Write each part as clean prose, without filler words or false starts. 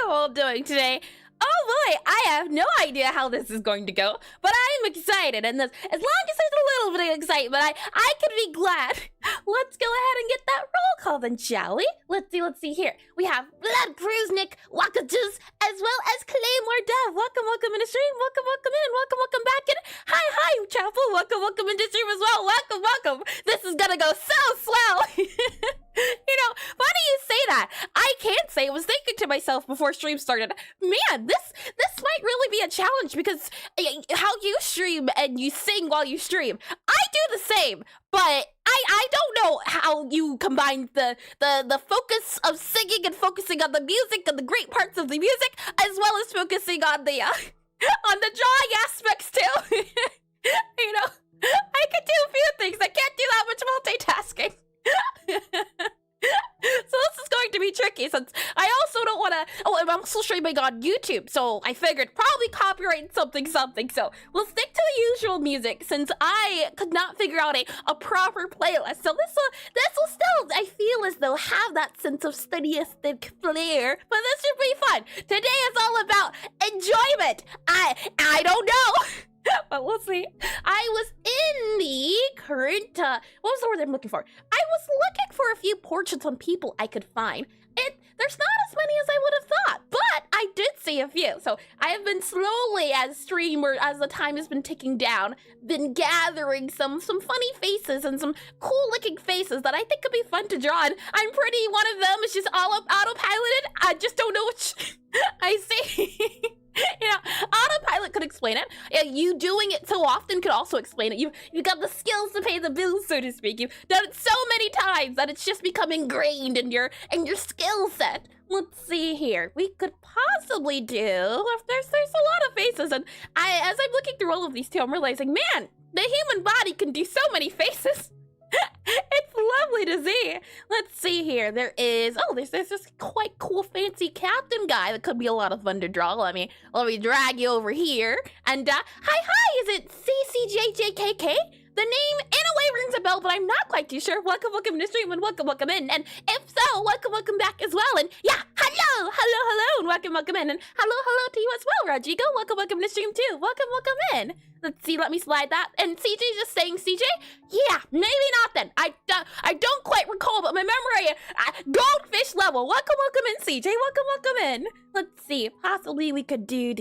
you all doing today? Oh boy, I have no idea how this is going to go, but I'm excited, and as long as there's a little bit of excitement, I can be glad. Let's go ahead and get that roll call then, shall we? Let's see here. We have Blood Kruznik, Wakajuz, as well as Claymore Dev. Welcome into stream, welcome in, welcome back in. Hi, Chapel, welcome into stream as well. Welcome. This is gonna go so swell. You know, funny you say that. I can't say. I was thinking to myself before stream started, man, this might really be a challenge because how you stream and you sing while you stream. I do the same, but I don't know how you combine the focus of singing and focusing on the music and the great parts of the music, as well as focusing on the on the drawing aspects too. You know, I could do a few things. I can't do that much multitasking. So this is going to be tricky since I also don't want to. Oh, I'm also streaming on YouTube, so I figured probably copyright something. So we'll stick to the usual music since I could not figure out a proper playlist. So this will still, I feel as though, have that sense of stylistic flair. But this should be fun. Today is all about enjoyment. I don't know. But we'll see. I was in the current, what was the word I'm looking for? I was looking for a few portraits on people I could find. There's not as many as I would have thought, but I did see a few. So I have been slowly, as the time has been ticking down, been gathering some funny faces and some cool looking faces that I think could be fun to draw. And I'm pretty, one of them is just all autopiloted. I just don't know which I see. You know, autopilot could explain it. You doing it so often could also explain it. You've got the skills to pay the bills, so to speak. You've done it so many times that it's just become ingrained in your skill set. Let's see here. We could possibly do, if there's a lot of faces, and as I'm looking through all of these too, I'm realizing, man, the human body can do so many faces. It's lovely to see. Let's see here. There's this quite cool fancy captain guy that could be a lot of fun to draw. Let me drag you over here. And hi, is it CCJJKK? The name in a way rings a bell, but I'm not quite too sure. Welcome to stream and welcome in. And if so, welcome back as well. And yeah, hello, and welcome in. And hello to you as well, Rodrigo. Welcome to stream too. Welcome in. Let's see, let me slide that. And CJ just saying, CJ? Yeah, maybe not then. I don't quite recall, but my memory, goldfish level. Welcome in, CJ. Welcome in. Let's see, possibly we could do.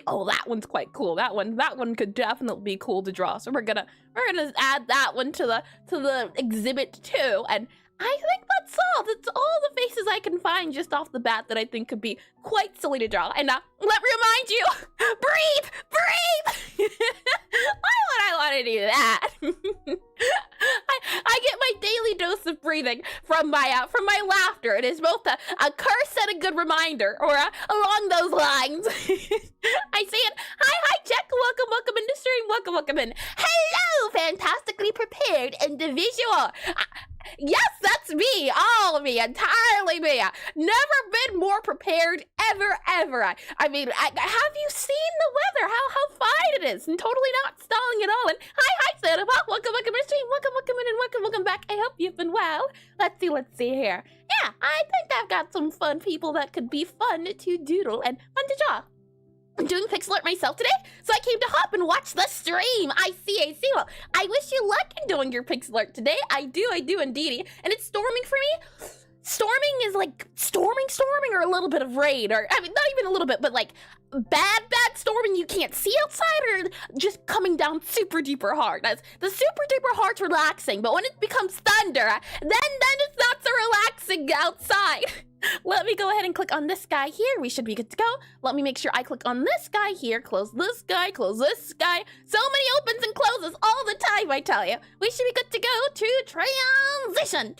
Oh, that one's quite cool. That one could definitely be cool to draw. So we're gonna add that one to the exhibit too. And I think that's all. That's all the faces I can find just off the bat that I think could be quite silly to draw. And let me remind you, breathe! Why would I want to do that? I get my daily dose of breathing from my laughter. It is both a curse and a good reminder, or along those lines. I see it. Hi, Jack. Welcome into stream. Welcome in. Hello, fantastically prepared individual. Yes, that's me, all of me, entirely me. Never been more prepared, ever. I mean, have you seen the weather? How fine it is, and totally not stalling at all. And hi, Santa Pop. Welcome to stream. Welcome in, and welcome back. I hope you've been well. Let's see here. Yeah, I think I've got some fun people that could be fun to doodle and fun to draw. I'm doing Pixelart myself today, so I came to hop and watch the stream. I see. Well, I wish you luck in doing your Pixelart today. I do indeedy. And it's storming for me. Storming is like storming, or a little bit of rain, or I mean, not even a little bit, but like bad storming you can't see outside, or just coming down super duper hard. As the super duper hard's relaxing, but when it becomes thunder, then it's not so relaxing outside. Let me go ahead and click on this guy here. We should be good to go. Let me make sure I click on this guy here. Close this guy. So many opens and closes all the time, I tell you. We should be good to go to transition.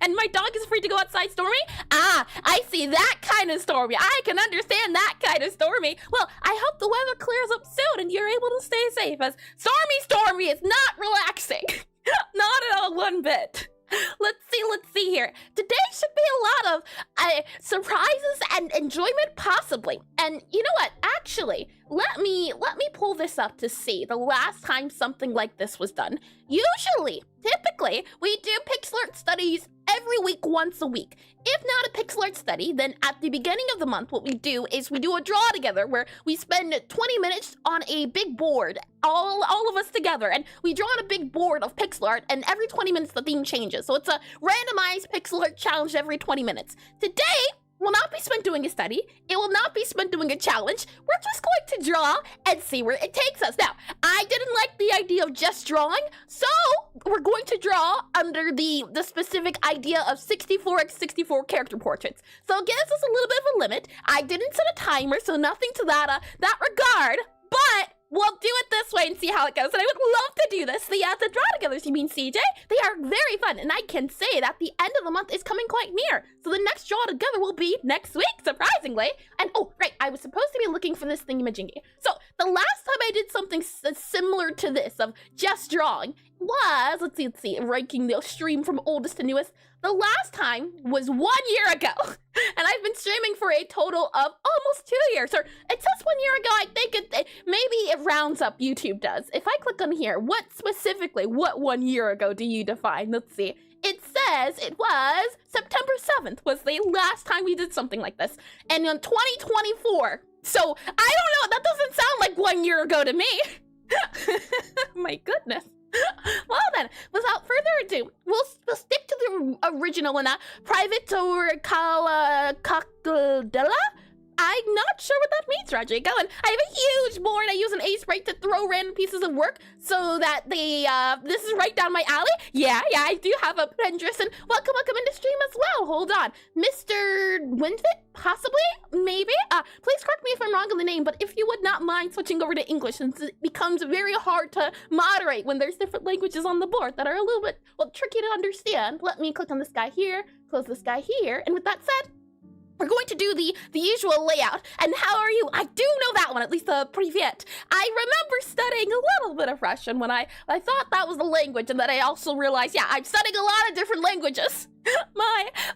And my dog is free to go outside, Stormy? I see that kind of Stormy. I can understand that kind of Stormy. Well, I hope the weather clears up soon and you're able to stay safe, as Stormy is not relaxing. Not at all, one bit. Let's see here. Today should be a lot of surprises and enjoyment, possibly. And you know what? Actually, let me pull this up to see the last time something like this was done. Usually, Typically, we do Pixelart studies every week, once a week. If not a Pixelart study, then at the beginning of the month, what we do is we do a draw together where we spend 20 minutes on a big board, all of us together, and we draw on a big board of Pixelart, and every 20 minutes the theme changes. So it's a randomized Pixelart challenge every 20 minutes. Today will not be spent doing a study. It will not be spent doing a challenge. We're just going to draw and see where it takes us. Now, I didn't like the idea of just drawing, so we're going to draw under the specific idea of 64x64 character portraits. So it gives us a little bit of a limit. I didn't set a timer, so nothing to that regard, but we'll do it this way and see how it goes. And I would love to do this. The draw togethers, you mean, CJ? They are very fun. And I can say that the end of the month is coming quite near. So the next draw together will be next week, surprisingly. And oh, right, I was supposed to be looking for this thingamajiggy. So the last time I did something similar to this of just drawing was, let's see, ranking the stream from oldest to newest. The last time was 1 year ago, and I've been streaming for a total of almost 2 years, or it says 1 year ago. I think maybe it rounds up, YouTube does. If I click on here, what 1 year ago do you define? Let's see. It says it was September 7th was the last time we did something like this, and in 2024. So, I don't know, that doesn't sound like 1 year ago to me. My goodness. Well then, without further ado, we'll stick to the original one, private or Cacadella? I'm not sure what that means, Rodrigo, and I have a huge board. I use an Aseprite to throw random pieces of work so that this is right down my alley. Yeah, I do have a Pinterest, and welcome into stream as well. Hold on. Mr. Winfit, possibly? Maybe? Please correct me if I'm wrong on the name, but if you would not mind switching over to English, since it becomes very hard to moderate when there's different languages on the board that are a little bit, well, tricky to understand. Let me click on this guy here, close this guy here, and with that said, we're going to do the usual layout. And how are you? I do know that one, at least the Privyet. I remember studying a little bit of Russian when I thought that was the language, and then I also realized, yeah, I'm studying a lot of different languages.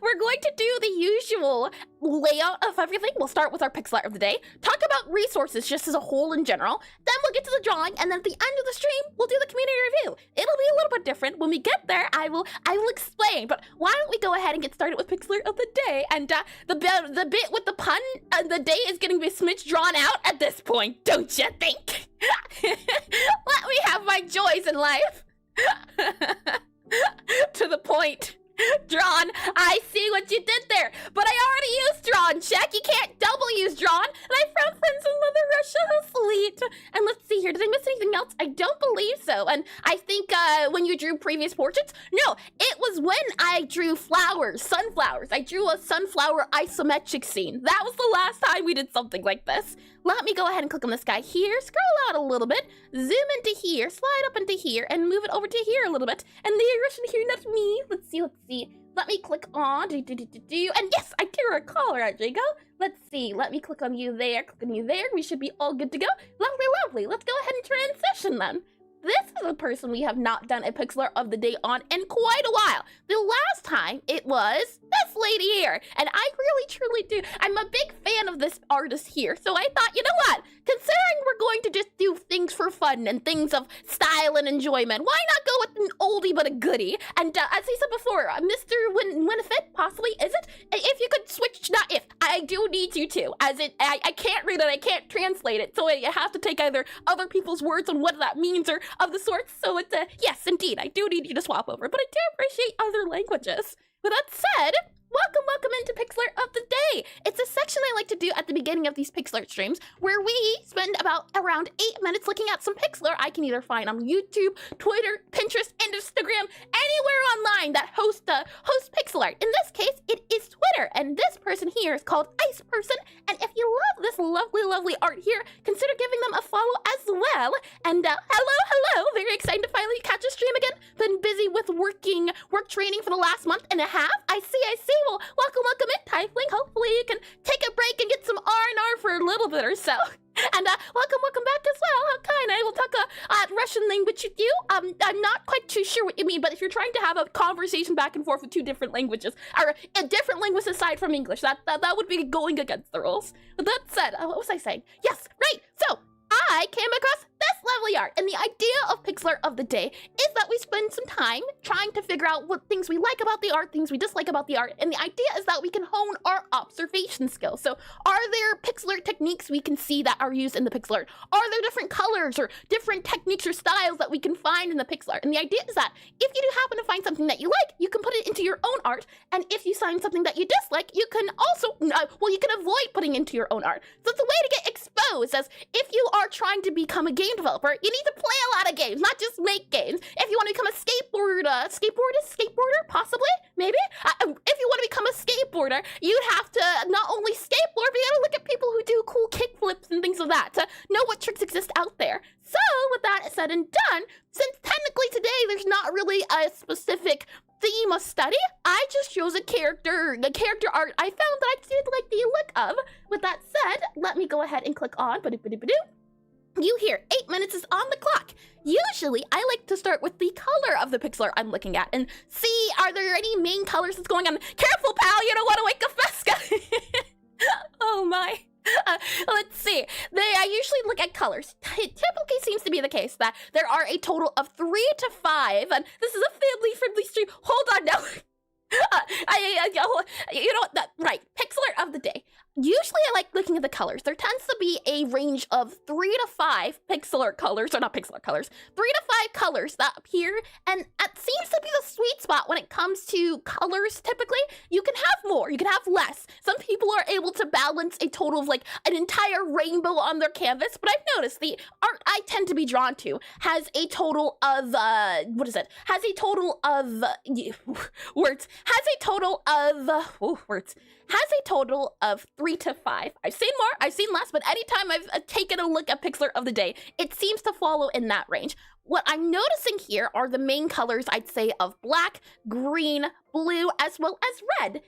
We're going to do the usual layout of everything. We'll start with our Pixelart of the day, talk about resources just as a whole in general, then we'll get to the drawing, and then at the end of the stream, we'll do the community review. It'll be a little bit different. When we get there, I will explain, but why don't we go ahead and get started with Pixelart of the day, and the bit with the pun, the day is getting a smidge drawn out at this point, don't you think? Let me have my joys in life. To the point. Drawn, I see what you did there, but I already used drawn, check. You can't double use drawn, and I found friends in Mother Russia. How sweet. And let's see here, did I miss anything else? I don't believe so. And I think when you drew previous portraits, no, it was when I drew flowers, sunflowers. I drew a sunflower isometric scene. That was the last time we did something like this. Let me go ahead and click on this guy here, scroll out a little bit, zoom into here, slide up into here, and move it over to here a little bit. And the Russian here, not me. Let's see. Let me click on, and yes, I do recall, Rodrigo. Let's see, let me click on you there, we should be all good to go. Lovely, let's go ahead and transition then. This is a person we have not done a Pixelart of the day on in quite a while. The last time, it was this lady here. And I really, truly do. I'm a big fan of this artist here. So I thought, you know what? Considering we're going to just do things for fun and things of style and enjoyment, why not go with an oldie but a goodie? And as I said before, Mr. Winifit, possibly, is it? If you could switch, not if, I do need you to. As it, I can't read it, I can't translate it. So I have to take either other people's words on what that means or of the sorts, so it's yes, indeed, I do need you to swap over, but I do appreciate other languages. With that said, welcome into Pixelart of the day. It's a section I like to do at the beginning of these Pixelart streams where we spend around 8 minutes looking at some Pixelart I can either find on YouTube, Twitter, Pinterest, Instagram, anywhere online that hosts Pixelart. In this case, it is Twitter, and this person here is called Ice Person, and if you love this lovely art here, consider giving them a follow as well. And hello, very excited to finally catch a stream again. Been busy with work training for the last month and a half. I see. Well, welcome in, Typhling. Hopefully you can take a break and get some R&R for a little bit or so. And welcome back as well. How kind. I will talk Russian language with you. I'm not quite too sure what you mean, but if you're trying to have a conversation back and forth with two different languages, or a different language aside from English, that would be going against the rules. With that said, what was I saying? Yes, right. So I came across this lovely Pixelart. And the idea of Pixelart of the day is that we spend some time trying to figure out what things we like about the art, things we dislike about the art. And the idea is that we can hone our observation skills. So are there Pixelart techniques we can see that are used in the Pixelart? Are there different colors or different techniques or styles that we can find in the Pixelart? And the idea is that if you do happen to find something that you like, you can put it into your own art. And if you find something that you dislike, you can also, you can avoid putting into your own art. So it's a way to get exposed, as if you are trying to become a game developer, you need to play a lot of games, not just make games. If you want to become a skateboarder, possibly, maybe. If you want to become a skateboarder, you'd have to not only skateboard, but you gotta look at people who do cool kickflips and things of that to know what tricks exist out there. So with that said and done, since technically today there's not really a specific theme of study, I just chose the character art I found that I did like the look of. With that said, let me go ahead and click on. You hear 8 minutes is on the clock. Usually, I like to start with the color of the pixel art I'm looking at and see, are there any main colors that's going on? Careful, pal, you don't want to wake up Fesca. Oh my. Let's see. I usually look at colors. It typically seems to be the case that there are a total of 3 to 5, and this is a family-friendly stream. Hold on now. You know what? Right. Pixel art of the day. Usually I like looking at the colors. There tends to be a range of 3 to 5 pixel art colors, or not pixel art colors, 3 to 5 colors that appear, and it seems to be the sweet spot when it comes to colors. Typically, you can have more, you can have less. Some people are able to balance a total of like an entire rainbow on their canvas, but I've noticed the art I tend to be drawn to has a total of, Has a total of, has a total of 3 to 5. I've seen more, I've seen less, but anytime I've taken a look at Pixelart of the day, it seems to follow in that range. What I'm noticing here are the main colors, I'd say, of black, green, blue, as well as red.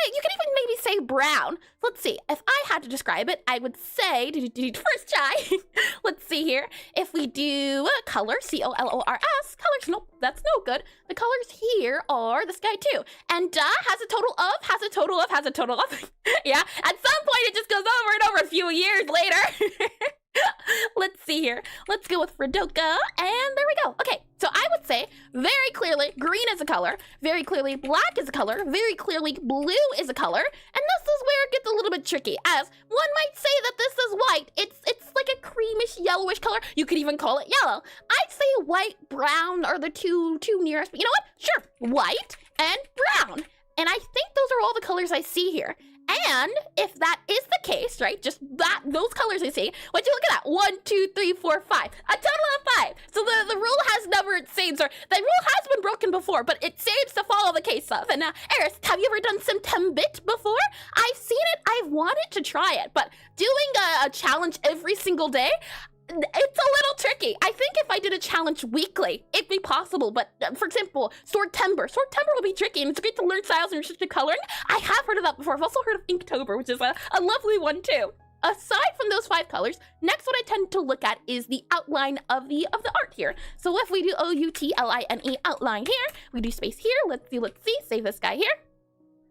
You can even maybe say brown. Let's see, if I had to describe it, I would say, first try, let's see here. If we do color, C-O-L-O-R-S, colors, nope, that's no good. The colors here are this guy too. And has a total of, yeah, at some point it just goes over and over a few years later. Let's see here. Let's go with Fredoka, and there we go. Okay, so I would say very clearly green is a color, very clearly black is a color, very clearly blue is a color, and this is where it gets a little bit tricky, as one might say that this is white. It's like a creamish yellowish color. You could even call it yellow. I'd say white, brown are the two nearest, but you know what? Sure, white and brown. And I think those are all the colors I see here. And if that is the case, right, just those colors I see, what you look at, 1, 2, 3, 4, 5, a total of 5. So the rule has never, it seems, or the rule has been broken before, but it seems to follow the case of. And Eris, have you ever done some 10-bit before? I've seen it, I've wanted to try it, but doing a challenge every single day, it's a little tricky. I think if I did a challenge weekly, it'd be possible. But for example, Sword Timber will be tricky, and it's great to learn styles and restricted coloring. I have heard of that before. I've also heard of Inktober, which is a lovely one too. Aside from those 5 colors, next what I tend to look at is the outline of the art here. So if we do O-U-T-L-I-N-E outline here, we do space here. Let's see, save this guy here.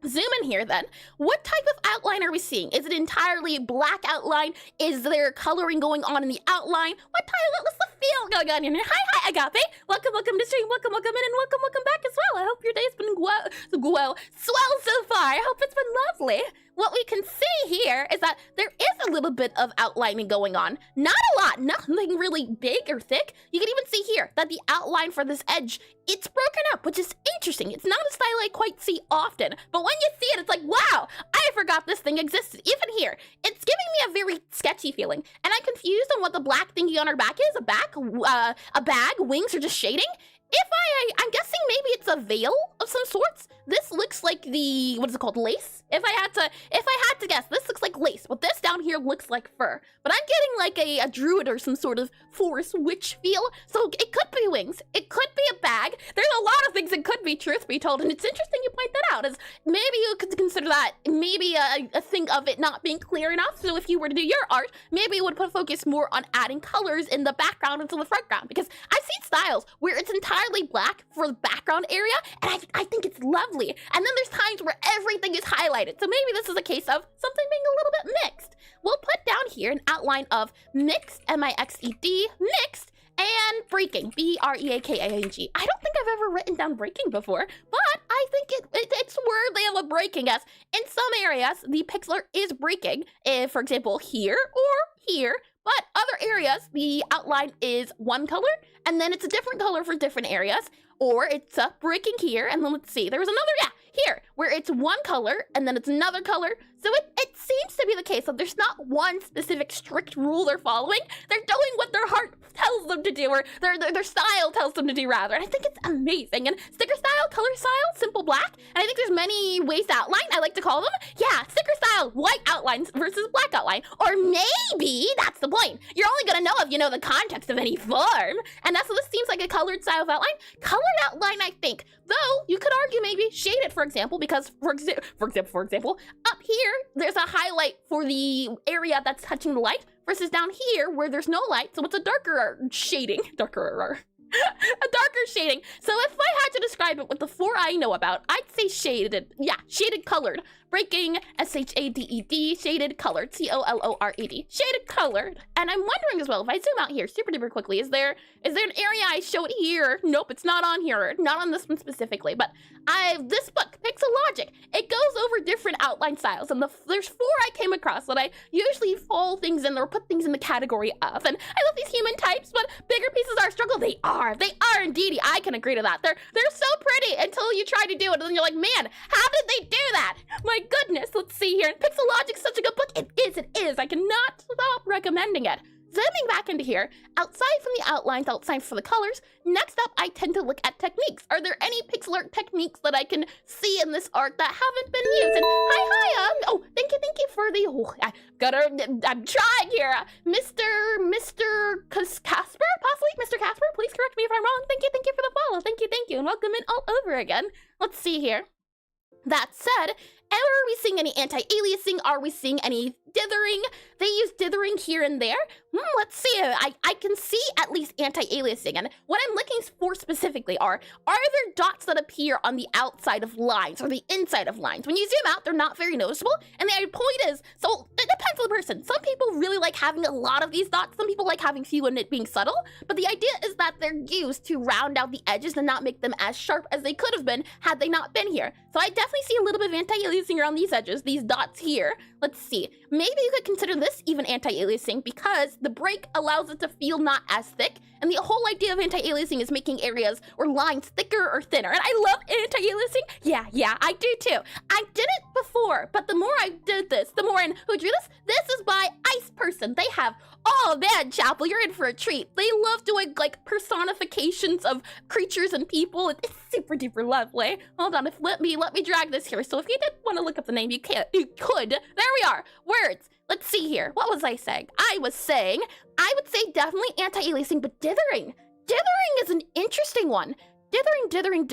Zoom in here then. What type of outline are we seeing? Is it entirely black outline? Is there coloring going on in the outline? What's the feel going on in here? Hi, Agape. Welcome to stream. Welcome in, and welcome back as well. I hope your day's been swell so far. I hope it's been lovely. What we can see here is that there is a little bit of outlining going on. Not a lot, nothing really big or thick. You can even see here that the outline for this edge, it's broken up, which is interesting. It's not a style I quite see often, but when you see it, it's like, wow, I forgot this thing existed. Even here, it's giving me a very sketchy feeling, and I'm confused on what the black thingy on her back is. A bag, wings, or just shading? I'm guessing maybe it's a veil of some sorts. This looks like the, what is it called, lace? If I had to guess, this looks like lace, but this down here looks like fur. But I'm getting like a druid or some sort of forest witch feel, so it could be wings, it could be a bag. There's a lot of things it could be, truth be told, and it's interesting you point that out, as maybe you could consider that maybe a thing of it not being clear enough, so if you were to do your art, maybe you would put focus more on adding colors in the background into the foreground, because I've seen styles where it's entirely black for the background area, and I think it's lovely, and then there's times where everything is highlighted, so maybe this is a case of something being a little bit mixed. We'll put down here an outline of mixed, M-I-X-E-D, mixed, B-R-E-A-K-I-N-G. I don't think I've ever written down breaking before, but I think it's worthy of a breaking, as in some areas, the pixel art is breaking, if, for example, here or here, but other areas, the outline is one color, and then it's a different color for different areas, or it's breaking here, and then let's see, there was another, here, where it's one color, and then it's another color. So it seems to be the case that there's not one specific strict rule they're following. They're doing what their heart tells them to do, or their style tells them to do, rather. And I think it's amazing. And sticker style, color style, simple black. And I think there's many ways to outline, I like to call them. Yeah, sticker style, white outlines versus black outline. Or maybe that's the point. You're only gonna know if you know the context of any form. And that's what this seems like, a colored style of outline. Colored outline, I think. Though, you could argue maybe shaded, for example, because, for example, up here, there's a highlight for the area that's touching the light, versus down here, where there's no light, so it's a darker shading. A darker shading. So if I had to describe it with the 4 I know about, I'd say shaded. Yeah, shaded colored. Breaking, S-H-A-D-E-D, shaded colored, C-O-L-O-R-E-D. Shaded colored. And I'm wondering as well, if I zoom out here super duper quickly, is there an area I showed here? Nope, it's not on here. Not on this one specifically, but this book, Pixelogic, it goes over different outline styles, and there's 4 I came across that I usually fall things in or put things in the category of. And I love these human types, but bigger pieces are a struggle. They are indeed. I can agree to that. They're so pretty until you try to do it, and then you're like, man, how did they do that? My goodness, let's see here. And Pixelogic's such a good book. It is. I cannot stop recommending it. Zooming back into here, outside from the outlines, outside for the colors, next up, I tend to look at techniques. Are there any pixel art techniques that I can see in this art that haven't been used? And hi, thank you for the, I'm trying here. Mr. Casper, possibly? Mr. Casper, please correct me if I'm wrong. Thank you for the follow. Thank you, and welcome in all over again. Let's see here. That said, are we seeing any anti-aliasing? Are we seeing any dithering? They use dithering here and there. Let's see. I can see at least anti-aliasing. And what I'm looking for specifically are there dots that appear on the outside of lines or the inside of lines? When you zoom out, they're not very noticeable. And the point is, so it depends on the person. Some people really like having a lot of these dots. Some people like having few and it being subtle. But the idea is that they're used to round out the edges and not make them as sharp as they could have been had they not been here. So I definitely see a little bit of anti-aliasing around these edges, these dots here. Let's see. Maybe you could consider this even anti-aliasing because the break allows it to feel not as thick. And the whole idea of anti-aliasing is making areas or lines thicker or thinner. And I love anti-aliasing. Yeah, I do too. I did it before, but the more I did this, the more, and who drew this? This is by Ice Person. They have, oh man, Chapel, you're in for a treat. They love doing like personifications of creatures and people. It's super duper lovely. Hold on, let me drag this here. So if you did want to look up the name, you could. There we are. Words. Let's see here. What was I saying? I would say definitely anti-aliasing, but dithering. Dithering is an interesting one. Dithering.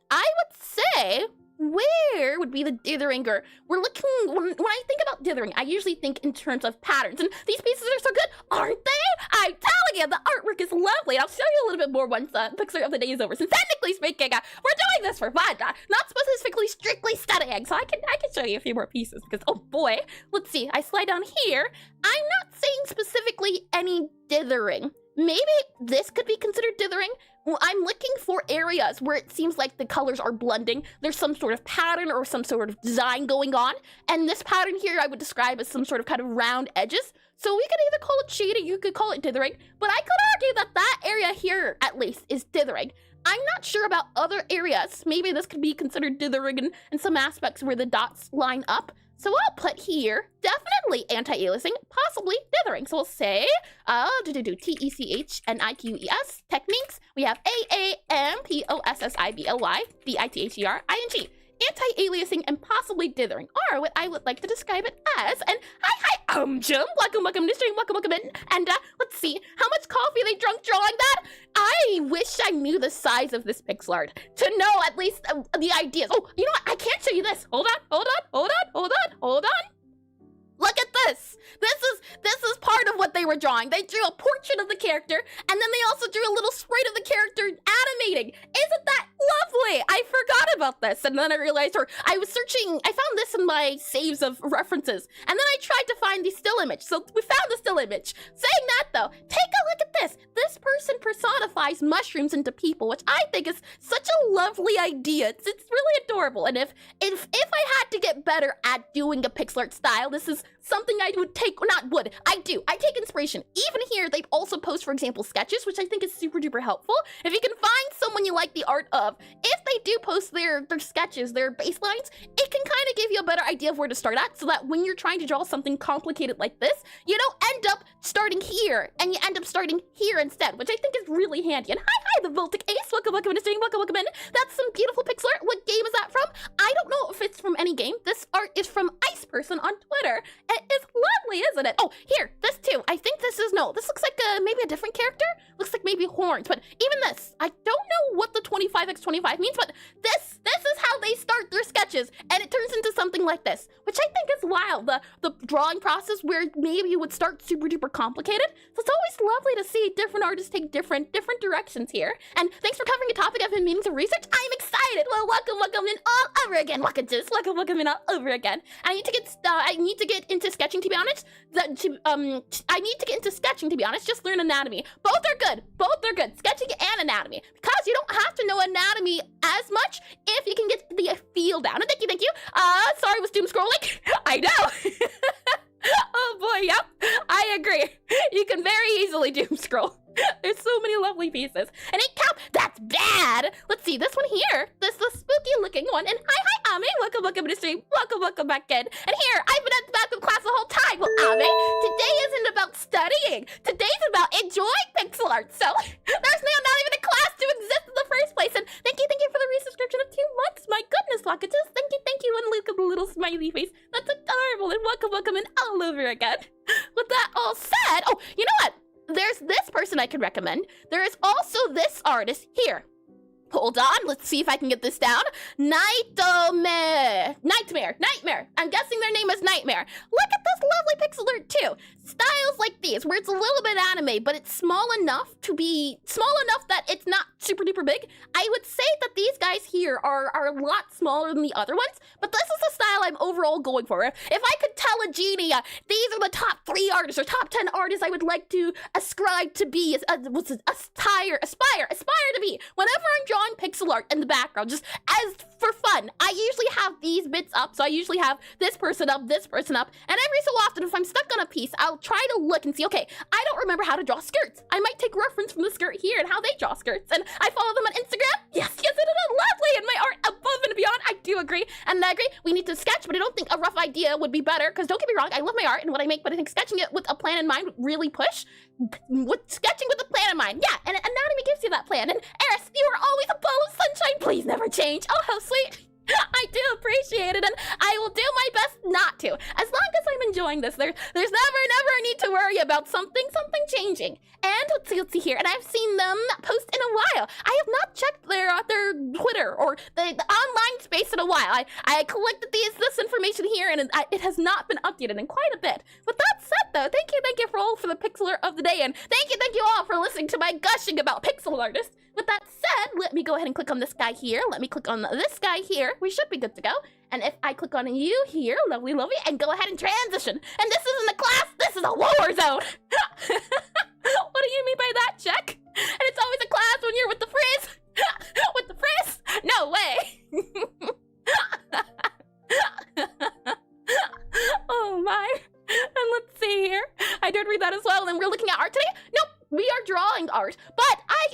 I would say, where would be the dithering? Or we're looking, when I think about dithering, I usually think in terms of patterns. And these pieces are so good, aren't they? I'm telling you, the artwork is lovely. I'll show you a little bit more once Pixar of the Day is over. Since technically speaking, we're doing this for fun, not specifically strictly studying. So I can show you a few more pieces because, oh boy. Let's see, I slide down here. I'm not saying specifically any dithering. Maybe this could be considered dithering. Well, I'm looking for areas where it seems like the colors are blending. There's some sort of pattern or some sort of design going on. And this pattern here I would describe as some sort of kind of round edges. So we could either call it shading, you could call it dithering. But I could argue that that area here, at least, is dithering. I'm not sure about other areas. Maybe this could be considered dithering in some aspects where the dots line up. So I'll put here, definitely anti-aliasing, possibly dithering. So we'll say, T-E-C-H-N-I-Q-E-S, techniques. We have A-A-M-P-O-S-S-I-B-L-Y, D-I-T-H-E-R-I-N-G. Anti-aliasing and possibly dithering are what I would like to describe it as. And hi, Jim. Welcome to stream, welcome in. And let's see, how much coffee they drunk drawing that? I wish I knew the size of this pixel art to know at least the ideas. Oh, you know what? I can't show you this. Hold on. Look at this. This is part of what they were drawing. They drew a portrait of the character, and then they also drew a little sprite of the character animating. Isn't that lovely? I forgot about this, and then I realized, or I was searching, I found this in my saves of references, and then I tried to find the still image. So we found the still image. Saying that though, take a look at this. This person personified personifies mushrooms into people, which I think is such a lovely idea. It's really adorable. And if I had to get better at doing a pixel art style, this is something I would take, I take inspiration. Even here, they also post, for example, sketches, which I think is super duper helpful. If you can find someone you like the art of, if they do post their sketches, their baselines, it can kind of give you a better idea of where to start at, so that when you're trying to draw something complicated like this, you don't end up starting here, and you end up starting here instead, which I think is really handy. And hi, the Voltic Ace, welcome in to stream, welcome in. That's some beautiful pixel art. What game is that from? I don't know if it's from any game. This art is from Ice Person on Twitter. It is lovely, isn't it? Oh, here, this too. I think this looks like maybe a different character. Looks like maybe horns, but even this, I don't know what the 25x25 means, but this is how they start their sketches, and it turns into something like this, which I think is wild. The drawing process where maybe you would start super duper complicated. So it's always lovely to see different artists take different directions here. And thanks for covering a topic I've been meaning to research. I'm excited. Well, welcome in all over again. Welcome in all over again. I need to get into sketching, to be honest. I need to get into sketching, to be honest. Just learn anatomy. Both are good. Sketching and anatomy, because you don't have to know anatomy as much if you can get the feel down. And thank you. Sorry, I was doom scrolling. I know. Oh boy, yep, I agree. You can very easily doom scroll. There's so many lovely pieces. And 8 count, that's bad. Let's see, this one here, this the spooky looking one. And hi, Ame, welcome to the stream. Welcome back in. And here, I've been at the back of class the whole time. Well, Ame, today isn't about studying. Today's about enjoying pixel art. So there's not even a class to exist in the first place. And thank you for the resubscription of 2 months. My goodness, Lockages. Thank you, and look at the little smiley face. That's adorable. And welcome in all over again. With that all said, oh, you know what? There's this person I could recommend. There is also this artist here. Hold on, let's see if I can get this down. Nightmare. I'm guessing their name is Nightmare. Look at this lovely pixel art too. Styles like these, where it's a little bit anime, but it's small enough that it's not super duper big. I would say that these guys here are a lot smaller than the other ones, but this is the style I'm overall going for. If I could tell a genie, these are the top 3 artists or top 10 artists I would like to ascribe to be, aspire to be. Whenever I'm drawing pixel art in the background, just as for fun, I usually have these bits up. So I usually have this person up, and every so often, if I'm stuck on a piece, I'll try to look and see, okay, I don't remember how to draw skirts. I might take reference from the skirt here and how they draw skirts, and I follow them on Instagram. Yes, it is lovely, and my art above and beyond. I do agree, and I agree. We need to sketch, but I don't think a rough idea would be better, because don't get me wrong, I love my art and what I make, but I think sketching it with a plan in mind would really push. Sketching with a plan in mind, yeah, and anatomy gives you that plan. And Eris, you are always a ball of sunshine. Please never change. Oh, how sweet. I do appreciate it, and I will do my best not to. As long as I'm enjoying this, there's never a need to worry about something changing. And let's see here. And I've seen them post in a while. I have not checked their Twitter or the online space in a while. I collected this information here, and it has not been updated in quite a bit. With that said, though, thank you for all for the pixel art of the day, and thank you all for listening to my gushing about pixel artists. With that said, let me go ahead and click on this guy here. Let me click on this guy here. We should be good to go. And if I click on you here, lovely, and go ahead and transition. And this isn't a class, this is a war zone. What do you mean by that, Check? And it's always a class when you're with the frizz. With the frizz? No way. Oh my. And let's see here. I did read that as well. And we're looking at art today? Nope. We are drawing art, but I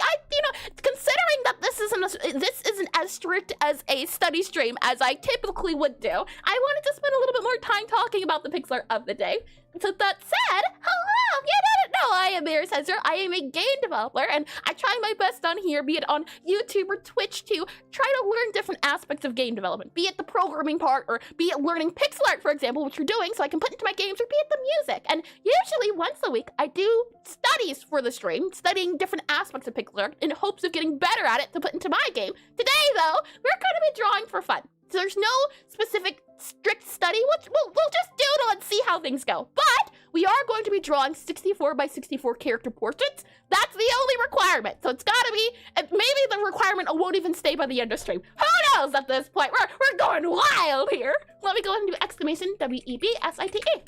considering that this isn't as strict as a study stream as I typically would do, I wanted to spend a little bit more time talking about the pixel art of the day. So that said, hello, you didn't know I am Mirror Sensor. I am a game developer, and I try my best on here, be it on YouTube or Twitch, to try to learn different aspects of game development, be it the programming part, or be it learning pixel art, for example, which we're doing, so I can put into my games, or be it the music. And usually once a week, I do studies for the stream, studying different aspects of pixel art in hopes of getting better at it to put into my game. Today, though, we're going to be drawing for fun. So there's no specific strict study. We'll just doodle and see how things go. But we are going to be drawing 64 by 64 character portraits. That's the only requirement. So it's gotta be, maybe the requirement won't even stay by the end of stream. Who knows at this point? We're going wild here. Let me go ahead and do exclamation WEBSITE.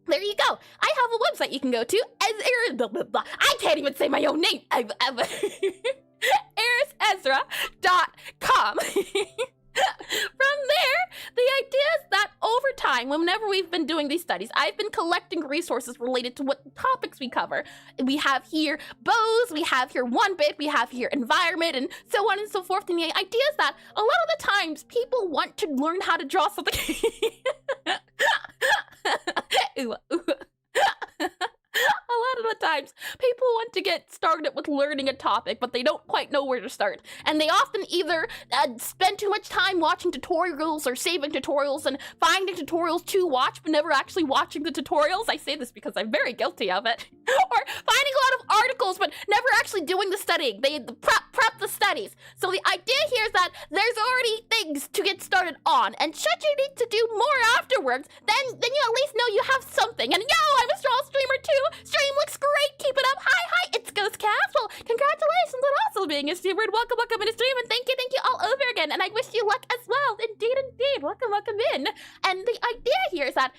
There you go. I have a website you can go to. I can't even say my own name. erisezra.com. From there, the idea is that over time, whenever we've been doing these studies, I've been collecting resources related to what topics we cover. We have here bows, we have here 1-bit, we have here environment, and so on and so forth. And the idea is that a lot of the times people want to learn how to draw something. A lot of the times, people want to get started with learning a topic, but they don't quite know where to start. And they often either spend too much time watching tutorials or saving tutorials and finding tutorials to watch, but never actually watching the tutorials. I say this because I'm very guilty of it. Or finding a lot of articles, but never actually doing the studying. They prep the studies. So the idea here is that there's already things to get started on, and should you need to do more afterwards, then you at least know you have something. And yo, I'm a straw streamer too. Stream looks great. Keep it up. Hi. It's Ghost Cast. Well, congratulations on also being a streamer. Welcome in a stream, and thank you all over again. And I wish you luck as well. Indeed. Welcome in. And the idea here is that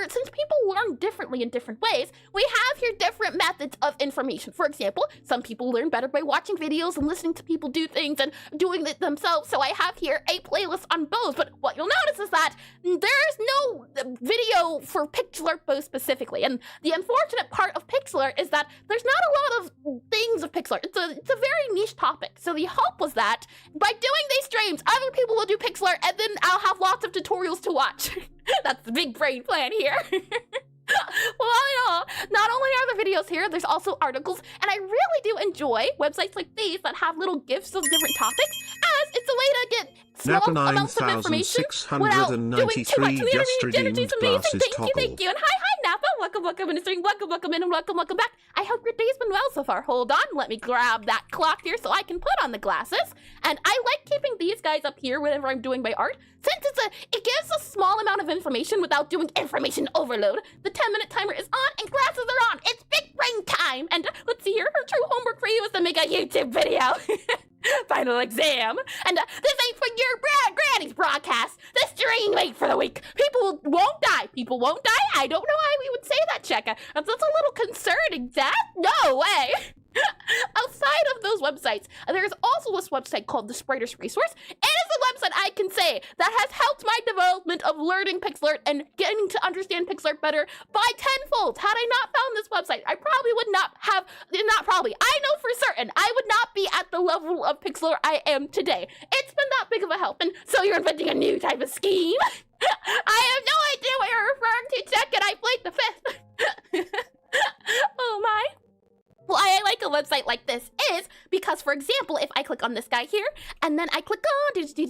since people learn differently in different ways, we have here different methods of information. For example, some people learn better by watching videos and listening to people do things and doing it themselves. So I have here a playlist on bows. But what you'll notice is that there's no video for Pixelart bows specifically. And the unfortunate part of Pixelart is that there's not a lot of things of Pixelart. It's a very niche topic. So the hope was that by doing these streams, other people will do Pixelart, and then I'll have lots of tutorials to watch. That's the big brain plan here. Well, all in all, not only are the videos here, there's also articles, and I really do enjoy websites like these that have little gifs of different topics, as it's a way to get small amounts of information without doing too much to the internet. It's amazing. Thank you. And hi, Napa. Welcome in the stream. Welcome in and welcome back. I hope your day's been well so far. Hold on, let me grab that clock here so I can put on the glasses. And I like keeping these guys up here whenever I'm doing my art, since it gives a small amount of information without doing information overload. The 10-minute timer is on and glasses are on. It's big brain time. And let's see here, her true homework for you is to make a YouTube video. Final exam. And this ain't for your granny's broadcast. This stream ain't for the weak. People won't die. I don't know why we would say that, Cheka. That's a little concerning, Dad. No way. Outside of those websites, there's also this website called the Spriter's Resource. It is a website I can say that has helped my development of learning Pixelart and getting to understand Pixelart better by tenfold. Had I not found this website, I probably would not have, I know for certain, I would not be at the level of Pixelart I am today. It's been that big of a help, and so you're inventing a new type of scheme? I have no idea what you're referring to, Check, and I played the fifth. Oh my. Well, I like a website like this is because, for example, if I click on this guy here, and then I click on this guy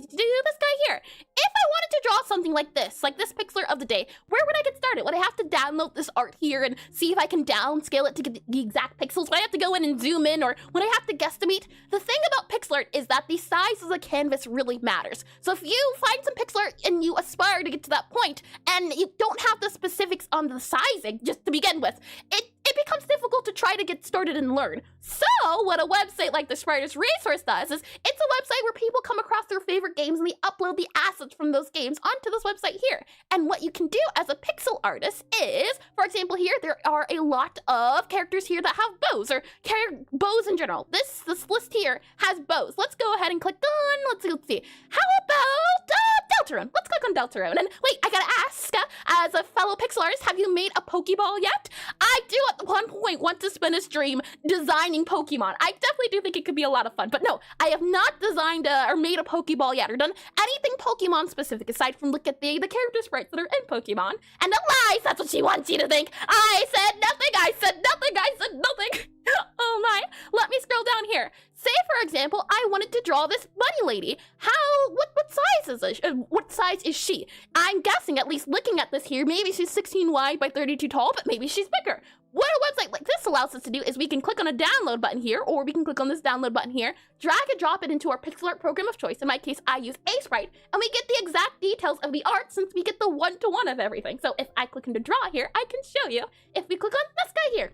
here, if I wanted to draw something like this Pixelart of the day, where would I get started? Would I have to download this art here and see if I can downscale it to get the exact pixels? Would I have to go in and zoom in, or would I have to guesstimate? The thing about Pixelart is that the size of the canvas really matters. So if you find some Pixelart and you aspire to get to that point, and you don't have the specifics on the sizing just to begin with, it becomes difficult to try to get started and learn. So what a website like the Spriter's Resource does is it's a website where people come across their favorite games and they upload the assets from those games onto this website here. And what you can do as a pixel artist is, for example, here there are a lot of characters here that have bows, or bows in general. This list here has bows. Let's go ahead and click on, let's see. How about Deltarune? Let's click on Deltarune. And wait, I gotta ask, as a fellow pixel artist, have you made a Pokeball yet? I do at one point want to spend a stream designing Pokemon. I definitely do think it could be a lot of fun, but no, I have not designed or made a Pokeball yet, or done anything Pokemon specific aside from look at the character sprites that are in Pokemon. And the lies, that's what she wants you to think. I said nothing. Oh my, let me scroll down here. Say, for example, I wanted to draw this bunny lady. What size is what size is she? I'm guessing, at least looking at this here, maybe she's 16 wide by 32 tall, but maybe she's bigger. What a website like this allows us to do is we can click on a download button here, or we can click on this download button here, drag and drop it into our Pixelart program of choice. In my case, I use Aseprite, and we get the exact details of the art since we get the one-to-one of everything. So if I click into draw here, I can show you. If we click on this guy here,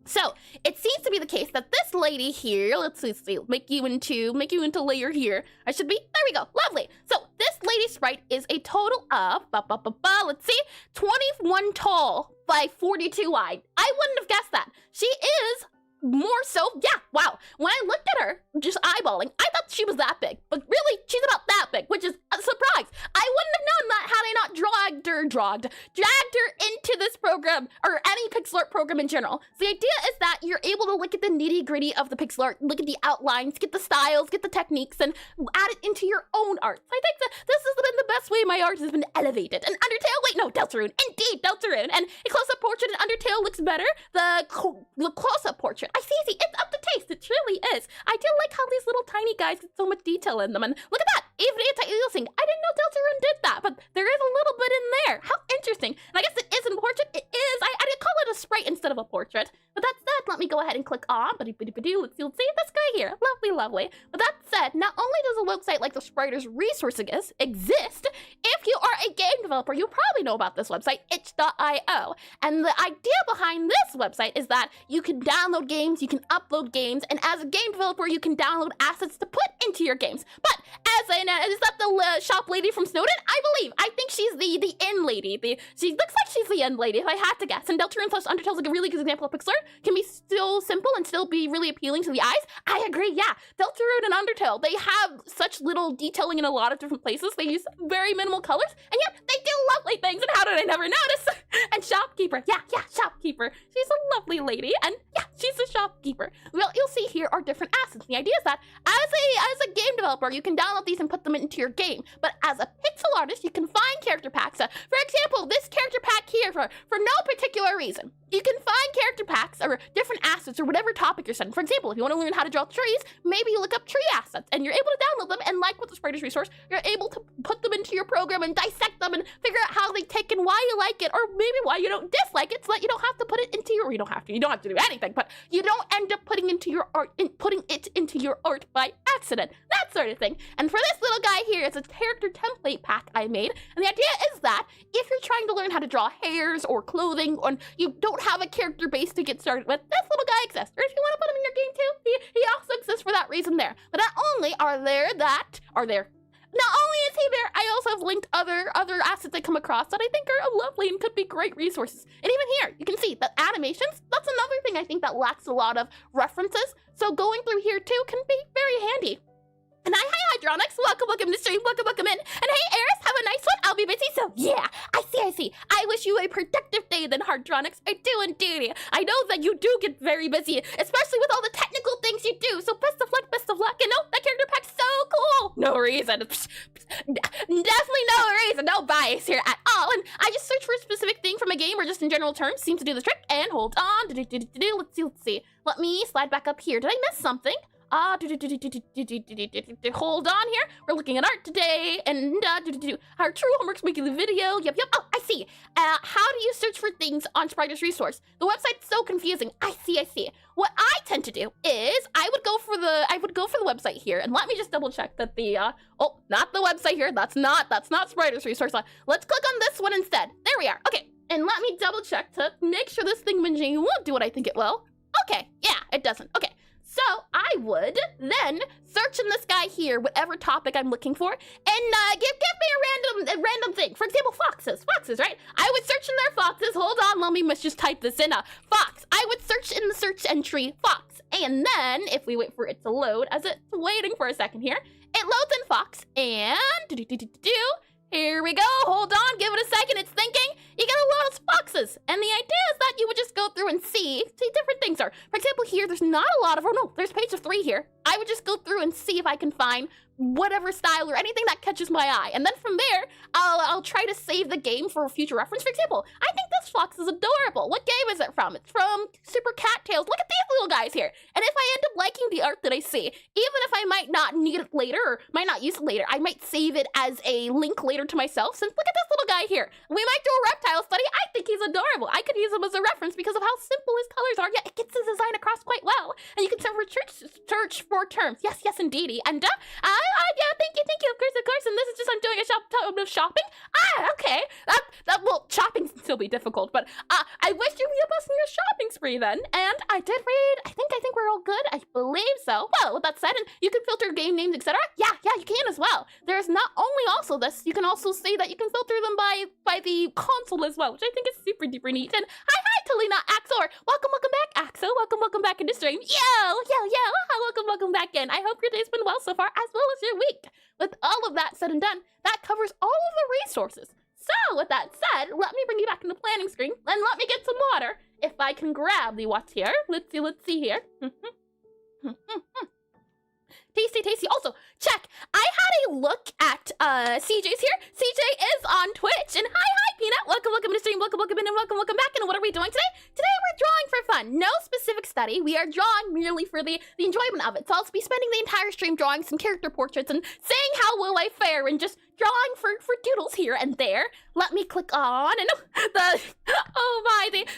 So it seems to be the case that this lady here, let's see, make you into layer here. I should be, there we go, lovely. So this lady sprite is a total of, let's see, 21 tall by 42 wide. I wouldn't have guessed that. She is more so, yeah, wow. When I looked at her, just eyeballing, I thought she was that big, but really, she's about that big, which is a surprise. I wouldn't have known that had I not dragged her into this program, or any pixel art program in general. So the idea is that you're able to look at the nitty gritty of the pixel art, look at the outlines, get the styles, get the techniques, and add it into your own art. So I think that this has been the best way my art has been elevated. And Undertale, wait, no, Deltarune, indeed, Deltarune. And a close-up portrait in Undertale looks better. The close-up portrait, I see, it's up to taste, it truly is. I do like how these little tiny guys get so much detail in them, and look at that, even anti-aliasing. I didn't know Deltarune did that, but there is a little bit in there. How interesting. And I guess it isn't a portrait, it is, I did call it a sprite instead of a portrait. But that said, let me go ahead and click on, let's see this guy here, lovely. But that said, not only does a website like the Spriters Resources exist, if you are a game developer, you probably know about this website, itch.io. And the idea behind this website is that you can download games, you can upload games, and as a game developer, you can download assets to put into your games. But as is that the shop lady from Snowden? I believe. I think she's the inn lady. She looks like she's the inn lady, if I had to guess. And Deltarune / Undertale is like a really good example of pixel art. Can be still simple and still be really appealing to the eyes. I agree, yeah. Deltarune and Undertale, they have such little detailing in a lot of different places. They use very minimal colors, and yet they do lovely things. And how did I never notice? And shopkeeper, yeah, shopkeeper. She's a lovely lady, and yeah, she's a shopkeeper. Well, you'll see here are different assets. The idea is that as a game developer, you can download these and put them into your game. But as a pixel artist, you can find character packs. For example, this character pack here, for no particular reason. You can find character packs or different assets or whatever topic you're studying. For example, if you want to learn how to draw trees, maybe you look up tree assets and you're able to download them, and like with the Spriters resource, you're able to put them into your program and dissect them and figure out how they tick and why you like it, or maybe why you don't dislike it, so that you don't have to put it into your, you don't have to do anything, but you don't end up putting it into your art by accident, that sort of thing. And for this little guy here, it's a character template pack I made, and the idea is that if you're trying to learn how to draw hairs or clothing, or you don't have a character base to get started with, this little guy exists. Or if you want to put him in your game too, he also exists for that reason there. But not only not only is he there, I also have linked other assets I come across that I think are lovely and could be great resources. And even here, you can see that animations, that's another thing I think that lacks a lot of references. So going through here too can be very handy. And hi, Hydronics, welcome to stream, welcome in. And hey, Eris, have a nice one, I'll be busy, so yeah, I see. I wish you a productive day then, Hydronics, I do indeed. I know that you do get very busy, especially with all the technical things you do, so best of luck, and no, that character pack's so cool. No reason, definitely no reason, no bias here at all. And I just search for a specific thing from a game or just in general terms, seems to do the trick, and hold on, let's see. Let me slide back up here, did I miss something? Hold on here. We're looking at art today, and our true homework's making the video. Yep. Oh, I see. How do you search for things on Spriters Resource? The website's so confusing. I see. What I tend to do is I would go for the website here, and let me just double check that the oh, not the website here. That's not Spriters Resource. Let's click on this one instead. There we are. Okay, and let me double check to make sure this thing won't do what I think it will. Okay, yeah, it doesn't. Okay. So I would then search in this guy here, whatever topic I'm looking for, and give me a random thing. For example, foxes, right? I would search in there foxes. Hold on, let me just type this in. Fox. I would search in the search entry fox, and then if we wait for it to load, as it's waiting for a second here, it loads in fox, and here we go. Hold on, give it a second. It's thinking. You get a lot of foxes, and the idea is that you would just go through and see different things are. For example, here there's not a lot of. Oh no, there's a page of 3 here. I would just go through and see if I can find whatever style or anything that catches my eye, and then from there I'll try to save the game for future reference. For example, I think this fox is adorable. What game is it from? It's from Super Cattails. Look at these little guys here. And if I end up liking the art that I see, even if I might not need it later or might not use it later, I might save it as a link later to myself. Since look at this little guy here. We might do a reptile study. I think he's adorable. I could use him as a reference because of how simple his colors are. Yeah, it gets his design across quite well. And you can search for terms. Yes, indeedy. And I yeah, thank you, of course, and this is just, I'm doing a time of shopping. Okay, well, shopping can still be difficult, but, I wish you were busting your shopping spree then, and I did read, I think we're all good, I believe so. Well, with that said, and you can filter game names, etc. Yeah, you can as well. There's not only also this, you can also say that you can filter them by the console as well, which I think is super duper neat. And hi, Talina, Axor, welcome back, Axo, welcome back into stream. Welcome back in. I hope your day's been well so far, as well as your week. With all of that said and done, that covers all of the resources. So, with that said, let me bring you back in the planning screen, and let me get some water. If I can grab the what's here. Let's see here. Tasty. Also, check. I had a look at CJ's here. CJ is on Twitch. And hi, Peanut. Welcome to the stream. Welcome in, and welcome back. And what are we doing today? Today we're drawing for fun. No specific study. We are drawing merely for the enjoyment of it. So I'll be spending the entire stream drawing some character portraits and saying how will I fare and just drawing for doodles here and there. Let me click on and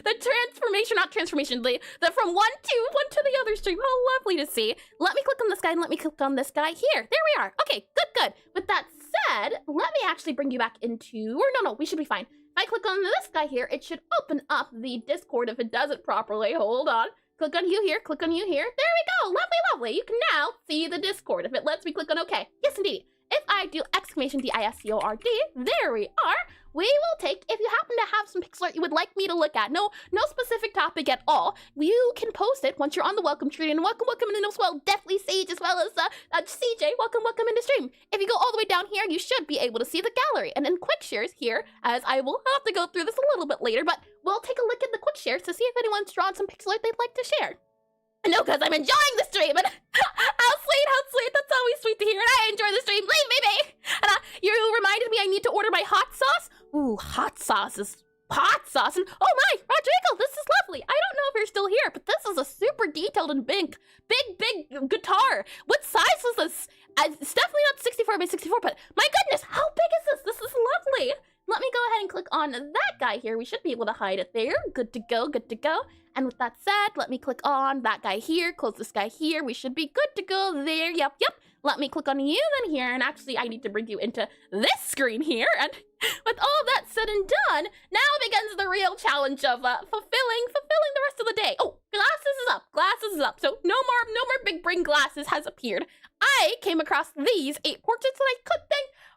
the transformation, not transformation, the from one to the other stream. How lovely to see. Let me click on this guy and let me click on this guy here. There we are. Okay, good. With that said, let me actually bring you back into, or no, we should be fine. If I click on this guy here, it should open up the Discord if it does it properly. Hold on. Click on you here. There we go. Lovely. You can now see the Discord if it lets me click on OK. Yes, indeed. If I do exclamation DISCORD, there we are. We will take, if you happen to have some pixel art you would like me to look at, no specific topic at all, you can post it once you're on the welcome tree, and welcome in as well, definitely Sage as well as CJ, welcome into stream. If you go all the way down here, you should be able to see the gallery, and then quick shares here, as I will have to go through this a little bit later, but we'll take a look at the quick shares to see if anyone's drawn some pixel art they'd like to share. No, because I'm enjoying the stream, and how sweet, that's always sweet to hear, and I enjoy the stream, leave me be! And you reminded me I need to order my hot sauce. Ooh, hot sauce, and oh my, Rodrigo, this is lovely. I don't know if you're still here, but this is a super detailed and big guitar. What size is this? It's definitely not 64 by 64, but my goodness, how big is this? This is lovely. Let me go ahead and click on that guy here. We should be able to hide it there. Good to go. And with that said, let me click on that guy here, close this guy here. We should be good to go there. Yep. Let me click on you then here, and actually I need to bring you into this screen here. And with all that said and done, now begins the real challenge of fulfilling the rest of the day. Oh, glasses is up. So no more big brain glasses has appeared. I came across these 8 portraits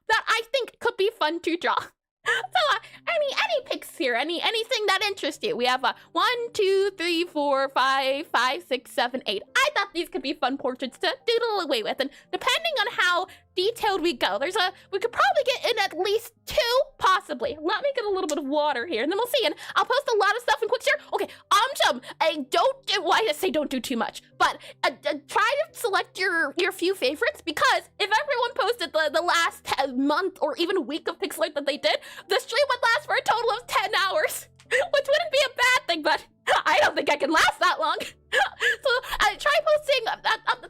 that I think could be fun to draw. So, any picks here, anything that interests you. We have 1, 2, 3, 4, 5, 6, 7, 8. I thought these could be fun portraits to doodle away with, and depending on how detailed we go, we could probably get in at least 2, possibly. Let me get a little bit of water here, and then we'll see. And I'll post a lot of stuff in quick share. Okay, I say don't do too much, but try to select your few favorites, because if everyone posted the last month or even week of pixel art that they did, the stream would last for a total of 10 hours, which wouldn't be a bad thing, but I don't think I can last that long. So try posting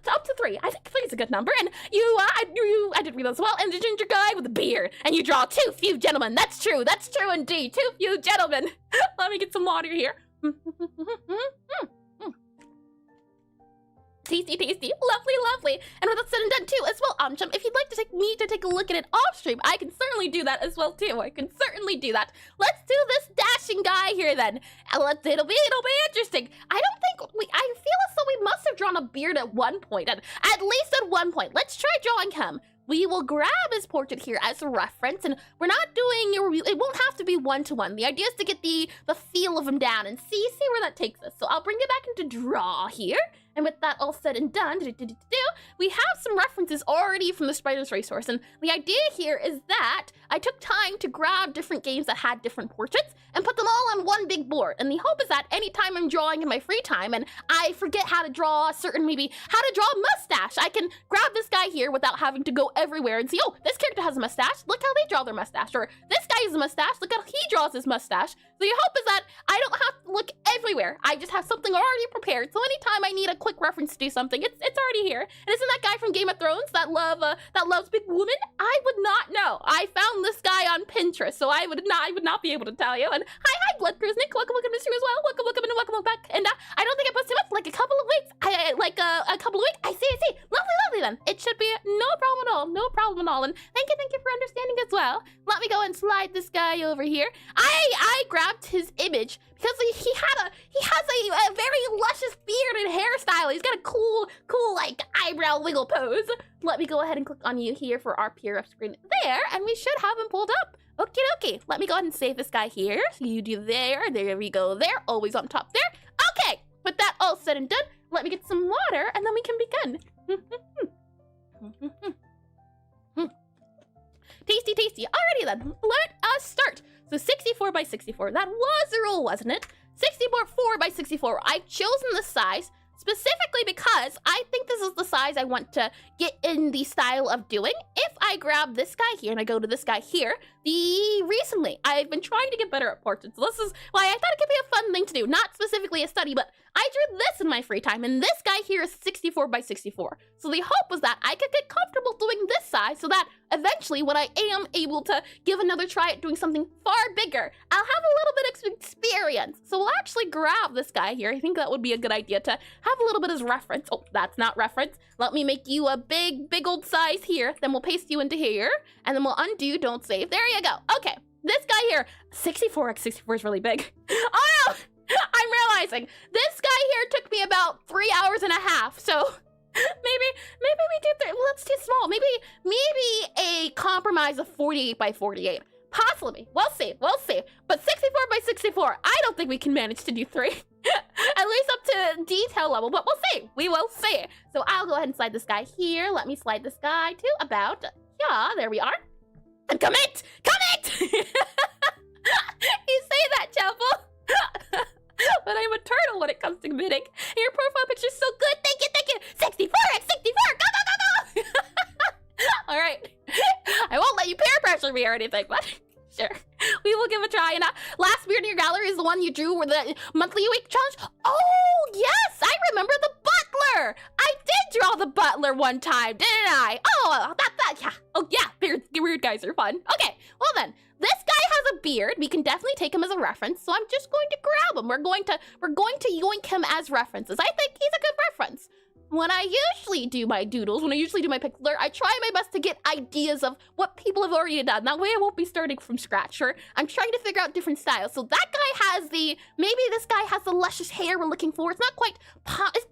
up to 3. I think 3 is a good number. And I did read that as well. And the ginger guy with the beard. And you draw too few gentlemen. That's true indeed. Too few gentlemen. Let me get some water here. Tasty, lovely. And with that said and done too, as well, if you'd like to take a look at it off stream, I can certainly do that as well too. Let's do this dashing guy here then. It'll be interesting. I feel as though we must have drawn a beard at one point, at least at one point. Let's try drawing him. We will grab his portrait here as a reference, and we're not doing, it won't have to be one-to-one. The idea is to get the feel of him down and see where that takes us. So I'll bring it back into draw here. And with that all said and done, we have some references already from the Spider's resource. And the idea here is that I took time to grab different games that had different portraits and put them all on one big board. And the hope is that anytime I'm drawing in my free time and I forget how to draw how to draw a mustache, I can grab this guy here without having to go everywhere and see, oh, this character has a mustache. Look how they draw their mustache. Or this guy has a mustache. Look how he draws his mustache. So the hope is that I don't have to look everywhere. I just have something already prepared. So anytime I need a quick reference to do something, it's already here. And isn't that guy from Game of Thrones that loves big women? I would not know. I found this guy on Pinterest, so I would not be able to tell you. And hi, Blood Nick. Welcome to the stream as well. Welcome back. And I don't think I posted much, like a couple of weeks. A couple of weeks. I see. Lovely then. It should be no problem at all. No small, and thank you for understanding as well. Let me go and slide this guy over here. I grabbed his image because he has a very luscious beard and hairstyle. He's got a cool like eyebrow wiggle pose. Let me go ahead and click on you here for our PRF screen there, and we should have him pulled up. Okie dokie. Let me go ahead and save this guy here. So you do there we go there, always on top there. Okay, with that all said and done, let me get some water and then we can begin. Tasty, tasty. Alrighty then, let us start. So 64 by 64, that was the rule, wasn't it? 64 by 64, I've chosen this size specifically because I think this is the size I want to get in the style of doing. If I grab this guy here and I go to this guy here, recently I've been trying to get better at portraits. So this is why I thought it could be a fun thing to do. Not specifically a study, but I drew this in my free time, and this guy here is 64 by 64. So the hope was that I could get comfortable doing this size so that eventually when I am able to give another try at doing something far bigger, I'll have a little bit of experience. So we'll actually grab this guy here. I think that would be a good idea to have a little bit as reference. Oh, that's not reference. Let me make you a big old size here. Then we'll paste you into here, and then we'll undo, don't save. There you go. Okay, this guy here, 64x64 is really big. Oh no! I'm realizing this guy here took me about 3 hours and a half, so maybe we do well, that's too small. Maybe a compromise of 48 by 48. Possibly. We'll see. But 64 by 64, I don't think we can manage to do 3. At least up to detail level, but we'll see. We will see. So I'll go ahead and slide this guy here. Let me slide this guy to about, yeah, there we are. And commit! You say that, Chapel. But I'm a turtle when it comes to committing. Your profile picture's so good. Thank you. 64x64. Go. All right. I won't let you peer pressure me or anything, but sure. We will give a try. And last beard in your gallery is the one you drew for the monthly week challenge. Oh, yes. I remember the butler. I did draw the butler one time, didn't I? Oh, yeah. Oh, yeah. Weird guys are fun. Okay. Well, then. This guy has a beard. We can definitely take him as a reference, so I'm just going to grab him. We're going to yoink him as references. I think he's a good reference. When I usually do my doodles, when I usually do my Pixelart, I try my best to get ideas of what people have already done. That way I won't be starting from scratch. Or I'm trying to figure out different styles. So that guy has maybe this guy has the luscious hair we're looking for. It's not quite,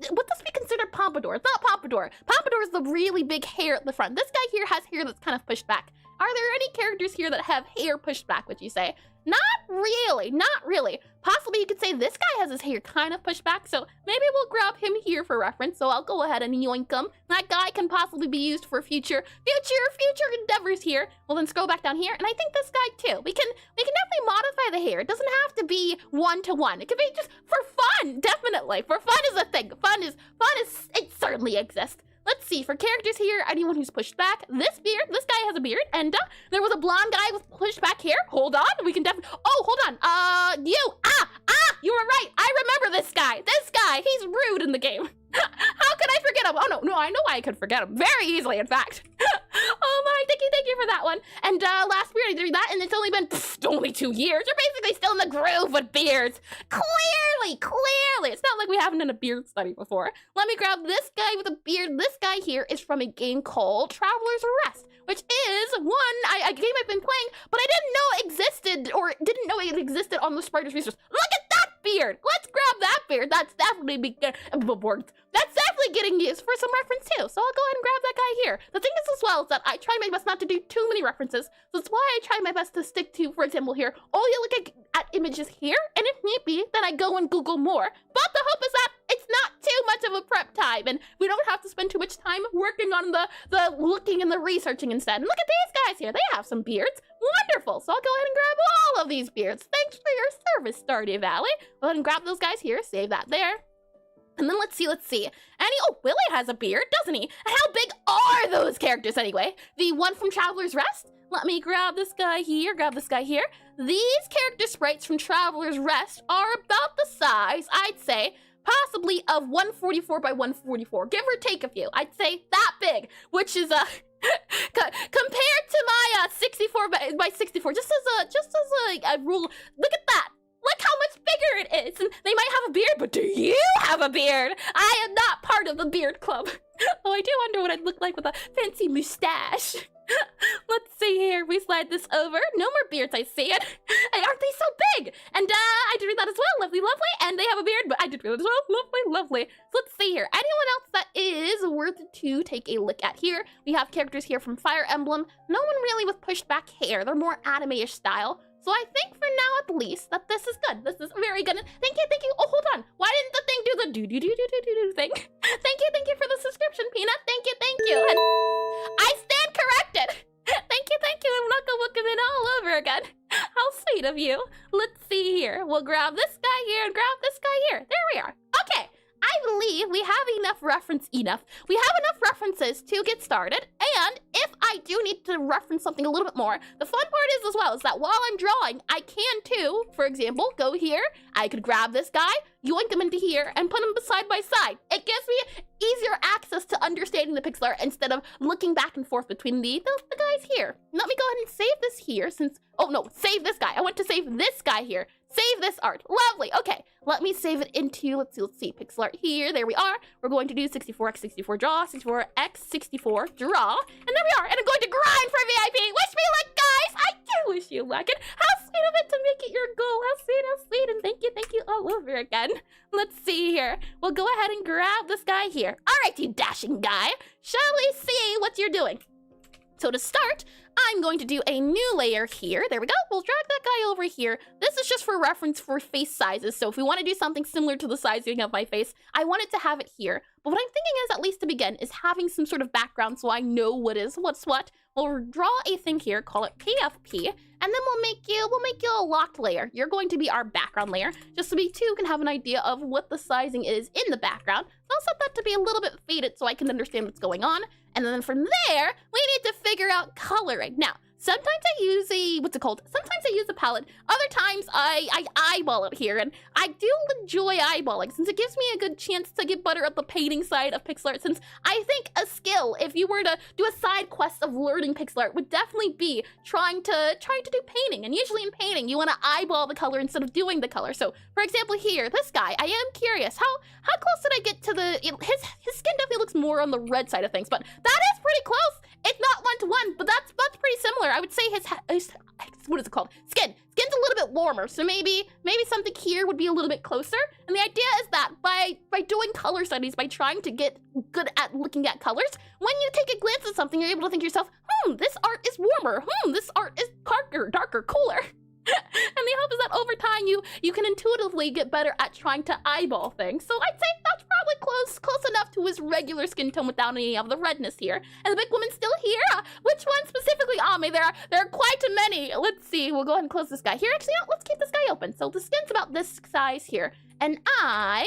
would this be considered pompadour? It's not pompadour. Pompadour is the really big hair at the front. This guy here has hair that's kind of pushed back. Are there any characters here that have hair pushed back, would you say? Not really. Possibly you could say this guy has his hair kind of pushed back, so maybe we'll grab him here for reference. So I'll go ahead and yoink him. That guy can possibly be used for future endeavors here. We'll then scroll back down here, and I think this guy too. We can definitely modify the hair. It doesn't have to be 1-to-1. It could be just for fun, definitely. For fun is a thing. Fun is it certainly exists. Let's see, for characters here, anyone who's pushed back, this guy has a beard, and there was a blonde guy with pushed back hair. Hold on, we can definitely, oh, hold on, you were right, I remember this guy, he's rude in the game. How could I forget him? Oh, no, I know why I could forget him, very easily, in fact. Oh my, thank you for that one. And last beard, I did that, and it's only been, only 2 years. You're basically still in the groove with beards. Clearly. It's not like we haven't done a beard study before. Let me grab this guy with a beard. This guy here is from a game called Traveler's Rest, which is a game I've been playing, but I didn't know it existed on the Spiders Resource. Look at that beard. Let's grab that beard. That's definitely getting used for some reference too. So I'll go ahead and grab that guy here. The thing is as well is that I try my best not to do too many references. So that's why I try my best to stick to, for example, here, you look at images here, and if need be, then I go and Google more. But the hope is that it's not too much of a prep time, and we don't have to spend too much time working on the looking and the researching instead. And look at these guys here. They have some beards. Wonderful. So I'll go ahead and grab all of these beards. Thanks for your service, Stardew Valley. Go ahead and grab those guys here. Save that there. And then let's see. Willie has a beard, doesn't he? And how big are those characters anyway? The one from Traveler's Rest? Let me grab this guy here, These character sprites from Traveler's Rest are about the size, I'd say, possibly of 144 by 144, give or take a few. I'd say that big, which is compared to my 64 by 64, just as a rule. Look at that. Look how much bigger it is. And they might have a beard, but do you have a beard? I am not part of the beard club. Oh, I do wonder what I'd look like with a fancy mustache. Let's see here. We slide this over. No more beards, I see it. Hey, aren't they so big? And I did read that as well. Lovely, lovely. And they have a beard, but I did read that as well. Lovely, lovely. So let's see here. Anyone else that is worth to take a look at here? We have characters here from Fire Emblem. No one really with pushed back hair. They're more anime-ish style. So I think for now, at least, that this is good. This is very good. Thank you, thank you. Oh, hold on. Why didn't the thing do the do thing? Thank you for the subscription, Peanut. Thank you. And I stand corrected. Thank you. I'm not gonna look him in all over again. How sweet of you. Let's see here. We'll grab this guy here and grab this guy here. There we are. Okay. I believe we have enough references to get started, and if I do need to reference something a little bit more, the fun part is as well is that while I'm drawing, I can too, for example, go here, I could grab this guy, yoink him into here, and put him side by side. It gives me easier access to understanding the pixel art instead of looking back and forth between the guys here. Let me go ahead and save this here since, oh no, save this guy. I want to save this guy here. Save this art. Lovely. Okay, let me save it into, let's see, pixel art here. There we are. We're going to do 64x64 draw, 64x64 draw, and there we are. And I'm going to grind for VIP. Wish me luck, guys. I do wish you luck. And how sweet of it to make it your goal. How sweet. And thank you all over again. Let's see here. We'll go ahead and grab this guy here. All right, you dashing guy. Shall we see what you're doing? So to start, I'm going to do a new layer here. There we go. We'll drag that guy over here. This is just for reference for face sizes. So if we want to do something similar to the sizing of my face, I wanted to have it here. But what I'm thinking is, at least to begin, is having some sort of background so I know what's what. We'll draw a thing here, call it PFP, and then we'll make you a locked layer. You're going to be our background layer, just so we too can have an idea of what the sizing is in the background. I'll set that to be a little bit faded so I can understand what's going on. And then from there, we need to figure out coloring. Now, sometimes I use sometimes I use a palette. Other times I eyeball it here, and I do enjoy eyeballing since it gives me a good chance to get better at the painting side of pixel art, since I think a skill, if you were to do a side quest of learning pixel art, would definitely be trying to do painting. And usually in painting, you want to eyeball the color instead of doing the color. So, for example, here, this guy, I am curious, how close did I get to his skin definitely looks more on the red side of things, but that is pretty close. It's not 1-to-1, but that's pretty similar. I would say his what is it called? Skin's a little bit warmer, so maybe something here would be a little bit closer. And the idea is that by doing color studies, by trying to get good at looking at colors, when you take a glance at something, you're able to think to yourself, this art is warmer. This art is darker, cooler. And the hope is that over time you can intuitively get better at trying to eyeball things. So I'd say that's probably close enough to his regular skin tone without any of the redness here. And the big woman's still here. Which one specifically on me? There are quite many. Let's see. We'll go ahead and close this guy here. Actually, no, let's keep this guy open. So the skin's about this size here. And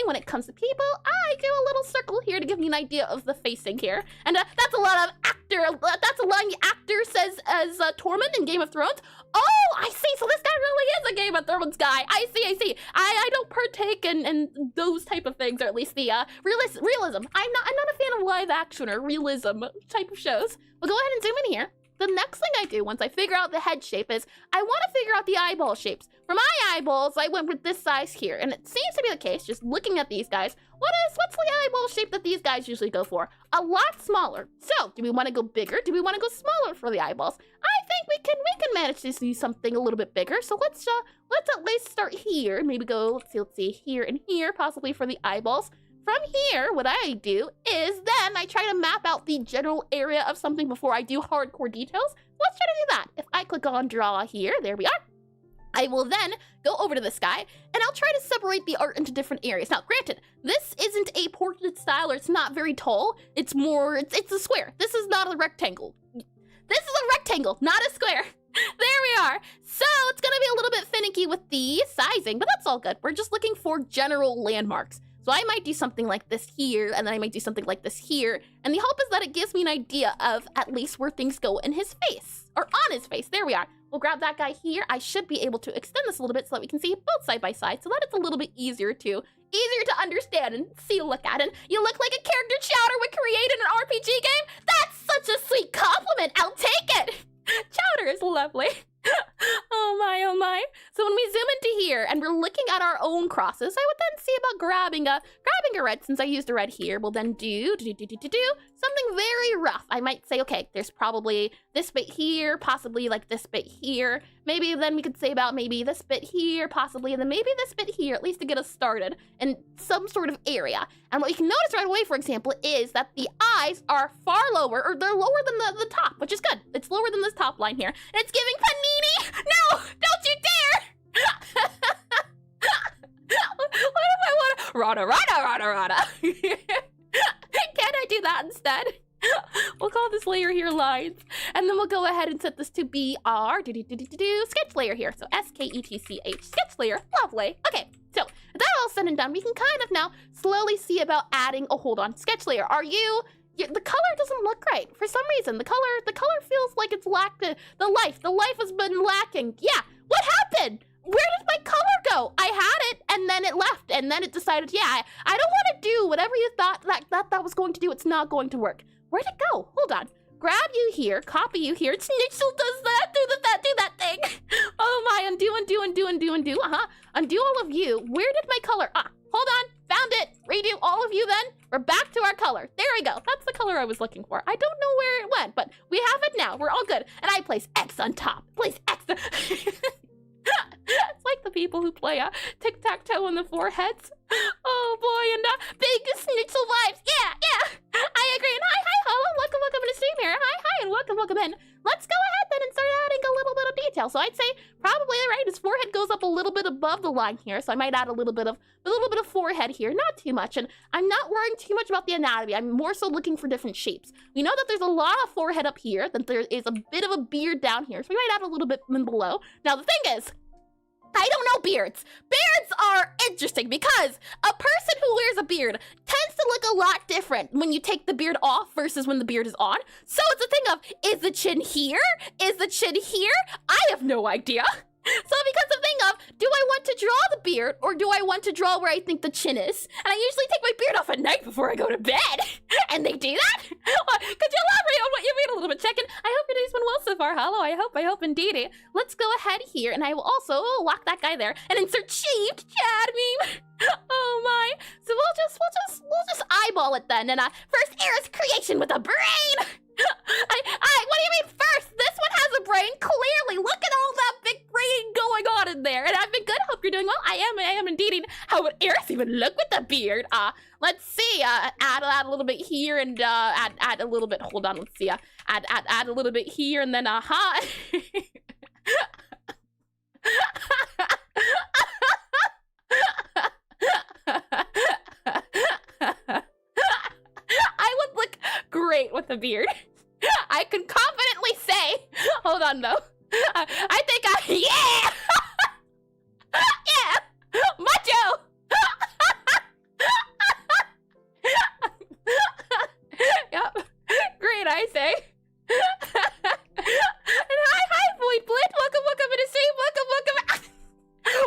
when it comes to people, I do a little circle here to give me an idea of the facing here. And that's a lot of that's a line the actor says as Tormund in Game of Thrones. Oh, I see. So this guy really is a Game of Thrones guy. I see. I don't partake in those type of things, or at least the realism. I'm not a fan of live action or realism type of shows. We'll go ahead and zoom in here. The next thing I do once I figure out the head shape is I want to figure out the eyeball shapes. For my eyeballs, I went with this size here, and it seems to be the case, just looking at these guys, what's the eyeball shape that these guys usually go for? A lot smaller. So, do we want to go bigger? Do we want to go smaller for the eyeballs? I think we can manage to see something a little bit bigger. So let's at least start here. Maybe go, let's see, here and here, possibly for the eyeballs. From here, what I do is then I try to map out the general area of something before I do hardcore details. Let's try to do that. If I click on draw here, there we are. I will then go over to this guy, and I'll try to separate the art into different areas. Now, granted, this isn't a portrait style, or it's not very tall. It's a square. This is not a rectangle. This is a rectangle, not a square. There we are. So it's gonna be a little bit finicky with the sizing, but that's all good. We're just looking for general landmarks. So I might do something like this here, and then I might do something like this here. And the hope is that it gives me an idea of at least where things go in his face, or on his face. There we are. We'll grab that guy here. I should be able to extend this a little bit so that we can see both side by side, so that it's a little bit easier to understand and see a look at. And you look like a character Chowder would create in an RPG game. That's such a sweet compliment. I'll take it. Chowder is lovely. Oh my. So when we zoom into here and we're looking at our own crosses, I would then see about grabbing using a red, since I used a red here, we'll then do something very rough. I might say, okay, there's probably this bit here, possibly like this bit here. Maybe then we could say about maybe this bit here, possibly, and then maybe this bit here, at least to get us started in some sort of area. And what you can notice right away, for example, is that the eyes are far lower, or they're lower than the top, which is good. It's lower than this top line here. And it's giving panini! No! Don't you dare! What if I want to rada? Can I do that instead? We'll call this layer here lines, and then we'll go ahead and set this to BR sketch layer here. So SKETCH sketch layer. Lovely. Okay, so with that all said and done, we can kind of now slowly see about adding a hold on sketch layer. The color doesn't look right for some reason. The color feels like it's lacked the life. The life has been lacking. Yeah, what happened? Where did my color go? I had it, and then it left, and then it decided, yeah, I don't want to do whatever you thought that was going to do. It's not going to work. Where'd it go? Hold on. Grab you here, copy you here. Schnitzel does that, do that thing. Oh my, undo. Undo all of you. Where did my color? Hold on, found it. Redo all of you then. We're back to our color. There we go. That's the color I was looking for. I don't know where it went, but we have it now. We're all good. And I place X on top. Place X. It's like the people who play tic-tac-toe on the foreheads. Oh boy, and big schnitzel vibes. Yeah, I agree. And hi, hello, welcome to the stream here. Hi, and welcome in. Let's go ahead then and start adding a little bit of detail. So I'd say probably, right, his forehead goes up a little bit above the line here, so I might add a little bit of forehead here, not too much. And I'm not worrying too much about the anatomy. I'm more so looking for different shapes. We know that there's a lot of forehead up here, that there is a bit of a beard down here, so we might add a little bit below. Now the thing is, I don't know beards. Beards are interesting because a person who wears a beard tends to look a lot different when you take the beard off versus when the beard is on. So it's a thing of, is the chin here? Is the chin here? I have no idea. So it becomes a thing of, do I want to draw the beard or do I want to draw where I think the chin is? And I usually take my beard off at night before I go to bed. And they do that? Could you elaborate on what you mean a little bit? Check in. I hope your day's been well so far. Hello, I hope indeed. Let's go ahead here and I will also lock that guy there and insert shaved Chad meme. Oh my. So we'll just eyeball it then. And first Era's creation with a brain. What do you mean first? This one has a brain, clearly. Look at all that big brain going on in there. And I've been good. Hope you're doing well. I am indeed. How would Eris even look with the beard? Let's see. Add a little bit here and add a little bit. Hold on. Let's see. Add a little bit here and then I would look great with a beard. I can confidently say. Hold on though. I think yeah! Yeah! Macho! Yep. Great, I say. And hi, Void Blit. Welcome to the stream.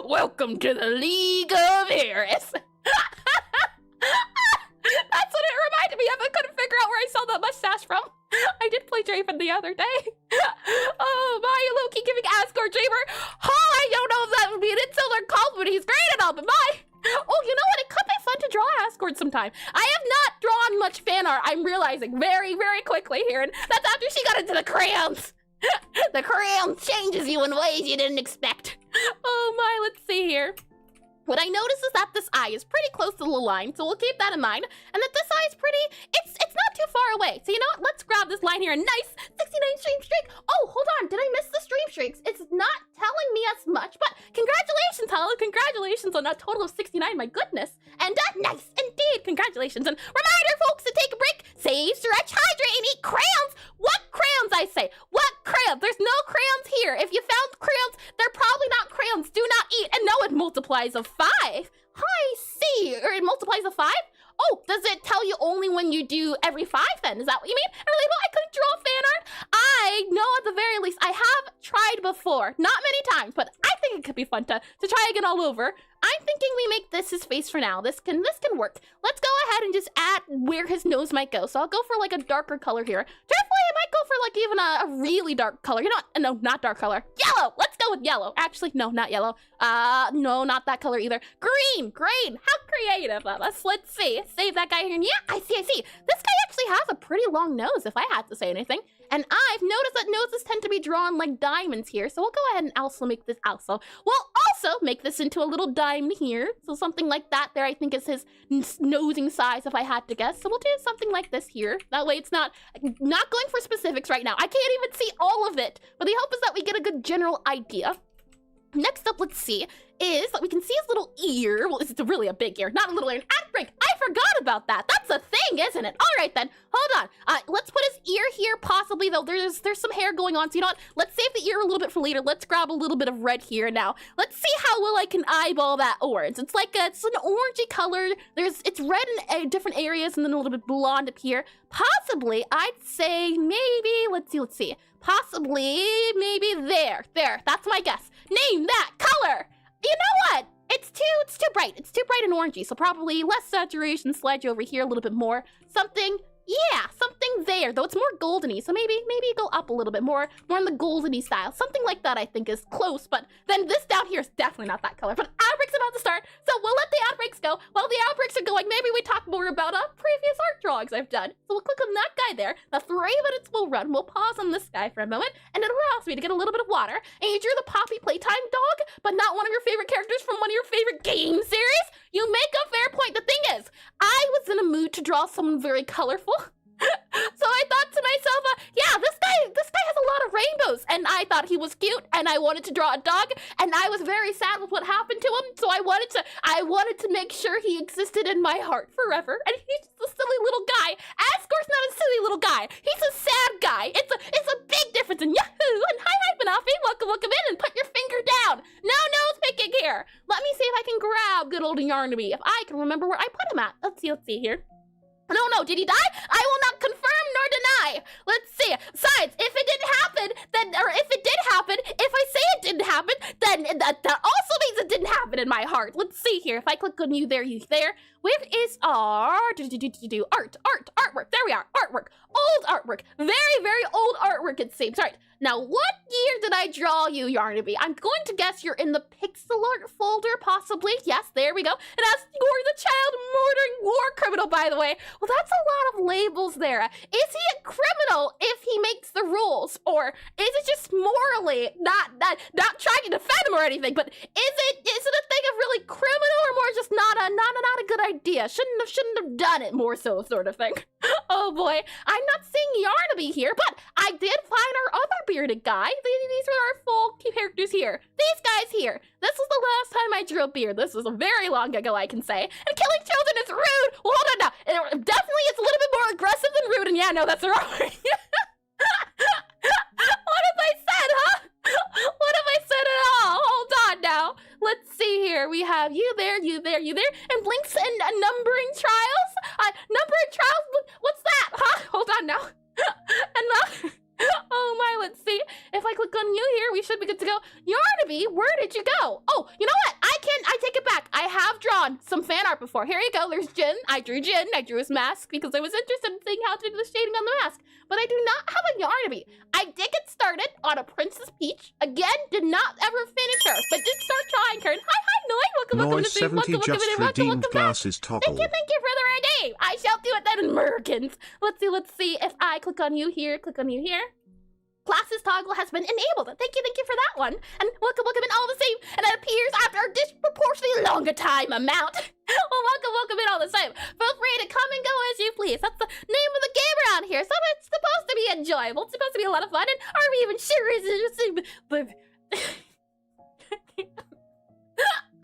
Welcome to the League of Eris. That's what it reminded me of. I couldn't figure out where I saw that mustache from. I did play Draven the other day. Oh, my, Loki giving Asgore Dreamer. Oh, I don't know if that would be an insult or compliment. He's great and all, but my. Oh, you know what? It could be fun to draw Asgore sometime. I have not drawn much fan art, I'm realizing very, very quickly here. And that's after she got into the crayons. The crayons changes you in ways you didn't expect. Oh, my, let's see here. What I notice is that this eye is pretty close to the line, so we'll keep that in mind. And that this eye is pretty, it's not too far away. So you know what, let's grab this line here, a nice 69 stream streak. Oh, hold on, did I miss the stream streaks? It's not telling me as much, but congratulations, Hollow, congratulations on a total of 69, my goodness. And nice, indeed, congratulations. And reminder, folks, to take a break, save, stretch, hydrate, and eat crayons. What crayons, I say? What crayons? There's no crayons here. If you found crayons, they're probably not crayons. Do not eat. And no, it multiplies of 5. I see. Or it multiplies of 5? Oh, does it tell you only when you do every 5 then? Is that what you mean? Really? I couldn't draw fan art? I know at the very least, I have tried before. Not many times, but I think it could be fun to try again all over. I'm thinking we make this his face for now. This can work. Let's go ahead and just add where his nose might go. So I'll go for like a darker color here. Truthfully, I might go for like like even a really dark color. You know what? No, not dark color. Yellow! Let's go with yellow. Actually, no, not yellow. No, not that color either. Green! Green! How creative of us. Let's see. Save that guy here. Yeah, I see. This guy actually has a pretty long nose, if I had to say anything. And I've noticed that noses tend to be drawn like diamonds here, so we'll go ahead and also make this also. We'll also make this into a little diamond here, so something like that there I think is his nosing size if I had to guess. So we'll do something like this here. That way it's not going for specifics right now. I can't even see all of it, but the hope is that we get a good general idea. Next up, let's see, is that we can see his little ear. Well, it's really a big ear, not a little ear. An ad break. I forgot about that. That's a thing, isn't it? All right, then. Hold on. Let's put his ear here, possibly, though. There's some hair going on, so you know what? Let's save the ear a little bit for later. Let's grab a little bit of red here now. Let's see how well I can eyeball that orange. It's like it's an orangey color. It's red in different areas, and then a little bit blonde up here. Possibly, I'd say maybe, let's see. Possibly, maybe there. That's my guess. Name that color. You know what? It's too bright. It's too bright and orangey, so probably less saturation, slide you over here a little bit more. Something there, though it's more goldeny, so maybe go up a little bit more in the goldeny style. Something like that I think is close, but then this down here is definitely not that color. But outbreak's about to start, so we'll let the outbreaks go. While the outbreaks are going, maybe we talk more about previous art drawings I've done. So we'll click on that guy there. The 3 minutes will run. We'll pause on this guy for a moment, and it allows me to get a little bit of water. And you drew the Poppy Playtime dog, but not one of your favorite characters from one of your favorite game series? You make a fair point. The thing is, I was in a mood to draw someone very colorful. So I thought to myself, yeah, this guy has a lot of rainbows, and I thought he was cute, and I wanted to draw a dog, and I was very sad with what happened to him, so I wanted to make sure he existed in my heart forever, and he's just a silly little guy. Asgore's not a silly little guy. He's a sad guy. It's a big difference in Yahoo! And hi, Banafi, welcome in, and put your finger down. No nose picking here. Let me see if I can grab good old Yarnaby, if I can remember where I put him at. Let's see here. No, did he die? I will not confirm nor deny. Let's see. Besides, if it didn't happen, or if it did happen, if I say it didn't happen, then that also means it didn't happen in my heart. Let's see here. If I click on you there. Where is our artwork? There we are. Artwork. Old artwork. Very, very old artwork, it seems. All right. Now, what year did I draw you, Yarnaby? I'm going to guess you're in the Pixelart folder, possibly. Yes, there we go. And as you're the child murdering war criminal, by the way. Well, that's a lot of labels there. Is he a criminal if he makes the rules? Or is it just morally not trying to defend him or anything? But is it a thing of really criminal or more just not a good idea? Shouldn't have done it, more so sort of thing. Oh boy, I'm not seeing Yarnaby here, but I did find our other bearded guy. These are our full characters here. These guys here. This was the last time I drew a beard. This was a very long ago, I can say. And killing children is rude. Well, hold on now. Definitely it's a little bit more aggressive than rude, and yeah, no, that's wrong. What have I said, huh? What have I said at all? Hold on now. Let's see here. We have you there, and Blinks and numbering trials. Numbering trials? What's that? Huh? Hold on now. And oh my, let's see. If I click on you here, we should be good to go. Yarnaby, where did you go? Oh, you know what? I take it back. I have drawn some fan art before. Here you go. There's Jin. I drew Jin. I drew his mask because I was interested in seeing how to do the shading on the mask. But I do not have a Yarnaby. I did get started on a Princess Peach. Again, did not ever finish her, but did start trying her. And hi, Noi. Welcome to the stream. Welcome glasses toggle. Thank you for the redeem. I shall do it then, Americans. Let's see if I click on you here. Glasses toggle has been enabled. Thank you for that one. And welcome in all the same. And it appears after a disproportionately longer time amount. Well, welcome in all the same. Feel free to come and go as you please. That's the name of the game around here. So it's supposed to be enjoyable. It's supposed to be a lot of fun. And are we even sure but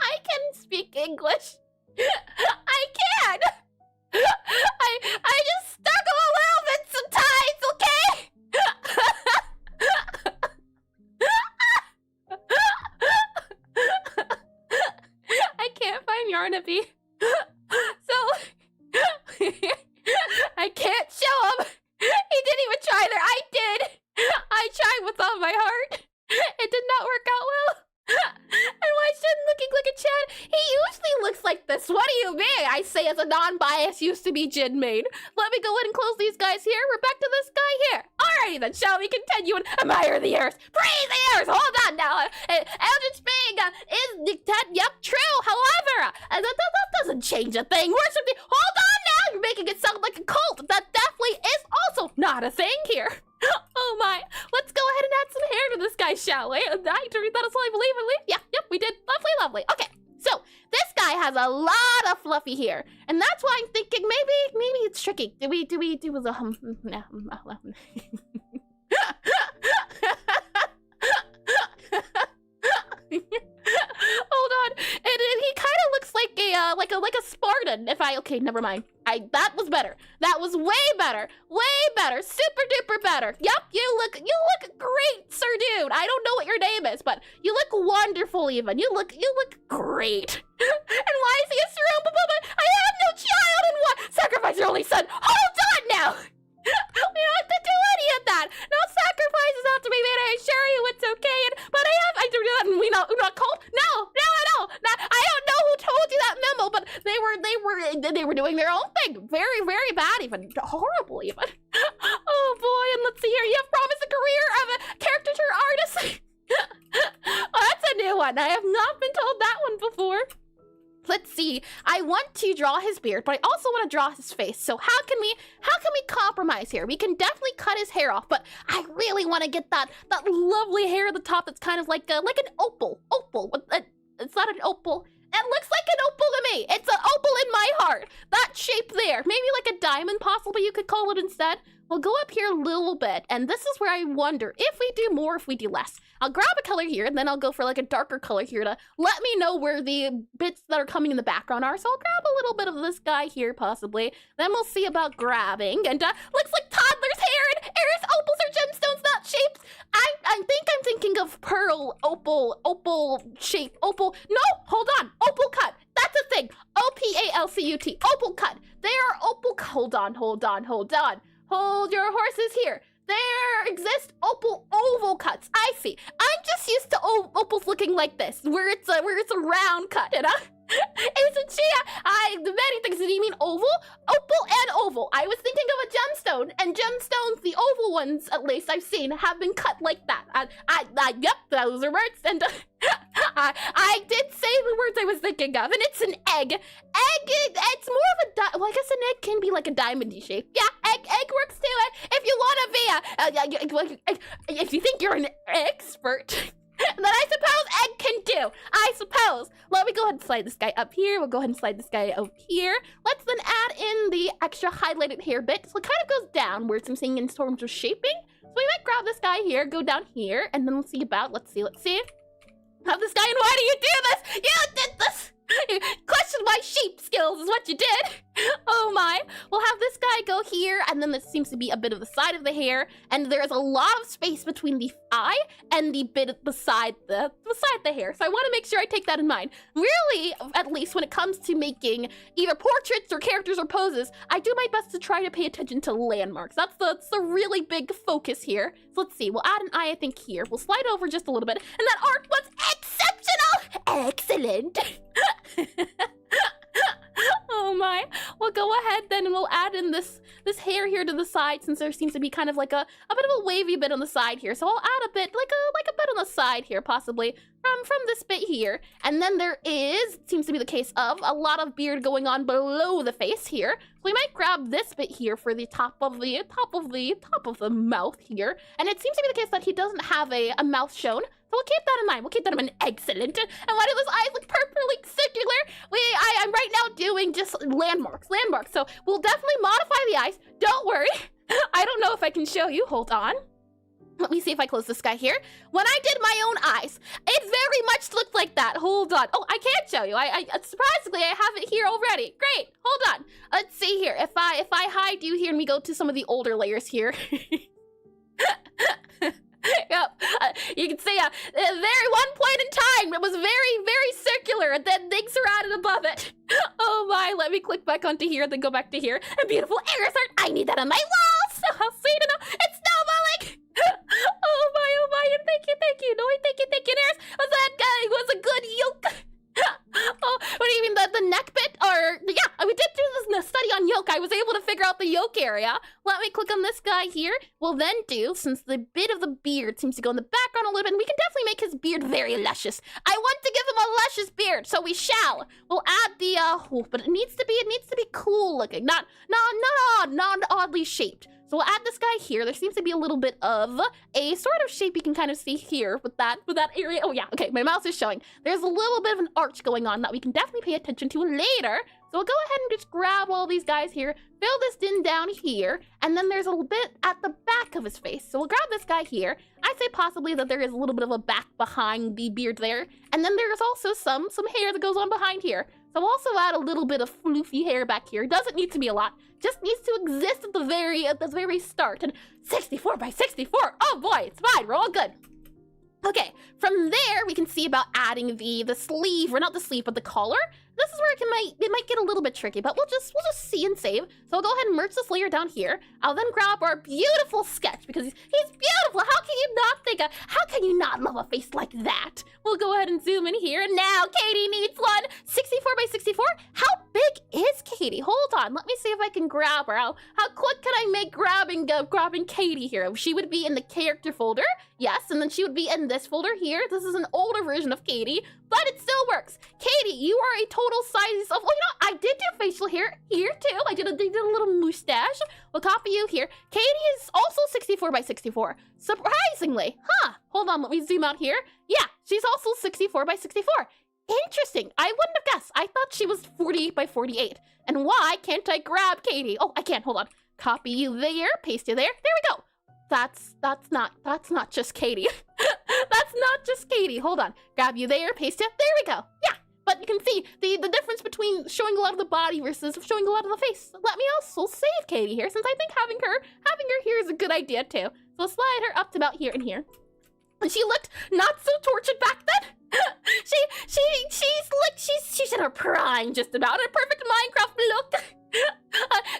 I can speak English. I can. I just struggle a little bit sometimes, okay? I can't find Yarnaby. So I can't show him. He didn't even try there. I did. I tried with all my heart. It did not work out well. And why shouldn't looking like a Chad? He usually looks like this. What do you mean? I say as a non-bias used to be Jin main. Let me go ahead and close these guys here. We're back to this guy here. All Alrighty then, shall we continue and admire the earth? Praise the earth! Hold on now. Eldritch being is dead. Yep, true. However, that doesn't change a thing. Worship the. Hold on now. You're making it sound like a cult. That definitely is also not a thing here. Oh my. Let's go ahead and add some hair to this guy, shall we? That is all I believe. Yep, we did. Lovely. Okay. So this guy has a lot of fluffy hair, and that's why I'm thinking maybe it's tricky. Do we do the Hold on. He kind of looks like a Spartan. Okay, never mind. That was better. That was way better. Super duper better. Yep, you look great, sir dude. I don't know what your name is, but you look wonderful even. You look great. And why is he a cerebral woman? I have no child and what? Sacrifice your only son. Hold on now. We don't have to do any of that. No sacrifices have to be made. I assure you it's okay. But I do that and we're not called? No, at all. I don't know who told you that memo, but they were doing their own thing. Very, very bad even. Horrible even. Oh boy, and let's see here. You have promised a career of a caricature artist. Oh, that's a new one. I have not been told that one before. Let's see. I want to draw his beard, but I also want to draw his face. So how can we compromise here? We can definitely cut his hair off, but I really want to get that lovely hair at the top that's kind of like an opal. It's not an opal. It looks like an opal to me. It's an opal in my heart. That shape there. Maybe like a diamond, possibly you could call it instead. We'll go up here a little bit, and this is where I wonder if we do more, if we do less. I'll grab a color here, and then I'll go for like a darker color here to let me know where the bits that are coming in the background are. So I'll grab a little bit of this guy here, possibly. Then we'll see about grabbing, and looks like toddler's hair, and Eris opals are gemstones, not shapes. I think I'm thinking of pearl, opal shape, opal. No, hold on, opal cut. That's a thing. OPALCUT, opal cut. They are opal. Hold on. Hold your horses here. There exist oval cuts. I see. I'm just used to opals looking like this, where it's a round cut, you know? Isn't she? Many things. Do you mean oval? Opal and oval. I was thinking of a gemstone, and gemstones, the oval ones, at least I've seen, have been cut like that. Yep, those are words, and I did say the words I was thinking of, and it's an egg. It's more of a well, I guess an egg can be like a diamondy shape. Yeah, egg works too. If you want to be if you think you're an expert. Then I suppose egg can do. I suppose. Let me go ahead and slide this guy up here. We'll go ahead and slide this guy up here. Let's then add in the extra highlighted hair bit. So it kind of goes downwards. I'm seeing in terms of shaping. So we might grab this guy here, go down here, and then we'll see about. Let's see. Have this guy, and why do you do this? You did this! You questioned my sheep skills is what you did. Oh my. We'll have this guy go here, and then this seems to be a bit of the side of the hair, and there's a lot of space between the eye and the bit beside the hair. So I want to make sure I take that in mind. Really, at least when it comes to making either portraits or characters or poses, I do my best to try to pay attention to landmarks. That's the really big focus here. So let's see. We'll add an eye, I think, here. We'll slide over just a little bit, and that art was exceptional! Excellent! Oh my. We'll go ahead then and we'll add in this hair here to the side, since there seems to be kind of like a bit of a wavy bit on the side here. So I'll add a bit, like a bit on the side here, possibly from this bit here. And then there seems to be the case of a lot of beard going on below the face here. So we might grab this bit here for the top of the mouth here. And it seems to be the case that he doesn't have a mouth shown. So we'll keep that in mind. We'll keep that in mind. Excellent. And why do those eyes look perfectly circular? I'm right now doing just landmarks. So we'll definitely modify the eyes. Don't worry. I don't know if I can show you. Hold on. Let me see if I close this guy here. When I did my own eyes, it very much looked like that. Hold on. Oh, I can't show you. Surprisingly, I have it here already. Great. Hold on. Let's see here. If I hide you here and we go to some of the older layers here. Yep. You can see at very one point in time, it was very, very circular, and then things are added above it. Oh my, let me click back onto here, then go back to here. And beautiful Eris art. I need that on my wall. So how sweet enough. It's snowballing. Oh my, and thank you. No, thank you, Eris. Was a good yolk. Oh, what do you mean, the neck bit? Or, yeah, we did do this study on yolk. I was able to figure out the yolk area. Let we click on this guy here, we'll then do, since the bit of the beard seems to go in the background a little bit, and we can definitely make his beard very luscious. I want to give him a luscious beard, so we shall. We'll add the, but it needs to be cool looking, not odd, not oddly shaped. So we'll add this guy here. There seems to be a little bit of a sort of shape you can kind of see here with that area. Oh yeah, okay, my mouse is showing. There's a little bit of an arch going on that we can definitely pay attention to later. So we'll go ahead and just grab all these guys here, fill this in down here, and then there's a little bit at the back of his face. So we'll grab this guy here. I'd say possibly that there is a little bit of a back behind the beard there. And then there's also some hair that goes on behind here. So we'll also add a little bit of floofy hair back here. Doesn't need to be a lot. Just needs to exist at the very start. And 64 by 64. Oh boy, it's fine. We're all good. Okay, from there we can see about adding the sleeve, or not the sleeve, but the collar. This is where it might get a little bit tricky, but we'll just see and save. So I'll go ahead and merge this layer down here. I'll then grab our beautiful sketch because he's beautiful. How can you not how can you not love a face like that? We'll go ahead and zoom in here, and now Katie needs one. 64 by 64. How big is Katie? Hold on, let me see if I can grab her. How quick can I make grabbing Katie here? She would be in the character folder, yes, and then she would be in this folder here. This is an older version of Katie, but it still works. Katie, you are a total size of, well, you know, I did do facial hair here too. I did a little mustache. We'll copy you here. Katie is also 64 by 64. Surprisingly, huh? Hold on, let me zoom out here. Yeah, she's also 64 by 64. Interesting. I wouldn't have guessed. I thought she was 40 by 48. And why can't I grab Katie? Oh, I can't. Hold on. Copy you there, paste you there. There we go. That's not just Katie. That's not just Katie. Hold on. Grab you there, paste it. There we go. Yeah. But you can see the difference between showing a lot of the body versus showing a lot of the face. Let me also save Katie here, since I think having her here is a good idea too. So we'll slide her up to about here and here. And she looked not so tortured back then. she's in her prime just about. A perfect Minecraft look.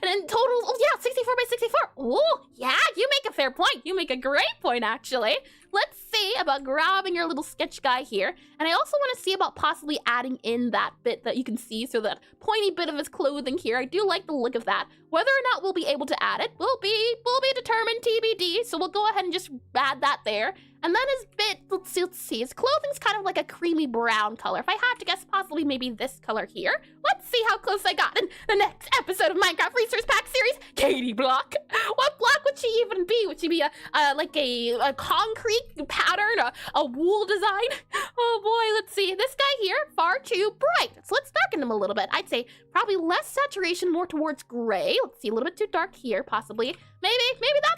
And in total, oh yeah, 64 by 64. Oh yeah, you make a fair point. You make a great point, actually. Let's see about grabbing your little sketch guy here. And I also want to see about possibly adding in that bit that you can see, so that pointy bit of his clothing here. I do like the look of that. Whether or not we'll be able to add it will be determined TBD. So we'll go ahead and just add that there. And then his bit, let's see, his clothing's kind of like a creamy brown color. If I had to guess, possibly maybe this color here. Let's see how close I got in the next episode of Minecraft Resource Pack series, Katie Block. What block would she even be? Would she be like a concrete pattern, a wool design? Oh boy, let's see. This guy here, far too bright. So let's darken him a little bit. I'd say probably less saturation, more towards gray. Let's see, a little bit too dark here, possibly. Maybe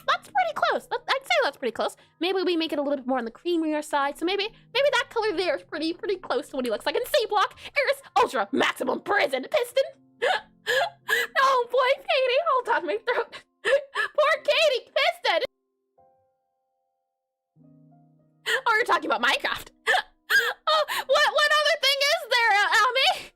that's pretty close. I'd say that's pretty close. Maybe we make it a little bit more on the creamier side. So maybe that color there is pretty close to what he looks like. And C block, Eris Ultra Maximum Prison Piston. Oh boy, Katie, hold on my throat. Poor Katie Piston. Oh, you're talking about Minecraft. Oh, what other thing is there, Almy?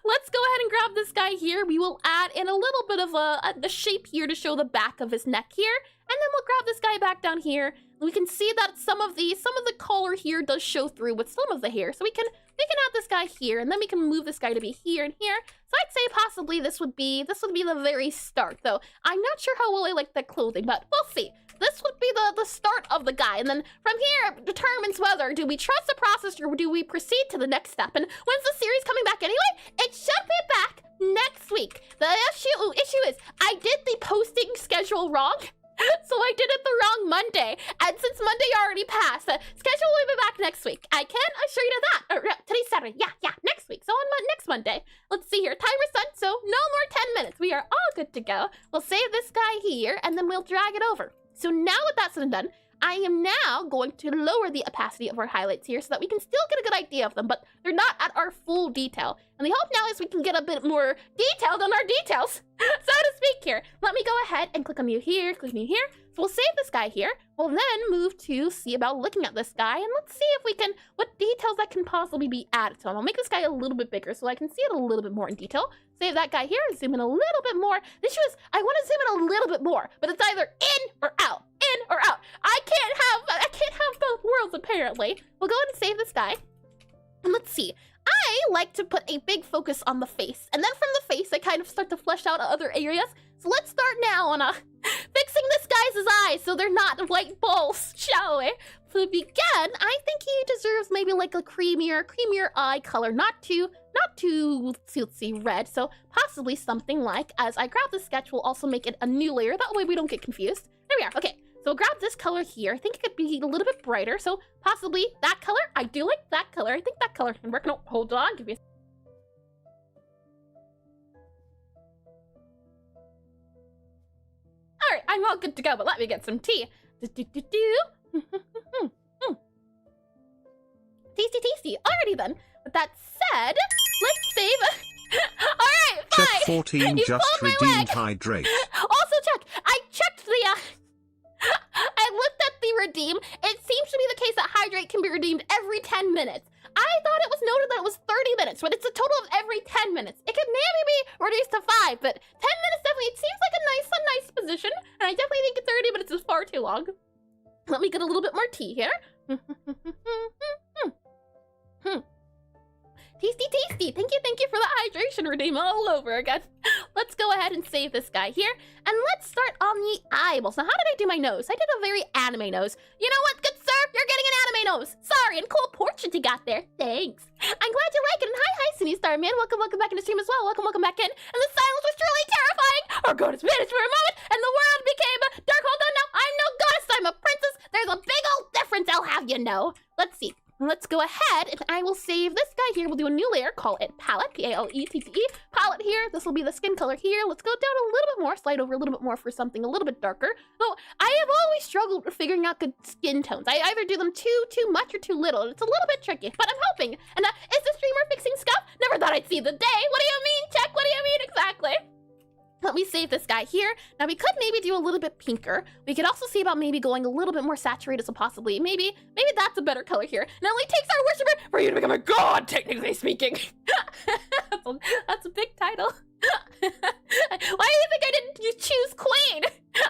Let's go ahead and grab this guy here. We will add in a little bit of a shape here to show the back of his neck here. And then we'll grab this guy back down here. We can see that some of the color here does show through with some of the hair. So we can add this guy here, and then we can move this guy to be here and here. So I'd say possibly this would be the very start, though. I'm not sure how well I like that clothing, but we'll see. This would be the start of the guy, and then from here it determines whether do we trust the process or do we proceed to the next step. And when's the series coming back anyway? It should be back next week. The issue is I did the posting schedule wrong. So I did it the wrong Monday, and since Monday already passed, the schedule will be back next week. I can assure you that. Today's Saturday. Yeah, next week. So on next Monday. Let's see here. Timer set, so no more 10 minutes. We are all good to go. We'll save this guy here, and then we'll drag it over. So now with that said and done, I am now going to lower the opacity of our highlights here so that we can still get a good idea of them, but they're not at our full detail. And the hope now is we can get a bit more detailed on our details, so to speak here. Let me go ahead and click on you here, click on you here. So we'll save this guy here. We'll then move to see about looking at this guy, and let's see if we can, what details that can possibly be added to him. I'll make this guy a little bit bigger so I can see it a little bit more in detail. Save that guy here, zoom in a little bit more. The issue is I want to zoom in a little bit more, but it's either in or out, in or out. I can't have both worlds apparently. We'll go ahead and save this guy. And let's see. I like to put a big focus on the face, and then from the face I kind of start to flesh out other areas. So let's start now on fixing this guy's eyes so they're not white balls, shall we? To begin, I think he deserves maybe like a creamier eye color, not too, let's see, red. So possibly something like, as I grab the sketch, we'll also make it a new layer. That way we don't get confused. There we are. Okay, so we'll grab this color here. I think it could be a little bit brighter. So possibly that color. I do like that color. I think that color can work. No, hold on. Give me a... All right, I'm all good to go, but let me get some tea. Tasty, tasty. Alrighty then. With that said, let's save. Alright, fine. Check 14 you just pulled my redeemed leg. hydrate. Also check. I checked the I looked at the redeem. It seems to be the case that hydrate can be redeemed every 10 minutes. I thought it was noted that it was 30 minutes, but it's a total of every 10 minutes. It could maybe be reduced to 5, but 10 minutes definitely, it seems like a nice position, and I definitely think 30 minutes is far too long. Let me get a little bit more tea here. Tasty, tasty. Thank you for the hydration redeem all over again. Let's go ahead and save this guy here. And let's start on the eyeballs. Now, how did I do my nose? I did a very anime nose. You know what, good sir? You're getting an anime nose. Sorry, and cool portrait you got there. Thanks. I'm glad you like it. And hi, Sunny Star Man. Welcome back in the stream as well. Welcome back in. And the silence was truly terrifying. Our goddess vanished for a moment, and the world became dark. Hold on now. I'm no goddess. I'm a princess. There's a big old difference, I'll have you know. Let's see. Let's go ahead and I will save this guy here. We'll do a new layer, call it palette, P-A-L-E-T-T-E. Palette here, this will be the skin color here. Let's go down a little bit more, slide over a little bit more for something a little bit darker. Though I have always struggled with figuring out good skin tones. I either do them too much or too little. It's a little bit tricky, but I'm hoping. And is the streamer fixing scuff? Never thought I'd see the day. What do you mean, Check? What do you mean exactly? Let me save this guy here. Now we could maybe do a little bit pinker. We could also see about maybe going a little bit more saturated, so possibly, maybe that's a better color here. Now it only takes our worshiper for you to become a god, technically speaking. That's a big title. Why do you think I didn't choose queen?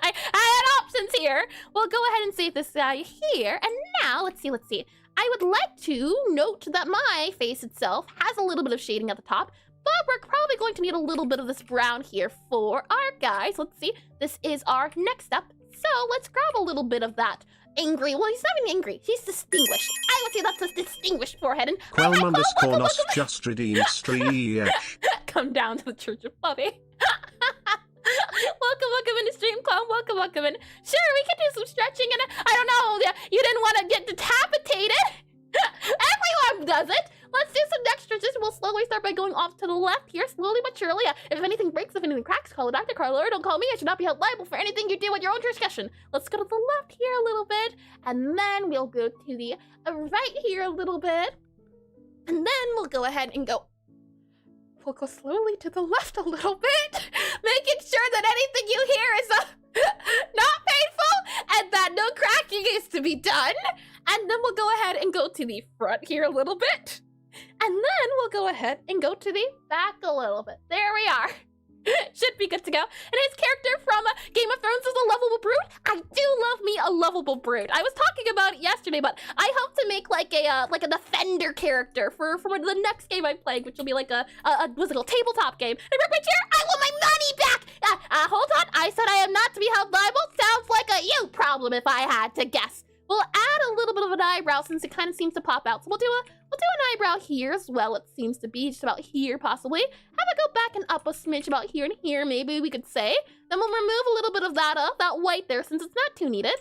I had options here. We'll go ahead and save this guy here. And now, let's see. I would like to note that my face itself has a little bit of shading at the top, but we're probably going to need a little bit of this brown here for our guys. Let's see. This is our next step. So let's grab a little bit of that angry. Well, he's not even angry. He's distinguished. I would say that's a distinguished forehead. And Quelmundas just redeemed stream. Come down to the Church of Puppy. Welcome in the stream, Clown. Welcome in. Sure, we can do some stretching, and I don't know. You didn't want to get decapitated. Everyone does it. Let's do some neck stretches. We'll slowly start by going off to the left here, slowly but surely. If anything breaks, if anything cracks, call a Dr. Carlo, or don't call me. I should not be held liable for anything you do at your own discretion. Let's go to the left here a little bit, and then we'll go to the right here a little bit, and then we'll go ahead and go. We'll go slowly to the left a little bit, making sure that anything you hear is not painful and that no cracking is to be done. And then we'll go ahead and go to the front here a little bit. And then we'll go ahead and go to the back a little bit. There we are. Should be good to go. And his character from Game of Thrones is a lovable brood. I do love me a lovable brood. I was talking about it yesterday, but I hope to make like a defender character for the next game I'm playing, which will be like a what's it called, tabletop game. I broke my chair. I want my money back. Hold on. I said I am not to be held liable. Sounds like a you problem if I had to guess. We'll add a little bit of an eyebrow since it kind of seems to pop out. So we'll do an eyebrow here as well. It seems to be just about here, possibly. Have it go back and up a smidge about here and here, maybe we could say. Then we'll remove a little bit of that white there since it's not too needed.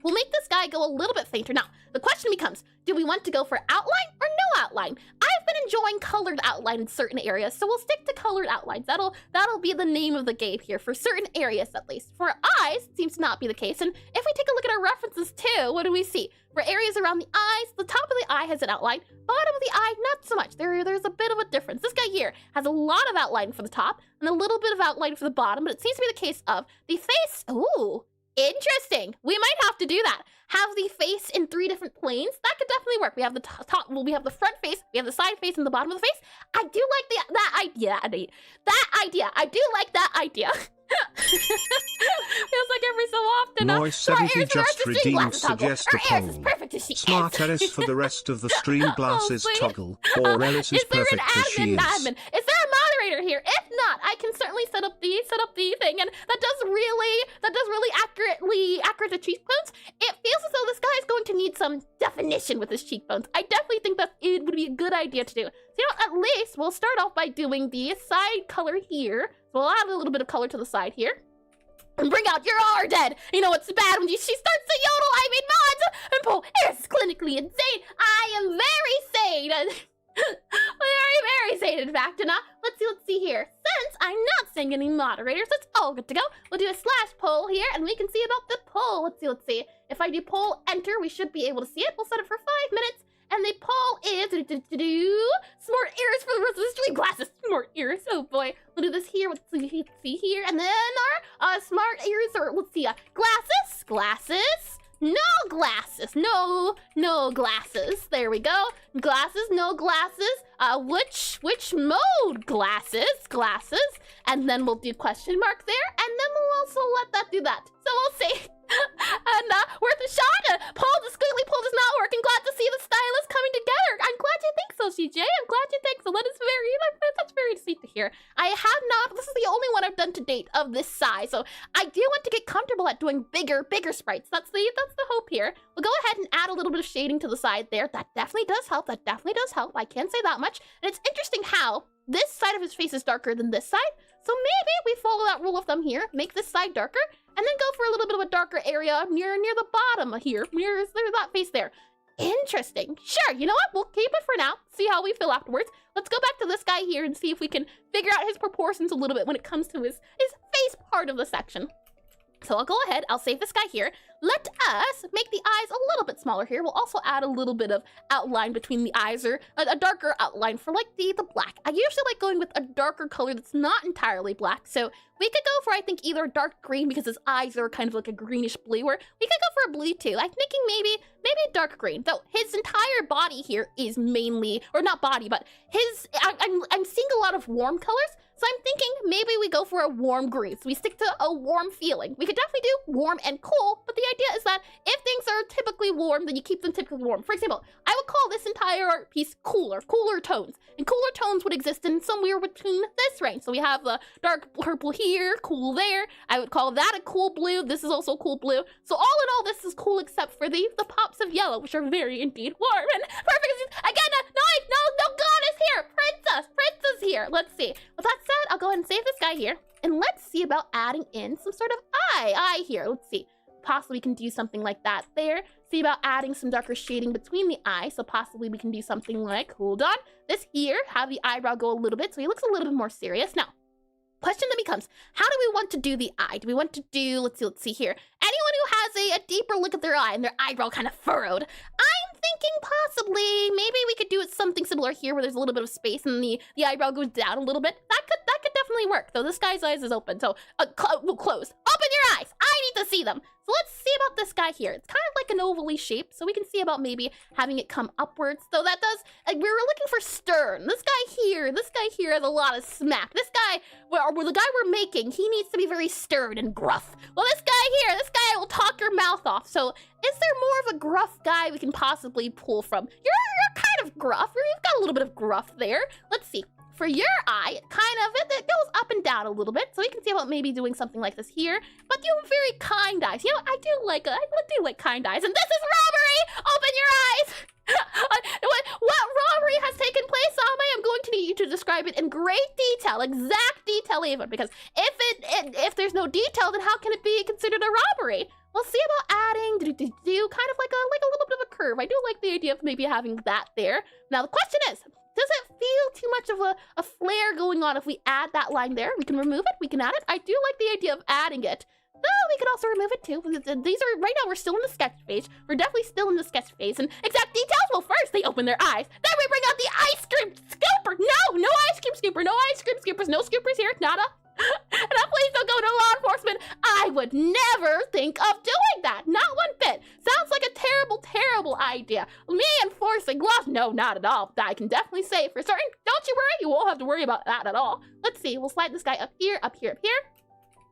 We'll make this guy go a little bit fainter. Now, the question becomes, do we want to go for outline or no outline? I've been enjoying colored outline in certain areas, so we'll stick to colored outlines. That'll be the name of the game here, for certain areas at least. For eyes, it seems to not be the case. And if we take a look at our references too, what do we see? For areas around the eyes, the top of the eye has an outline, bottom of the eye, not so much. There's a bit of a difference. This guy here has a lot of outline for the top and a little bit of outline for the bottom, but it seems to be the case of the face. Ooh. Interesting. We might have to do that. Have the face in 3 different planes. That could definitely work. We have the top, well, we have the front face, we have the side face, and the bottom of the face. I do like that idea. I do like that idea. Feels like every so often. Noise 70 just redeemed suggest a poll. Smart Ellis for the rest of the stream glasses toggle, or Ellis is perfect as she is. Is there a moderator? clear here. If not, I can certainly set up the thing, and that does really accurate the cheekbones. It feels as though this guy is going to need some definition with his cheekbones. I definitely think that it would be a good idea to do. So you know what, at least we'll start off by doing the side color here. So we'll add a little bit of color to the side here. And bring out your R dead. You know what's bad when she starts to yodel. I mean, mods and Paul is clinically insane. I am very sane. very sane, in fact. And let's see here. Since I'm not seeing any moderators, it's all good to go. We'll do a slash poll here, and we can see about the poll. Let's see. If I do poll enter, we should be able to see it. We'll set it for 5 minutes. And the poll is smart ears for the rest of the stream. Glasses, smart ears. Oh boy, we'll do this here. Let's see here, and then our smart ears, or let's see, glasses. No glasses. No glasses. There we go. Glasses. No glasses. Which mode? Glasses. And then we'll do question mark there, and then we'll also let that do that. So we'll see. And worth a shot. Paul, the squiggly pull does not work. I'm glad to see the stylus coming together. I'm glad you think so, CJ. I'm glad you think so. That's very sweet to hear. I have not. This is the only one I've done to date of this size. So I do want to get comfortable at doing bigger sprites. That's the hope here. We'll go ahead and add a little bit of shading to the side there. That definitely does help. I can say that much. And it's interesting how this side of his face is darker than this side. So maybe we follow that rule of thumb here, make this side darker, and then go for a little bit of a darker area near the bottom here, near that face there. Interesting. Sure, you know what? We'll keep it for now, see how we feel afterwards. Let's go back to this guy here and see if we can figure out his proportions a little bit when it comes to his face part of the section. So I'll go ahead, I'll save this guy here. Let us make the eyes a little bit smaller here. We'll also add a little bit of outline between the eyes, or a darker outline for like the black. I usually like going with a darker color that's not entirely black. So we could go for, I think, either a dark green because his eyes are kind of like a greenish blue, or we could go for a blue too. I'm thinking maybe dark green. Though his entire body here is mainly, or not body, but I'm seeing a lot of warm colors. So I'm thinking maybe we go for a warm green. So we stick to a warm feeling. We could definitely do warm and cool, but the idea is that if things are typically warm, then you keep them typically warm. For example, I would call this entire art piece cooler tones. And cooler tones would exist in somewhere between this range. So we have the dark purple here, cool there. I would call that a cool blue. This is also cool blue. So all in all, this is cool except for the pops of yellow, which are very indeed warm and perfect. Again, no goddess here. Princess here. Let's see. With that said, I'll go ahead and save this guy here. And let's see about adding in some sort of eye here. Let's see. Possibly we can do something like that there. See about adding some darker shading between the eyes. So possibly we can do something like, hold on, this here, have the eyebrow go a little bit so he looks a little bit more serious. Now, question then becomes, how do we want to do the eye? Do we want to do, let's see here. Anyone who has a deeper look at their eye and their eyebrow kind of furrowed, I'm thinking possibly maybe we could do it something similar here where there's a little bit of space and the eyebrow goes down a little bit. That could definitely work. Though this guy's eyes is open, so close. Open your eyes. I need to see them. So let's see about this guy here. It's kind of like an ovally shape, so we can see about maybe having it come upwards. So that does, we were looking for stern. This guy here has a lot of smack. This guy, the guy we're making, he needs to be very stern and gruff. Well, this guy will talk your mouth off. So is there more of a gruff guy we can possibly pull from? You're kind of gruff. You've got a little bit of gruff there. Let's see. For your eye, it goes up and down a little bit, so we can see about maybe doing something like this here. But you have very kind eyes. You know, I do like kind eyes. And this is robbery. Open your eyes. What robbery has taken place, Ame? I'm going to need you to describe it in great detail, exact detail even, because if there's no detail, then how can it be considered a robbery? We'll see about adding kind of like a little bit of a curve. I do like the idea of maybe having that there. Now the question is, does it feel too much of a flare going on if we add that line there? We can remove it, we can add it. I do like the idea of adding it. Though we could also remove it too. These are, right now we're still in the sketch phase. We're definitely still in the sketch phase. And exact details, well first they open their eyes. Then we bring out the ice cream scooper. No ice cream scooper, no ice cream scoopers, no scoopers here, nada. And please don't go to law enforcement. I would never think of doing that. Not one bit. Sounds like a terrible idea. Me enforcing laws? No, not at all. I can definitely say for certain. Don't you worry. You won't have to worry about that at all. Let's see. We'll slide this guy up here, up here, up here.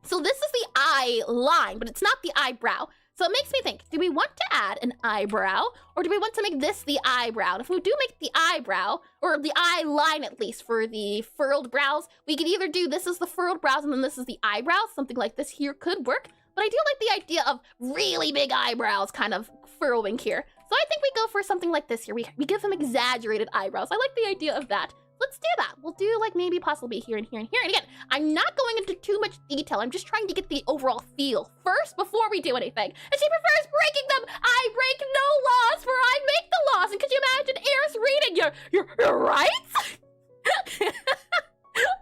So this is the eye line, but it's not the eyebrow. So it makes me think, do we want to add an eyebrow, or do we want to make this the eyebrow? And if we do make the eyebrow, or the eye line at least for the furrowed brows, we could either do this is the furrowed brows and then this is the eyebrows. Something like this here could work. But I do like the idea of really big eyebrows kind of furrowing here. So I think we go for something like this here. We give them exaggerated eyebrows. I like the idea of that. Let's do that. We'll do like maybe possibly here and here and here. And again, I'm not going into too much detail. I'm just trying to get the overall feel first before we do anything. And she prefers breaking them. I break no laws, for I make the laws. And could you imagine Eris reading your rights?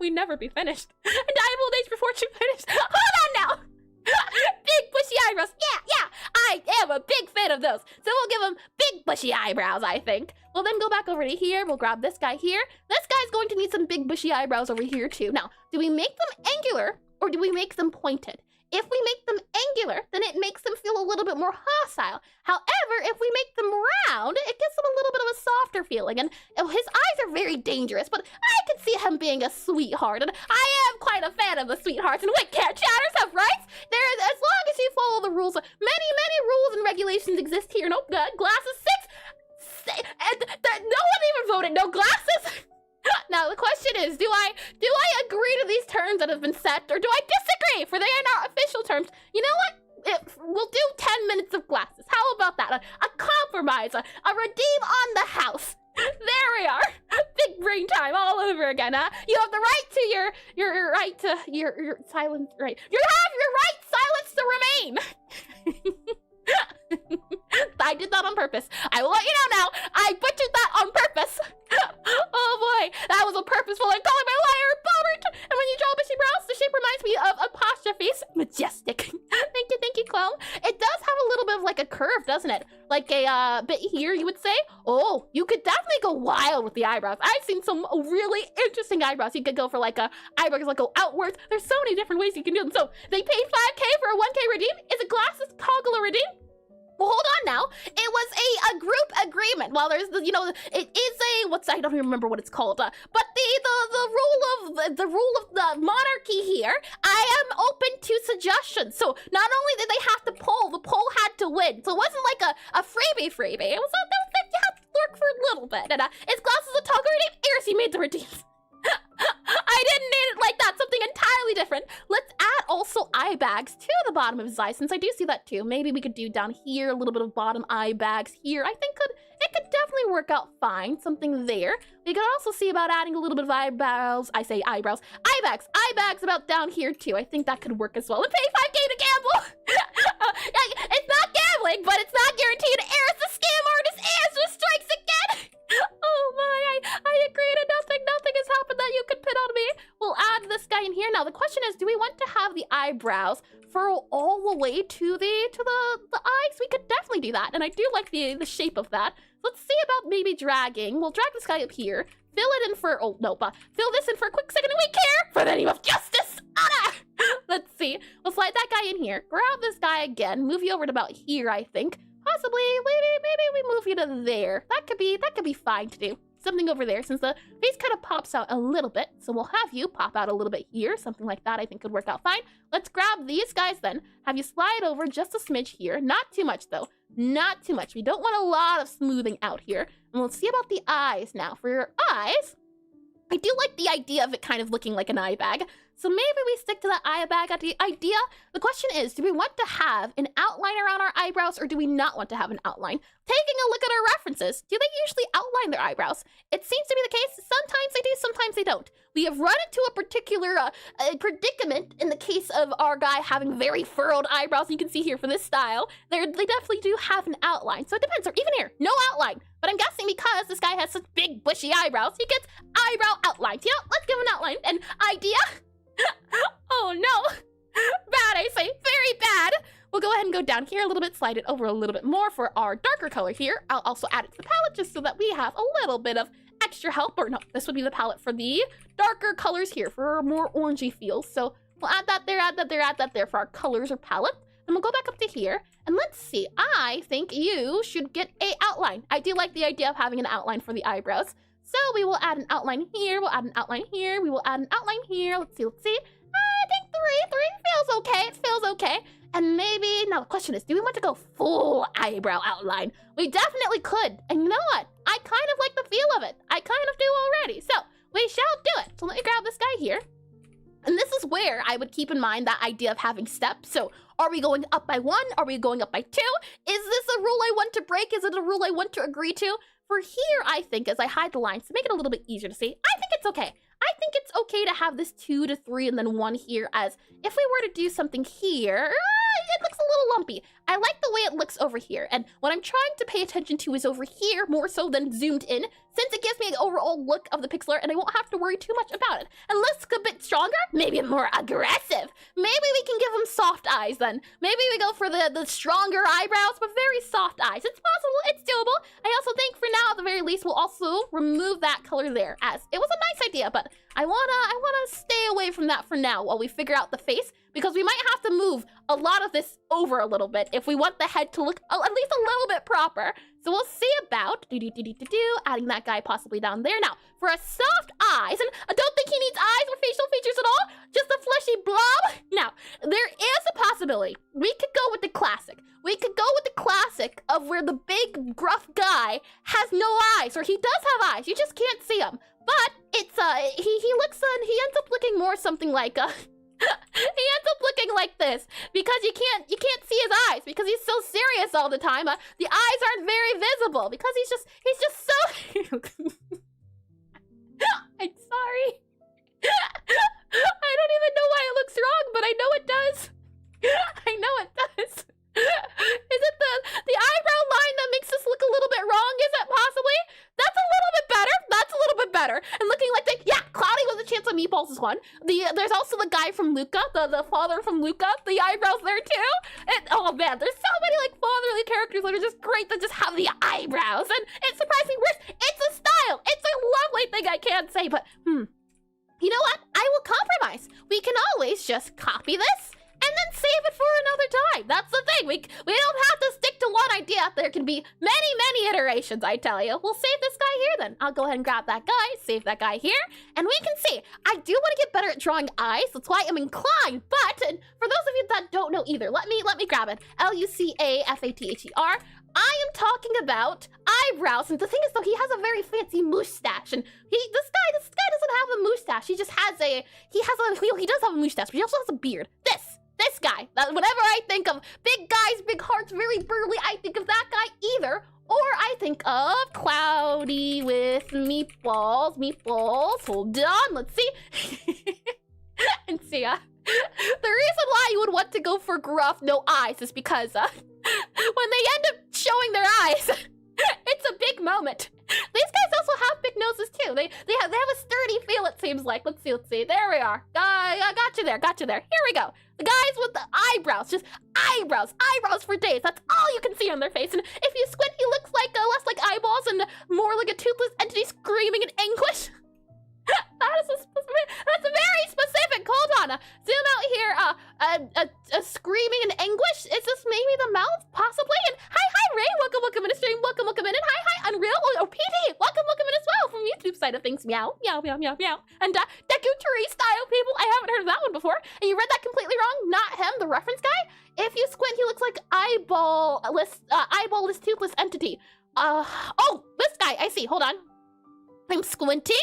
We'd never be finished. And die of old age before she finished. Hold on now. Big bushy eyebrows. Yeah, I am a big fan of those. So we'll give him big bushy eyebrows, I think. We'll then go back over to here. We'll grab this guy here. This guy's going to need some big bushy eyebrows over here too. Now, do we make them angular or do we make them pointed? If we make them angular, then it makes them feel a little bit more hostile. However, if we make them round, it gives them a little bit of a softer feeling. And his eyes are very dangerous, but I can see him being a sweetheart. And I am quite a fan of the sweethearts. And wait, cat chatters have rights? There is, as long as you follow the rules, many rules and regulations exist here. Nope, glasses 6. And no one even voted no glasses. Now the question is, do I agree to these terms that have been set, or do I disagree? For they are not official terms. You know what? We'll do 10 minutes of glasses. How about that? A compromise, a redeem on the house. There we are. Big brain time all over again, huh? You have the right to your right to your silence. Right. You have your right silence to remain. I did that on purpose. I will let you know now. I butchered that on purpose. Oh boy, that was a purposeful. I'm calling my liar Bobbert. And when you draw bushy brows, the shape reminds me of apostrophes. Majestic. Thank you, clone. It does have a little bit of like a curve, doesn't it? Like a bit here, you would say. Oh, you could definitely go wild with the eyebrows. I've seen some really interesting eyebrows. You could go for like a eyebrows like go outwards. There's so many different ways you can do them. So they paid 5K for a 1K redeem. Is a glasses toggle a redeem? Well, hold on now. It was a group agreement. Well, there's the, it is a, I don't even remember what it's called. But the rule of the monarchy here, I am open to suggestions. So not only did they have to poll, the poll had to win. So it wasn't like a freebie. It was you had to work for a little bit. And is glasses a toggle redeem? Eris made the redeems. I didn't need it like that. Something entirely different. Let's add also eye bags to the bottom of his eye, since I do see that too. Maybe we could do down here a little bit of bottom eye bags here. I think it could definitely work out fine. Something there. We could also see about adding a little bit of eyebrows. I say eyebrows. Eye bags about down here too. I think that could work as well. And pay 5K to gamble. It's not gambling, but it's not guaranteed. Eris the scam artist answer strikes again. Oh my, I agree to nothing. Nothing has happened that you could pin on me. We'll add this guy in here. Now the question is, do we want to have the eyebrows furrow all the way to the eyes? We could definitely do that. And I do like the shape of that. Let's see about maybe dragging. We'll drag this guy up here. Fill it in for, oh no, fill this in for a quick second, and we care for the name of justice. Let's see. We'll slide that guy in here. Grab this guy again. Move you over to about here, I think. Possibly, maybe we move you to there. That could be fine to do. Something over there, since the face kind of pops out a little bit. So we'll have you pop out a little bit here. Something like that I think could work out fine. Let's grab these guys then. Have you slide over just a smidge here. Not too much though. Not too much. We don't want a lot of smoothing out here. And we'll see about the eyes now. For your eyes, I do like the idea of it kind of looking like an eye bag. So maybe we stick to that eye bag idea. The question is, do we want to have an outline around our eyebrows, or do we not want to have an outline? Taking a look at our references, do they usually outline their eyebrows? It seems to be the case. Sometimes they do, sometimes they don't. We have run into a particular predicament in the case of our guy having very furrowed eyebrows. You can see here for this style, they definitely do have an outline. So it depends. Or even here, no outline. But I'm guessing because this guy has such big bushy eyebrows, he gets eyebrow outlines. Yeah, let's give him an outline. An idea? Oh no. Bad, I say. Very bad. We'll go ahead and go down here a little bit, slide it over a little bit more for our darker color here. I'll also add it to the palette just so that we have a little bit of extra help. Or no, this would be the palette for the darker colors here for a more orangey feel. So we'll add that there, add that there, add that there for our colors or palette. Then we'll go back up to here and let's see. I think you should get a outline. I do like the idea of having an outline for the eyebrows. So we will add an outline here. We'll add an outline here. We will add an outline here. Let's see. I think three feels okay. It feels okay. And maybe, now the question is, do we want to go full eyebrow outline? We definitely could. And you know what? I kind of like the feel of it. I kind of do already. So we shall do it. So let me grab this guy here. And this is where I would keep in mind that idea of having steps. So are we going up by 1? Are we going up by 2? Is this a rule I want to break? Is it a rule I want to agree to? For here, I think, as I hide the lines to make it a little bit easier to see, I think it's okay. I think it's okay to have this 2 to 3 and then 1 here, as if we were to do something here, it looks a little lumpy. I like the way it looks over here, and what I'm trying to pay attention to is over here more so than zoomed in, since it gives me an overall look of the Pixelart and I won't have to worry too much about it. And looks a bit stronger, maybe more aggressive. Maybe we can give him soft eyes then. Maybe we go for the stronger eyebrows, but very soft eyes. It's possible, it's doable. I also think for now, at the very least, we'll also remove that color there, as it was a nice idea, but I wanna stay away from that for now while we figure out the face, because we might have to move a lot of this over a little bit if we want the head to look at least a little bit proper. So we'll see about adding that guy possibly down there. Now, for a soft eyes, and I don't think he needs eyes or facial features at all, just a fleshy blob. Now, there is a possibility. We could go with the classic. We could go with the classic of where the big gruff guy has no eyes, or he does have eyes, you just can't see him. But it's he ends up looking more something like he ends up looking like this because you can't see his eyes because he's so serious all the time. The eyes aren't very visible because he's just so I'm sorry. I don't even know why it looks wrong, but I know it does. I know it does. Is it the eyebrow line that makes this look a little bit wrong? Is it possibly? That's a little bit better. That's a little bit better. And looking like Cloudy with a Chance of Meatballs is one. There's also the guy from Luca, the father from Luca. The eyebrows there too. And oh man, there's so many like fatherly characters that are just great that just have the eyebrows. And it's surprisingly worse. It's a style. It's a lovely thing I can't say, but you know what? I will compromise. We can always just copy this and then save it for another time. That's the thing. We don't have to stick to one idea. There can be many iterations, I tell you. We'll save this guy here then. I'll go ahead and grab that guy, save that guy here, and we can see. I do want to get better at drawing eyes. That's why I'm inclined. But and for those of you that don't know either, let me grab it. Lucafather. I am talking about eyebrows, and the thing is though, he has a very fancy mustache, and this guy doesn't have a mustache. He just has he does have a mustache, but he also has a beard. This guy. Whenever I think of big guys, big hearts, very burly, I think of that guy either. Or I think of Cloudy with meatballs. Hold on, let's see. And see, the reason why you would want to go for gruff, no eyes, is because when they end up showing their eyes, it's a big moment. These guys also have big noses too. They have a sturdy feel, it seems like. Let's see. There we are. I got you there. Here we go. The guys with the eyebrows, just eyebrows for days. That's all you can see on their face. And if you squint, he looks like less like eyeballs and more like a toothless entity screaming in anguish. That's very specific. Hold on. Zoom out here. Screaming in anguish. Is this maybe the mouth? Possibly. And hi, Ray. Welcome in the stream. Welcome in. And hi, Unreal. Oh, PD. Welcome in as well from YouTube side of things. Meow. And Deku Tree style people. I haven't heard of that one before. And you read that completely wrong. Not him, the reference guy. If you squint, he looks like eyeballless toothless entity. Oh, this guy. I see. Hold on. I'm squinting.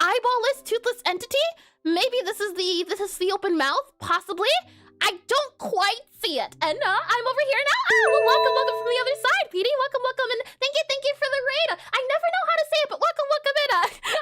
Eyeballless toothless entity. Maybe this is the open mouth. Possibly. I don't quite see it. And I'm over here now. Oh, well, welcome from the other side, PD. Welcome, and thank you for the raid. I never know how to say it, but welcome in.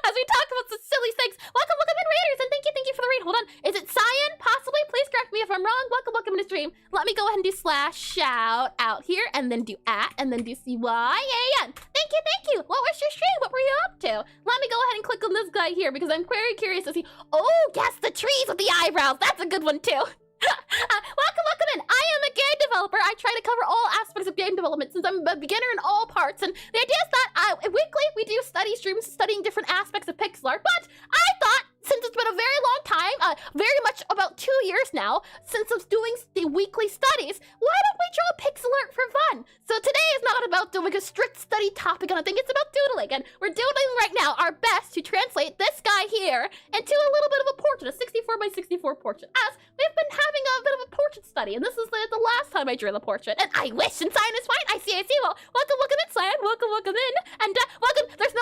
As we talk about some silly things. Welcome in, raiders, and thank you for the raid. Hold on. Is it Cyan? Possibly. Please correct me if I'm wrong. Welcome in the stream. Let me go ahead and do /shout out here, and then do @ and then do CYAN. Thank you. What was your stream? What were you up to? Let me go ahead and click on this guy here because I'm very curious to see. Oh, yes, the trees with the eyebrows. That's a good one too. Welcome in. I am a game developer. I try to cover all aspects of game development since I'm a beginner in all parts. And the idea is that weekly we do study streams studying different aspects of Pixelart. But I thought, since it's been a very long time, very much about 2 years now, since I'm doing the weekly studies, why don't we draw pixel art for fun? So today is not about doing a strict study topic, and I think it's about doodling, and we're doodling right now our best to translate this guy here into a little bit of a portrait, a 64 by 64 portrait, as we've been having a bit of a portrait study, and this is the last time I drew the portrait, and I wish, and Cyan is fine, I see, well, welcome in, Cyan, welcome in, and welcome, there's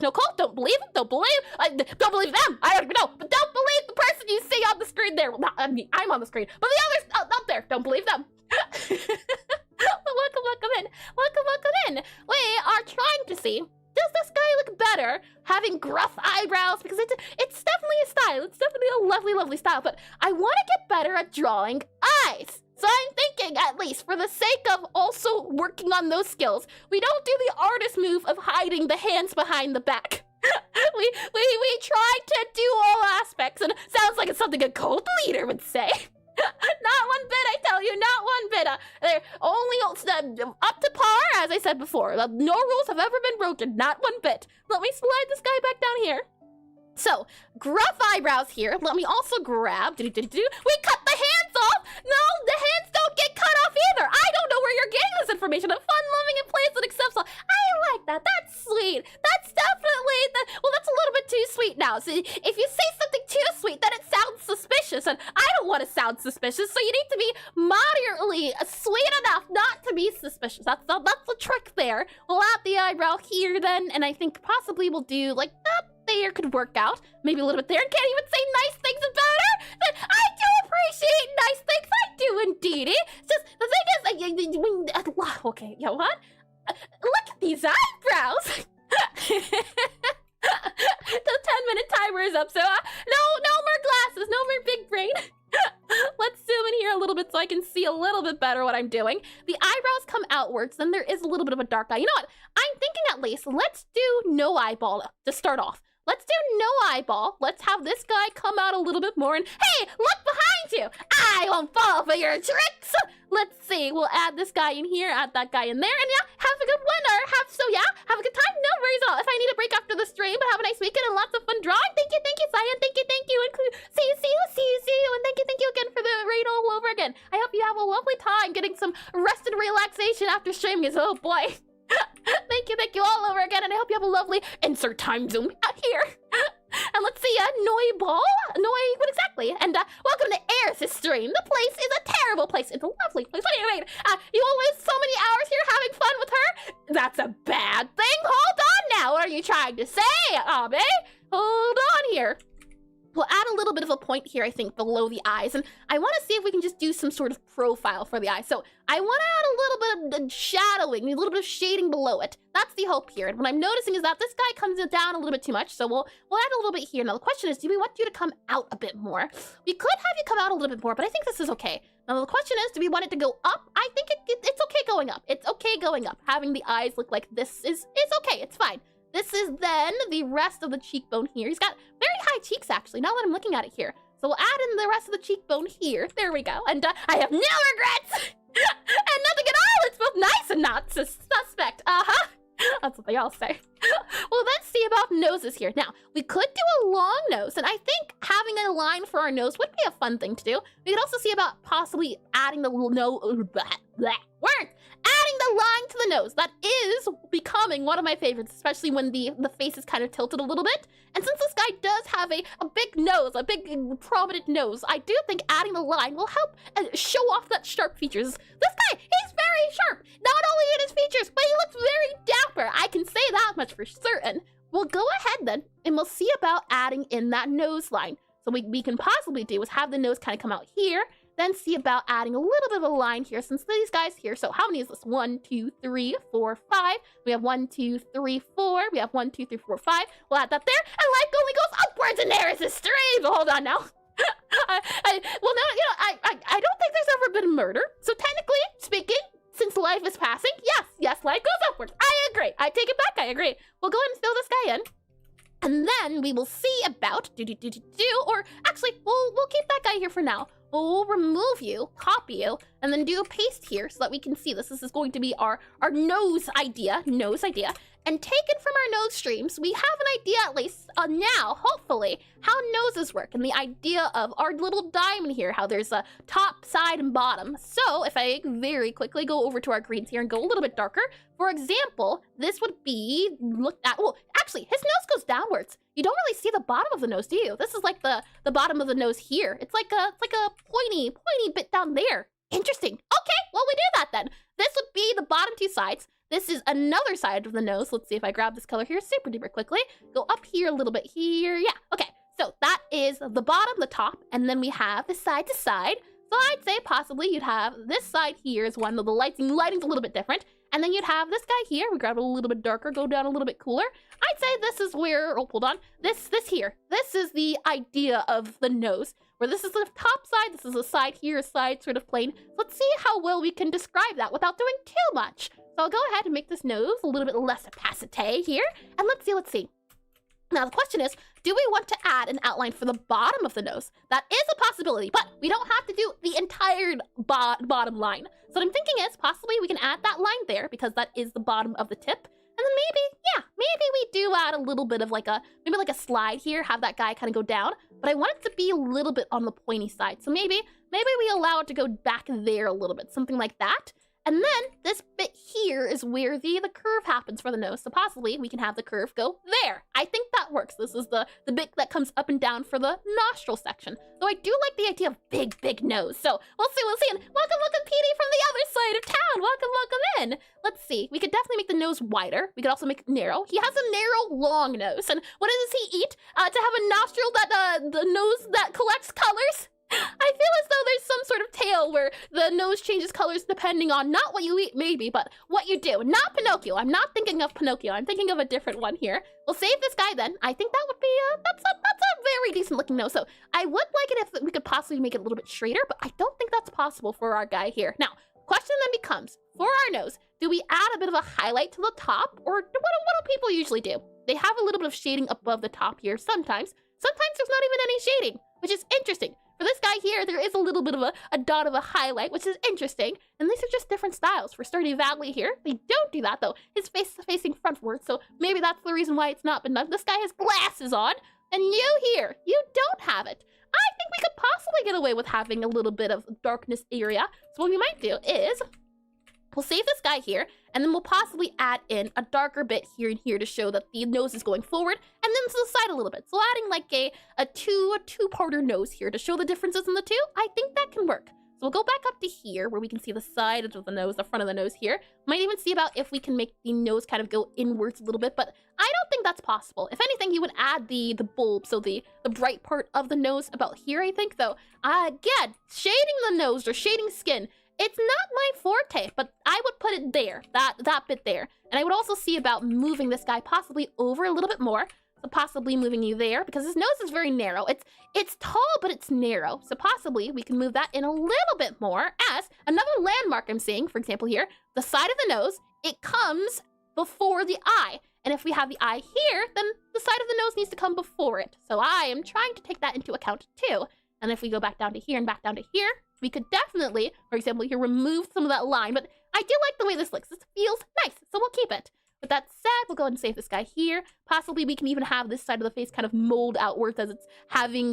no cult, don't believe him, don't believe them, I already know, but don't believe the person you see on the screen there, well, not, I mean, I'm on the screen, but the others up there, don't believe them. Welcome in. We are trying to see, does this guy look better having gruff eyebrows? Because it's definitely a style. It's definitely a lovely style. But I want to get better at drawing eyes. So I'm thinking, at least, for the sake of also working on those skills, we don't do the artist move of hiding the hands behind the back. we try to do all aspects, and it sounds like it's something a cult leader would say. Not one bit, I tell you, not one bit. They're only up to par, as I said before. No rules have ever been broken, not one bit. Let me slide this guy back down here. So, gruff eyebrows here. Let me also grab. We cut the hands off. No, the hands don't get cut off either. I don't know where you're getting this information. I'm fun-loving and plays and accepts all. I like that. That's sweet. That's definitely well, that's a little bit too sweet now. So if you say something too sweet, then it sounds suspicious, and I don't want to sound suspicious. So you need to be moderately sweet enough not to be suspicious. That's the trick there. We'll add the eyebrow here then, and I think possibly we'll do like that. There could work out. Maybe a little bit there. Can't even say nice things about her. But I do appreciate nice things. I do indeed. It's just the thing is, okay, you know what? Look at these eyebrows. The 10-minute timer is up, so no more glasses, no more big brain. Let's zoom in here a little bit so I can see a little bit better what I'm doing. The eyebrows come outwards, then there is a little bit of a dark eye. You know what? I'm thinking at least, let's do no eyeball to start off. Let's do no eyeball. Let's have this guy come out a little bit more, and hey, look behind you. I won't fall for your tricks. Let's see. We'll add this guy in here, add that guy in there, and yeah, have a good one, or have a good time. No worries at all. If I need a break after the stream, but have a nice weekend and lots of fun drawing. Thank you, Cyan. Thank you, and see you, and thank you again for the raid all over again. I hope you have a lovely time getting some rest and relaxation after streaming. Oh boy. Thank you all over again, and I hope you have a lovely insert time zone out here. And let's see, what exactly? And welcome to Eris' stream. The place is a terrible place. It's a lovely place. What do you mean? You will waste so many hours here having fun with her? That's a bad thing. Hold on now. What are you trying to say, Abe? Hold on here. We'll add a little bit of a point here, I think, below the eyes, and I want to see if we can just do some sort of profile for the eyes. So I want to add a little bit of shadowing, a little bit of shading below it. That's the hope here. And what I'm noticing is that this guy comes down a little bit too much, so we'll add a little bit here. Now the question is, do we want you to come out a bit more? We could have you come out a little bit more, but I think this is okay. Now the question is, do we want it to go up? I think it's okay going up. It's okay going up. Having the eyes look like this is okay. It's fine. This is then the rest of the cheekbone here. He's got very high cheeks, actually, now that I'm looking at it here. So we'll add in the rest of the cheekbone here. There we go. And I have no regrets! And nothing at all! It's both nice and not suspect. Uh-huh. That's what they all say. Well, let's see about noses here. Now, we could do a long nose, and I think having a line for our nose would be a fun thing to do. We could also see about possibly adding the adding the line to the nose. That is becoming one of my favorites, especially when the face is kind of tilted a little bit. And since this guy does have a big nose, a big prominent nose, I do think adding the line will help show off that sharp features. This guy, he's very sharp. Not only in his features, but he looks very dapper. I can say that much for certain. We'll go ahead then, and we'll see about adding in that nose line. So what we can possibly do is have the nose kind of come out here, then see about adding a little bit of a line here since these guys here. So how many is this? 1, 2, 3, 4, 5. We have 1, 2, 3, 4. We have 1, 2, 3, 4, 5. We'll add that there. And life only goes upwards, and there is a stream. Hold on now. I don't think there's ever been murder. So technically speaking, since life is passing, yes, life goes upwards. I agree. I take it back. I agree. We'll go ahead and fill this guy in. And then we will see about or actually, we'll keep that guy here for now. We'll remove you, copy you, and then do a paste here so that we can see this. This is going to be our nose idea, And taken from our nose streams, we have an idea at least now, hopefully, how noses work and the idea of our little diamond here, how there's a top, side, and bottom. So if I very quickly go over to our greens here and go a little bit darker, for example, this would be looked at, well, actually, his nose goes downwards. You don't really see the bottom of the nose, do you? This is like the bottom of the nose here. It's like a pointy bit down there. Interesting. Okay, well, we do that then. This would be the bottom two sides. This is another side of the nose. Let's see if I grab this color here super duper quickly. Go up here a little bit here. Yeah, okay. So that is the bottom, the top, and then we have the side to side. So I'd say possibly you'd have this side here is one of the lighting's a little bit different. And then you'd have this guy here. We grab it a little bit darker, go down a little bit cooler. I'd say this is where, oh, hold on. This here. This is the idea of the nose, where this is the top side, this is the side here, a side sort of plane. Let's see how well we can describe that without doing too much. So I'll go ahead and make this nose a little bit less opacity here. And let's see. Now the question is, do we want to add an outline for the bottom of the nose? That is a possibility, but we don't have to do the entire bottom line. So what I'm thinking is possibly we can add that line there because that is the bottom of the tip. And then maybe we do add a little bit of maybe like a slide here, have that guy kind of go down, but I want it to be a little bit on the pointy side. So maybe we allow it to go back there a little bit, something like that. And then this bit here is where the curve happens for the nose. So possibly we can have the curve go there. I think that works. This is the bit that comes up and down for the nostril section. So I do like the idea of big nose. So we'll see. And welcome Petey from the other side of town. Welcome in. Let's see. We could definitely make the nose wider. We could also make it narrow. He has a narrow, long nose. And what does he eat? To have a nostril that, the nose that collects colors? I feel as though there's some sort of tale where the nose changes colors depending on not what you eat, maybe, but what you do. Not Pinocchio. I'm not thinking of Pinocchio. I'm thinking of a different one here. We'll save this guy then. I think that would be that's a very decent looking nose. So I would like it if we could possibly make it a little bit straighter, but I don't think that's possible for our guy here. Now, question then becomes, for our nose, do we add a bit of a highlight to the top, or what do people usually do? They have a little bit of shading above the top here sometimes. Sometimes there's not even any shading, which is interesting. For this guy here, there is a little bit of a dot of a highlight, which is interesting. And these are just different styles. For Stardew Valley here, they don't do that, though. His face is facing frontward, so maybe that's the reason why it's not been done. This guy has glasses on, and you here, you don't have it. I think we could possibly get away with having a little bit of darkness area. So what we might do is, we'll save this guy here, and then we'll possibly add in a darker bit here and here to show that the nose is going forward, and then to the side a little bit. So adding like a two-parter nose here to show the differences in the two, I think that can work. So we'll go back up to here where we can see the side of the nose, the front of the nose here. Might even see about if we can make the nose kind of go inwards a little bit, but I don't think that's possible. If anything, you would add the bulb, so the bright part of the nose about here, I think, though. Again, shading the nose or shading skin, it's not my forte, but I would put it there, that bit there. And I would also see about moving this guy possibly over a little bit more. So possibly moving you there, because his nose is very narrow. It's tall, but it's narrow. So possibly we can move that in a little bit more as another landmark I'm seeing, for example here, the side of the nose, it comes before the eye. And if we have the eye here, then the side of the nose needs to come before it. So I am trying to take that into account too. And if we go back down to here and back down to here, we could definitely, for example, here remove some of that line, but I do like the way this looks. This feels nice, so we'll keep it. With that said, we'll go ahead and save this guy here. Possibly we can even have this side of the face kind of mold outwards as it's having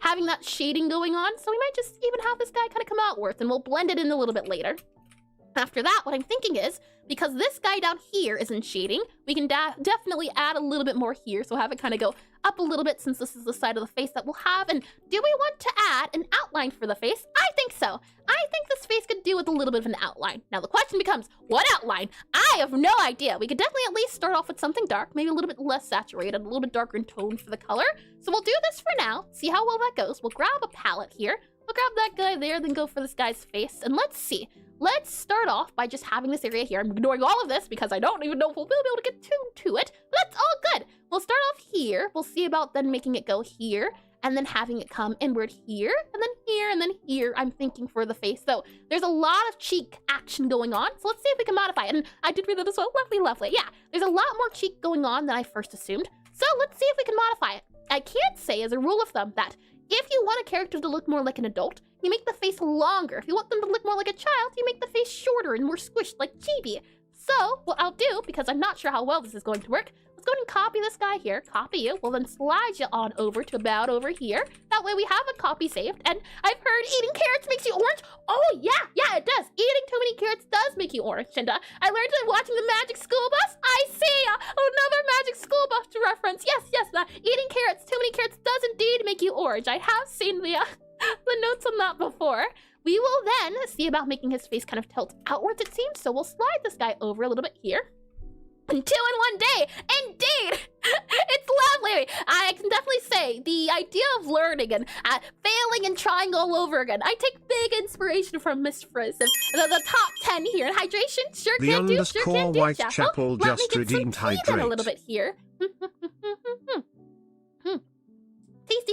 having that shading going on. So we might just even have this guy kind of come outwards, and we'll blend it in a little bit later. After that, what I'm thinking is, because this guy down here isn't shading, we can definitely add a little bit more here, so have it kind of go up a little bit since this is the side of the face that we'll have. And do we want to add an outline for the face? I think so. I think this face could do with a little bit of an outline. Now the question becomes, what outline? I have no idea. We could definitely at least start off with something dark, maybe a little bit less saturated, a little bit darker in tone for the color. So we'll do this for now, see how well that goes. We'll grab a palette here. We'll grab that guy there, then go for this guy's face, and let's see. Let's start off by just having this area here. I'm ignoring all of this because I don't even know if we'll be able to get to it, but that's all good. We'll start off here. We'll see about then making it go here, and then having it come inward here, and then here, and then here, I'm thinking for the face. So there's a lot of cheek action going on, so let's see if we can modify it. And I did read that as well. Lovely. Yeah, there's a lot more cheek going on than I first assumed. So let's see if we can modify it. I can't say as a rule of thumb that if you want a character to look more like an adult, you make the face longer. If you want them to look more like a child, you make the face shorter and more squished like chibi. So what I'll do, because I'm not sure how well this is going to work, let's go ahead and copy this guy here, copy you. We'll then slide you on over to about over here. That way we have a copy saved. And I've heard eating carrots makes you orange. Oh yeah, it does. Eating too many carrots does make you orange. And I learned it watching the Magic School Bus. I see another Magic School Bus reference. Yes, eating carrots, too many carrots does indeed make you orange. I have seen the notes on that before. We will then see about making his face kind of tilt outwards, it seems. So we'll slide this guy over a little bit here. And 2 in 1 day, indeed! It's lovely! I can definitely say the idea of learning and failing and trying all over again. I take big inspiration from Miss Frizz and the top 10 here. And hydration, sure the can do, sure can do. Whitechapel just redeemed hydrate. A little bit here.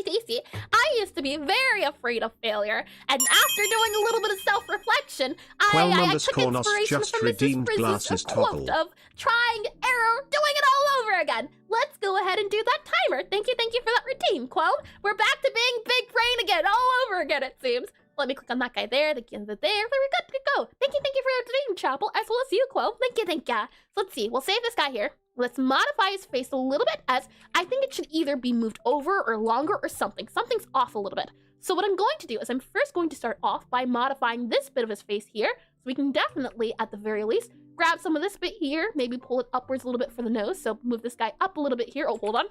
Tasty. I used to be very afraid of failure, and after doing a little bit of self-reflection, I took inspiration from Mrs. Frizz's quote of trying, error, doing it all over again. Let's go ahead and do that timer. Thank you for that routine, Quo. We're back to being big brain again, all over again, it seems. Let me click on that guy there, the there. There we good to go. Thank you for your routine, Chapel, as well as you, Quo. Thank you. So let's see. We'll save this guy here. Let's modify his face a little bit, as I think it should either be moved over or longer or something. Something's off a little bit. So what I'm going to do is I'm first going to start off by modifying this bit of his face here. So we can definitely, at the very least, grab some of this bit here, maybe pull it upwards a little bit for the nose. So move this guy up a little bit here. Oh, hold on.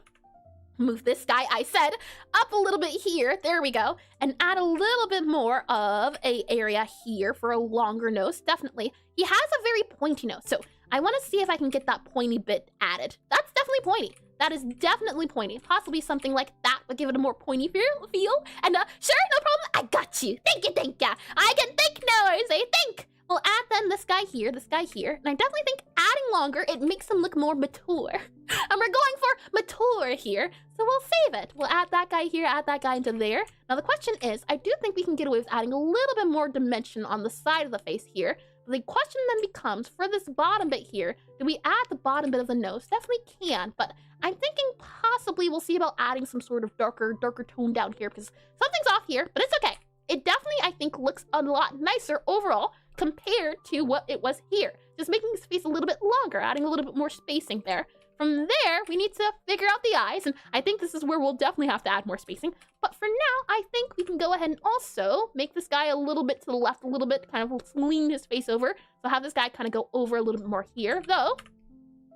Move this guy, I said, up a little bit here. There we go. And add a little bit more of a area here for a longer nose. Definitely. He has a very pointy nose. So I want to see if I can get that pointy bit added. That's definitely pointy. That is definitely pointy. Possibly something like that would give it a more pointy feel. And sure, no problem. I got you. Thank you. I can think now, I say think. We'll add then this guy here. And I definitely think adding longer, it makes him look more mature. And we're going for mature here. So we'll save it. We'll add that guy here, add that guy into there. Now the question is, I do think we can get away with adding a little bit more dimension on the side of the face here. The question then becomes, for this bottom bit here, do we add the bottom bit of the nose? Definitely can, but I'm thinking possibly we'll see about adding some sort of darker tone down here, because something's off here, but it's okay. It definitely, I think, looks a lot nicer overall compared to what it was here. Just making his face a little bit longer, adding a little bit more spacing there. From there, we need to figure out the eyes, and I think this is where we'll definitely have to add more spacing. But for now, I think we can go ahead and also make this guy a little bit to the left, a little bit, kind of lean his face over. So have this guy kind of go over a little bit more here, though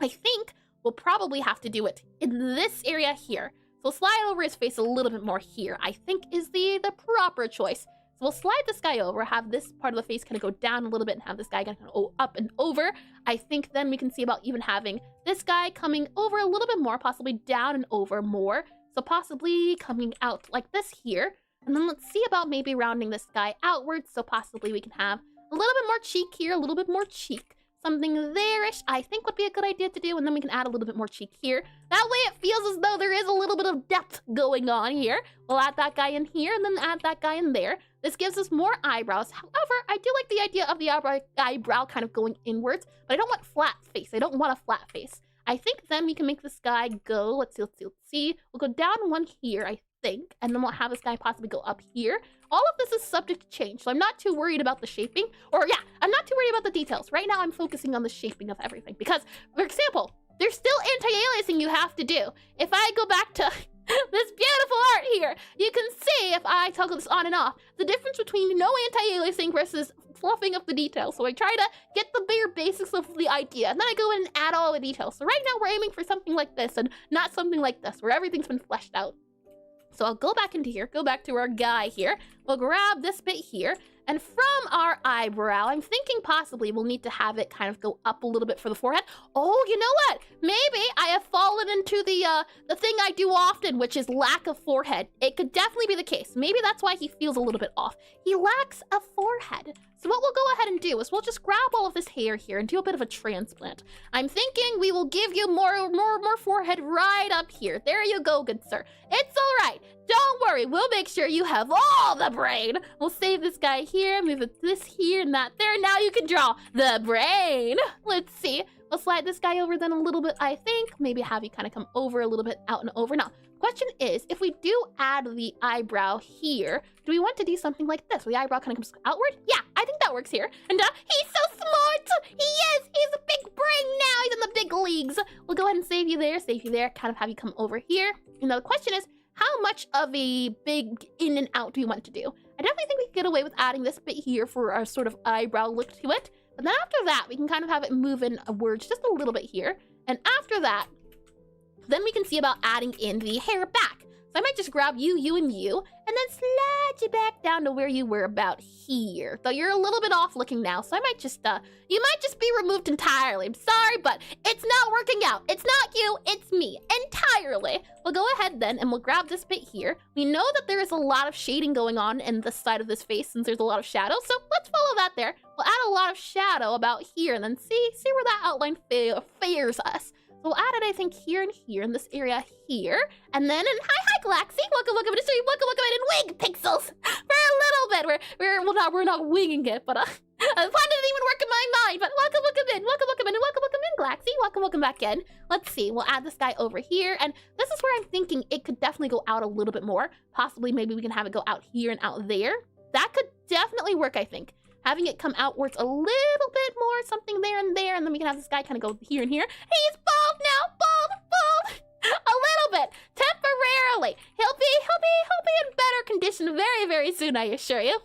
I think we'll probably have to do it in this area here. So we'll slide over his face a little bit more here, I think is the proper choice. So we'll slide this guy over, have this part of the face kind of go down a little bit and have this guy kind of go up and over. I think then we can see about even having this guy coming over a little bit more, possibly down and over more. So possibly coming out like this here. And then let's see about maybe rounding this guy outwards. So possibly we can have a little bit more cheek here, a little bit more cheek. Something there-ish, I think would be a good idea to do. And then we can add a little bit more cheek here. That way it feels as though there is a little bit of depth going on here. We'll add that guy in here and then add that guy in there. This gives us more eyebrows. However, I do like the idea of the eyebrow kind of going inwards, but I don't want flat face. I don't want a flat face. I think then we can make this guy go, let's see. We'll go down one here, I think, and then we'll have this guy possibly go up here. All of this is subject to change, so I'm not too worried about the shaping. I'm not too worried about the details. Right now, I'm focusing on the shaping of everything because, for example, there's still anti-aliasing you have to do. If I go back to this beautiful art here, you can see, if I toggle this on and off, the difference between no anti-aliasing versus fluffing up the details. So I try to get the bare basics of the idea, and then I go in and add all the details. So right now, we're aiming for something like this and not something like this, where everything's been fleshed out. So I'll go back into here, go back to our guy here. We'll grab this bit here. And from our eyebrow, I'm thinking possibly we'll need to have it kind of go up a little bit for the forehead. Oh, you know what? Maybe I have fallen into the thing I do often, which is lack of forehead. It could definitely be the case. Maybe that's why he feels a little bit off. He lacks a forehead. So what we'll go ahead and do is we'll just grab all of this hair here and do a bit of a transplant. I'm thinking we will give you more forehead right up here. There you go, good sir. It's all right. Don't worry. We'll make sure you have all the brain. We'll save this guy here, move it this here and that there. Now you can draw the brain. Let's see. We'll slide this guy over then a little bit, I think. Maybe have you kind of come over a little bit, out and over. Now, question is, if we do add the eyebrow here, do we want to do something like this, where the eyebrow kind of comes outward? Yeah, I think that works here. And he's so smart! He is! He's a big brain now! He's in the big leagues! We'll go ahead and save you there, kind of have you come over here. And now the question is, how much of a big in and out do we want to do? I definitely think we can get away with adding this bit here for our sort of eyebrow look to it. But then after that, we can kind of have it move in words just a little bit here. And after that, then we can see about adding in the hair back. So I might just grab you, and you, and then slide you back down to where you were about here. Though you're a little bit off looking now, so I might just, you might just be removed entirely. I'm sorry, but it's not working out. It's not you, it's me, entirely. We'll go ahead then, and we'll grab this bit here. We know that there is a lot of shading going on in this side of this face, since there's a lot of shadow, so let's follow that there. We'll add a lot of shadow about here, and then see where that outline fares us. So we'll add it, I think, here and here in this area here. And then, hi, Glaxy. Welcome in wing pixels. For a little bit. We're not winging it, but the plan didn't even work in my mind. But welcome in, Glaxy. Welcome back in. Let's see. We'll add this guy over here. And this is where I'm thinking it could definitely go out a little bit more. Possibly, maybe we can have it go out here and out there. That could definitely work, I think. Having it come outwards a little bit more, something there, and then we can have this guy kind of go here and here. He's bald now, bald, a little bit, temporarily. He'll be in better condition very, very soon, I assure you.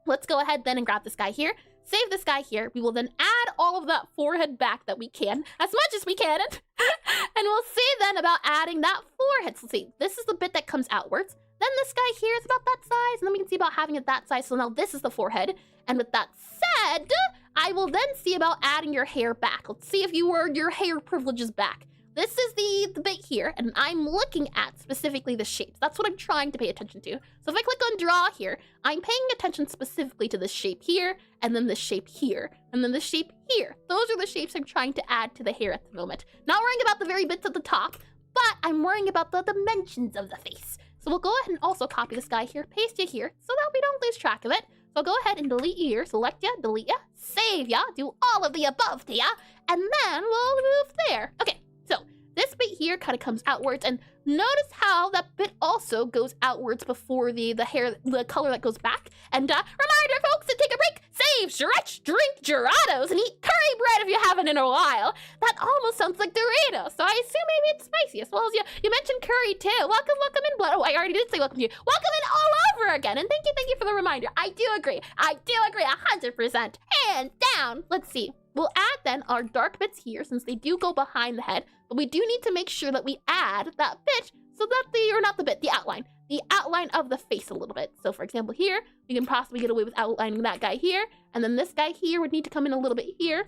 Let's go ahead then and grab this guy here, save this guy here. We will then add all of that forehead back that we can, as much as we can, and we'll see then about adding that forehead. So let's see, this is the bit that comes outwards. Then this guy here is about that size, and then we can see about having it that size. So now this is the forehead. And with that said, I will then see about adding your hair back. Let's see if your hair privileges back. This is the bit here, and I'm looking at specifically the shapes. That's what I'm trying to pay attention to. So if I click on draw here, I'm paying attention specifically to this shape here, and then this shape here, and then this shape here. Those are the shapes I'm trying to add to the hair at the moment. Not worrying about the very bits at the top, but I'm worrying about the dimensions of the face. So we'll go ahead and also copy this guy here, paste it here, so that we don't lose track of it. So go ahead and delete you here, select ya, delete ya, save ya, do all of the above to ya, and then we'll move there. Okay, so this bit here kind of comes outwards, and notice how that bit also goes outwards before the hair, the color that goes back. And reminder, folks, to take a break, save, stretch, drink Girados, and eat curry bread if you haven't in a while. That almost sounds like Doritos, so I assume maybe it's spicy, as well as you mentioned curry too. Welcome in, blood. Oh, I already did say welcome to you. Welcome in all over again, and thank you for the reminder. I do agree 100%, hands down. Let's see. We'll add then our dark bits here, since they do go behind the head, but we do need to make sure that we add that bit so that the outline of the face a little bit. So for example here, we can possibly get away with outlining that guy here, and then this guy here would need to come in a little bit here.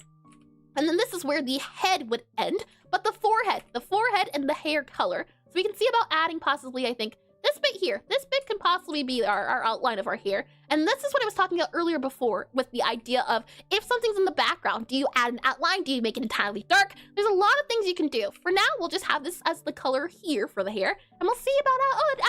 And then this is where the head would end, but the forehead and the hair color. So we can see about adding possibly, I think, this bit here. This bit can possibly be our outline of our hair. And this is what I was talking about earlier before with the idea of if something's in the background, do you add an outline? Do you make it entirely dark? There's a lot of things you can do. For now, we'll just have this as the color here for the hair. And we'll see about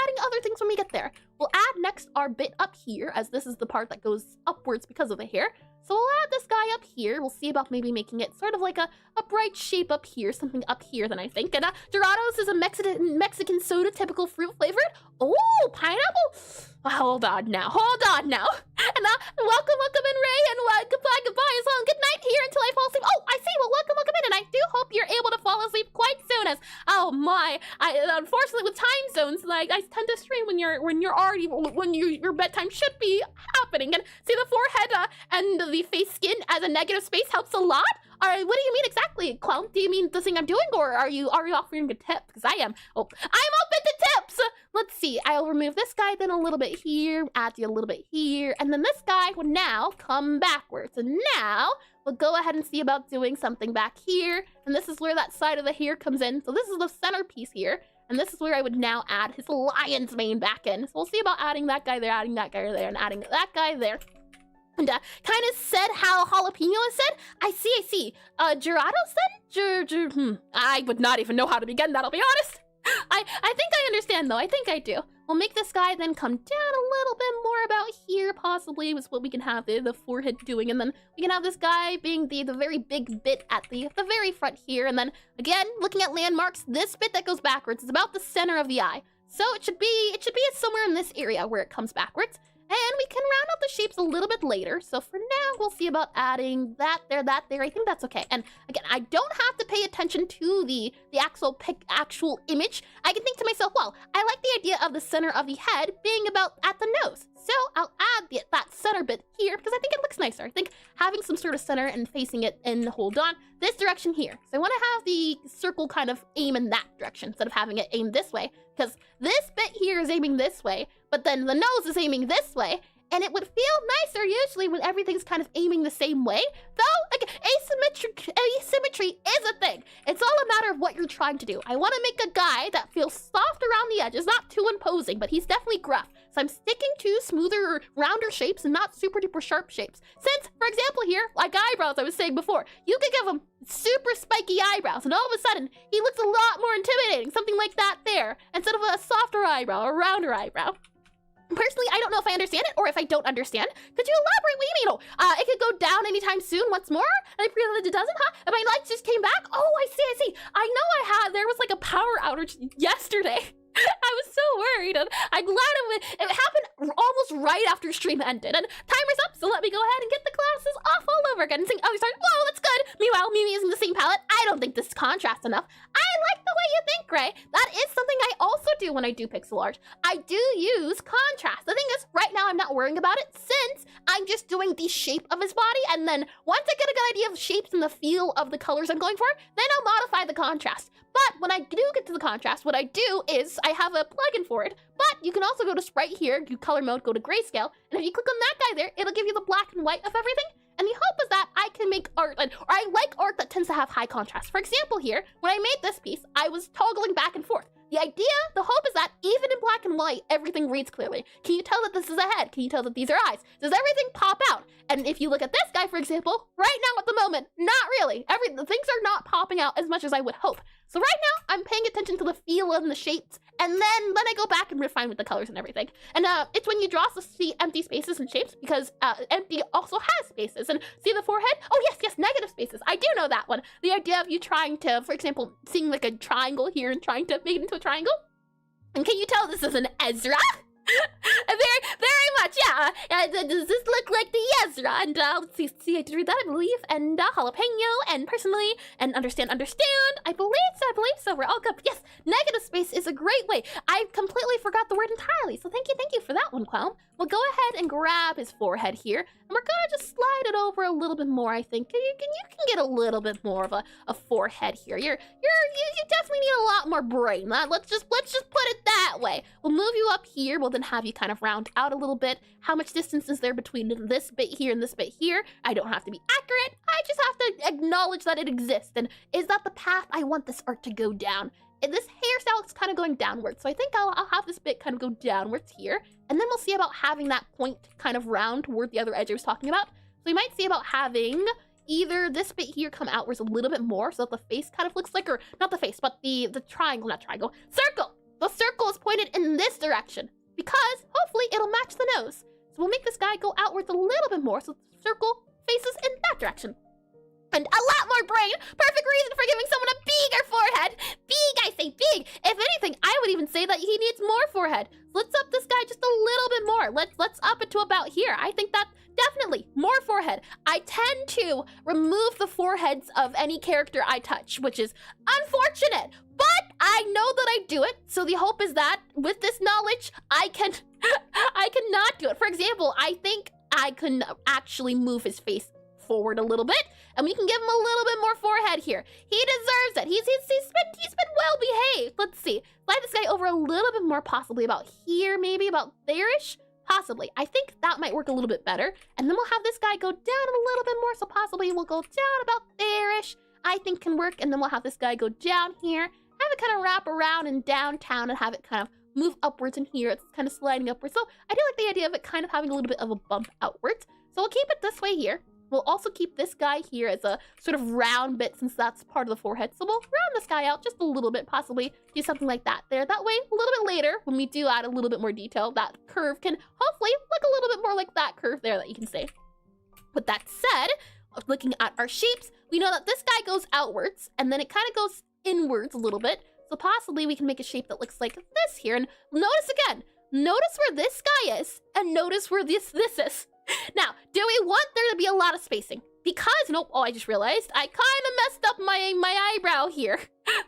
adding other things when we get there. We'll add next our bit up here, as this is the part that goes upwards because of the hair. So we'll add this guy up here. We'll see about maybe making it sort of like a bright shape up here, something up here then I think. And Dorados is a Mexican soda, typical fruit flavored. Oh, pineapple. Hold on now. And welcome in, Ray, and goodbye as well. And good night here until I fall asleep. Oh, I see. Well, welcome in, and I do hope you're able to fall asleep quite soon. As unfortunately with time zones, like I tend to stream when your bedtime should be happening. And see the forehead and the face skin as a negative space helps a lot. What do you mean exactly, Clown? Do you mean the thing I'm doing, or are you offering a tip? Because I am. Oh, I'm open to tips. Let's see. I'll remove this guy then a little bit here, add you a little bit here, and then this guy would now come backwards. And now we'll go ahead and see about doing something back here. And this is where that side of the hair comes in. So this is the centerpiece here. And this is where I would now add his lion's mane back in. So we'll see about adding that guy there, adding that guy there, and adding that guy there. And kind of said how jalapeno is said. I see. Gerardo said? I would not even know how to begin that, I'll be honest. I think I understand though. I think I do. We'll make this guy then come down a little bit more about here, possibly, was what we can have the forehead doing. And then we can have this guy being the very big bit at the very front here. And then again, looking at landmarks, this bit that goes backwards is about the center of the eye. So it should be somewhere in this area where it comes backwards. And we can round out the shapes a little bit later. So for now, we'll see about adding that there. I think that's okay. And again, I don't have to pay attention to the actual image. I can think to myself, well, I like the idea of the center of the head being about at the nose. So I'll add that center bit here because I think it looks nicer. I think having some sort of center and facing it in, hold on, this direction here. So I want to have the circle kind of aim in that direction instead of having it aim this way, because this bit here is aiming this way, but then the nose is aiming this way, and it would feel nicer usually when everything's kind of aiming the same way. Though, again, asymmetry is a thing. It's all a matter of what you're trying to do. I want to make a guy that feels soft around the edges, not too imposing, but he's definitely gruff. So I'm sticking to smoother, rounder shapes and not super duper sharp shapes. Since, for example here, like eyebrows I was saying before, you could give him super spiky eyebrows and all of a sudden he looks a lot more intimidating, something like that there, instead of a softer eyebrow or rounder eyebrow. Personally, I don't know if I understand it or if I don't understand. Could you elaborate? What do you mean? It could go down anytime soon once more? And I feel that it doesn't, huh? And my lights just came back? Oh, I see. I know there was like a power outage yesterday. I was so worried, and I'm glad it happened almost right after stream ended. And timer's up, so let me go ahead and get the glasses off all over again and sing, oh, sorry, whoa, that's good. Meanwhile, me using the same palette, I don't think this is contrast enough. I like the way you think, Gray. That is something I also do when I do pixel art. I do use contrast. The thing is, right now I'm not worrying about it since I'm just doing the shape of his body, and then once I get a good idea of shapes and the feel of the colors I'm going for, then I'll modify the contrast. But when I do get to the contrast, what I do is I have a plugin for it, but you can also go to sprite here, do color mode, go to grayscale, and if you click on that guy there, it'll give you the black and white of everything. And the hope is that I can make art, or I like art that tends to have high contrast. For example here, when I made this piece, I was toggling back and forth. The hope is that even in black and white, everything reads clearly. Can you tell that this is a head? Can you tell that these are eyes? Does everything pop out? And if you look at this guy, for example, right now at the moment, not really. The things are not popping out as much as I would hope. So right now, I'm paying attention to the feel and the shapes, and then I go back and refine with the colors and everything. And it's when you draw to see empty spaces and shapes, because empty also has spaces. And see the forehead? Oh yes, negative spaces. I do know that one. The idea of you trying to, for example, seeing like a triangle here and trying to make it into a triangle. And can you tell this is an Ezra? very much, yeah. Does this look like the Ezra? And let's see, I did read that, I believe. And jalapeno, and personally, and understand. I believe so. We're all good. Yes, negative space is a great way. I completely forgot the word entirely. So thank you for that one, Clown. We'll go ahead and grab his forehead here, and we're gonna just slide it over a little bit more. I think you can get a little bit more of a forehead here. You definitely need a lot more brain. Let's just put it that way. We'll move you up here. We'll then have you kind of round out a little bit. How much distance is there between this bit here and this bit here? I don't have to be accurate. I just have to acknowledge that it exists. And is that the path I want this art to go down? And this hairstyle is kind of going downwards, so I think I'll have this bit kind of go downwards here, and then we'll see about having that point kind of round toward the other edge I was talking about. So we might see about having either this bit here come outwards a little bit more, so that the face kind of looks like, or not the face, but the circle. The circle is pointed in this direction, because hopefully it'll match the nose. So we'll make this guy go outwards a little bit more, so the circle faces in that direction. And a lot more brain. Perfect reason for giving someone a bigger forehead. Big, I say big. If anything, I would even say that he needs more forehead. Let's up this guy just a little bit more. Let's up it to about here. I think that definitely more forehead. I tend to remove the foreheads of any character I touch, which is unfortunate. But I know that I do it. So the hope is that with this knowledge, I can not do it. For example, I think I can actually move his face forward a little bit, and we can give him a little bit more forehead here. He deserves it. He's been well behaved. Let's see. Slide this guy over a little bit more, possibly about here, maybe about there-ish. Possibly. I think that might work a little bit better. And then we'll have this guy go down a little bit more, so possibly we'll go down about there-ish. I think can work. And then we'll have this guy go down here, have it kind of wrap around in downtown, and have it kind of move upwards in here. It's kind of sliding upwards. So I do like the idea of it kind of having a little bit of a bump outwards. So we'll keep it this way here. We'll also keep this guy here as a sort of round bit since that's part of the forehead. So we'll round this guy out just a little bit, possibly do something like that there. That way, a little bit later, when we do add a little bit more detail, that curve can hopefully look a little bit more like that curve there that you can see. With that said, looking at our shapes, we know that this guy goes outwards and then it kind of goes inwards a little bit. So possibly we can make a shape that looks like this here. And notice again, notice where this guy is and notice where this is. Now, do we want there to be a lot of spacing? Because, nope, oh, I just realized I kind of messed up my eyebrow here.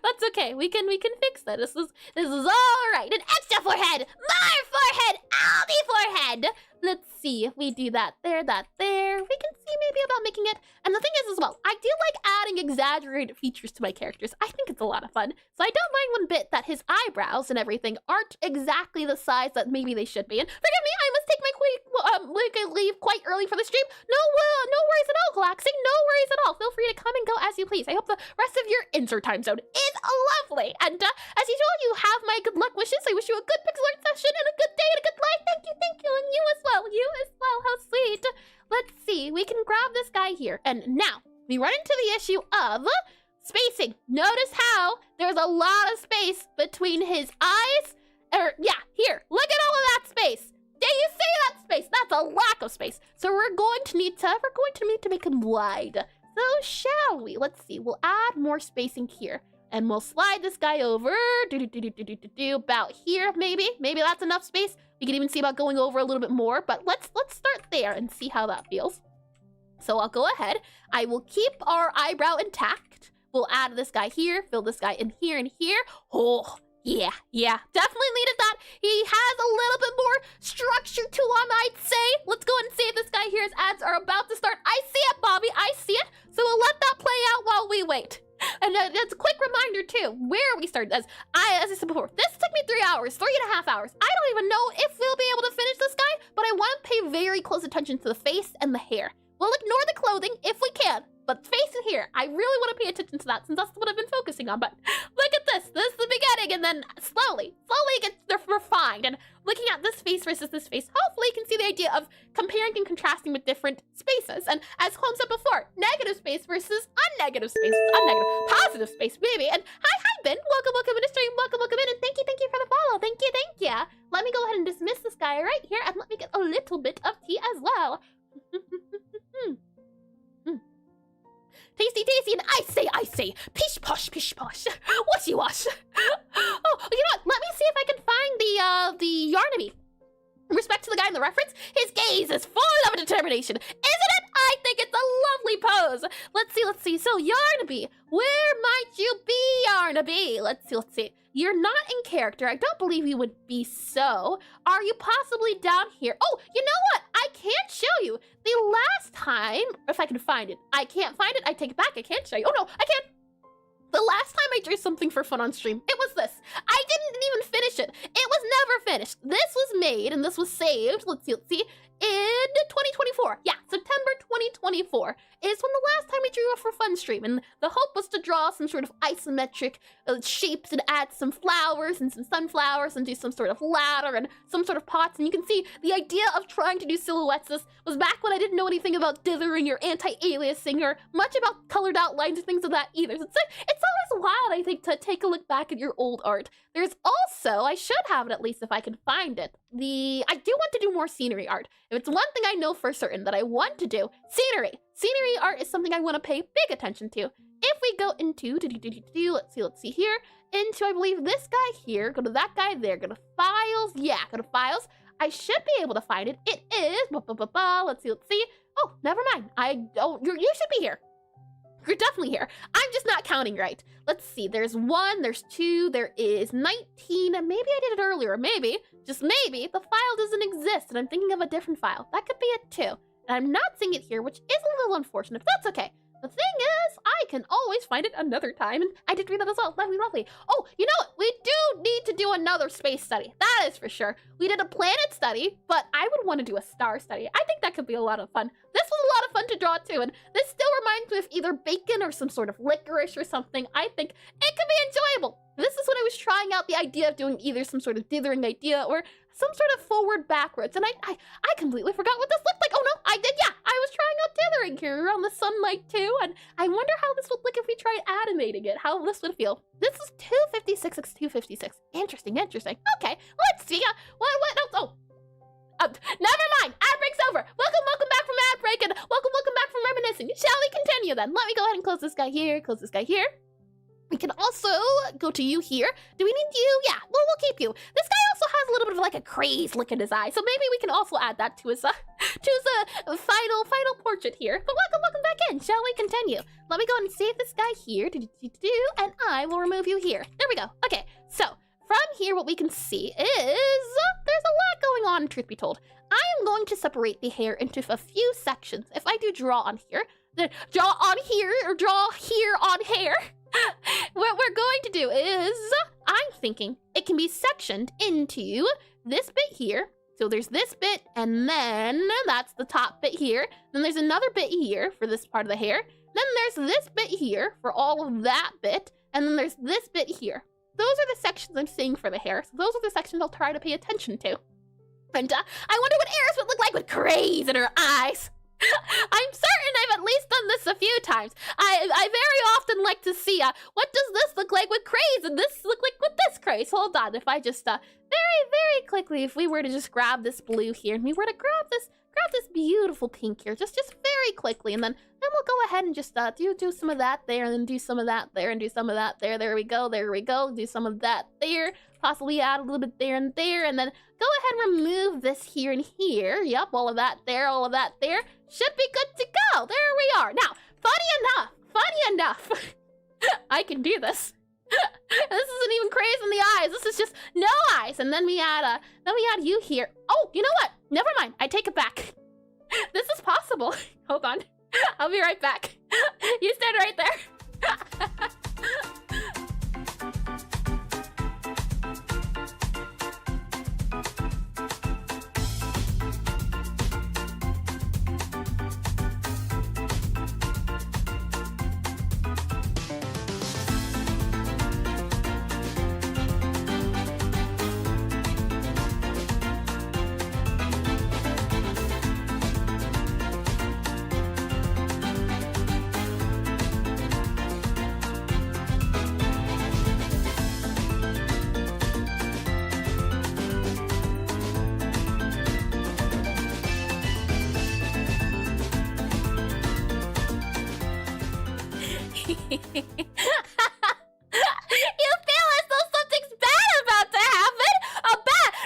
That's okay, we can fix that. This is all right. An extra forehead, more forehead, all the forehead. Let's see if we do that there. We can see maybe about making it. And the thing is as well, I do like adding exaggerated features to my characters. I think it's a lot of fun. So I don't mind one bit that his eyebrows and everything aren't exactly the size that maybe they should be. And forgive me, I must take my leave quite early for the stream. No worries at all, Galaxy. No worries at all. Feel free to come and go as you please. I hope the rest of your insert time zone is lovely. And as usual, you have my good luck wishes. I wish you a good Pixelart session and a good day and a good life. Thank you. And you as well. How sweet. Let's see. We can grab this guy here. And now we run into the issue of spacing. Notice how there's a lot of space between his eyes. Yeah, here. Look at all of that space. Do you see that space? That's a lack of space. So we're going to need to make him wide. So shall we? Let's see. We'll add more spacing here. And we'll slide this guy over, about here, maybe. Maybe that's enough space. We can even see about going over a little bit more, but let's start there and see how that feels. So I'll go ahead. I will keep our eyebrow intact. We'll add this guy here, fill this guy in here and here. Oh, yeah, definitely needed that. He has a little bit more structure to him, I'd say. Let's go ahead and see if this guy here, his ads are about to start. I see it, Bobby, I see it. So we'll let that play out while we wait. And that's a quick reminder too, where we started. As I said before, this took me 3 hours, 3.5 hours. I don't even know if we'll be able to finish this guy, but I want to pay very close attention to the face and the hair. We'll ignore the clothing if we can, but face and hair, I really want to pay attention to that since that's what I've been focusing on. But look at this. This is the beginning, and then slowly it gets refined. And looking at this face versus this face, hopefully you can see the idea of comparing and contrasting with different spaces. And as Clone said before, negative space versus unnegative space, positive space, maybe. And hi, Ben. Welcome in the stream. Welcome in, and thank you for the follow. Thank you. Let me go ahead and dismiss this guy right here, and let me get a little bit of tea as well. Tasty, and I say, pish posh, washy wash. Oh, you know what? Let me see if I can find the Yarnaby. In respect to the guy in the reference, his gaze is full of determination, isn't it? I think it's a lovely pose. Let's see. So Yarnaby, where might you be, Yarnaby? Let's see. You're not in character. I don't believe you would be so. Are you possibly down here? Oh, you know what? I can't show you. The last time, if I can find it. I can't find it. I take it back. I can't show you. Oh, no, I can't. The last time I drew something for fun on stream, it was this. I didn't even finish it. It was never finished. This was made and this was saved. Let's see. In 2024. Yeah, September 2024 is when the last time we drew a for fun stream. And the hope was to draw some sort of isometric shapes and add some flowers and some sunflowers and do some sort of ladder and some sort of pots. And you can see the idea of trying to do silhouettes was back when I didn't know anything about dithering or anti-aliasing or much about colored outlines or things of that either. So it's always wild, I think, to take a look back at your old art. There's also, I should have it at least if I can find it, I do want to do more scenery art. If it's one thing I know for certain that I want to do, scenery. Scenery art is something I want to pay big attention to. If we go into, let's see here, into, I believe, this guy here, go to that guy there, go to files, yeah, go to files. I should be able to find it. It is, let's see. Oh, never mind. You should be here. You're definitely here. I'm just not counting right. Let's see. There's 1, there's 2, there is 19. And maybe I did it earlier. Maybe, just maybe, the file doesn't exist and I'm thinking of a different file. That could be it too. And I'm not seeing it here, which is a little unfortunate, but that's okay. The thing is, I can always find it another time, and I did read that as well. Lovely. Oh, you know what? We do need to do another space study. That is for sure. We did a planet study, but I would want to do a star study. I think that could be a lot of fun. This was a lot of fun to draw too, and this still reminds me of either bacon or some sort of licorice or something. I think it could be enjoyable. This is when I was trying out the idea of doing either some sort of dithering idea or some sort of forward backwards. And I completely forgot what this looked like. Oh no, I did, yeah. I was trying out dithering here around the sunlight too. And I wonder how this would look if we tried animating it, how this would feel. This is 256, it's 256. Interesting, interesting. Okay, let's see. Never mind, ad break's over. Welcome back from ad break, and welcome back from reminiscing. Shall we continue then? Let me go ahead and close this guy here, close this guy here. We can also go to you here. Do we need you? Yeah, well, we'll keep you. This guy also has a little bit of like a craze look in his eye, so maybe we can also add that to his final portrait here. But welcome back in. Shall we continue? Let me go and save this guy here, and I will remove you here. There we go. Okay, so from here, what we can see is there's a lot going on, truth be told. I am going to separate the hair into a few sections. If I do draw on here, then draw on here, or draw here on hair, what we're going to do is, I'm thinking it can be sectioned into this bit here. So there's this bit, and then that's the top bit here. Then there's another bit here for this part of the hair. Then there's this bit here for all of that bit. And then there's this bit here. Those are the sections I'm seeing for the hair. So those are the sections I'll try to pay attention to. And I wonder what Eris would look like with craze in her eyes. I'm certain I've at least done this a few times. I very often like to see, what does this look like with craze and this look like with this craze? Hold on, if I just, very quickly, if we were to just grab this blue here and we were to grab this beautiful pink here, just very quickly, and then we'll go ahead and just, do some of that there, and then do some of that there, and do some of that there. There we go, do some of that there, possibly add a little bit there, and then go ahead and remove this here and here. Yep, all of that there. Should be good to go. There we are. Now, funny enough, I can do this. This isn't even craze in the eyes. This is just no eyes. And then we add you here. Oh, you know what? Never mind. I take it back. This is possible. Hold on. I'll be right back. You stand right there. You feel as though something's bad about to happen?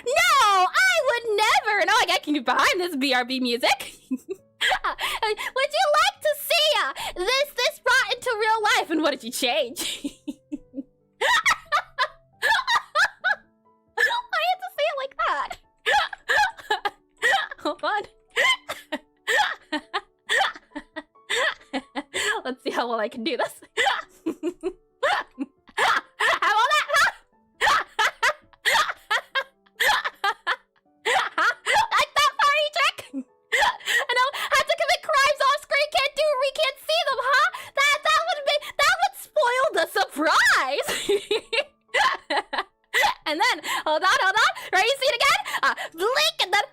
No, I would never. No, I can get behind this BRB music. Would you like to see this brought into real life? And what did you change? I had to say it like that. Hold on. Let's see how well I can do this. How about that, huh? Like that party trick? And I'll have to commit crimes off screen, we can't see them, huh? That would spoil the surprise. And then, hold on. Ready to see it again? Blink and then,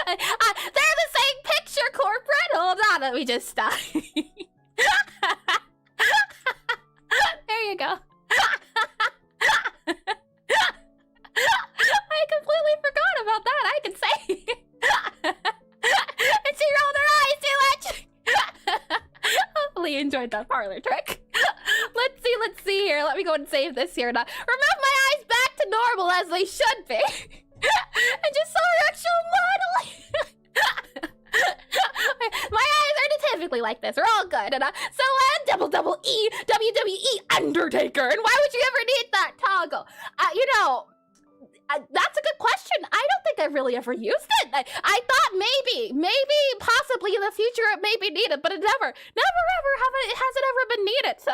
they're the same picture, corporate. Hold on, let me just stop. There you go. I completely forgot about that, I can say. And she rolled her eyes too much. Hopefully you enjoyed that parlor trick. Let's see here. Let me go and save this here. Now, remove my eyes back to normal as they should be. I just saw her actual model. My eyes are typically like this. We're all good. And double E, WWE Undertaker. And why would you ever need that toggle? That's a good question. I don't think I've really ever used it. I thought maybe, possibly in the future it may be needed, but it never has it ever been needed. So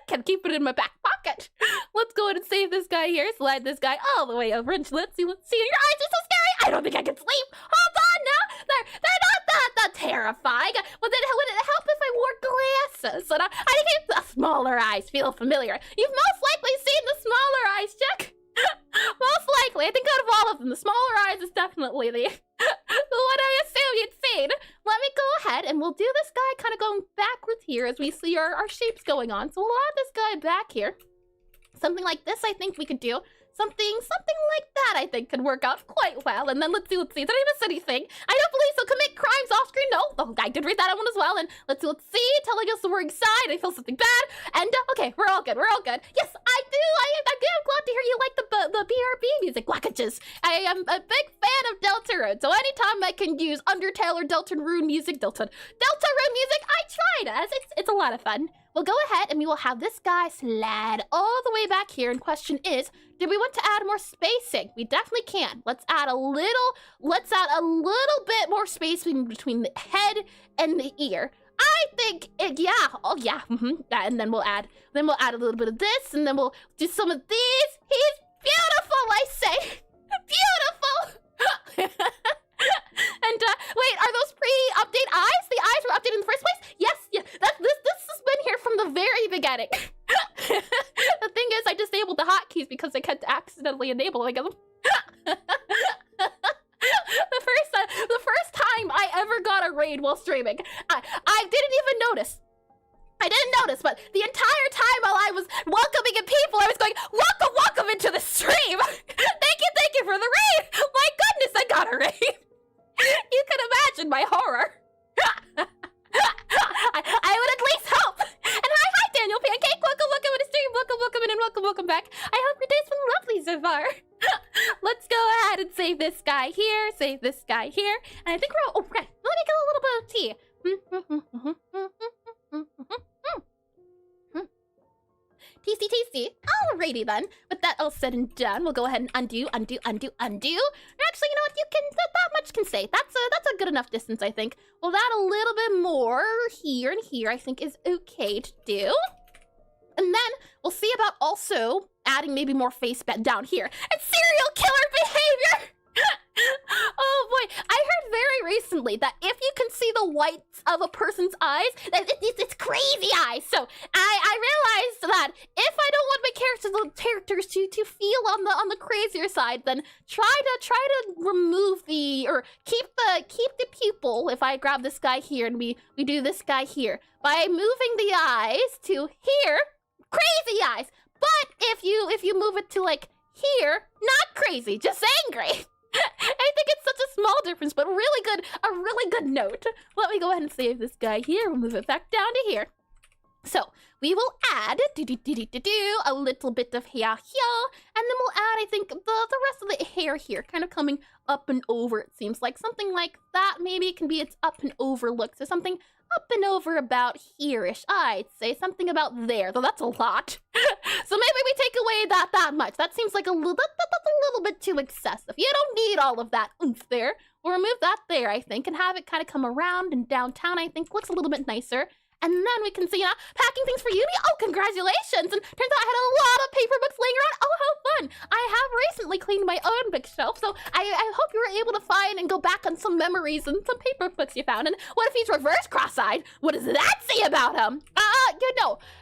can keep it in my back pocket. Let's go ahead and save this guy here. Slide this guy all the way over. And let's see. Your eyes are so scary. I don't think I can sleep. Hold on now. They're not that terrifying. Would it help if I wore glasses? And I think the smaller eyes feel familiar. You've most likely seen the smaller eyes, Jack. Exactly. I think out of all of them, the smaller eyes is definitely the one I assume you'd seen. Let me go ahead and we'll do this guy kind of going backwards here as we see our shapes going on. So we'll add this guy back here. Something like this, I think we could do. Something like that, I think, could work out quite well. And then let's see. Did I miss anything? I don't believe so. Commit crimes off screen. No, I did read that one as well. And let's see. Telling us the word side. I feel something bad. And okay, we're all good. Yes, I do. I'm glad to hear you like the BRB music. Wackages. I am a big fan of Deltarune. So anytime I can use Undertale or Deltarune music, Deltarune music, I try it. It's a lot of fun. We'll go ahead and we will have this guy slide all the way back here. And question is, do we want to add more spacing? We definitely can. Let's add a little bit more spacing between the head and the ear. I think yeah. Oh yeah. And then we'll add a little bit of this, and then we'll do some of these. He's beautiful, I say. Beautiful. And wait, are those pre-update eyes? The eyes were updated in the first place? Yes, yeah. This has been here from the very beginning. The thing is, I disabled the hotkeys because I kept accidentally enabling them. The first time I ever got a raid while streaming, I didn't even notice. I didn't notice, but the entire time while I was welcoming in people, I was going, welcome into the stream. Thank you for the raid. My goodness, I got a raid. You can imagine my horror. I would at least hope. And hi, Daniel Pancake. Welcome to the stream. Welcome in and welcome back. I hope your day's been lovely so far. Let's go ahead and save this guy here, save this guy here. And I think we're all, okay, let me get a little bit of tea. Tasty. Alrighty then. With that all said and done, we'll go ahead and undo. Actually, you know what? You can, that much can say. That's a good enough distance, I think. We'll add a little bit more here and here, I think is okay to do. And then we'll see about also adding maybe more face down here. And serial killer behavior! Oh boy, I heard very recently that if you can see the whites of a person's eyes, it's crazy eyes. So I realized that if I don't want my characters to feel on the crazier side, then try to remove or keep the pupil. If I grab this guy here and we do this guy here by moving the eyes to here, crazy eyes. But if you move it to like here, not crazy, just angry. I think it's such a small difference, but a really good note. Let me go ahead and save this guy here. We'll move it back down to here. So we will add a little bit of hair here, and then we'll add, I think, the rest of the hair here, kind of coming up and over. It seems like something like that. Maybe it can be its up and over look. So something up and over about here-ish. I'd say something about there, though that's a lot. So maybe we take away that much. That seems like that's a little bit too excessive. You don't need all of that oomph there. We'll remove that there, I think, and have it kind of come around, and downtown, I think, looks a little bit nicer. And then we can see, packing things for uni. Oh, congratulations! And turns out I had a lot of paper books laying around. Oh, how fun! I have recently cleaned my own bookshelf, so I hope you were able to find and go back on some memories and some paper books you found. And what if he's reverse cross-eyed? What does that say about him?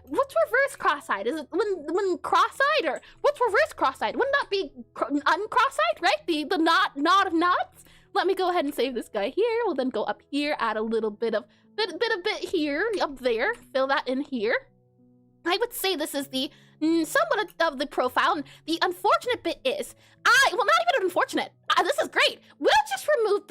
What's reverse cross-eyed? Is it when cross-eyed, or what's reverse cross-eyed? Wouldn't that be uncross-eyed, right? The knot of knots? Let me go ahead and save this guy here. We'll then go up here, add a little bit here, up there, fill that in here. I would say this is the somewhat of the profile, and the unfortunate bit is, well, not even unfortunate. This is great. We'll just remove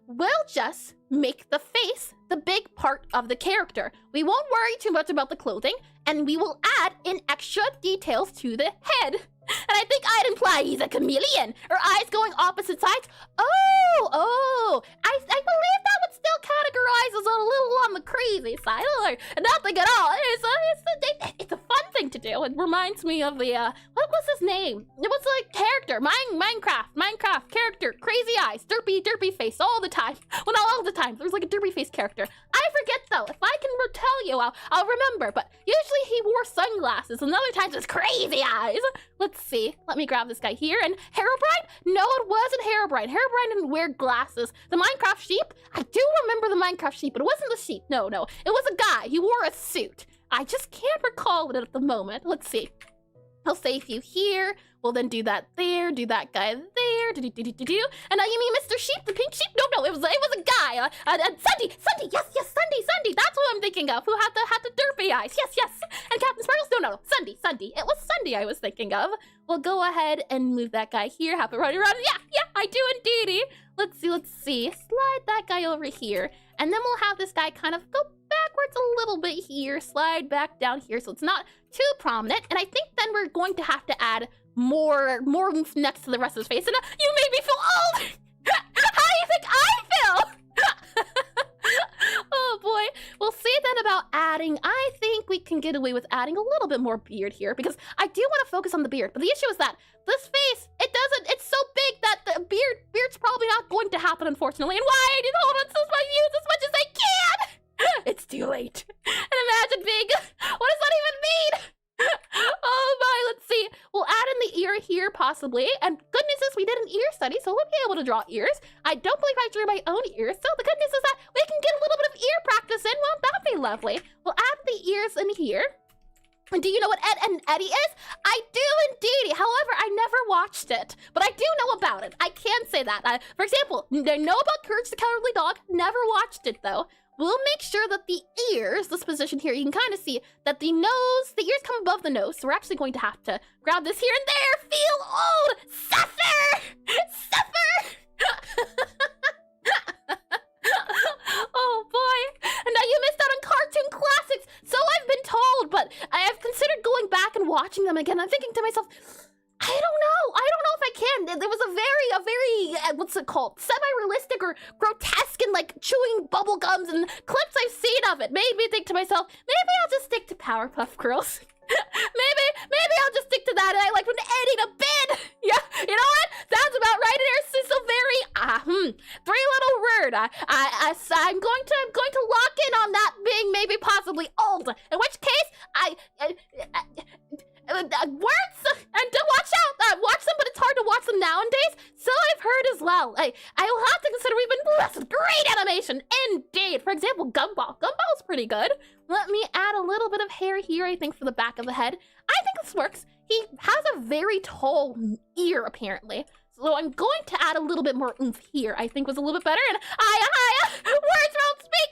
we'll just make the face the big part of the character. We won't worry too much about the clothing, and we will add in extra details to the head. And I think I'd imply he's a chameleon, or eyes going opposite sides. Oh, I believe that would still categorize as a little on the crazy side. Nothing at all. It's a fun thing to do. It reminds me of the, what was his name? It was a character, Minecraft character, crazy eyes, derpy face all the time. Well, not all the time. There was like a derpy face character. I forget though. If I can tell you, I'll remember. But usually he wore sunglasses, and other times it's crazy eyes. Let's see. Let me grab this guy here. And Herobrine? No, it wasn't Herobrine. Herobrine didn't wear glasses. The Minecraft sheep? I do remember the Minecraft sheep, but it wasn't the sheep. No. It was a guy. He wore a suit. I just can't recall it at the moment. Let's see. I'll save you here. We'll then do that there, do that guy there, and now you mean Mr. Sheep, the pink sheep? No, it was a guy. Sunday, yes, Sunday. That's what I'm thinking of. Who had the derpy eyes? Yes. And Captain Sparkles? No, Sunday. It was Sunday I was thinking of. We'll go ahead and move that guy here. Have it running around. Yeah, I do indeedy. Let's see. Slide that guy over here, and then we'll have this guy kind of go backwards a little bit here, slide back down here, so it's not too prominent. And I think then we're going to have to add more oomph next to the rest of his face. And you made me feel old. How do you think I feel? Oh boy. We'll see then about adding. I think we can get away with adding a little bit more beard here, because I do want to focus on the beard. But the issue is that this face, it's so big that the beard's probably not going to happen, unfortunately. And why I did hold on to my views as much as I can. It's too late. And imagine being, what does that even mean? Oh my, let's see. We'll add in the ear here, possibly. And good news is we did an ear study, so we'll be able to draw ears. I don't believe I drew my own ears, so the good news is that we can get a little bit of ear practice in. Well, that'd be lovely. We'll add the ears in here. And do you know what Ed and Eddie is? I do indeed. However, I never watched it, but I do know about it. I can say that. For example, I know about Courage the Cowardly Dog. Never watched it though. We'll make sure that the ears, this position here, you can kind of see that the ears come above the nose. So we're actually going to have to grab this here and there. Feel old. Suffer. Oh boy. And now you missed out on cartoon classics. So I've been told, but I have considered going back and watching them again. I'm thinking to myself, I don't know if I can. There was a very, what's it called? Semi-realistic or grotesque and like chewing bubble gums and clips I've seen of it. Made me think to myself, maybe I'll just stick to Powerpuff Girls. maybe I'll just stick to that. And I like when Eddie the bin. Yeah, you know what? Sounds about right. There's so very, three-letter word. I'm going to lock in on that being maybe possibly old. In which case, words and to watch out. Watch them, but it's hard to watch them nowadays. So I've heard as well. I will have to consider we've been blessed with great animation, indeed. For example, Gumball. Gumball's pretty good. Let me add a little bit of hair here, I think, for the back of the head. I think this works. He has a very tall ear, apparently. So I'm going to add a little bit more oomph here. I think was a little bit better. And words won't speak.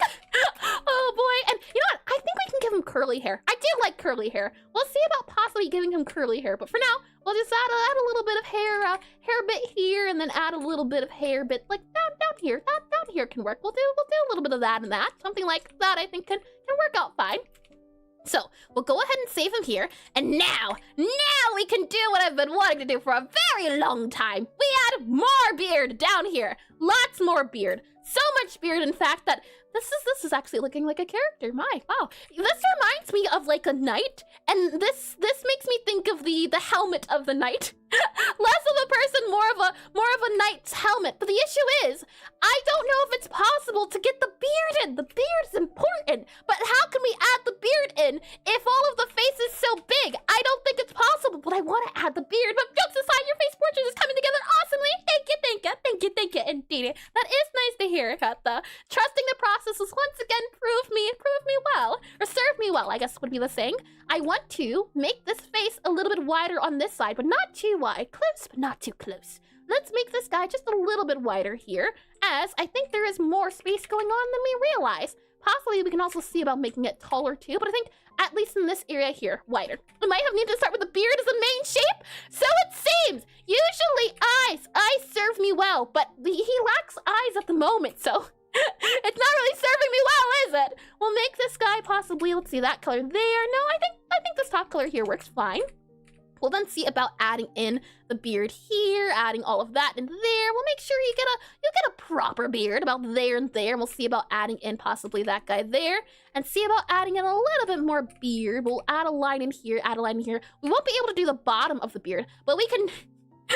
Oh boy. And you know what? I think we can give him curly hair. I do like curly hair. We'll see about possibly giving him curly hair. But for now, we'll just add a little bit of hair bit here, and then add a little bit of hair bit like down here. Down here can work. We'll do a little bit of that and that. Something like that I think can work out fine. So we'll go ahead and save him here. And now we can do what I've been wanting to do for a very long time. We add more beard down here. Lots more beard. So much beard, in fact, that this is actually looking like a character. My, wow. This reminds me of like a knight. And this makes me think of the helmet of the knight. Less of a person, more of a knight's helmet. But the issue is, I don't know if it's possible to get the beard in. The beard's important. But how can we add the beard in if all of the face is so big? I don't think it's possible, but I want to add the beard. But jokes aside, your face portrait is coming together awesomely. Thank you, indeed. That is nice to hear, Kata. Trusting the process has once again proved me well, or served me well, I guess would be the saying. I want to make this face a little bit wider on this side, but not too wide. Close, but not too close. Let's make this guy just a little bit wider here, as I think there is more space going on than we realize. Possibly we can also see about making it taller too, but I think at least in this area here, wider. I might have needed to start with the beard as the main shape, so it seems. Usually eyes serve me well, but he lacks eyes at the moment, so it's not really serving me well, is it? We'll make this guy possibly, let's see, that color there. No, I think this top color here works fine. We'll then see about adding in the beard here, adding all of that in there. We'll make sure you get a proper beard about there and there. And we'll see about adding in possibly that guy there, and see about adding in a little bit more beard. We'll add a line in here, add a line in here. We won't be able to do the bottom of the beard, but we can. He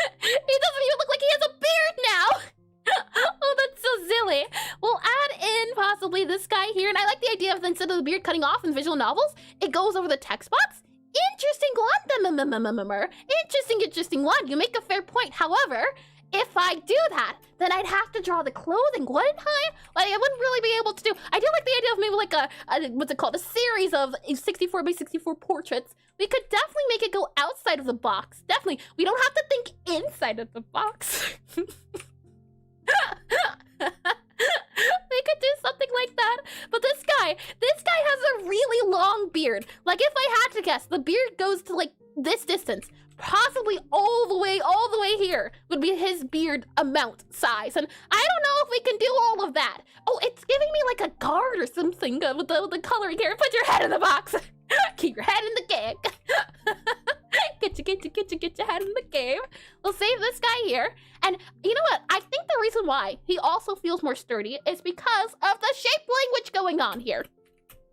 doesn't even look like he has a beard now. Oh, that's so silly. We'll add in possibly this guy here, and I like the idea of instead of the beard cutting off in visual novels, it goes over the text box. Interesting one. Interesting one. You make a fair point. However, if I do that, then I'd have to draw the clothing, wouldn't I? Like, I wouldn't really be able to do. I do like the idea of maybe like a what's it called? A series of 64 by 64 portraits. We could definitely make it go outside of the box. Definitely. We don't have to think inside of the box. We could do something like that. But this guy has a really long beard. Like, if I had to guess, the beard goes to like this distance. Possibly all the way here would be his beard amount size. And I don't know if we can do all of that. Oh, it's giving me like a guard or something with the coloring here. Put your head in the box. Keep your head in the game. Get your head in the game. We'll save this guy here. And you know what? I think the reason why he also feels more sturdy is because of the shape language going on here.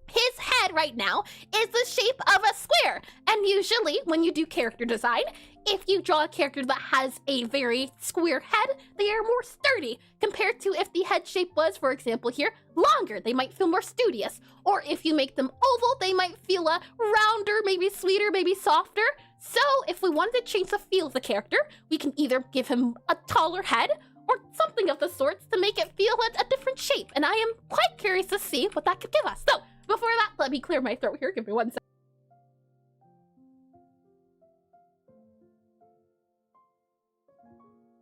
His head right now is the shape of a square. And usually when you do character design, if you draw a character that has a very square head, they are more sturdy compared to if the head shape was, for example here, longer. They might feel more studious. Or if you make them oval, they might feel a rounder, maybe sweeter, maybe softer. So if we wanted to change the feel of the character, we can either give him a taller head or something of the sorts to make it feel a different shape. And I am quite curious to see what that could give us. So before that, let me clear my throat here. Give me 1 second.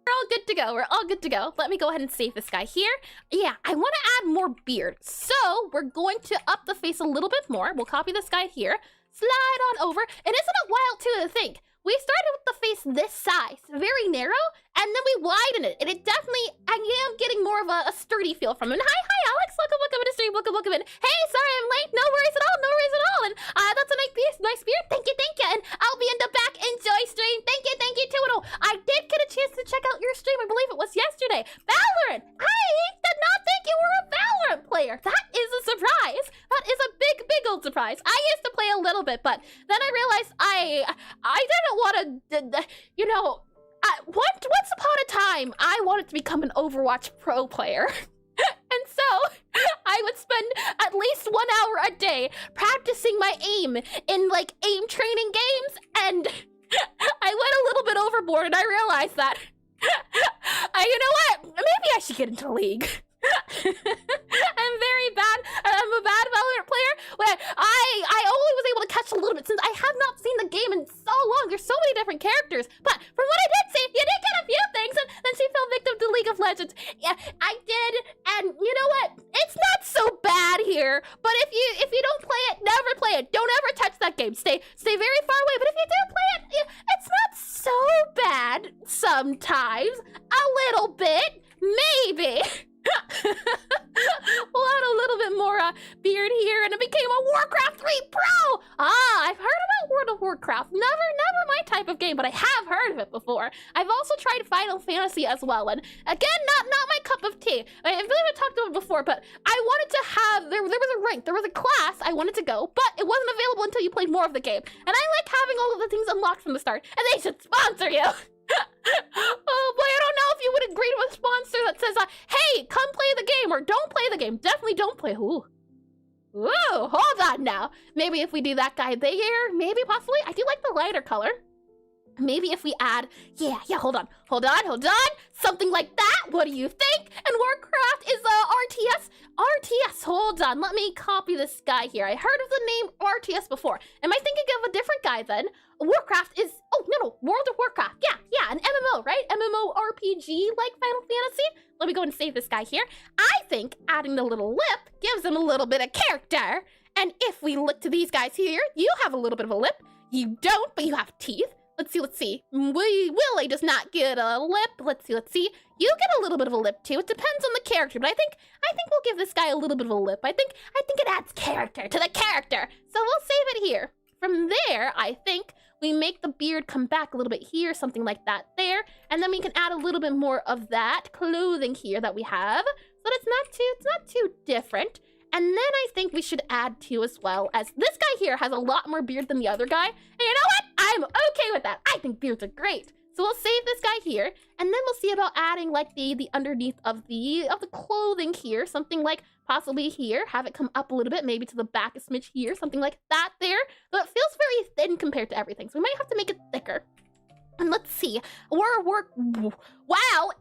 We're all good to go. We're all good to go. Let me go ahead and save this guy here. Yeah, I want to add more beard. So we're going to up the face a little bit more. We'll copy this guy here. Slide on over. And isn't it wild too to think? We started with the face this size, very narrow, and then we widen it. And it definitely, I am getting more of a sturdy feel from it. Hi, Alex. Welcome to stream. Welcome in. Hey, sorry I'm late. No worries at all. No worries at all. And that's a nice beard. Thank you. And I'll be in the back. Enjoy stream. Thank you, Tuno. I did get a chance to check out your stream. I believe it was yesterday. Valorant. I did not think you were a Valorant player. That is a surprise. That is a big old surprise. I used to play a little bit, but then I realized I didn't want to, you know, once upon a time, I wanted to become an Overwatch pro player. And so I would spend at least 1 hour a day practicing my aim in like aim training games, and I went a little bit overboard and I realized that you know what? Maybe I should get into League. I'm very bad. I'm a bad Valorant player. Where I only was able to catch a little bit since I have not seen the game in so long. There's so many different characters. But from what I did see, you did get a few things, and then she fell victim to League of Legends. Yeah, I did, and you know what? It's not so bad here. But if you don't play it, never play it. Don't ever touch that game. Stay very far away. But if you do play it, it's not so bad sometimes. A little bit, maybe. We'll add a little bit more beard here, and it became a Warcraft 3 Pro! I've heard about World of Warcraft. Never my type of game, but I have heard of it before. I've also tried Final Fantasy as well, and again, not my cup of tea. I believe I talked about it before, but I wanted to have, there was a rank, there was a class I wanted to go, but it wasn't available until you played more of the game. And I like having all of the things unlocked from the start, and they should sponsor you! Oh boy, I don't know if you would agree to a sponsor that says, hey, come play the game, or don't play the game. Definitely don't play. Ooh, hold on now. Maybe if we do that guy there, maybe possibly. I do like the lighter color. Maybe if we add, yeah, hold on. Something like that. What do you think? And Warcraft is RTS, hold on. Let me copy this guy here. I heard of the name RTS before. Am I thinking of a different guy then? Warcraft is, oh, no, World of Warcraft. Yeah, an MMO, right? MMORPG like Final Fantasy. Let me go and save this guy here. I think adding the little lip gives him a little bit of character. And if we look to these guys here, you have a little bit of a lip. You don't, but you have teeth. Let's see. Willie does not get a lip. Let's see. You get a little bit of a lip too. It depends on the character, but I think we'll give this guy a little bit of a lip. I think it adds character to the character. So we'll save it here. From there, I think we make the beard come back a little bit here, something like that there, and then we can add a little bit more of that clothing here that we have, so that it's not too different. And then I think we should add too, as well, as this guy here has a lot more beard than the other guy. And you know what? I'm okay with that. I think beards are great. So we'll save this guy here, and then we'll see about adding like the underneath of the clothing here, something like possibly here, have it come up a little bit, maybe to the back a smidge here, something like that there. But it feels very thin compared to everything, so we might have to make it thicker. And let's see, WoW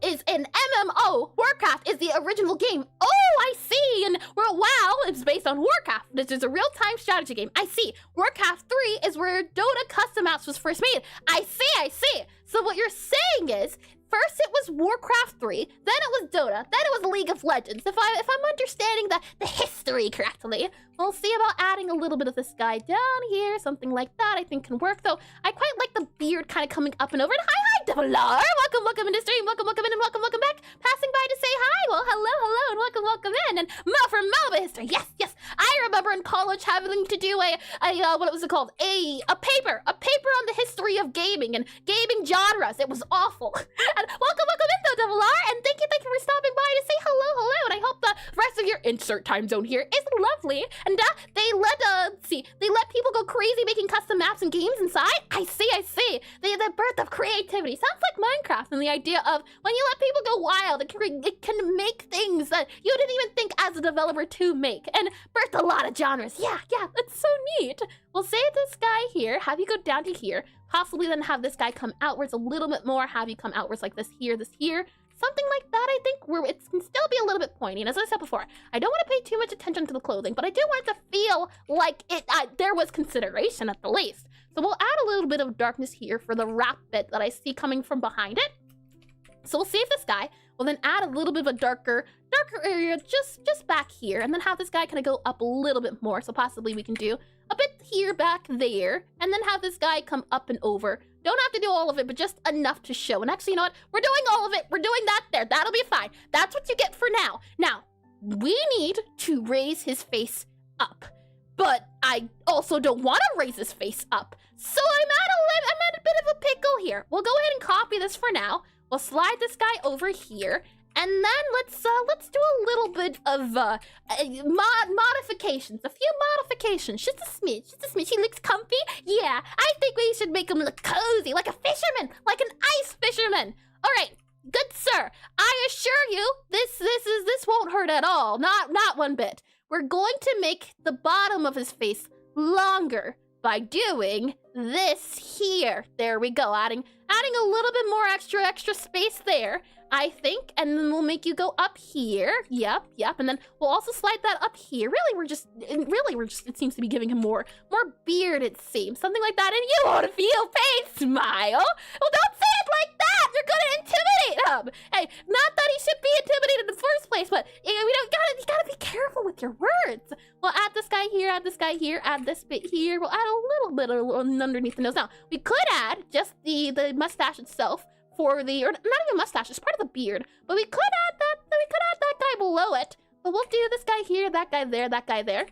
is an MMO. Warcraft is the original game. Oh, I see. And WoW is based on Warcraft. This is a real-time strategy game. I see. Warcraft 3 is where Dota Custom Maps was first made. I see. So what you're saying is, first it was Warcraft 3, then it was Dota, then it was League of Legends. If I'm understanding the history correctly, we'll see about adding a little bit of this guy down here, something like that I think can work. Though I quite like the beard kind of coming up and over. And hi, Double R! Welcome into stream, welcome in, and welcome back. Passing by to say hi. Well, hello, and welcome in. And from Melba history, yes. I remember in college having to do what was it called? A paper on the history of gaming and gaming genres. It was awful. And welcome in though, Double R, and thank you for stopping by to say hello, and I hope the rest of your insert time zone here is lovely. And they let people go crazy making custom maps and games inside. I see. The birth of creativity sounds like Minecraft, and the idea of when you let people go wild, it can make things that you didn't even think as a developer to make, and birth a lot of genres. Yeah, that's so neat. We'll save this guy here, have you go down to here, possibly then have this guy come outwards a little bit more, have you come outwards like this here, something like that. I think where it can still be a little bit pointy. And as I said before, I don't want to pay too much attention to the clothing, but I do want it to feel like there was consideration at the least. So we'll add a little bit of darkness here for the wrap bit that I see coming from behind it. So we'll save this guy. We'll then add a little bit of a darker area just back here, and then have this guy kind of go up a little bit more. So possibly we can do a bit here, back there, and then have this guy come up and over. Don't have to do all of it, but just enough to show. And actually, you know what? We're doing all of it. We're doing that there. That'll be fine. That's what you get for now. Now, we need to raise his face up. But I also don't want to raise his face up. So I'm at a bit of a pickle here. We'll go ahead and copy this for now. We'll slide this guy over here. And then let's do a little bit of modifications, a few modifications, just a smidge. He looks comfy. Yeah, I think we should make him look cozy, like a fisherman, like an ice fisherman. All right, good sir. I assure you, this won't hurt at all. Not one bit. We're going to make the bottom of his face longer by doing this here. There we go, adding a little bit more extra space there, I think, and then we'll make you go up here. Yep, and then we'll also slide that up here. Really, it seems to be giving him more beard, it seems. Something like that, and you won't feel pain, smile. Well, don't say it like that! You're gonna intimidate him! Hey, not that he should be intimidated in the first place, but you gotta be careful with your words. We'll add this guy here, add this bit here. We'll add a little bit underneath the nose. Now, we could add just the mustache itself for the, or not even mustache, it's part of the beard. But we could add that guy below it. But we'll do this guy here, that guy there.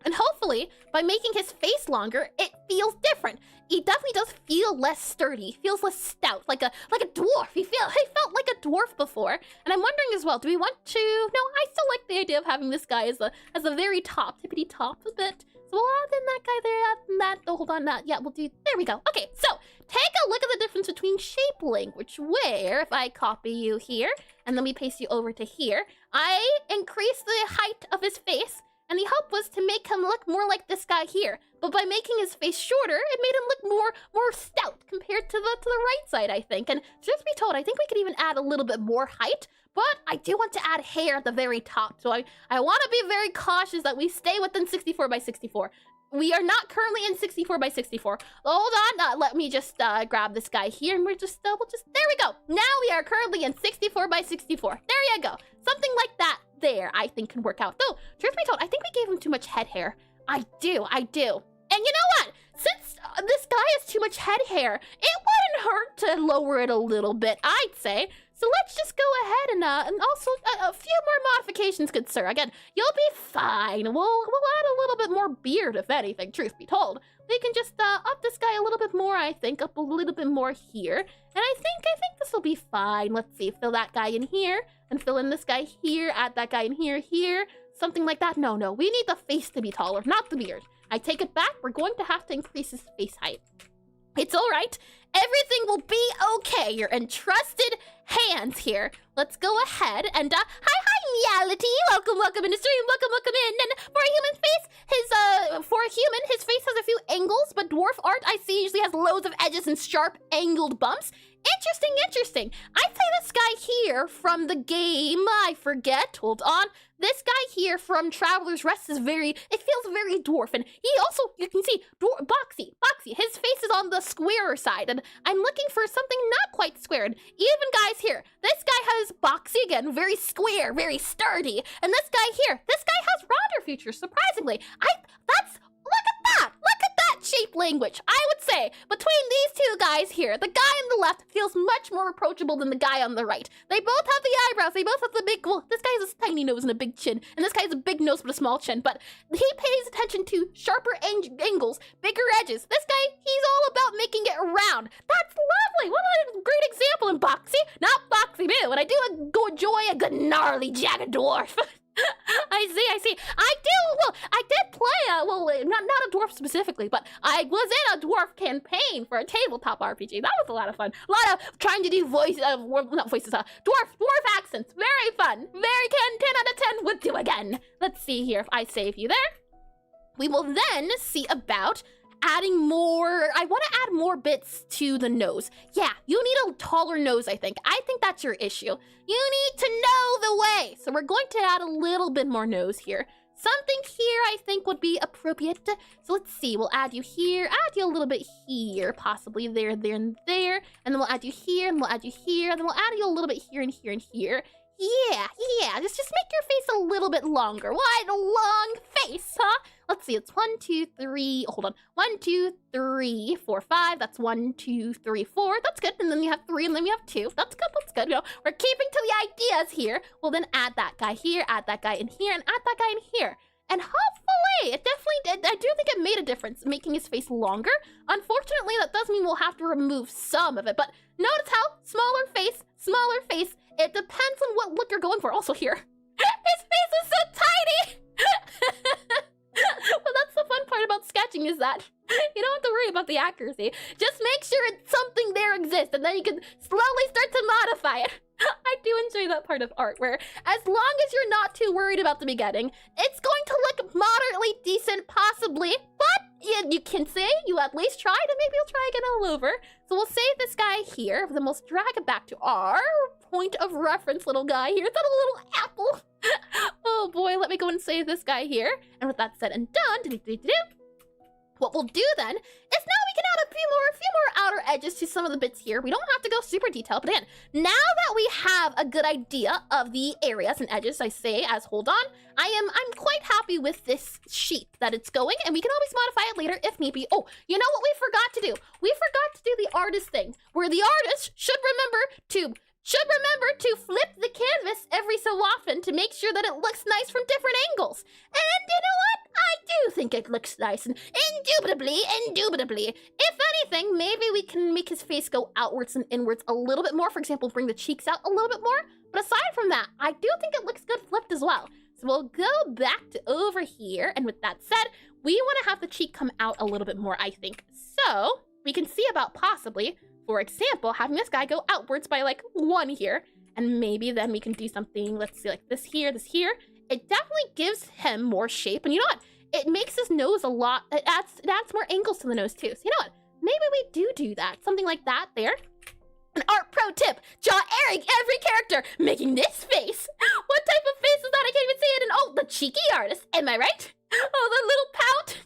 And hopefully, by making his face longer, it feels different. He definitely does feel less sturdy, feels less stout, like a dwarf. He felt like a dwarf before. And I'm wondering as well, do we want to? No, I still like the idea of having this guy as a very tippity top a bit. So we'll add in that guy there, add in that. Oh, hold on, that. Yeah, we'll do. There we go. Okay, so take a look at the difference between shape language. Where if I copy you here and then we paste you over to here, I increase the height of his face. And the hope was to make him look more like this guy here. But by making his face shorter, it made him look more stout compared to the right side, I think. And truth be told, I think we could even add a little bit more height. But I do want to add hair at the very top. So I want to be very cautious that we stay within 64 by 64. We are not currently in 64 by 64. Hold on, let me just grab this guy here, and we'll just, there we go. Now we are currently in 64 by 64. There you go. Something like that there, I think can work out. Though, truth be told, I think we gave him too much head hair. I do. And you know what? Since this guy has too much head hair, it wouldn't hurt to lower it a little bit, I'd say. So let's just go ahead and also a few more modifications, good sir. Again, you'll be fine. We'll add a little bit more beard, if anything, truth be told. We can just up this guy a little bit more, I think, up a little bit more here. And I think this will be fine. Let's see, fill that guy in here, and fill in this guy here, add that guy in here, something like that. No, we need the face to be taller, not the beard. I take it back, we're going to have to increase his face height. It's all right. Everything will be okay. You're in trusted hands here. Let's go ahead and, hi, reality. Welcome in the stream. Welcome in. And for a human face, his face has a few angles, but dwarf art I see usually has loads of edges and sharp angled bumps. Interesting. I'd say this guy here from the game, I forget, hold on. This guy here from Traveler's Rest is it feels very dwarf. And he also, you can see, boxy. His face is on the squarer side. And I'm looking for something not quite square. And even guys here, this guy has boxy again, very square, very sturdy. And this guy here, this guy has rounder features, surprisingly. Look at that shape language. I would say between these two guys here, the guy on the left feels much more approachable than the guy on the right. They both have the eyebrows. They both have the big, well, this guy has a tiny nose and a big chin, and this guy has a big nose but a small chin, but he pays attention to sharper angles, bigger edges. This guy, he's all about making it round. That's lovely. What a great example in Boxy. Not Boxy Boo, and I do enjoy a good gnarly jagged dwarf. I see. I did play not a dwarf specifically, but I was in a dwarf campaign for a tabletop RPG. That was a lot of fun. A lot of trying to do dwarf accents. Very fun. 10 out of 10 would do again. Let's see here if I save you there. We will then see about adding more. I want to add more bits to the nose. Yeah, you need a taller nose, I think. I think that's your issue. You need to know the way. So we're going to add a little bit more nose here. Something here I think would be appropriate. So let's see, we'll add you here, add you a little bit here, possibly there, and there. And then we'll add you here, and we'll add you here, and then we'll add you a little bit here and here and here. Yeah, just make your face a little bit longer. What a long face, huh? Let's see, it's 1, 2, 3, hold on. 1, 2, 3, 4, 5. That's 1, 2, 3, 4. That's good. And then you have 3, and then we have 2. That's good. You know, we're keeping to the ideas here. We'll then add that guy here, add that guy in here, and add that guy in here. And hopefully, it definitely did. I do think it made a difference, making his face longer. Unfortunately, that does mean we'll have to remove some of it. But notice how smaller face. It depends on what look you're going for. Also here, his face is so tiny. Well, that's the fun part about sketching is that you don't have to worry about the accuracy. Just make sure something there exists, and then you can slowly start to modify it. I do enjoy that part of art where as long as you're not too worried about the beginning, it's going to look moderately decent, possibly, but you can say you at least tried, and maybe you'll try again all over. So we'll save this guy here, then we'll drag it back to our point of reference little guy here. It's that little apple. Oh boy, let me go and save this guy here. And with that said and done, what we'll do then is now we can add a few more outer edges to some of the bits here. We don't have to go super detailed, but again, now that we have a good idea of the areas and edges, I say as hold on, I'm quite happy with this shape that it's going, and we can always modify it later if need be. Oh, you know what we forgot to do? We forgot to do the artist thing, where the artist should remember to flip the canvas every so often to make sure that it looks nice from different angles. And you know what? I do think it looks nice, and indubitably. If anything, maybe we can make his face go outwards and inwards a little bit more. For example, bring the cheeks out a little bit more. But aside from that, I do think it looks good flipped as well. So we'll go back to over here. And with that said, we want to have the cheek come out a little bit more, I think. So we can see about possibly, for example, having this guy go outwards by like 1 here. And maybe then we can do something, let's see, like this here. It definitely gives him more shape. And you know what? It makes his nose a lot, it adds more angles to the nose too. So you know what? Maybe we do that. Something like that there. An art pro tip, draw every character making this face. What type of face is that? I can't even see it. And oh, the cheeky artist, am I right? Oh, the little pout.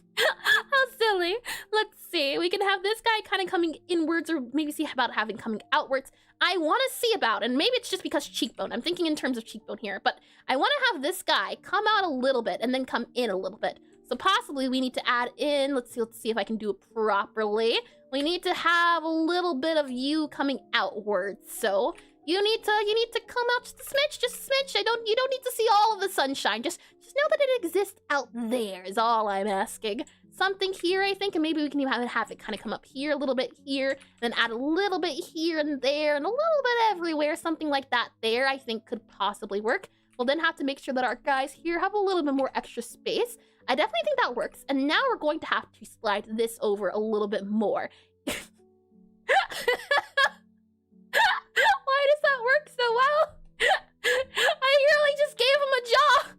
How silly. Let's see. We can have this guy kind of coming inwards, or maybe see about having coming outwards. I want to see about, and maybe it's just because cheekbone. I'm thinking in terms of cheekbone here, but I want to have this guy come out a little bit and then come in a little bit. So possibly we need to add in, let's see if I can do it properly. We need to have a little bit of you coming outwards. So you need to come out just a smidge, You don't need to see all of the sunshine. Just know that it exists out there is all I'm asking. Something here, I think, and maybe we can even have it kind of come up here, a little bit here, then add a little bit here and there, and a little bit everywhere. Something like that there, I think, could possibly work. We'll then have to make sure that our guys here have a little bit more extra space. I definitely think that works. And now we're going to have to slide this over a little bit more. Why does that work so well? I really just gave him a jaw.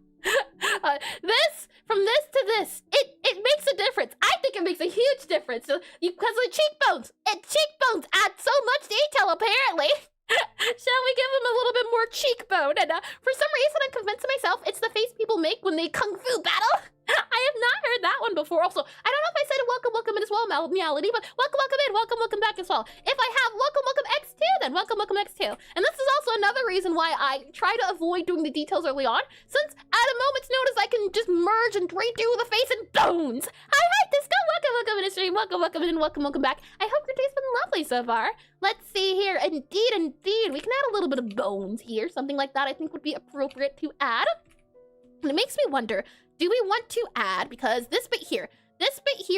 From this to this, it makes a difference. I think it makes a huge difference. So because of the cheekbones, cheekbones add so much detail apparently. Shall we give him a little bit more cheekbone? And for some reason, I'm convinced myself it's the face people make when they kung fu battle. I have not heard that one before. Also, I don't know if I said welcome in as well, Meowlity, but welcome back as well. If I have welcome X2, then welcome X2. And this is also another reason why I try to avoid doing the details early on, since at a moment's notice, I can just merge and redo the face and bones. Hi, Disco, welcome in the stream, welcome in, and welcome back. I hope your day's been lovely so far. Let's see here, indeed, we can add a little bit of bones here, something like that I think would be appropriate to add. And it makes me wonder, do we want to add, because this bit here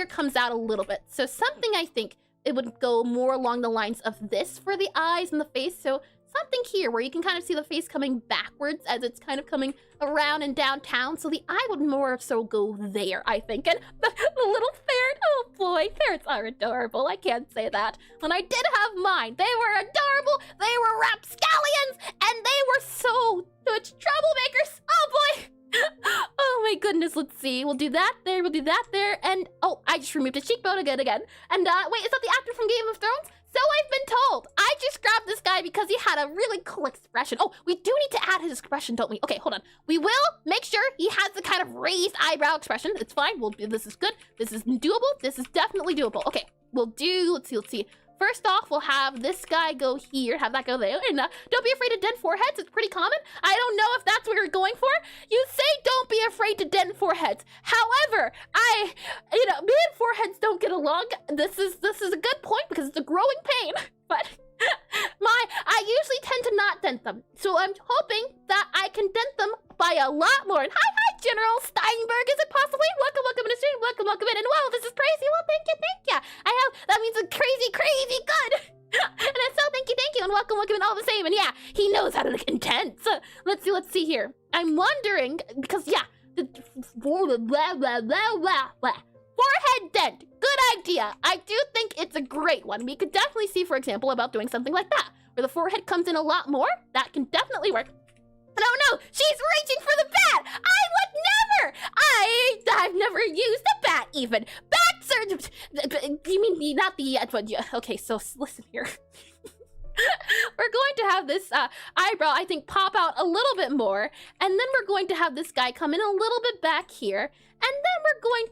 comes out a little bit. So something I think it would go more along the lines of this for the eyes and the face. So something here where you can kind of see the face coming backwards as it's kind of coming around and downtown. So the eye would more so go there, I think. And the little ferret, oh boy, ferrets are adorable. I can't say that. When I did have mine, they were adorable. They were rapscallions and they were so much troublemakers. Oh boy. Oh my goodness, let's see. We'll do that there, and oh, I just removed a cheekbone again. And wait, is that the actor from Game of Thrones? So I've been told. I just grabbed this guy because he had a really cool expression. Oh, we do need to add his expression, don't we? Okay, hold on. We will make sure he has the kind of raised eyebrow expression. It's fine. This is good. This is doable. This is definitely doable. Okay, we'll do, let's see. First off, we'll have this guy go here, have that go there, and don't be afraid to dent foreheads. It's pretty common. I don't know if that's what you're going for. You say don't be afraid to dent foreheads. However, me and foreheads don't get along. This is a good point because it's a growing pain, but I usually tend to not dent them. So I'm hoping that I can dent them by a lot more. And hi, General Steinberg. Is it possibly? Welcome in the stream. Welcome in. And wow, this is crazy. Well, thank you. That means it's crazy good. And it's so thank you. And welcome in all the same. And yeah, he knows how to look intense. Let's see here. I'm wondering, because yeah, the forehead dent. Good idea. I do think it's a great one. We could definitely see, for example, about doing something like that, where the forehead comes in a lot more. That can definitely work. Oh no, she's reaching for the bat! I would never! I've never used a bat even. Bats are... You mean not the... Okay, so listen here. We're going to have this eyebrow, I think, pop out a little bit more, and then we're going to have this guy come in a little bit back here, and then we're going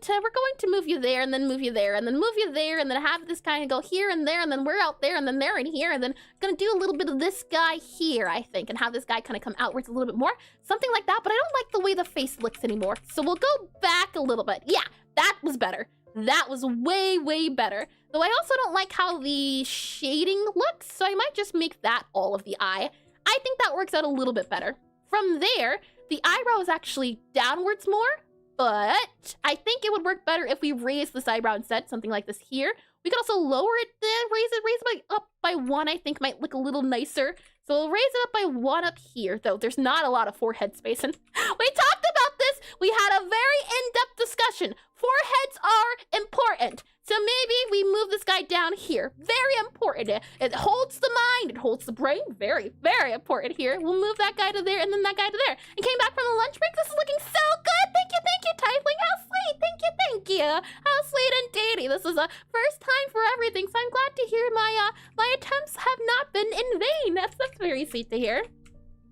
to move you there, and then move you there, and then move you there, and then have this kind of go here and there, and then we're out there, and then there and here, and then gonna do a little bit of this guy here, I think, and have this guy kind of come outwards a little bit more, something like that. But I don't like the way the face looks anymore, so we'll go back a little bit. Yeah, that was better. That was way better. Though I also don't like how the shading looks, so I might just make that all of the eye. I think that works out a little bit better. From there, the eyebrow is actually downwards more, but I think it would work better if we raise this eyebrow instead, something like this here. We could also lower it, raise it up by 1, I think might look a little nicer. So we'll raise it up by 1 up here, though there's not a lot of forehead space. And we talked about this. We had a very in-depth discussion. Foreheads are important. So maybe we move this guy down here. Very important. It holds the mind. It holds the brain. Very important here. We'll move that guy to there and then that guy to there. And came back from the lunch break. This is looking so good. Thank you, Typling. How sweet. Thank you. How sweet and dainty. This is a first time for everything. So I'm glad to hear my attempts have not been in vain. That's very sweet to hear.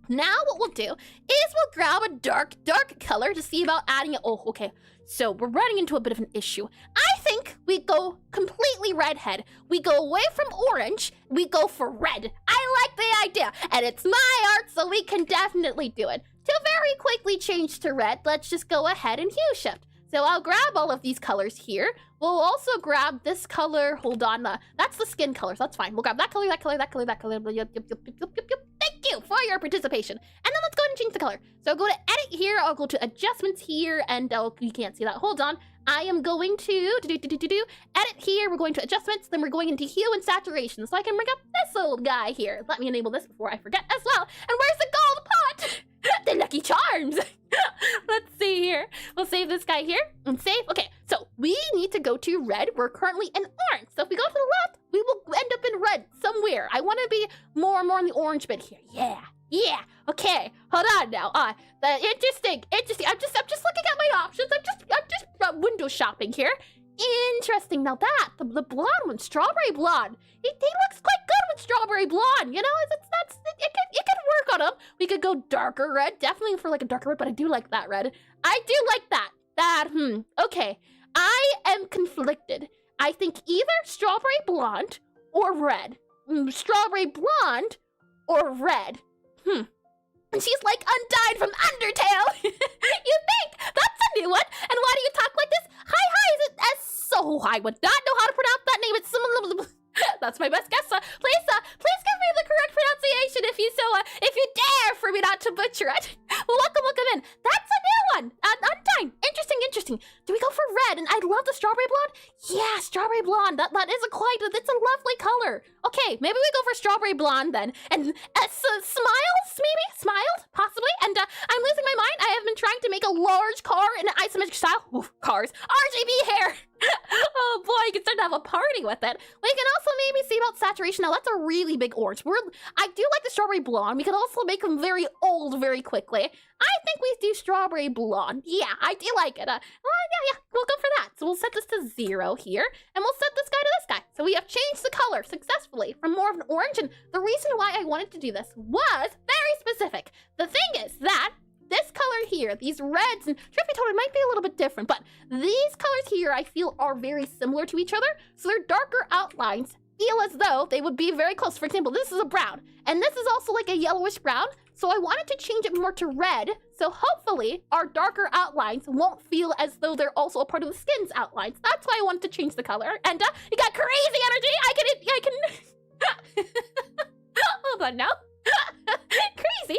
Now what we'll do is we'll grab a dark color to see about adding it. Oh, okay. So we're running into a bit of an issue. I think we go completely redhead. We go away from orange. We go for red. I like the idea. And it's my art, so we can definitely do it. To very quickly change to red, let's just go ahead and hue shift. So I'll grab all of these colors here. We'll also grab this color. Hold on. That's the skin color, so that's fine. We'll grab that color, that color. Yep. Thank you for your participation. And then let's go ahead and change the color. So go to edit here. I'll go to adjustments here. And you can't see that. Hold on. I am going to edit here. We're going to adjustments. Then we're going into hue and saturation. So I can bring up this old guy here. Let me enable this before I forget as well. And where's the gold pot? The Lucky Charms. Let's see here. We'll save this guy here and save. Okay, so we need to go to red. We're currently in orange. So if we go to the left, we will end up in red somewhere. I want to be more on the orange bit here. Yeah. Okay, hold on now. Interesting. I'm just looking at my options. I'm just window shopping here. Interesting. Now that the blonde one, strawberry blonde. He looks quite good with strawberry blonde. You know, it could work on him. We could go darker red, definitely for like a darker red. But I do like that red. I do like that. Okay. I am conflicted. I think either strawberry blonde or red. Strawberry blonde or red. And she's like Undyne from Undertale. You think? That's a new one. And why do you talk like this? Hi, is it so I would not know how to pronounce that name. It's some that's my best guess. Please give me the correct pronunciation if you dare for me not to butcher it. Welcome in. That's a new one. Undyne. Interesting. Do we go for red? And I love the strawberry blonde. Yeah, strawberry blonde. That is it's a lovely color. Okay, maybe we go for strawberry blonde then. And smiled, possibly. And I'm losing my mind. I have been trying to make a large car in an isometric style. Oof, cars. RGB hair. Oh boy, you can start to have a party with it. We can also maybe see about saturation. Now that's a really big orange. I do like the strawberry blonde. We can also make them very old very quickly. I think we do strawberry blonde. Yeah, I do like it. Yeah, we'll go for that. So we'll set this to 0 here, and we'll set this guy to this guy. So we have changed the color successfully from more of an orange, and the reason why I wanted to do this was very specific. The thing is that this color here, these reds, and truth be told, it might be a little bit different, but these colors here I feel are very similar to each other, so their darker outlines feel as though they would be very close. For example, this is a brown, and this is also like a yellowish brown, so I wanted to change it more to red, so hopefully our darker outlines won't feel as though they're also a part of the skin's outlines. That's why I wanted to change the color, and you got crazy energy! I can... Hold on now. Crazy!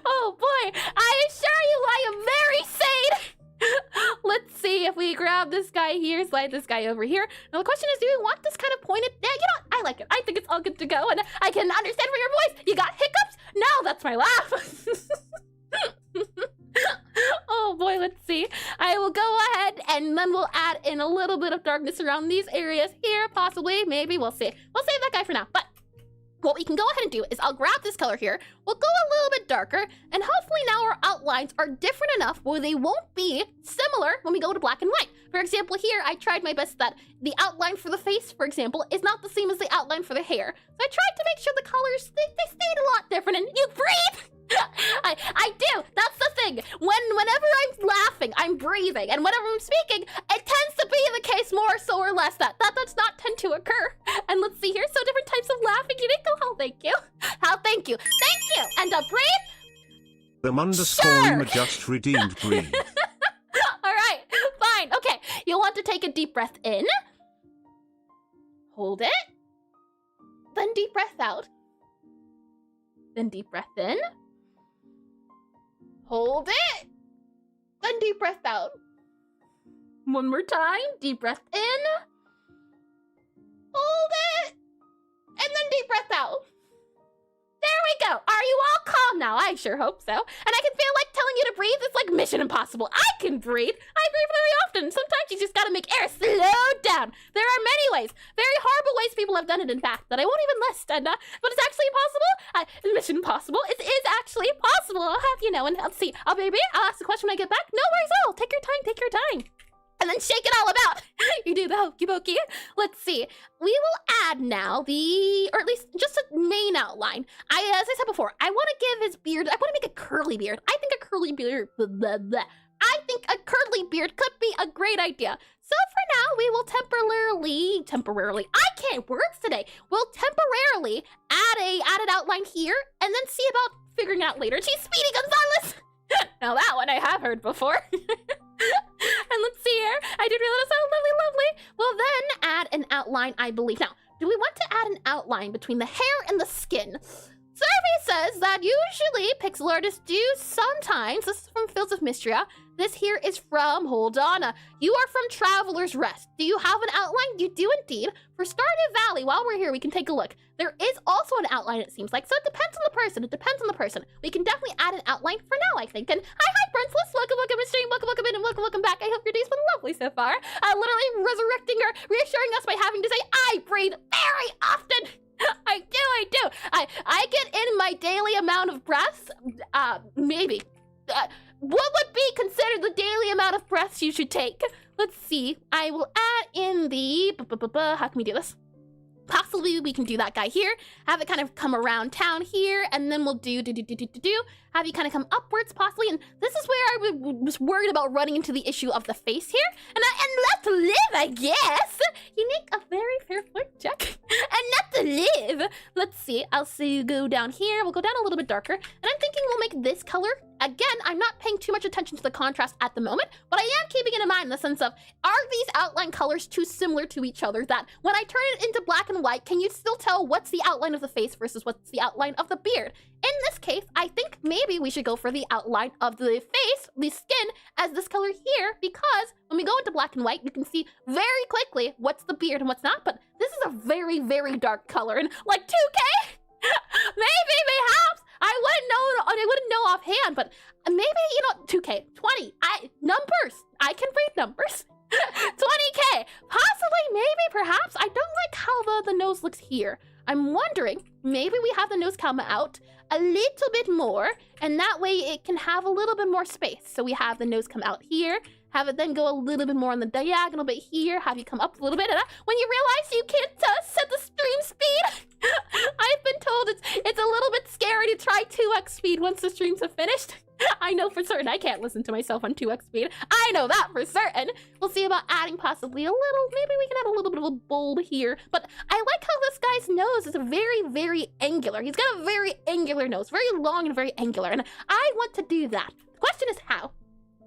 Oh boy, I assure you I am very sane. Let's see if we grab this guy here, slide this guy over here. Now the question is, do we want this kind of pointed? Yeah, you know what? I like it. I think it's all good to go, and I can understand from your voice. You got hiccups? No, that's my laugh. Oh boy, let's see. I will go ahead and then we'll add in a little bit of darkness around these areas here, possibly, maybe, we'll see. We'll save that guy for now, but what we can go ahead and do is I'll grab this color here, we'll go a little bit darker, and hopefully now our outlines are different enough where they won't be similar when we go to black and white. For example, here I tried my best that the outline for the face, for example, is not the same as the outline for the hair. So I tried to make sure the colors, they stayed a lot different, and you breathe! I do. That's the thing. Whenever I'm laughing, I'm breathing, and whenever I'm speaking, it tends to be the case more so or less that does not tend to occur. And let's see here. So different types of laughing. You didn't go. Oh, thank you. How? Thank you. Thank you. And breathe. _im just redeemed breathe. All right. Fine. Okay. You'll want to take a deep breath in. Hold it. Then deep breath out. Then deep breath in. Hold it. Then deep breath out. One more time. Deep breath in. Hold it. And then deep breath out. There we go. Are you all calm now? I sure hope so. And I can feel like telling you to breathe. It's like Mission Impossible. I can breathe. I breathe very often. Sometimes you just gotta make air slow down. There are many ways, very horrible ways people have done it, in fact, that I won't even list. And but it's actually possible. Mission Impossible. It is actually possible. I'll have you know. And let's see. Oh, baby, I'll ask the question when I get back. No worries at all. Take your time. Take your time. And then shake it all about. You do the hokey pokey. Let's see. We will add now or at least just a main outline. As I said before, I want to give his beard, I want to make a curly beard. I think a curly beard, I think a curly beard could be a great idea. So for now, we will temporarily, I can't words today. We'll temporarily add an outline here and then see about figuring it out later. She's Speedy Gonzalez. Now that one I have heard before. And let's see here. I did realize how lovely. We'll then add an outline, I believe. Now, do we want to add an outline between the hair and the skin? Survey says that usually pixel artists do sometimes, this is from Fields of Mystria, This here is from, hold on, you are from Traveler's Rest. Do you have an outline? You do indeed. For Stardew Valley, while we're here, we can take a look. There is also an outline, it seems like, so it depends on the person. It depends on the person. We can definitely add an outline for now, I think. And hi, Brentless, welcome to stream, welcome in, and welcome back. I hope your day's been lovely so far. Literally resurrecting or reassuring us by having to say, I breathe very often. I do. I get in my daily amount of breaths, maybe. What would be considered the daily amount of breaths you should take? Let's see. I will add in the... How can we do this? Possibly we can do that guy here, have it kind of come around town here, and then we'll have you kind of come upwards possibly, and this is where I was worried about running into the issue of the face here, and not to live, I guess. Unique, a very fair point check, and not to live. Let's see, I'll see you go down here, we'll go down a little bit darker, and I'm thinking we'll make this color. Again, I'm not paying too much attention to the contrast at the moment, but I am keeping it in mind in the sense of, are these outline colors too similar to each other that when I turn it into black and white, can you still tell what's the outline of the face versus what's the outline of the beard? In this case, I think maybe we should go for the outline of the face, the skin, as this color here, because when we go into black and white, you can see very quickly what's the beard and what's not, but this is a very, very dark color, and like 2K? Maybe, perhaps, I wouldn't know offhand, but maybe, 2K, 20, numbers, I can read numbers. 20K, possibly, maybe, perhaps. I don't like how the nose looks here. I'm wondering, maybe we have the nose come out a little bit more, and that way it can have a little bit more space. So we have the nose come out here, have it then go a little bit more on the diagonal bit here, have you come up a little bit, and when you realize you can't set the stream speed, I've been told it's a little bit scary to try 2x speed once the streams have finished. I know for certain I can't listen to myself on 2x speed. I know that for certain. We'll see about adding possibly a little, maybe we can add a little bit of a bulb here. But I like how this guy's nose is very, very angular. He's got a very angular nose, very long and very angular. And I want to do that. The question is how?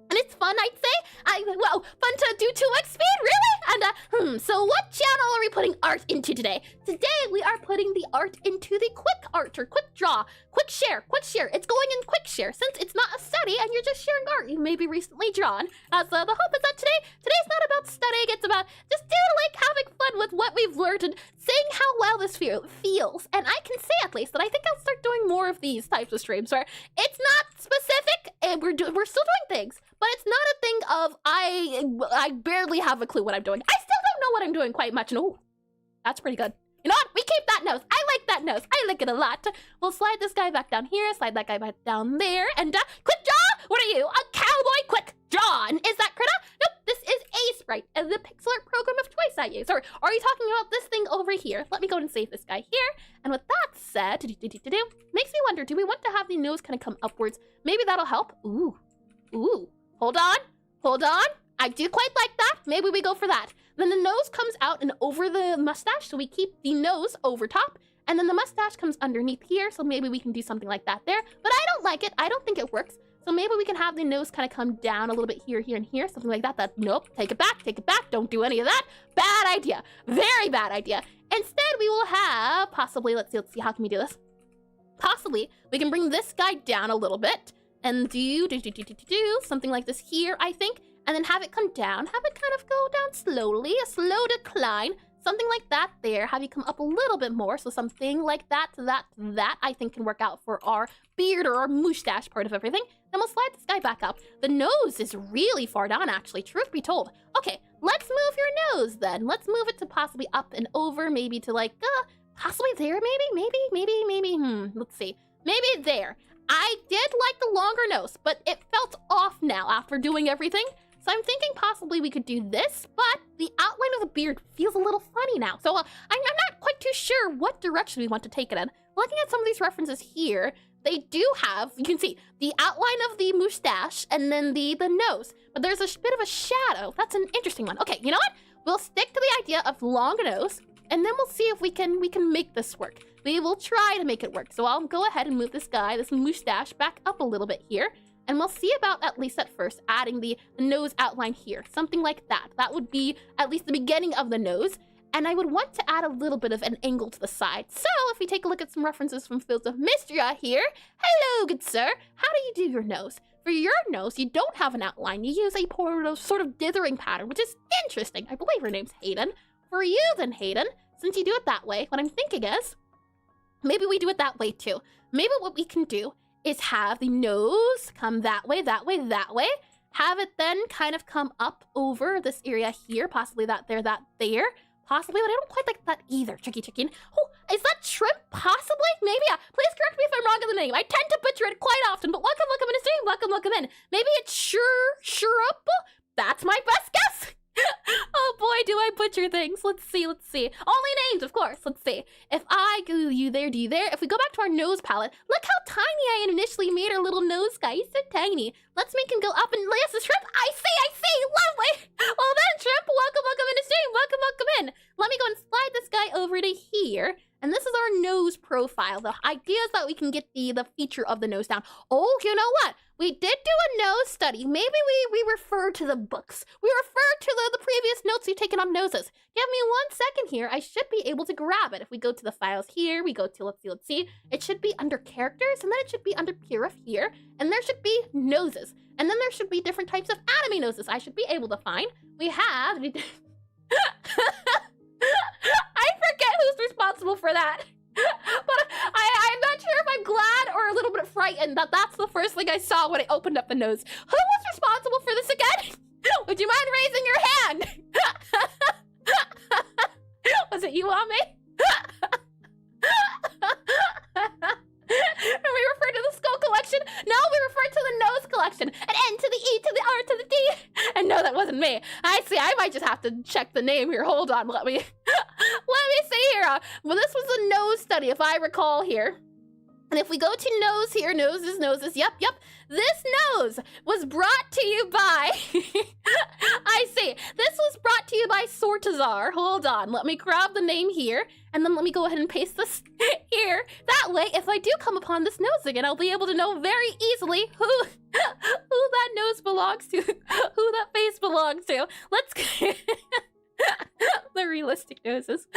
And it's fun, I'd say. Well, fun to do 2x speed, really? And, so what channel are we putting art into today? Today, we are putting the art into the quick art, or quick draw, quick share. It's going in quick share, since it's not a study, and you're just sharing art you maybe recently drawn. So the hope is that today's not about studying, it's about just having fun with what we've learned and seeing how well this feels. And I can say, at least, that I think I'll start doing more of these types of streams, where it's not specific, and we're still doing things. But it's not a thing of, I barely have a clue what I'm doing. I still don't know what I'm doing quite much. And oh, that's pretty good. You know what? We keep that nose. I like that nose. I like it a lot. We'll slide this guy back down here, slide that guy back down there, and quick draw! What are you? A cowboy quick draw? Is that critter? Nope, this is Aseprite, and the Pixelart program of choice I use. Or are you talking about this thing over here? Let me go and save this guy here. And with that said, makes me wonder, do we want to have the nose kind of come upwards? Maybe that'll help. Ooh. Hold on. I do quite like that. Maybe we go for that. Then the nose comes out and over the mustache, so we keep the nose over top, and then the mustache comes underneath here, so maybe we can do something like that there. But I don't like it. I don't think it works. So maybe we can have the nose kind of come down a little bit here, and here, something like that. Nope, take it back. Don't do any of that. Bad idea. Very bad idea. Instead, we will have, possibly, let's see, how can we do this? Possibly, we can bring this guy down a little bit, and do something like this here, I think, and then have it come down, have it kind of go down slowly, a slow decline, something like that there, have you come up a little bit more, so something like that, that I think can work out for our beard or our mustache part of everything. Then we'll slide this guy back up. The nose is really far down, actually, truth be told. Okay, let's move your nose then. Let's move it to possibly up and over, maybe to like, possibly there, maybe, let's see, maybe there. I did like the longer nose, but it felt off now after doing everything. So I'm thinking possibly we could do this, but the outline of the beard feels a little funny now. So I'm not quite too sure what direction we want to take it in. Looking at some of these references here, they do have, you can see, the outline of the mustache and then the nose. But there's a bit of a shadow. That's an interesting one. Okay, you know what? We'll stick to the idea of long nose, and then we'll see if we can make this work. We will try to make it work. So I'll go ahead and move this guy, this mustache, back up a little bit here. And we'll see about, at least at first, adding the nose outline here. Something like that. That would be at least the beginning of the nose. And I would want to add a little bit of an angle to the side. So if we take a look at some references from Fields of Mystria here. Hello, good sir. How do you do your nose? For your nose, you don't have an outline. You use a sort of dithering pattern, which is interesting. I believe her name's Hayden. For you then, Hayden, since you do it that way, what I'm thinking is, maybe we do it that way too. Maybe what we can do is have the nose come that way, that way, that way. Have it then kind of come up over this area here, possibly that there, possibly, but I don't quite like that either. Tricky chicken. Oh, is that shrimp? Possibly? Maybe. Please correct me if I'm wrong in the name. I tend to butcher it quite often, but welcome in a stream. Welcome in. Maybe it's shrimp? That's my best guess. Oh boy, do I butcher things. Let's see. Only names, of course. Let's see. If I go you there, do you there. If we go back to our nose palette, look how tiny I initially made our little nose guy. He's so tiny. Let's make him go up and yes, the shrimp. I see. Lovely. Well then, shrimp, welcome in the stream. Welcome in. Let me go and slide this guy over to here. And this is our nose profile. The idea is that we can get the feature of the nose down. Oh, you know what? We did do a nose study. Maybe we refer to the books. We refer to the previous notes we've taken on noses. Give me 1 second here. I should be able to grab it. If we go to the files here, we go to, let's see. It should be under characters, and then it should be under Purif here. And there should be noses. And then there should be different types of anime noses I should be able to find. We have... I forget who's responsible for that. But I'm not sure if I'm glad or a little bit frightened that that's the first thing I saw when I opened up the nose. Who was responsible for this again? Would you mind raising your hand? Was it you, Ame? And we refer to the skull collection? No, we refer to the nose collection. An N to the E to the R to the D. And no, that wasn't me. I see. I might just have to check the name here. Hold on. Let me see here. Well, this was a nose study, if I recall here. And if we go to nose here, noses, yep. This nose was brought to you by, I see. This was brought to you by Sortazar. Hold on, let me grab the name here, and then let me go ahead and paste this here. That way, if I do come upon this nose again, I'll be able to know very easily who that nose belongs to, who that face belongs to. Let's the realistic noses.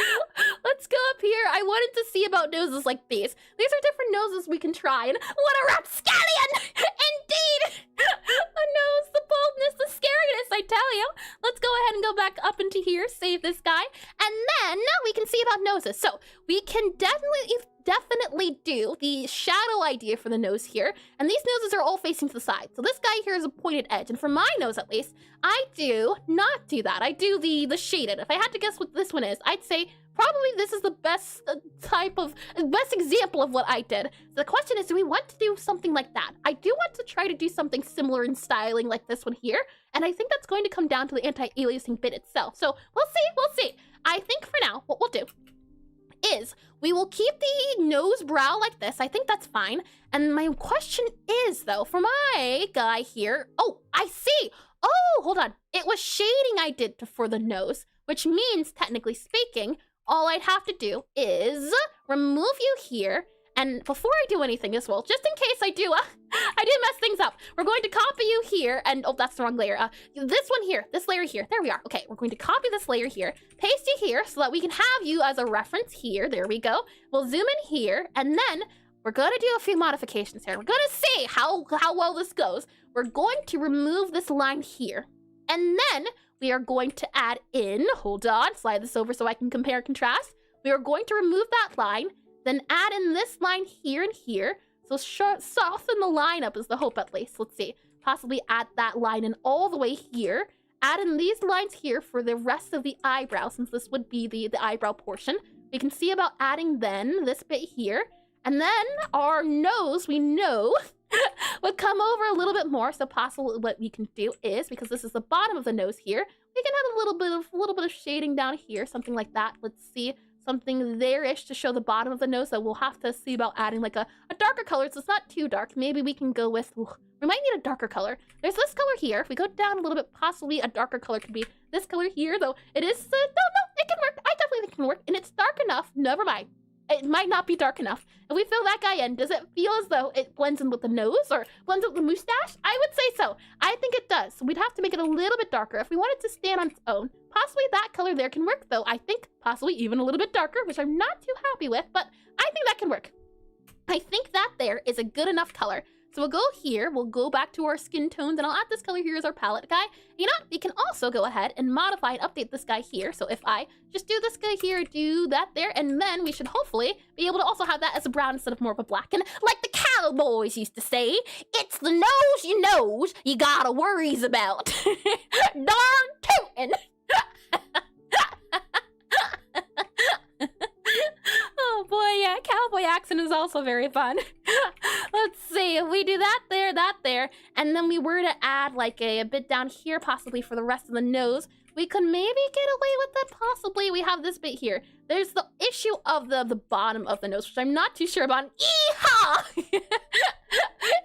Let's go up here. I wanted to see about noses like these. These are different noses we can try. And what a rapscallion! Indeed! The nose, the boldness, the scariness, I tell you. Let's go ahead and go back up into here, save this guy. And then we can see about noses. So we can definitely do the shadow idea for the nose here. And these noses are all facing to the side. So this guy here is a pointed edge. And for my nose, at least, I do not do that. I do the shaded. If I had to guess what this one is, I'd say probably this is the best best example of what I did. So the question is, do we want to do something like that? I do want to try to do something similar in styling like this one here. And I think that's going to come down to the anti-aliasing bit itself. So we'll see. I think for now, what we'll do is we will keep the nose brow like this. I think that's fine. And my question is, though, for my guy here, oh, I see. Oh, hold on. It was shading I did for the nose, which means, technically speaking, all I'd have to do is remove you here. And before I do anything as well, just in case I do mess things up, we're going to copy you here, and oh, that's the wrong layer. This one here, this layer here, there we are. Okay, we're going to copy this layer here, paste you here so that we can have you as a reference here. There we go. We'll zoom in here, and then we're going to do a few modifications here. We're going to see how well this goes. We're going to remove this line here, and then we are going to add in, hold on, slide this over so I can compare and contrast. We are going to remove that line, then add in this line here and here. So soften the line up is the hope, at least. Let's see. Possibly add that line in all the way here. Add in these lines here for the rest of the eyebrow, since this would be the eyebrow portion. We can see about adding then this bit here. And then our nose, we know, would come over a little bit more. So possibly what we can do is, because this is the bottom of the nose here, we can add a little bit of shading down here, something like that. Let's see. Something there-ish to show the bottom of the nose that we'll have to see about adding like a darker color, so it's not too dark. Maybe we can go with, we might need a darker color. There's this color here. If we go down a little bit, possibly a darker color could be this color here, though it is, no, it can work. I definitely think it can work, and it's dark enough. Never mind. It might not be dark enough. If we fill that guy in, does it feel as though it blends in with the nose or blends with the mustache? I would say so. I think it does. So we'd have to make it a little bit darker. If we want it to stand on its own, possibly that color there can work, though. I think possibly even a little bit darker, which I'm not too happy with, but I think that can work. I think that there is a good enough color. So we'll go here, we'll go back to our skin tones, and I'll add this color here as our palette guy. You know what? We can also go ahead and modify and update this guy here. So if I just do this guy here, do that there, and then we should hopefully be able to also have that as a brown instead of more of a black. And like the cowboys used to say, it's the nose you knows you gotta worries about. Darn tootin'. Oh boy, yeah, cowboy accent is also very fun. Let's see, if we do that there, and then we were to add like a bit down here possibly for the rest of the nose, we could maybe get away with that possibly. We have this bit here. There's the issue of the bottom of the nose, which I'm not too sure about. Yeehaw!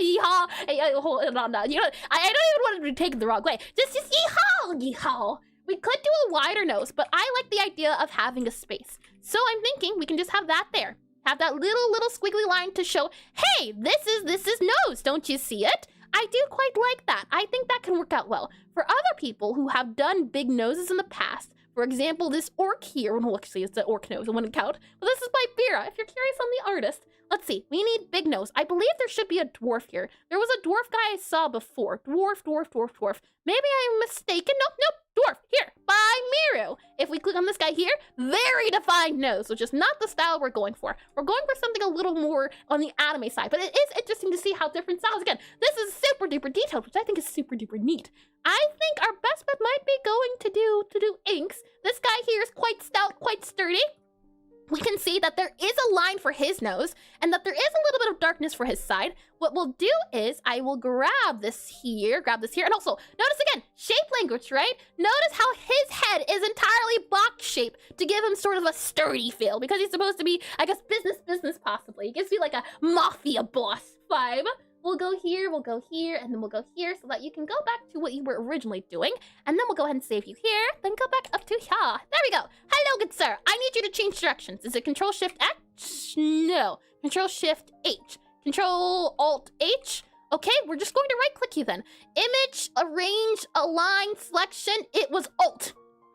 Yeehaw! Hey, hold on, you know, I don't even want to take it the wrong way. Just yeehaw! Yeehaw! We could do a wider nose, but I like the idea of having a space. So I'm thinking we can just have that there. Have that little squiggly line to show, hey, this is nose, don't you see it? I do quite like that. I think that can work out well. For other people who have done big noses in the past, for example, this orc here, well, actually it's the orc nose, it wouldn't count, but this is by Vera. If you're curious on the artist, let's see, we need big nose. I believe there should be a dwarf here. There was a dwarf guy I saw before. Dwarf. Maybe I'm mistaken. Nope, dwarf, here, by Miru. If we click on this guy here, very defined nose, which is not the style we're going for. We're going for something a little more on the anime side, but it is interesting to see how different styles, again, this is super duper detailed, which I think is super duper neat. I think our best bet might be going to do inks. This guy here is quite stout, quite sturdy. We can see that there is a line for his nose and that there is a little bit of darkness for his side. What we'll do is I will grab this here, and also notice again, shape language, right? Notice how his head is entirely box shaped to give him sort of a sturdy feel because he's supposed to be, I guess, business possibly. He gives me like a mafia boss vibe. We'll go here, and then we'll go here so that you can go back to what you were originally doing. And then we'll go ahead and save you here, then go back up to here. There we go. Hello, good sir. I need you to change directions. Is it Control-Shift-X? No. Control-Shift-H. Control-Alt-H. Okay, we're just going to right-click you then. Image, arrange, align, selection. It was Alt.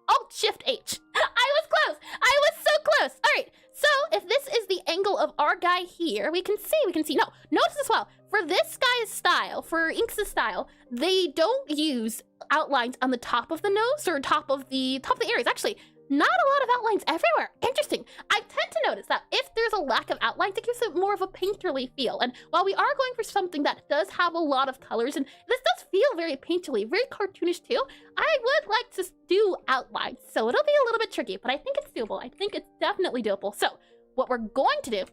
Alt-Shift-H. I was close. I was so close. All right. So if this is the angle of our guy here, we can see. No, notice as well. For this guy's style, for Inks' style, they don't use outlines on the top of the nose or top of the areas. Actually, not a lot of outlines everywhere. Interesting. I tend to notice that if there's a lack of outlines, it gives it more of a painterly feel. And while we are going for something that does have a lot of colors, and this does feel very painterly, very cartoonish too, I would like to do outlines. So it'll be a little bit tricky, but I think it's doable. I think it's definitely doable. So what we're going to do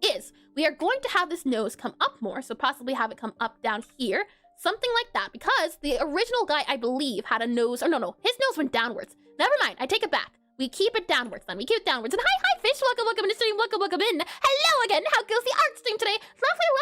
is we are going to have this nose come up more, so possibly have it come up down here, something like that, because the original guy, I believe, had a nose, or no, his nose went downwards. Never mind, I take it back. We keep it downwards then. We keep it downwards. And hi, fish. Welcome in the stream. Welcome in. Hello again. How goes the art stream today?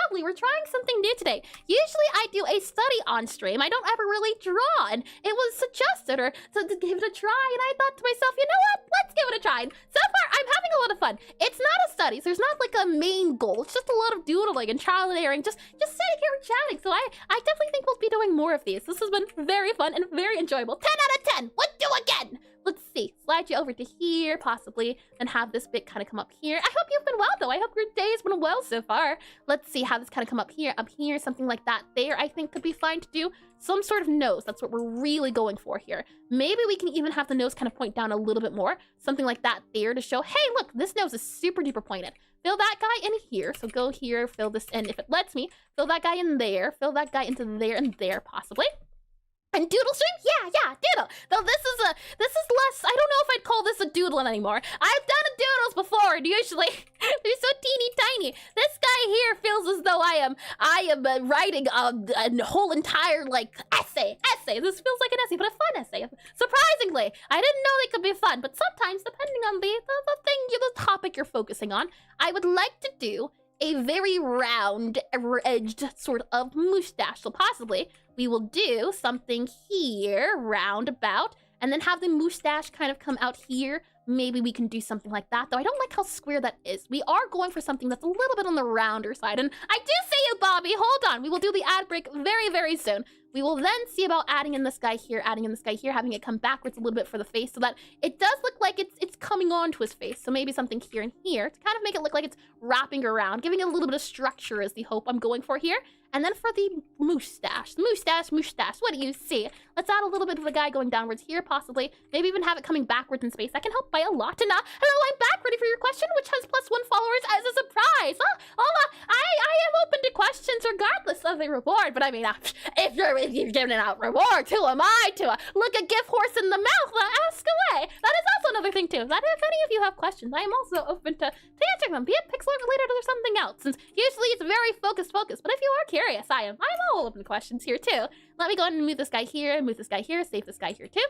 Lovely. We're trying something new today. Usually I do a study on stream. I don't ever really draw. And it was suggested or to give it a try. And I thought to myself, you know what? Let's give it a try. And so far, I'm having a lot of fun. It's not a study. So there's not like a main goal. It's just a lot of doodling and trial and erroring. Just sitting here and chatting. So I definitely think we'll be doing more of these. This has been very fun and very enjoyable. 10 out of 10. Let's do again. Let's see. Slide you over to here, possibly, and have this bit kind of come up here. I hope you've been well, though. I hope your day has been well so far. Let's see how this kind of come up here, something like that there, I think could be fine to do. Some sort of nose. That's what we're really going for here. Maybe we can even have the nose kind of point down a little bit more. Something like that there to show, hey, look, this nose is super duper pointed. Fill that guy in here. So go here, fill this in if it lets me. Fill that guy in there. Fill that guy into there and there, possibly. And doodle stream? Yeah, doodle. Though this is less, I don't know if I'd call this a doodling anymore. I've done a doodles before, and usually they're so teeny tiny. This guy here feels as though I am writing a whole entire, like, essay. This feels like an essay, but a fun essay. Surprisingly, I didn't know they could be fun, but sometimes, depending on the topic you're focusing on, I would like to do a very round, edged sort of mustache. So possibly we will do something here, roundabout, and then have the mustache kind of come out here. Maybe we can do something like that, though I don't like how square that is. We are going for something that's a little bit on the rounder side, and I do see you, Bobby. Hold on. We will do the ad break very, very soon. We will then see about adding in this guy here, having it come backwards a little bit for the face so that it does look like it's coming onto his face. So maybe something here and here to kind of make it look like it's wrapping around, giving it a little bit of structure is the hope I'm going for here. And then for the moustache, what do you see? Let's add a little bit of the guy going downwards here, possibly. Maybe even have it coming backwards in space. That can help by a lot. And hello, I'm back, ready for your question, which has +1 followers as a surprise. I am open to questions regardless of the reward. But I mean, if you're giving out rewards, who am I to look a gift horse in the mouth? Ask away. That is also another thing too. That if any of you have questions, I am also open to answering them, be it Pixelart related or something else. Since usually it's very focused. But if you are curious, I'm all open to questions here too. Let me go ahead and move this guy here, save this guy here too.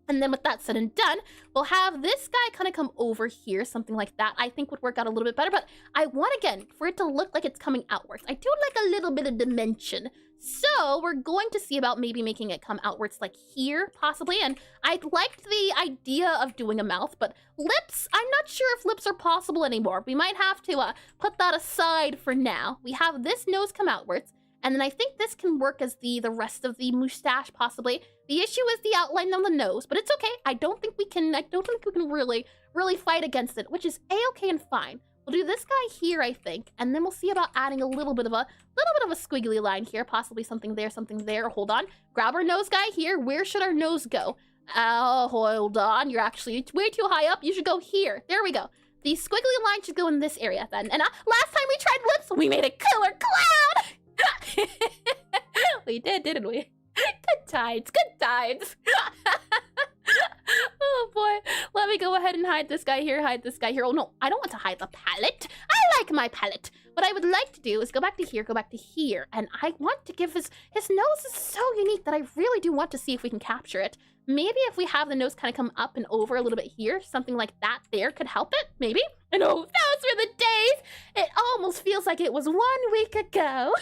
And then with that said and done, we'll have this guy kind of come over here, something like that. I think would work out a little bit better, but I want, again, for it to look like it's coming outwards. I do like a little bit of dimension. So we're going to see about maybe making it come outwards like here, possibly. And I liked the idea of doing a mouth, but lips, I'm not sure if lips are possible anymore. We might have to put that aside for now. We have this nose come outwards. And then I think this can work as the rest of the mustache, possibly. The issue is the outline on the nose, but it's okay. I don't think we can really fight against it, which is a-okay and fine. We'll do this guy here, I think, and then we'll see about adding a little bit of a squiggly line here, possibly something there. Hold on. Grab our nose guy here. Where should our nose go? Hold on. You're actually way too high up. You should go here. There we go. The squiggly line should go in this area then. And last time we tried lips, we made a killer cloud. We did, didn't we? Good times, good times. Oh boy. Let me go ahead and hide this guy here, Oh no, I don't want to hide the palette. I like my palette. What I would like to do is go back to here, and I want to give his nose is so unique that I really do want to see if we can capture it. Maybe if we have the nose kind of come up and over a little bit here, something like that there could help it, maybe. And oh, those were the days. It almost feels like it was 1 week ago.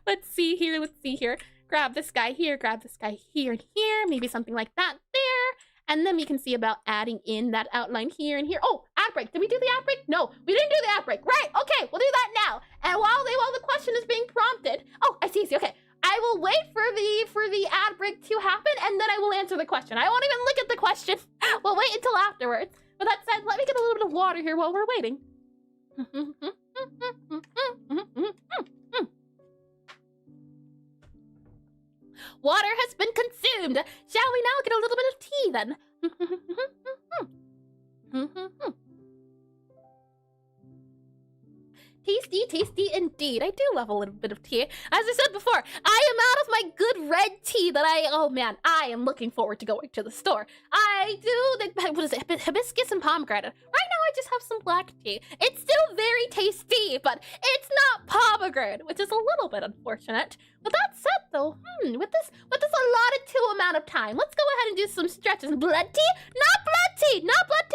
Let's see here. Grab this guy here and here. Maybe something like that there. And then we can see about adding in that outline here and here. Oh, ad break. Did we do the ad break? No, we didn't do the ad break. Right, okay, we'll do that now. And while the question is being prompted. Oh, I see, okay. I will wait for the ad break to happen, and then I will answer the question. I won't even look at the question. We'll wait until afterwards. With that said, let me get a little bit of water here while we're waiting. Water has been consumed. Shall we now get a little bit of tea then? Tasty, tasty indeed. I do love a little bit of tea. As I said before, I am out of my good red tea that oh man, I am looking forward to going to the store. I do what is it? Hibiscus and pomegranate. Right now I just have some black tea. It's still very tasty, but it's not pomegranate, which is a little bit unfortunate. With that said though, with this allotted to amount of time, let's go ahead and do some stretches. Blood tea? Not blood tea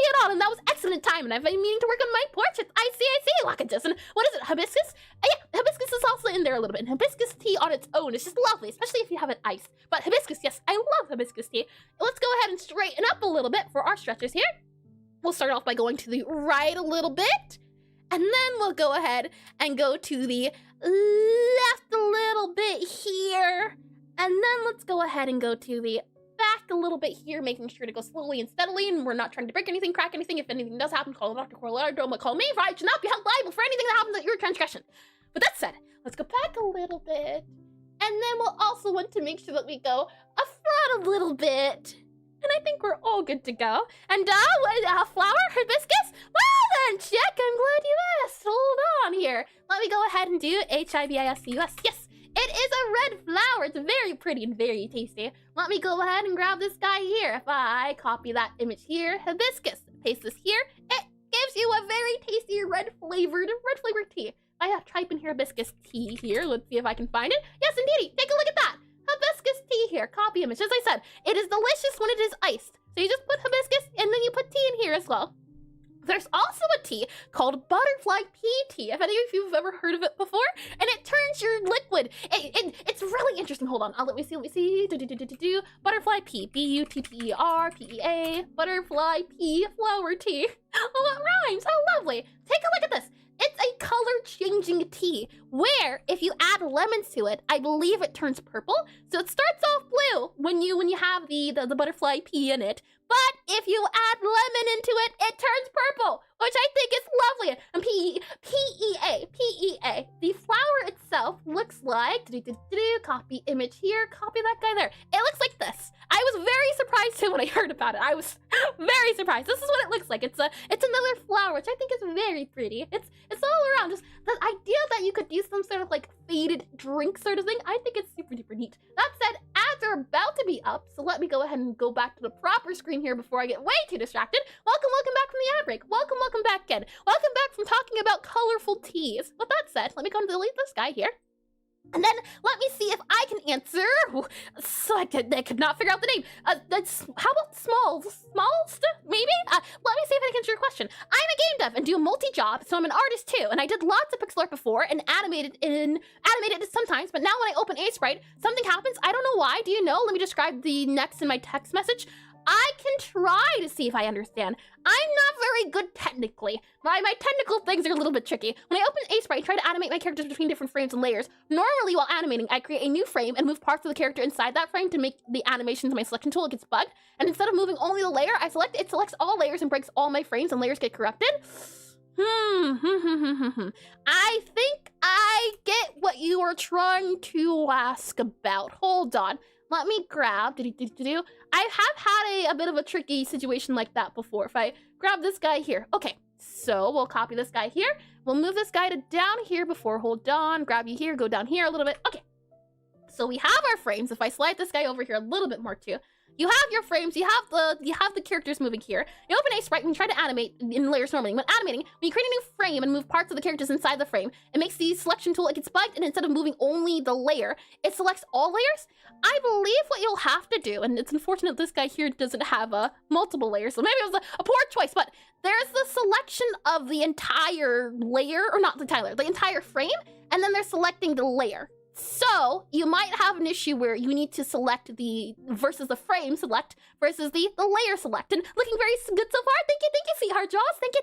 at all. And that was excellent time. And I've been meaning to work on my portraits. I see. Look at this. And what is it? Hibiscus? Yeah, hibiscus is also in there a little bit. And hibiscus tea on its own is just lovely, especially if you have it iced. But hibiscus, yes, I love hibiscus tea. Let's go ahead and straighten up a little bit for our stretches here. We'll start off by going to the right a little bit. And then we'll go ahead and go to the left a little bit here. And then let's go ahead and go to the back a little bit here, making sure to go slowly and steadily. And we're not trying to break anything, crack anything. If anything does happen, call Dr. Corlard, don't call me, for I should not be held liable for anything that happens at your transgression. With that said, let's go back a little bit. And then we'll also want to make sure that we go up front a little bit. And I think we're all good to go. And flower, hibiscus? Well then, check, I'm glad you asked. Hold on here. Let me go ahead and do Hibiscus. Yes, it is a red flower. It's very pretty and very tasty. Let me go ahead and grab this guy here. If I copy that image here, hibiscus, paste this here, it gives you a very tasty red flavored tea. I type in here hibiscus tea here. Let's see if I can find it. Yes, indeedy. Take a look at that. Hibiscus tea here. Copy image. As I said, it is delicious when it is iced. So you just put hibiscus and then you put tea in here as well. There's also a tea called butterfly pea tea, if any of you have ever heard of it before, and it turns your liquid. It's really interesting. Hold on, let me see. Butterfly pea, B-U-T-T-E-R-P-E-A, butterfly pea flower tea. Oh, it rhymes. How lovely. Take a look at this. It's a color changing tea where if you add lemons to it, I believe it turns purple. So it starts off blue when you have the butterfly pea in it. But if you add lemon into it, it turns purple, which I think is lovely. And P-E-A. The flower itself looks like, copy image here, copy that guy there. It looks like this. I was very surprised too when I heard about it. I was very surprised. This is what it looks like. It's another flower, which I think is very pretty. It's all around. Just the idea that you could use some sort of like faded drink sort of thing, I think it's super duper neat. That said, ads are about to be up, so let me go ahead and go back to the proper screen here before I get way too distracted. Welcome back from the ad break. Welcome back in. Welcome back from talking about colorful teas. With that said, let me go and delete this guy here. And then let me see if I can answer. So I could not figure out the name. How about Smallest? Maybe? Let me see if I can answer your question. I'm a game dev and do a multi-job, so I'm an artist too. And I did lots of pixel art before and animated it sometimes. But now when I open Aseprite, something happens. I don't know why. Do you know? Let me describe the next in my text message. I can try to see if I understand. I'm not very good technically. My technical things are a little bit tricky. When I open Aseprite and try to animate my characters between different frames and layers, normally while animating, I create a new frame and move parts of the character inside that frame to make the animation to my selection tool. It gets bugged. And instead of moving only the layer, it selects all layers and breaks all my frames and layers get corrupted. I think I get what you were trying to ask about. Hold on. Let me grab, I have had a bit of a tricky situation like that before. If I grab this guy here. Okay, so we'll copy this guy here. We'll move this guy to down here before, hold on, grab you here, go down here a little bit. Okay, so we have our frames. If I slide this guy over here a little bit more too, you have your frames, you have the characters moving here. You open Aseprite and you try to animate in layers normally. When animating, when you create a new frame and move parts of the characters inside the frame, it makes the selection tool, it gets bugged, and instead of moving only the layer, it selects all layers. I believe what you'll have to do, and it's unfortunate this guy here doesn't have multiple layers, so maybe it was a poor choice, but there's the selection of the entire layer, or not the entire layer, the entire frame, and then they're selecting the layer. So you might have an issue where you need to select the versus the frame select versus the layer select. And looking very good so far. Thank you, sweetheart Jaws. Thank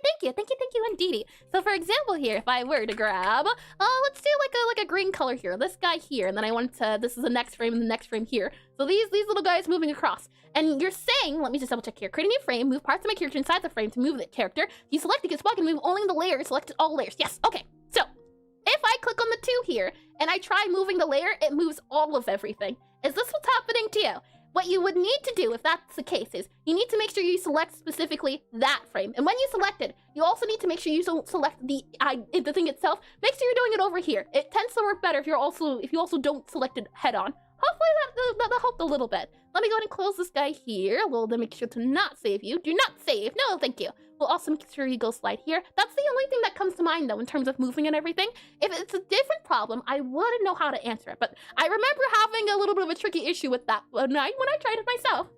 you indeedy. So for example here, if I were to grab, let's do like a green color here, this guy here, and then I want to, this is the next frame and the next frame here. So these little guys moving across. And you're saying, let me just double check here, create a new frame, move parts of my character inside the frame to move the character. You select it, gets bugged, and move only the layer, select all layers. Yes, okay. So if I click on the 2 here and I try moving the layer, it moves all of everything. Is this what's happening to you? What you would need to do if that's the case is you need to make sure you select specifically that frame. And when you select it, you also need to make sure you select the thing itself. Make sure you're doing it over here. It tends to work better if you also don't select it head on. Hopefully that helped a little bit. Let me go ahead and close this guy here. We'll then make sure to not save you. Do not save. No, thank you. We'll also make sure you go slide here. That's the only thing that comes to mind, though, in terms of moving and everything. If it's a different problem, I wouldn't know how to answer it. But I remember having a little bit of a tricky issue with that when I tried it myself.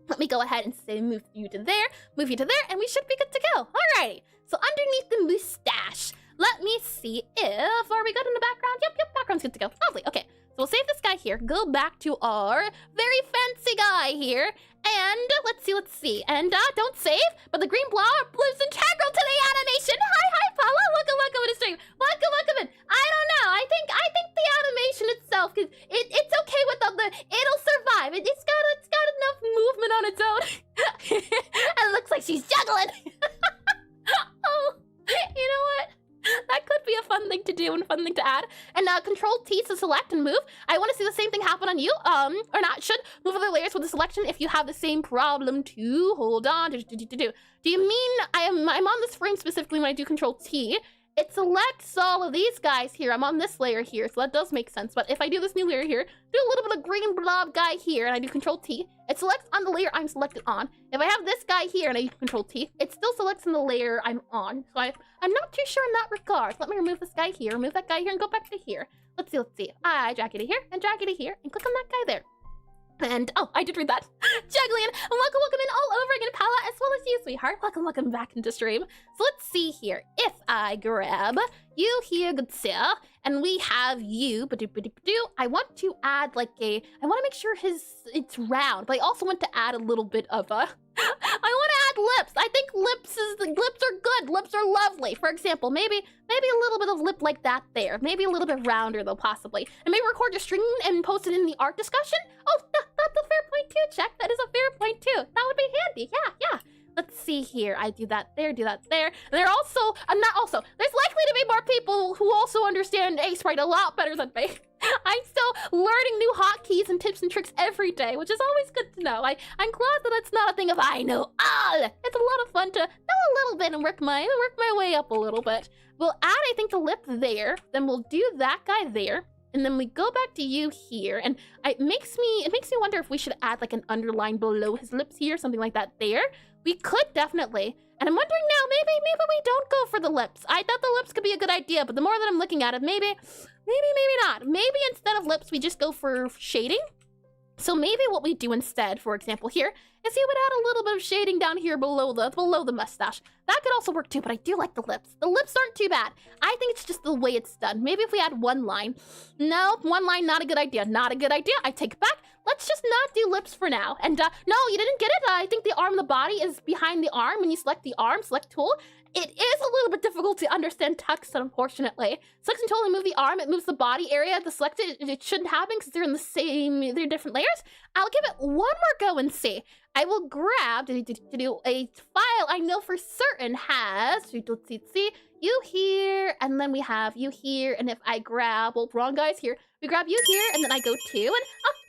Let me go ahead and say move you to there, and we should be good to go. Alrighty. So underneath the mustache, let me see if, are we good in the background? Yep, background's good to go. Lovely, okay. So we'll save this guy here, go back to our very fancy guy here, and let's see. And don't save, but the green blob is integral to the animation. Hi, Paula. Welcome to the stream. Welcome in. I don't know. I think the animation itself, it's okay without it'll survive. It's got enough movement on its own. And it looks like she's juggling. Oh, you know what? That could be a fun thing to do and fun thing to add. And Control T to select and move. I want to see the same thing happen on you. Or not. Should move other layers with the selection if you have the same problem too. Hold on. Do you mean I'm on this frame specifically when I do Control T? It selects all of these guys here. I'm on this layer here, so that does make sense. But if I do this new layer here, do a little bit of green blob guy here, and I do Control T, it selects on the layer I'm selected on. If I have this guy here and I do Control T, it still selects on the layer I'm on. So I'm not too sure in that regard. Let me remove this guy here, remove that guy here, and go back to here. Let's see. I drag it here, and drag it here, and click on that guy there. And, oh, I did read that. Juggling, and welcome in all over again, Paula, as well as you, sweetheart. Welcome back into stream. So let's see here. If I grab you here, good sir, and we have you, I want to add I want to make sure it's round, but I also want to add a little bit of I want to add lips. I think lips are good. Lips are lovely. For example, maybe a little bit of lip like that there. Maybe a little bit rounder though, possibly. And maybe record your stream and post it in the art discussion. Oh, that's a fair point too, Check. That is a fair point too. That would be handy. Yeah. Let's see here. I do that there, do that there. And there's likely to be more people who also understand Aseprite a lot better than me. I'm still learning new hotkeys and tips and tricks every day, which is always good to know. I'm glad that it's not a thing of I know all. It's a lot of fun to know a little bit and work my way up a little bit. We'll add, I think, the lip there. Then we'll do that guy there. And then we go back to you here, and it makes me wonder if we should add like an underline below his lips here, something like that there. We could definitely. And I'm wondering now, maybe we don't go for the lips. I thought the lips could be a good idea, but the more that I'm looking at it, maybe not. Maybe instead of lips, we just go for shading. So maybe what we do instead, for example, here, is you would add a little bit of shading down here below the mustache. That could also work too, but I do like the lips. The lips aren't too bad. I think it's just the way it's done. Maybe if we add one line. No, one line, not a good idea. Not a good idea. I take it back. Let's just not do lips for now. And no, you didn't get it. I think the arm and the body is behind the arm. When you select the arm, select tool, it is a little bit difficult to understand text, unfortunately. Select and tool and move the arm. It moves the body area. The selected, it shouldn't happen because they're in the same, they're different layers. I'll give it one more go and see. I will grab to do a file I know for certain has, let's see, you here, and then we have you here, and if I grab, well, wrong guys here, we grab you here, and then I go to, and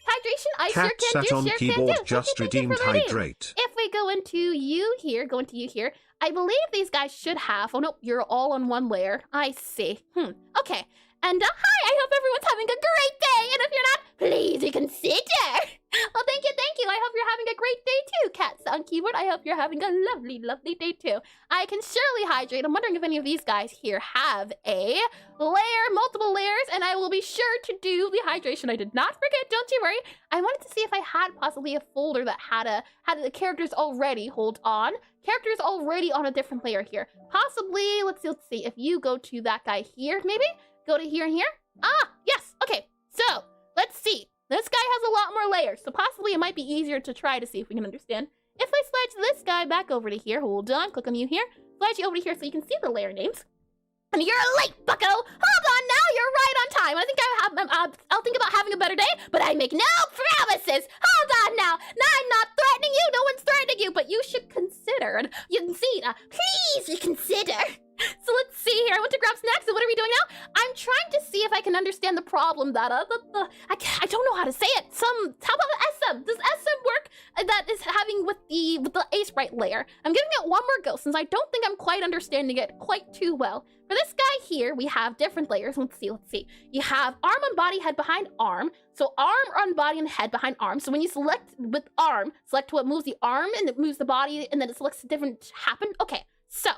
hydration, I Cat sure can do, keyboard just redeemed hydrate. If we go into you here, I believe these guys should have, oh no, you're all on one layer, I see, okay, and hi, I hope everyone's having a great day, and if you're not, please reconsider. Well, thank you. I hope you're having a great day too, Cats on keyboard. I hope you're having a lovely, lovely day too. I can surely hydrate. I'm wondering if any of these guys here have a layer, multiple layers, and I will be sure to do the hydration. I did not forget, don't you worry. I wanted to see if I had possibly a folder that had the characters already. Hold on. Characters already on a different layer here. Possibly, let's see. If you go to that guy here, maybe? Go to here and here? Ah, yes. Okay, so let's see. This guy has a lot more layers, so possibly it might be easier to try to see if we can understand. If I slide this guy back over to here, hold on, click on you here, slide you over to here so you can see the layer names. And you're late, bucko! Hold on now, you're right on time. I think I'll think about having a better day, but I make no promises. Hold on now. I'm not threatening you, no one's threatening you, but you should consider, and you can see, please consider. So let's see here. I went to grab snacks, and what are we doing now? I'm trying to see if I can understand the problem that I don't know how to say it. How about SM? Does SM work? That is having with the Aseprite layer. I'm giving it one more go since I don't think I'm quite understanding it quite too well. For this guy here, we have different layers. Let's see. You have arm on body, head behind arm. So arm on body and head behind arm. So when you select with arm, select what moves the arm and it moves the body, and then it selects a different happen. Okay, so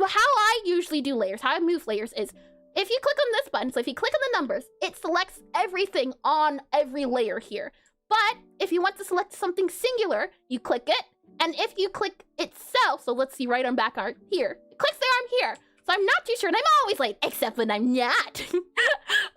how I usually do layers, how I move layers is, if you click on this button, so if you click on the numbers, it selects everything on every layer here. But if you want to select something singular, you click it, and if you click itself, so let's see, right arm, back arm, here, it clicks the arm here. So I'm not too sure, and I'm always late, except when I'm not.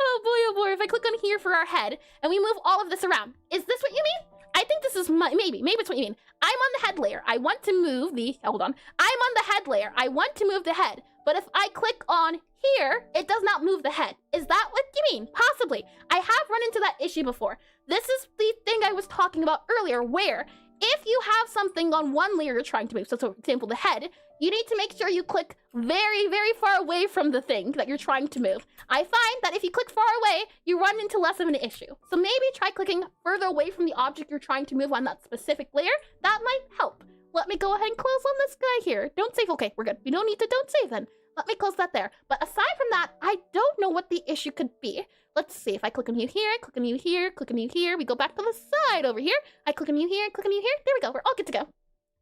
Oh boy, if I click on here for our head, and we move all of this around, is this what you mean? I think this is maybe it's what you mean. I'm on the head layer. I want to move the, hold on. I'm on the head layer. I want to move the head. But if I click on here, it does not move the head. Is that what you mean? Possibly. I have run into that issue before. This is the thing I was talking about earlier, where if you have something on one layer you're trying to move, so for example, the head, you need to make sure you click very, very far away from the thing that you're trying to move. I find that if you click far away, you run into less of an issue. So maybe try clicking further away from the object you're trying to move on that specific layer. That might help. Let me go ahead and close on this guy here. Don't save. Okay, we're good. We don't need to don't save then. Let me close that there. But aside from that, I don't know what the issue could be. Let's see. If I click on you here, click on you here, click on you here, we go back to the side over here. I click on you here, click on you here. There we go. We're all good to go.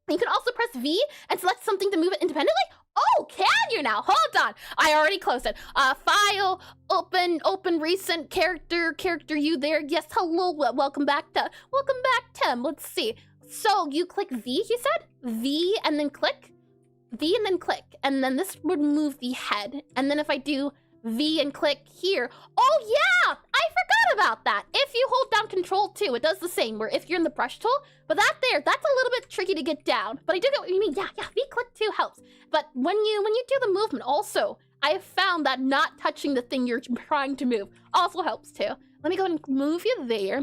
You can also press V and select something to move it independently. Oh, can you now? Hold on. I already closed it. File, open recent character you there. Yes, hello, welcome back, Tim. Let's see. So you click V, you said? V and then click. V and then click. And then this would move the head. And then if I do V and click here. Oh yeah! I forgot about that. If you hold down Control 2, it does the same, where if you're in the brush tool, but that's a little bit tricky to get down. But I do get what you mean. Yeah, V-click 2 helps. But when you do the movement also, I have found that not touching the thing you're trying to move also helps too. Let me go ahead and move you there.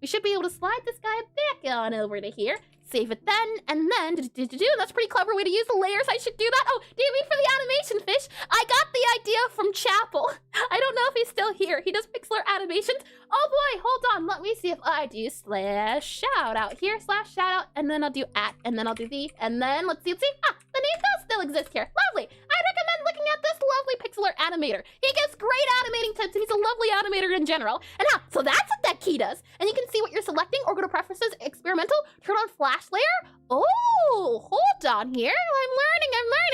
We should be able to slide this guy back on over to here. Save it then, and then, that's a pretty clever way to use the layers. I should do that. Oh, do you mean for the animation fish? I got the idea from Chapel. I don't know if he's still here. He does Pixelart animations. Oh boy, hold on. Let me see if I do /shoutout here, /shoutout, and then I'll do @ and then I'll do the, and then let's see. Ah, the name does still exist here. Lovely. I recommend looking at this lovely Pixelart animator. He gives great animating tips, and he's a lovely animator in general. And now, so that's what that key does. And you can see what you're selecting, or go to Preferences, Experimental, turn on Flash Layer. Oh, hold on here. I'm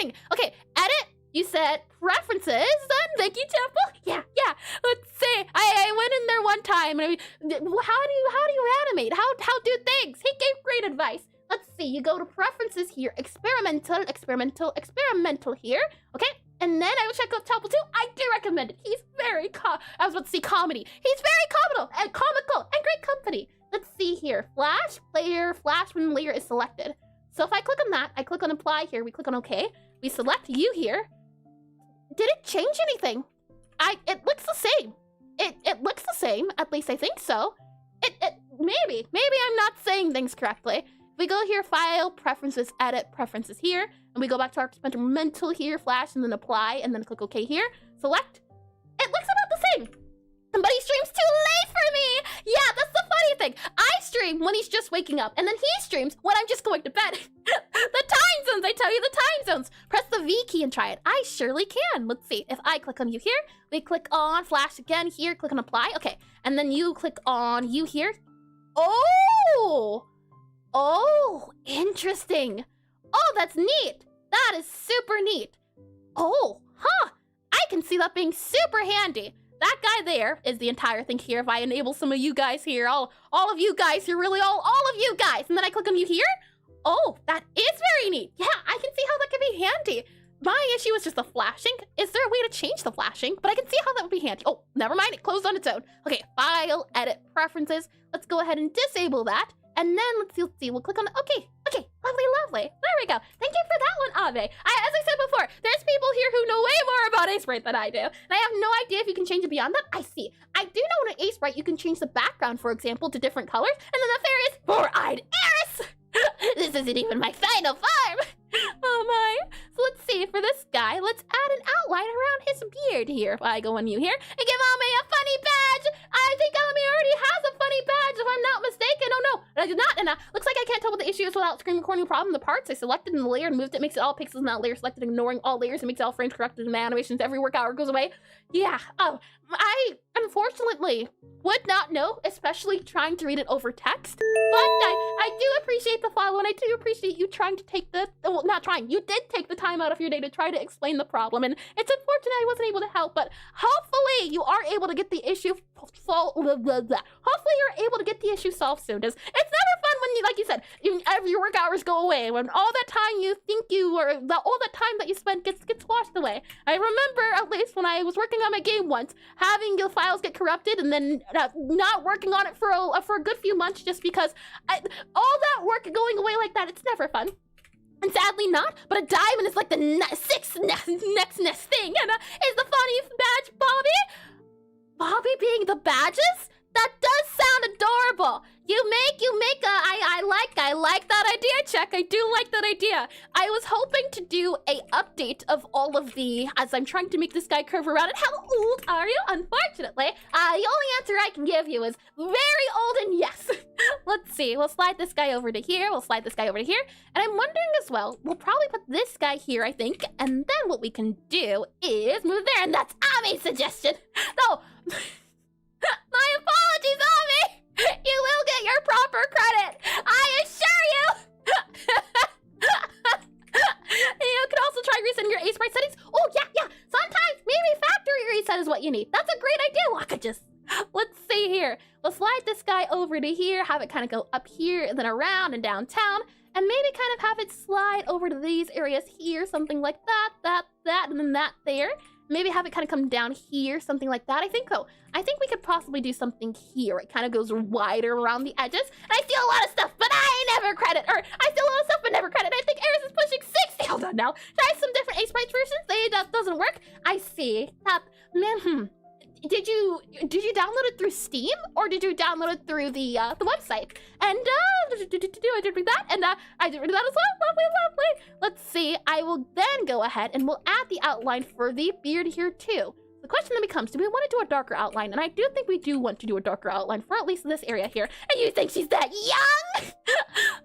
learning. Okay, edit. You said preferences. Thank you, Temple. Yeah. Let's see. I went in there one time. And how do you animate? How do things? He gave great advice. Let's see. You go to preferences here. Experimental here. Okay. And then I will check out Temple too. I do recommend it. He's very I was about to say comedy. He's very comical and great company. Let's see here. Flash when the layer is selected. So if I click on that, I click on apply here. We click on OK. We select you here. Did it change anything? It looks the same. It looks the same. At least I think so. Maybe I'm not saying things correctly. If we go here, File, Preferences, Edit, Preferences here, and we go back to our experimental here, Flash, and then Apply, and then click OK here. Select. It looks about the same. But he streams too late for me! Yeah, that's the funny thing. I stream when he's just waking up, and then he streams when I'm just going to bed. The time zones, I tell you, the time zones. Press the V key and try it. I surely can. Let's see. If I click on you here, we click on Flash again here, click on Apply. Okay, and then you click on you here. Oh, interesting. Oh, that's neat. That is super neat. Oh, huh. I can see that being super handy. That guy there is the entire thing here. If I enable some of you guys here, all of you guys here, really all of you guys, and then I click on you here. Oh, that is very neat. Yeah, I can see how that could be handy. My issue is just the flashing. Is there a way to change the flashing? But I can see how that would be handy. Oh, never mind. It closed on its own. Okay, File, Edit, Preferences. Let's go ahead and disable that. And then let's see. We'll click on okay. Lovely. There we go. Thank you for that one, Ave. As I said before, there's people here who know way more about Aseprite than I do. And I have no idea if you can change it beyond that. I see. I do know in Aseprite you can change the background, for example, to different colors. And then the fairy is four-eyed Eris. This isn't even my final form. Oh my. So let's see. For this guy, let's add an outline around his beard here. If I go on you here and give Ame a funny badge. I think Ame already has a funny badge, if I'm not mistaken. Oh no, I did not. And looks like I can't tell what the issue is without screen recording problem. The parts I selected in the layer and moved it makes it all pixels in that layer selected, ignoring all layers. It makes all frames corrected and my animations every work hour goes away. Yeah. I unfortunately would not know, especially trying to read it over text. But I do appreciate the follow, and I do appreciate you trying to take the, well, not trying, you did take the time out of your day to try to explain the problem, and it's unfortunate I wasn't able to help, but hopefully you are able to get the issue solved. Hopefully you're able to get the issue solved soon. It's never fun when you, like you said, your work hours go away, when all that time you think you, or all that time that you spent gets washed away. I remember, at least when I was working on my game once, having your files get corrupted and then not working on it for a good few months just because all that work going away like that, it's never fun. And sadly not, but a diamond is like the sixth next thing, and is the funny badge Bobby? Bobby being the badges? That does sound adorable. You make I like that idea, Check. I do like that idea. I was hoping to do a update of all of the, as I'm trying to make this guy curve around it. How old are you? Unfortunately, the only answer I can give you is very old and yes. Let's see. We'll slide this guy over to here. We'll slide this guy over to here. And I'm wondering as well, we'll probably put this guy here, I think. And then what we can do is move there. And that's Ame's suggestion. No. My apologies, Ame! You will get your proper credit! I assure you! You can also try resetting your Aseprite settings. Oh, yeah. Sometimes maybe factory reset is what you need. That's a great idea, Wakajus. Let's see here. We'll slide this guy over to here, have it kind of go up here, and then around and downtown, and maybe kind of have it slide over to these areas here, something like that, and then that there. Maybe have it kind of come down here, something like that. I think we could possibly do something here. It kind of goes wider around the edges. And I steal a lot of stuff, but I never credit. Or I steal a lot of stuff, but never credit. I think Ares is pushing 60. Hold on now. Try some different Aseprite versions. That doesn't work. I see. Man, Did you download it through Steam or did you download it through the website? And I did read that, and I did read that as well. Lovely. Let's see. I will then go ahead and we'll add the outline for the beard here too. The question then becomes, do we want to do a darker outline? And I do think we do want to do a darker outline for at least this area here. And you think she's that young?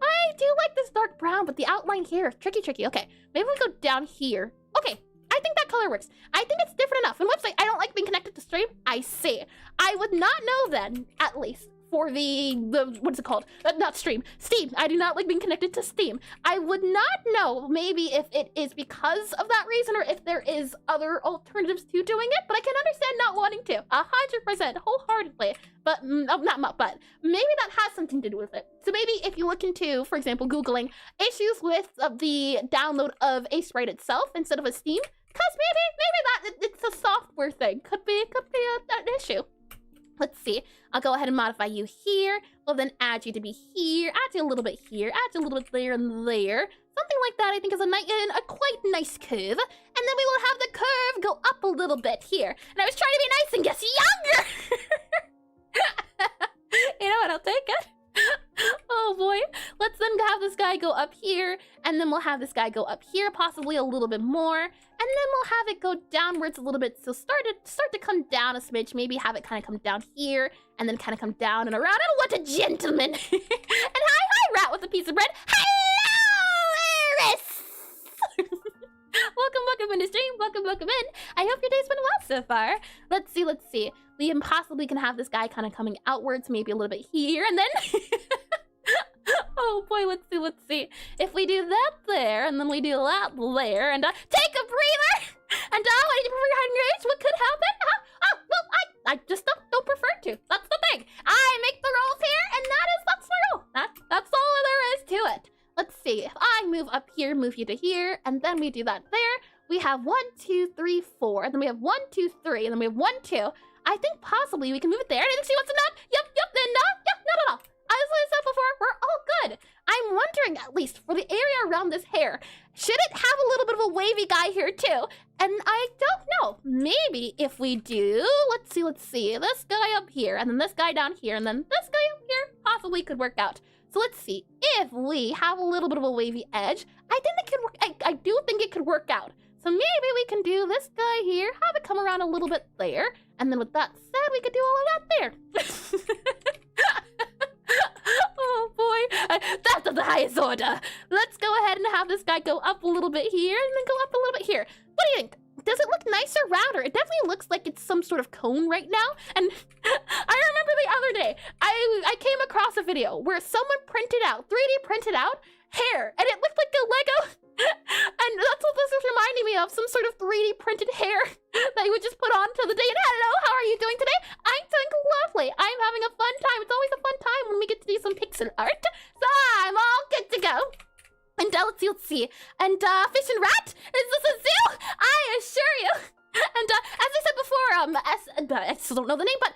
I do like this dark brown, but the outline here, tricky. Okay, maybe we go down here. Okay. I think that color works. I think it's different enough. And website, I don't like being connected to stream. I see. I would not know then, at least, for the what is it called? Not stream. Steam. I do not like being connected to Steam. I would not know maybe if it is because of that reason or if there is other alternatives to doing it, but I can understand not wanting to. 100%, wholeheartedly. But, but maybe that has something to do with it. So maybe if you look into, for example, Googling issues with the download of Aseprite itself instead of a Steam, because maybe it's a software thing. Could be an issue. Let's see. I'll go ahead and modify you here. We'll then add you to be here. Add you a little bit here. Add you a little bit there and there. Something like that I think is a quite nice curve. And then we will have the curve go up a little bit here. And I was trying to be nice and guess younger. You know what? I'll take it. Oh boy. Let's then have this guy go up here, and then we'll have this guy go up here, possibly a little bit more, and then we'll have it go downwards a little bit. So start to come down a smidge, maybe have it kind of come down here, and then kind of come down and around. And what a gentleman! And hi, rat with a piece of bread. Hello, Eris! Welcome in the stream. Welcome in. I hope your day's been well so far. Let's see. We possibly can have this guy kind of coming outwards, maybe a little bit here, and then... Oh boy, let's see. If we do that there, and then we do that there, and take a breather! And what did you prefer hiding your age? What could happen? Well, I just don't prefer to. That's the thing. I make the rules here, and that's my rule. That's all there is to it. Let's see. If I move up here, move you to here, and then we do that there, we have 1, 2, 3, 4, and then we have 1, 2, 3, and then we have 1, 2. I think possibly we can move it there. And I think she wants to nod. Yep, then no. As I said before, we're all good. I'm wondering, at least, for the area around this hair, should it have a little bit of a wavy guy here, too? And I don't know. Maybe if we do, let's see. This guy up here, and then this guy down here, and then this guy up here possibly could work out. So let's see. If we have a little bit of a wavy edge, I think it could work. I do think it could work out. So maybe we can do this guy here, have it come around a little bit there, and then with that said, we could do all of that there. Oh boy, that's of the highest order. Let's go ahead and have this guy go up a little bit here, and then go up a little bit here. What do you think? Does it look nice or rounder? It definitely looks like it's some sort of cone right now. And I remember the other day, I came across a video where someone printed out, 3D printed out, hair, and it looked like a Lego. And that's what this is reminding me of, some sort of 3D printed hair that you would just put on to the day. And hello, how are you doing today? I'm doing lovely. I'm having a fun time. It's always a fun time when we get to do some pixel art. So I'm all good to go. And let's see. And Fish and Rat? Is this a zoo? I assure you. And as I said before, I still don't know the name, but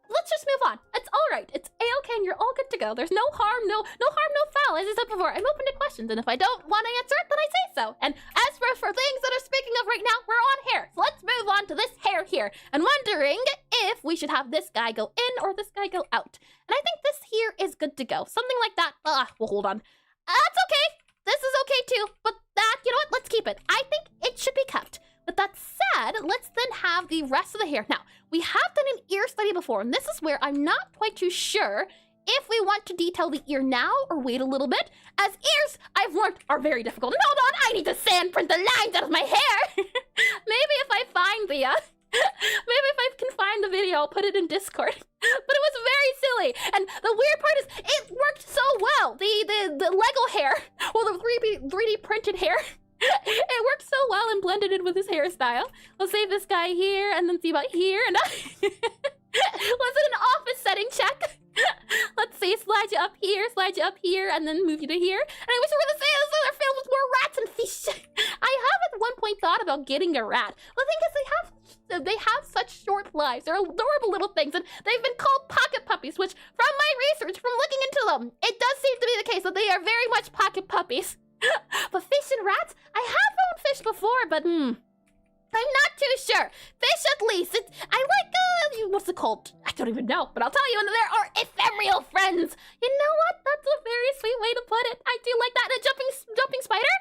let's just move on. It's all right. It's a-okay, and you're all good to go. There's no harm, no foul. As I said before, I'm open to questions, and if I don't want to answer it, then I say so. And as for things that are speaking of right now, we're on hair. So let's move on to this hair here. And wondering if we should have this guy go in or this guy go out. And I think this here is good to go. Something like that. Well, hold on. That's okay. This is okay too. But that, you know what? Let's keep it. I think it should be kept. With that said, let's then have the rest of the hair. Now, we have done an ear study before, and this is where I'm not quite too sure if we want to detail the ear now or wait a little bit, as ears, I've learned, are very difficult. And hold on, I need to sand print the lines out of my hair. Maybe if I find the, maybe if I can find the video, I'll put it in Discord. But it was very silly, and the weird part is, it worked so well. The Lego hair, well, the 3D printed hair, it worked so well and blended in with his hairstyle. We'll save this guy here and then see about here. And was it an office setting check? Let's see, slide you up here, and then move you to here. And I wish I were the same as other films with more rats and fish. I have at one point thought about getting a rat. The thing is, they have such short lives. They're adorable little things, and they've been called pocket puppies, which, from my research, from looking into them, it does seem to be the case that they are very much pocket puppies. But fish and rats? I have owned fish before, but I'm not too sure. Fish at least. I like, what's it called? I don't even know, but I'll tell you, and there are ephemeral friends. You know what? That's a very sweet way to put it. I do like that. And a jumping spider?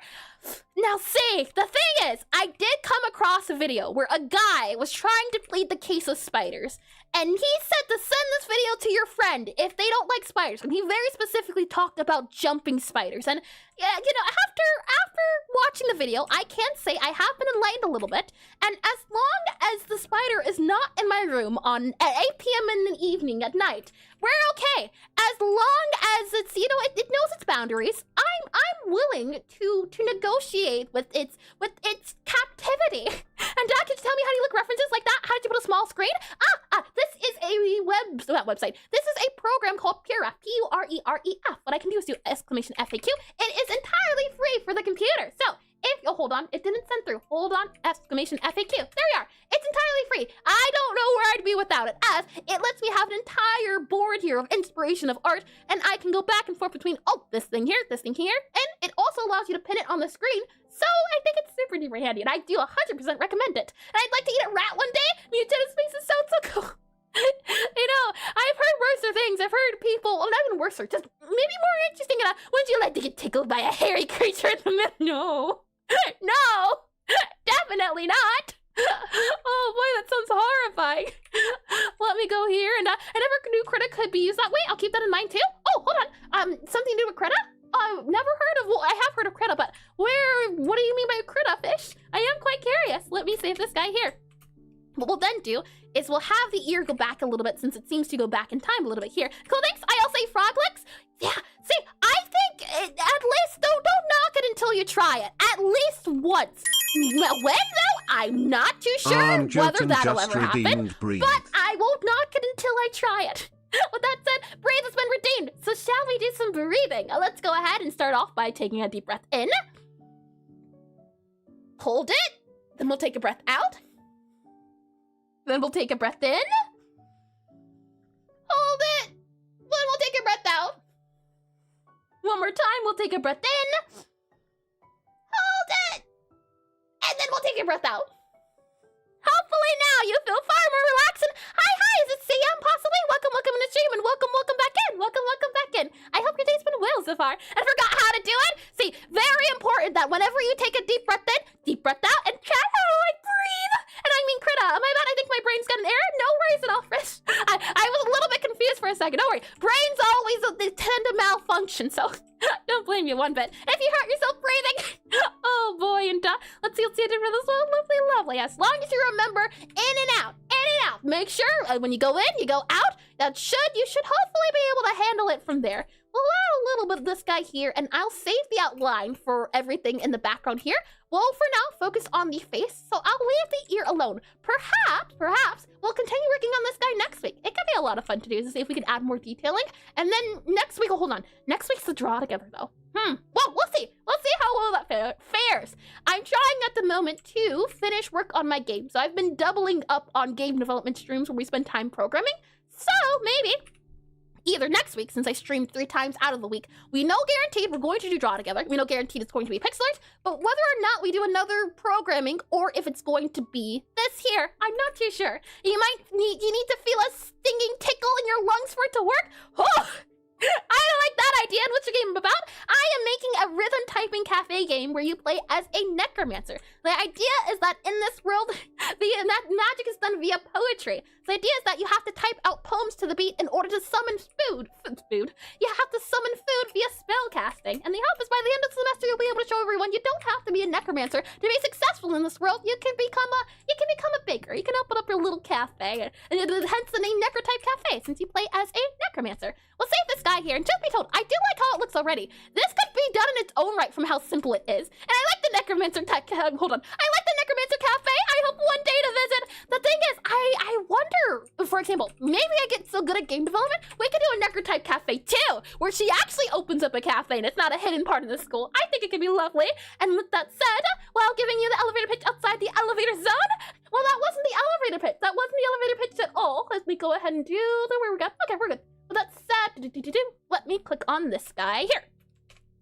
Now see, the thing is, I did come across a video where a guy was trying to plead the case of spiders, and he said to send this video to your friend if they don't like spiders, and he very specifically talked about jumping spiders. And yeah, you know, after watching the video, I can say I have been enlightened a little bit, and as long as the spider is not in my room at 8 p.m. in the evening at night, we're okay. As long as it's, you know, it knows its boundaries, I'm willing to negotiate with its captivity. And Dad, could you tell me how do you look references like that? How did you put a small screen? This is a website. This is a program called Puref, P-U-R-E-R-E-F. What I can do is do exclamation FAQ. It is entirely free for the computer. So hold on, it didn't send through. Hold on, exclamation FAQ. There we are. It's entirely free. I don't know where I'd be without it, as it lets me have an entire board here of inspiration of art, and I can go back and forth between, this thing here, and it also allows you to pin it on the screen. So I think it's super duper handy, and I do 100% recommend it. And I'd like to eat a rat one day. Mutated spaces sound so cool. You know, I've heard worser things. I've heard people, not even worser, just maybe more interesting. Would you like to get tickled by a hairy creature in the middle? No. No, definitely not. Oh boy, that sounds horrifying. Let me go here, and I never knew Krita could be used that way. I'll keep that in mind too. Oh, hold on. Something to do with Krita? I've never heard of. Well, I have heard of Krita, but what do you mean by Krita fish? I am quite curious. Let me save this guy here. What we'll then do is we'll have the ear go back a little bit, since it seems to go back in time a little bit here. Cool, thanks. I'll say frog legs. Yeah, see, I think at least don't knock it until you try it. At least once. Well, when though, I'm not too sure whether that'll ever happen, but I won't knock it until I try it. With that said, breathe has been redeemed. So shall we do some breathing? Let's go ahead and start off by taking a deep breath in. Hold it. Then we'll take a breath out. Then we'll take a breath in. Hold it. Then we'll take a breath out. One more time, we'll take a breath in. Hold it. And then we'll take a breath out. Hopefully now you feel far more relaxed. And hi, is it CM possibly? Welcome in the stream, and welcome back in. Welcome back in. I hope your day's been well so far. And forgot how to do it? See, very important that whenever you take a deep breath in, deep breath out, and chat how I breathe. And I mean, Krita, am I bad? I think my brain's got an error. No worries at all, Frisch. I was a little bit confused for a second. Don't worry. Brains always tend to malfunction, so don't blame you one bit. If you hurt yourself breathing, oh boy, and let's see what I did for this one. Lovely. As long as you remember in and out. Make sure when you go in, you go out. You should hopefully be able to handle it from there. We'll add a little bit of this guy here, and I'll save the outline for everything in the background here. We'll, for now, focus on the face, so I'll leave the ear alone. Perhaps, we'll continue working on this guy next week. It could be a lot of fun to do, to see if we can add more detailing. And then next week, hold on. Next week's the draw together, though. Well, we'll see. We'll see how well that fares. I'm trying at the moment to finish work on my game, so I've been doubling up on game development streams where we spend time programming. So, maybe either next week, since I streamed 3 times out of the week, we know guaranteed we're going to do draw together. We know guaranteed it's going to be Pixelart, but whether or not we do another programming or if it's going to be this here, I'm not too sure. You need to feel a stinging tickle in your lungs for it to work. Oh, I don't like that idea. And what's your game about? I am making a rhythm typing cafe game where you play as a necromancer. The idea is that in this world, that magic is done via poetry. The idea is that you have to type out poems to the beat in order to summon food. You have to summon food via spell casting. And the hope is by the end of the semester, you'll be able to show everyone you don't have to be a necromancer to be successful in this world. You can become a baker. You can open up your little cafe, and hence the name Necrotype Cafe, since you play as a necromancer. We'll save this guy here, and truth be told, I do like how it looks already. This could be be done in its own right from how simple it is. And I like the Necromancer hold on. I like the Necromancer Cafe. I hope one day to visit. The thing is, I wonder, for example, maybe I get so good at game development, we could do a Necrotype Cafe too, where she actually opens up a cafe and it's not a hidden part of the school. I think it could be lovely. And with that said, while giving you the elevator pitch outside the elevator zone, well, that wasn't the elevator pitch. That wasn't the elevator pitch at all. Let me go ahead and do the where we go. Okay, we're good. With that said, let me click on this guy here.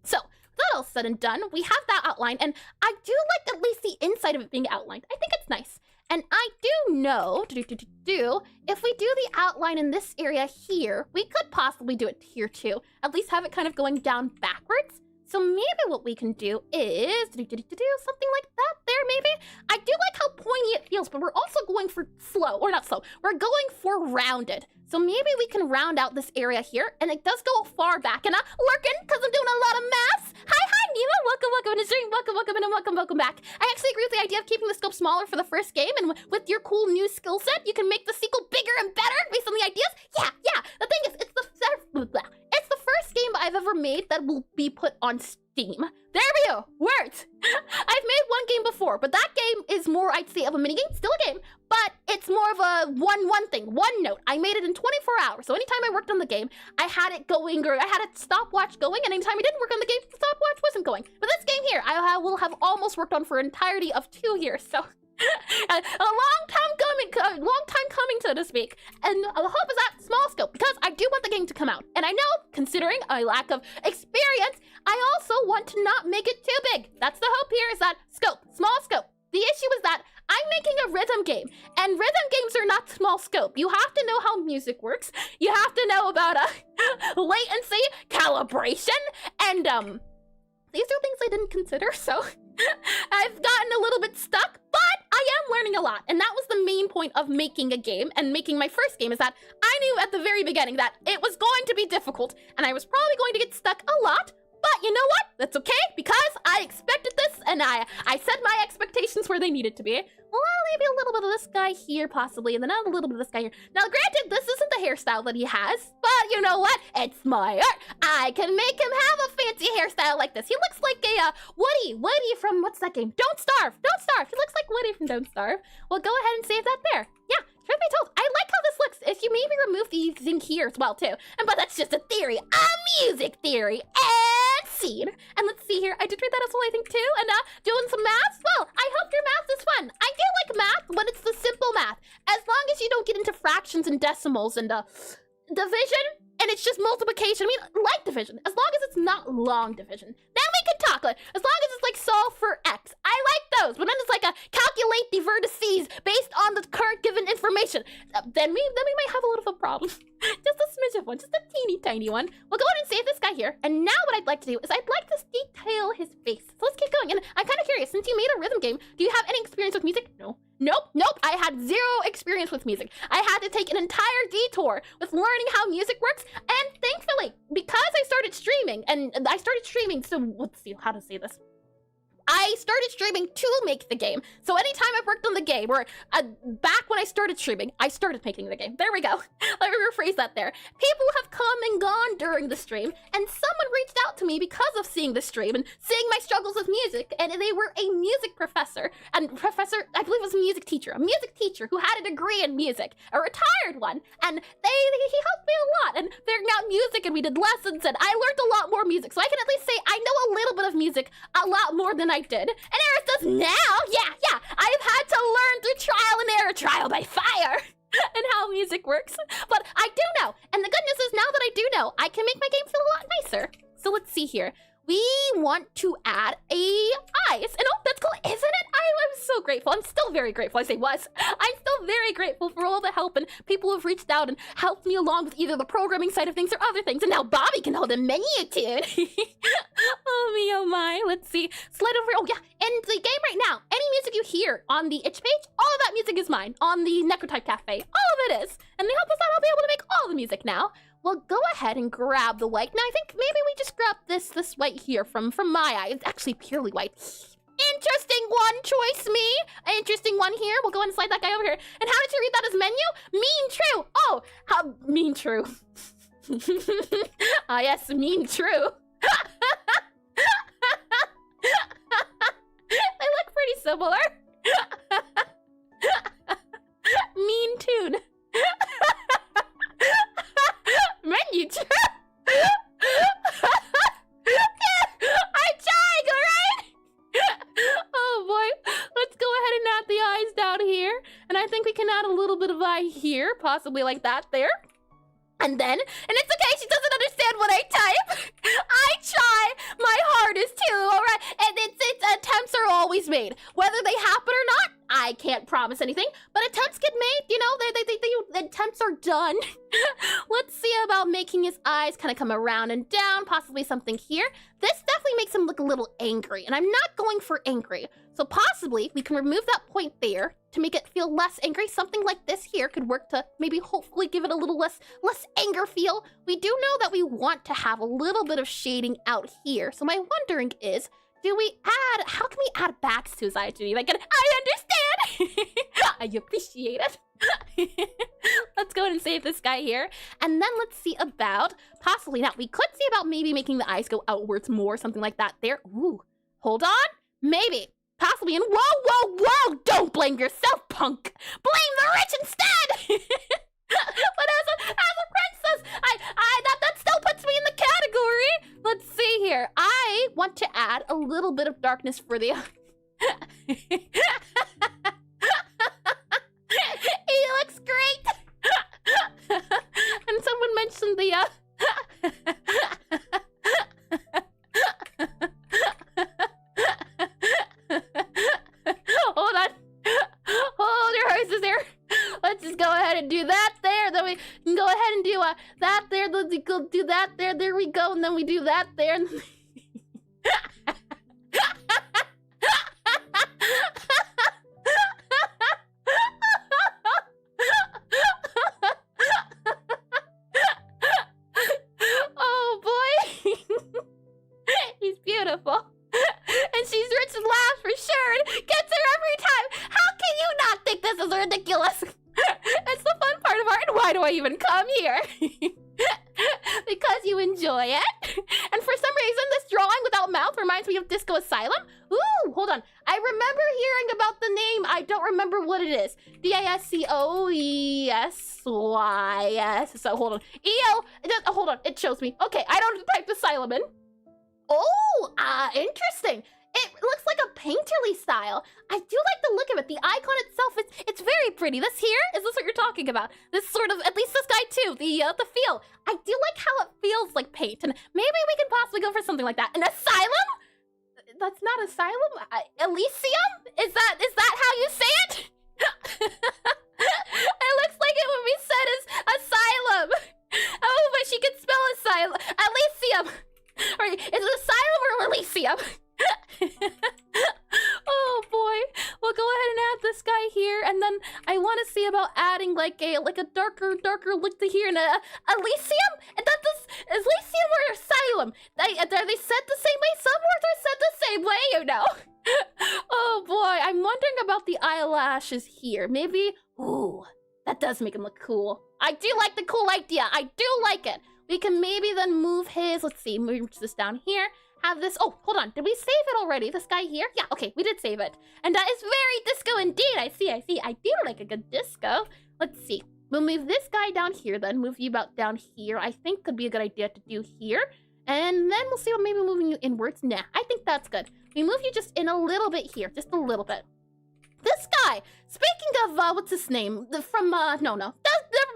So, that all said and done, we have that outline, and I do like at least the inside of it being outlined. I think it's nice. And I do know, if we do the outline in this area here, we could possibly do it here too. At least have it kind of going down backwards. So maybe what we can do is something like that there, maybe. I do like how pointy it feels, but we're also going for slow, or not slow. We're going for rounded. So maybe we can round out this area here, and it does go far back. And I'm lurking, because I'm doing a lot of math. Hi, Nina. Welcome in the stream. Welcome back. I actually agree with the idea of keeping the scope smaller for the first game, and with your cool new skill set, you can make the sequel bigger and better based on the ideas. Yeah. The thing is, it's the first game I've ever made that will be put on Steam. There we go. Words. I've made one game before, but that game is more, I'd say, of a minigame. Still a game, but it's more of a one note. I made it in 24 hours. So anytime I worked on the game, I had it going, or I had a stopwatch going, and anytime I didn't work on the game, the stopwatch wasn't going. But this game here, I will have almost worked on for an entirety of 2 years. So a long time coming, so to speak. And the hope is that small scope, because I do want the game to come out. And I know, considering a lack of experience, I also want to not make it too big. That's the hope here, is that scope, small scope. The issue is that I'm making a rhythm game, and rhythm games are not small scope. You have to know how music works. You have to know about latency, calibration, and these are things I didn't consider, so I've gotten a little bit stuck, but I am learning a lot. And that was the main point of making a game and making my first game, is that I knew at the very beginning that it was going to be difficult, and I was probably going to get stuck a lot. But you know what? That's okay, because I expected this, and I set my expectations where they needed to be. Well, maybe a little bit of this guy here, possibly, and then a little bit of this guy here. Now, granted, this isn't the hairstyle that he has, but you know what? It's my art. I can make him have a fancy hairstyle like this. He looks like a Woody from, what's that game? Don't Starve. He looks like Woody from Don't Starve. Well, go ahead and save that there. Yeah. Truth be told, I like how this looks. If you maybe remove these in here as well too. But that's just a theory, a music theory, and scene. And let's see here. I did read that as well, I think too. And doing some math. Well, I hope your math is fun. I do like math when it's the simple math. As long as you don't get into fractions and decimals and division, and it's just multiplication. I mean, like division, as long as it's not long division. Then we can talk. As long as it's like solve for x. I like those. But then it's like a calculate the vertices based on the current given information. Then we might have a little bit of a problem. Just a smidge of one, just a teeny tiny one. We'll go ahead and save this guy here. And now what I'd like to do is I'd like to detail his face. So let's keep going. And I'm kind of curious, since you made a rhythm game, do you have any experience with music? No. Nope. I had 0 experience with music. I had to take an entire detour with learning how music works. And thankfully, because I started streaming, so let's see how to say this. I started streaming to make the game. So anytime I've worked on the game, or back when I started streaming, I started making the game. There we go. Let me rephrase that there. People have come and gone during the stream, and someone reached out to me because of seeing the stream and seeing my struggles with music, and they were a music professor, I believe it was a music teacher who had a degree in music, a retired one, and he helped me a lot, and figuring out music, and we did lessons, and I learned a lot more music, so I can at least say I know a little bit of music, a lot more than I did. And Eris does now, yeah, I've had to learn through trial and error, trial by fire, and how music works. But I do know, and the good news is now that I do know, I can make my game feel a lot nicer. So let's see here. We want to add eyes, and oh, that's cool, isn't it? I'm so grateful. I'm still very grateful. I say was. I'm still very grateful for all the help and people who've reached out and helped me along with either the programming side of things or other things. And now Bobby can hold a menu tune. Oh me, oh my. Let's see. Slide over. Oh yeah. In the game right now, any music you hear on the itch page, all of that music is mine. On the Necrotype Cafe, all of it is. And the hope is that I'll be able to make all the music now. Well, go ahead and grab the white. Now, I think maybe we just grab this white here from my eye. It's actually purely white. Interesting one choice, me. Interesting one here. We'll go ahead and slide that guy over here. And how did you read that as menu? Mean true. Oh, how mean true. Ah, yes, mean true. similar. Mean tune. Menu tune. I'm trying, alright? Oh boy. Let's go ahead and add the eyes down here. And I think we can add a little bit of eye here, possibly like that there. And then, and it's okay, she doesn't understand what I type. I try my hardest too, alright? And it's attempts are always made. Whether they happen or not, I can't promise anything. But attempts get made, you know, the attempts are done. Let's see about making his eyes kind of come around and down, possibly something here. This definitely makes him look a little angry, and I'm not going for angry. So possibly we can remove that point there to make it feel less angry. Something like this here could work to maybe hopefully give it a little less anger feel. We do know that we want to have a little bit of shading out here. So my wondering is, do we add, how can we add backs to his eyes? Like, I understand. I appreciate it. Let's go ahead and save this guy here. And then let's see about possibly, now we could see about maybe making the eyes go outwards more, something like that there. Ooh, hold on. Maybe. Possibly, and whoa, don't blame yourself, punk. Blame the rich instead. But as a princess, that still puts me in the category. Let's see here. I want to add a little bit of darkness for the he looks great. And someone mentioned the hold on. Hold your horses there. Let's just go ahead and do that there. Then we can go ahead and do that there. Let's go do that there. There we go. And then we do that there. And oh boy. He's beautiful. And she's rich and laughs for sure. And gets her every time. How can you not think this is ridiculous? It's the fun part of art. And why do I even come here? Because you enjoy it. And for some reason, this drawing without mouth reminds me of Disco Asylum. Ooh, hold on. I remember hearing about the name. I don't remember what it is. DISCOESYS. So hold on. Hold on. It shows me. Okay, I don't type Asylum in. Oh, interesting. It looks like a painterly style. I do like the look of it. The icon itself, it's very pretty. This here, is this what you're talking about? This sort of, at least this guy too, the feel. I do like how it feels like paint, and maybe we can possibly go for something like that. An asylum? That's not asylum? Elysium? Is that how you say it? It looks like it would be said as asylum. Oh, but she can spell asylum. Elysium. Or is it asylum or Elysium? Oh boy. We'll go ahead and add this guy here, and then I want to see about adding like a darker look to here, and Elysium? And that does Elysium or asylum? Are they said the same way? Some words are said the same way, you know. Oh boy, I'm wondering about the eyelashes here. Maybe, ooh, that does make him look cool. I do like the cool idea. I do like it. We can maybe then move his, let's see, move this down here. Have this, oh, hold on. Did we save it already? This guy here? Yeah, okay, we did save it. And that is very disco indeed. I see. I do like a good disco. Let's see. We'll move this guy down here then. Move you about down here. I think could be a good idea to do here. And then we'll see about maybe moving you inwards. Nah, I think that's good. We move you just in a little bit here. Just a little bit. This guy, speaking of, what's his name? From, no. Never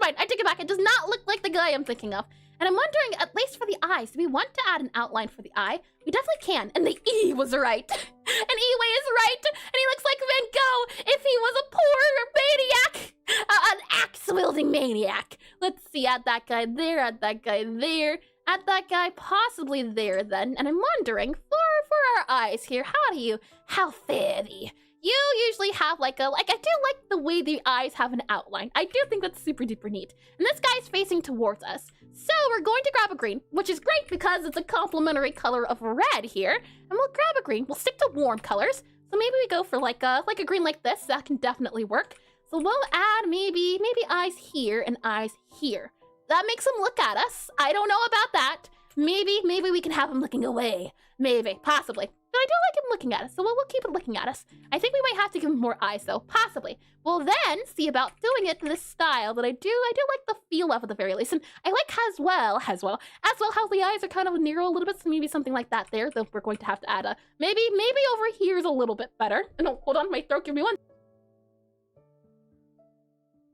mind. I take it back. It does not look like the guy I'm thinking of. And I'm wondering, at least for the eyes, do we want to add an outline for the eye? We definitely can. And the E was right. And E-Way is right. And he looks like Van Gogh if he was a poor maniac. An axe-wielding maniac. Let's see, add that guy there, add that guy there. Add that guy possibly there then. And I'm wondering, for our eyes here, how fare thee? You usually have I do like the way the eyes have an outline. I do think that's super duper neat. And this guy's facing towards us. So we're going to grab a green, which is great because it's a complementary color of red here. And we'll grab a green. We'll stick to warm colors. So maybe we go for like a green like this. That can definitely work. So we'll add maybe eyes here and eyes here. That makes them look at us. I don't know about that. maybe we can have him looking away. Maybe, possibly. But I do like him looking at us, so we'll keep it looking at us. I think we might have to give him more eyes, though. Possibly. We'll then see about doing it in this style that I do like the feel of at the very least. And I like as well how the eyes are kind of narrow a little bit, so maybe something like that there, though we're going to have to add a, maybe over here is a little bit better. No, hold on, my throat, give me one.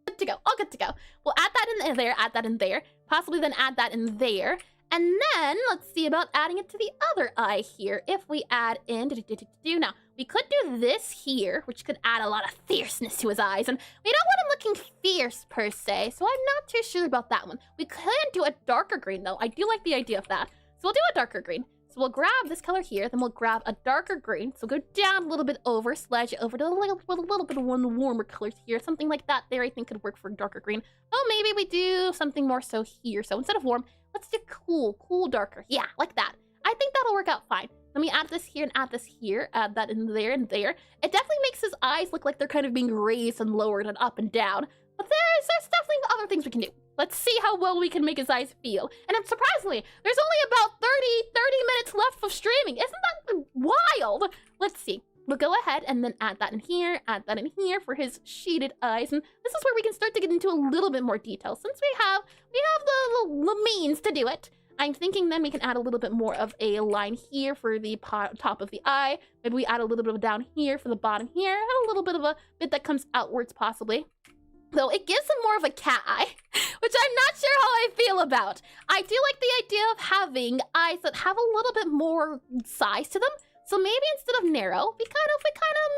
Good to go, all good to go. We'll add that in there, add that in there, possibly then add that in there. And then let's see about adding it to the other eye here. If we add in, now we could do this here, which could add a lot of fierceness to his eyes. And we don't want him looking fierce per se, so I'm not too sure about that one. We could do a darker green though. I do like the idea of that. So we'll do a darker green. So we'll grab this color here, then we'll grab a darker green. So go down a little bit over, slide it over to a little bit of one warmer colors here. Something like that there I think could work for darker green. Oh, maybe we do something more so here. So instead of warm, let's do cool darker. Yeah, like that. I think that'll work out fine. Let me add this here and add this here. Add that in there and there. It definitely makes his eyes look like they're kind of being raised and lowered and up and down. But there's definitely other things we can do. Let's see how well we can make his eyes feel. And surprisingly, there's only about 30 minutes left of streaming. Isn't that wild? Let's see. We'll go ahead and then add that in here for his shaded eyes. And this is where we can start to get into a little bit more detail. Since we have the means to do it, I'm thinking then we can add a little bit more of a line here for the top of the eye. Maybe we add a little bit of down here for the bottom here. And a little bit of a bit that comes outwards possibly. Though it gives him more of a cat eye, which I'm not sure how I feel about. I do like the idea of having eyes that have a little bit more size to them. So maybe instead of narrow, we kind of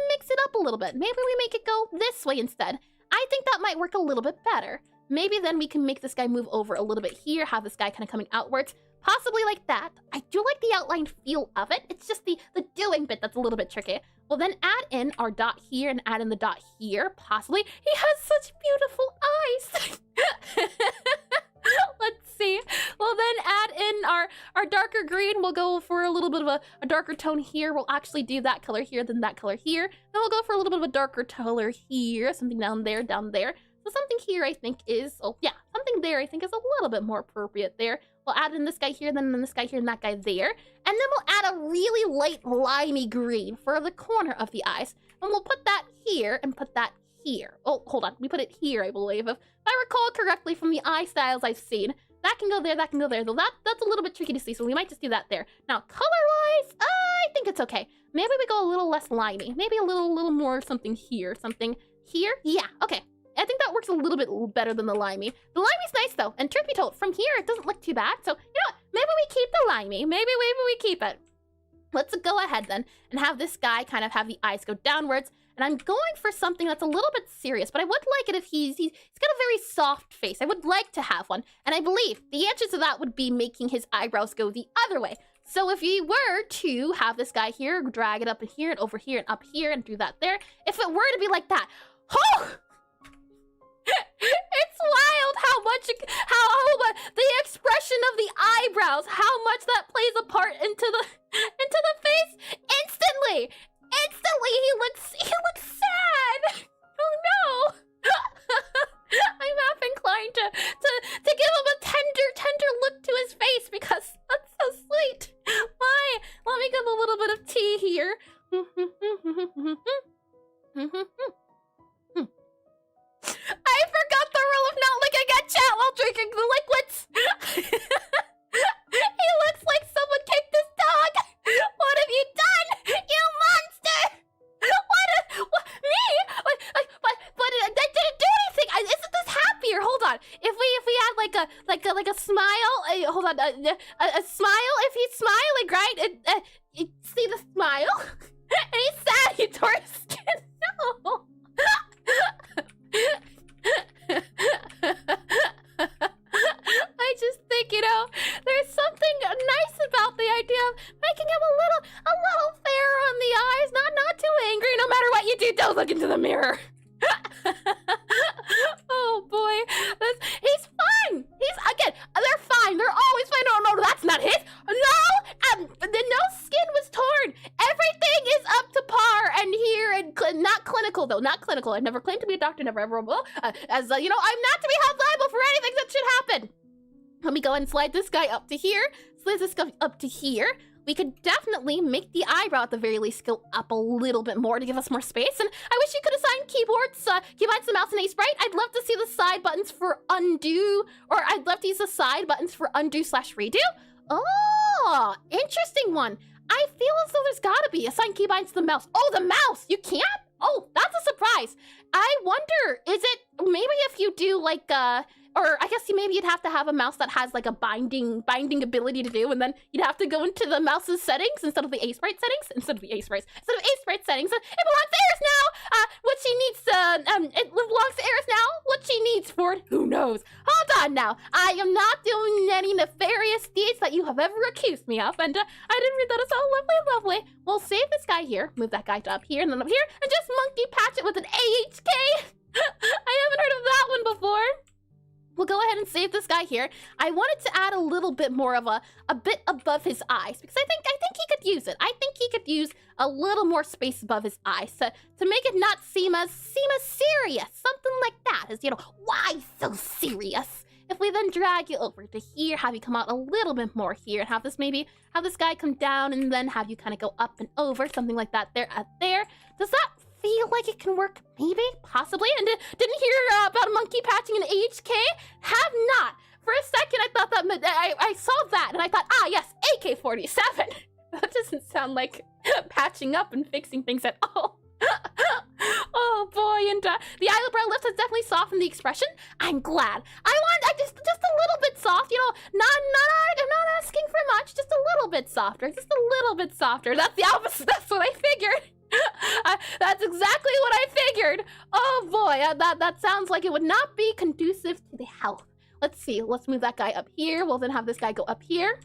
mix it up a little bit. Maybe we make it go this way instead. I think that might work a little bit better. Maybe then we can make this guy move over a little bit here, have this guy kind of coming outwards. Possibly like that. I do like the outline feel of it. It's just the doing bit that's a little bit tricky. We'll then add in our dot here and add in the dot here, possibly. He has such beautiful eyes. Let's see. We'll then add in our darker green. We'll go for a little bit of a darker tone here. We'll actually do that color here, then that color here. Then we'll go for a little bit of a darker color here, something down there. So something here I think is, oh yeah, something there I think is a little bit more appropriate there. We'll add in this guy here, then this guy here, and that guy there. And then we'll add a really light limey green for the corner of the eyes. And we'll put that here and put that here. Oh, hold on. We put it here, I believe. If I recall correctly from the eye styles I've seen, that can go there, that can go there. Though that's a little bit tricky to see, so we might just do that there. Now, color-wise, I think it's okay. Maybe we go a little less limey. Maybe a little more something here. Something here? Yeah, okay. I think that works a little bit better than the limey. The limey's nice though, and truth be told, from here it doesn't look too bad. So, you know what? Maybe we keep the limey. Maybe we keep it. Let's go ahead then and have this guy kind of have the eyes go downwards. And I'm going for something that's a little bit serious, but I would like it if he's got a very soft face. I would like to have one. And I believe the answer to that would be making his eyebrows go the other way. So if you were to have this guy here, drag it up in here and over here and up here and do that there, if it were to be like that, oh! It's wild how much the expression of the eyebrows, how much that plays a part into the face. Instantly he looks sad. Oh no. I'm half inclined to give him a tender look to his face because that's so sweet. Why? Let me give a little bit of tea here. I forgot the rule of not looking at chat while drinking the liquids. He looks like someone kicked his dog. What have you done, you monster? Me? But I didn't do anything. Isn't this happier? Hold on. If we add like a smile, hold on, a smile. If he's smiling, right? You see the smile, and he's sad. He tore his skin. No. I just think, you know, there's something nice about the idea of making him a little fairer on the eyes, not too angry. No matter what you do, don't look into the mirror. Oh boy, he's fine. They're fine. They're always fine. No, that's not his. No, no skin was torn. Everything is up to par and here and not clinical though. Not clinical. I've never claimed to be a doctor. Never ever will. As you know, I'm not to be held liable for anything that should happen. Let me go and slide this guy up to here. Slide this guy up to here. We could definitely make the eyebrow at the very least go up a little bit more to give us more space. And I wish you could assign keyboards, keybinds to mouse and Aseprite. I'd love to see the side buttons for undo, or I'd love to use the side buttons for undo/redo. Oh, interesting one. I feel as though there's gotta be assign keybinds to the mouse. Oh, the mouse! You can't? Oh, that's a surprise. I wonder, is it maybe if you do like or I guess maybe you'd have to have a mouse that has like a binding ability to do, and then you'd have to go into the mouse's settings instead of the Aseprite settings. Instead of Aseprite settings. It belongs to Eris now. What she needs it belongs to Eris now. What she needs for it, who knows? Hold on now. I am not doing any nefarious deeds that you have ever accused me of, and I didn't read that as all lovely. We'll save this guy here, move that guy to up here, and then up here, and just monkey patch it with an AHK. I haven't heard of that one before. We'll go ahead and save this guy here. I wanted to add a little bit more of a bit above his eyes because I think he could use it. I think he could use a little more space above his eyes to make it not seem as serious. Something like that, as why so serious? If we then drag you over to here, have you come out a little bit more here, and have this guy come down, and then have you kind of go up and over, something like that there at there. Does that feel like it can work? Maybe, possibly. And didn't hear about a monkey patching an AHK? Have not. For a second, I thought that I saw that, and I thought, yes, AK-47. That doesn't sound like patching up and fixing things at all. Oh boy, and the eyebrow lift has definitely softened the expression. I'm glad. I just a little bit soft, I'm not asking for much, just a little bit softer, That's the opposite. That's what I figured. That's exactly what I figured. Oh boy, that sounds like it would not be conducive to the health. Let's see. Let's move that guy up here. We'll then have this guy go up here.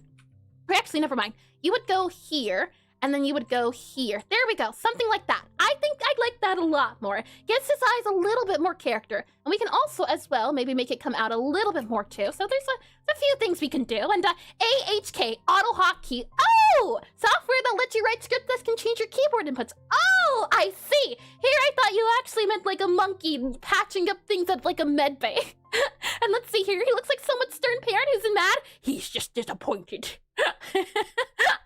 Or actually, never mind. You would go here, and then you would go here. There we go. Something like that. I think I'd like that a lot more. Gives his eyes a little bit more character. And we can also, as well, maybe make it come out a little bit more, too. So there's a few things we can do. And AHK, auto hotkey. Oh! Software that lets you write scripts that can change your keyboard inputs. Oh, I see. Here I thought you actually meant like a monkey patching up things at like a med bay. And let's see here. He looks like someone's stern parent who's mad. He's just disappointed.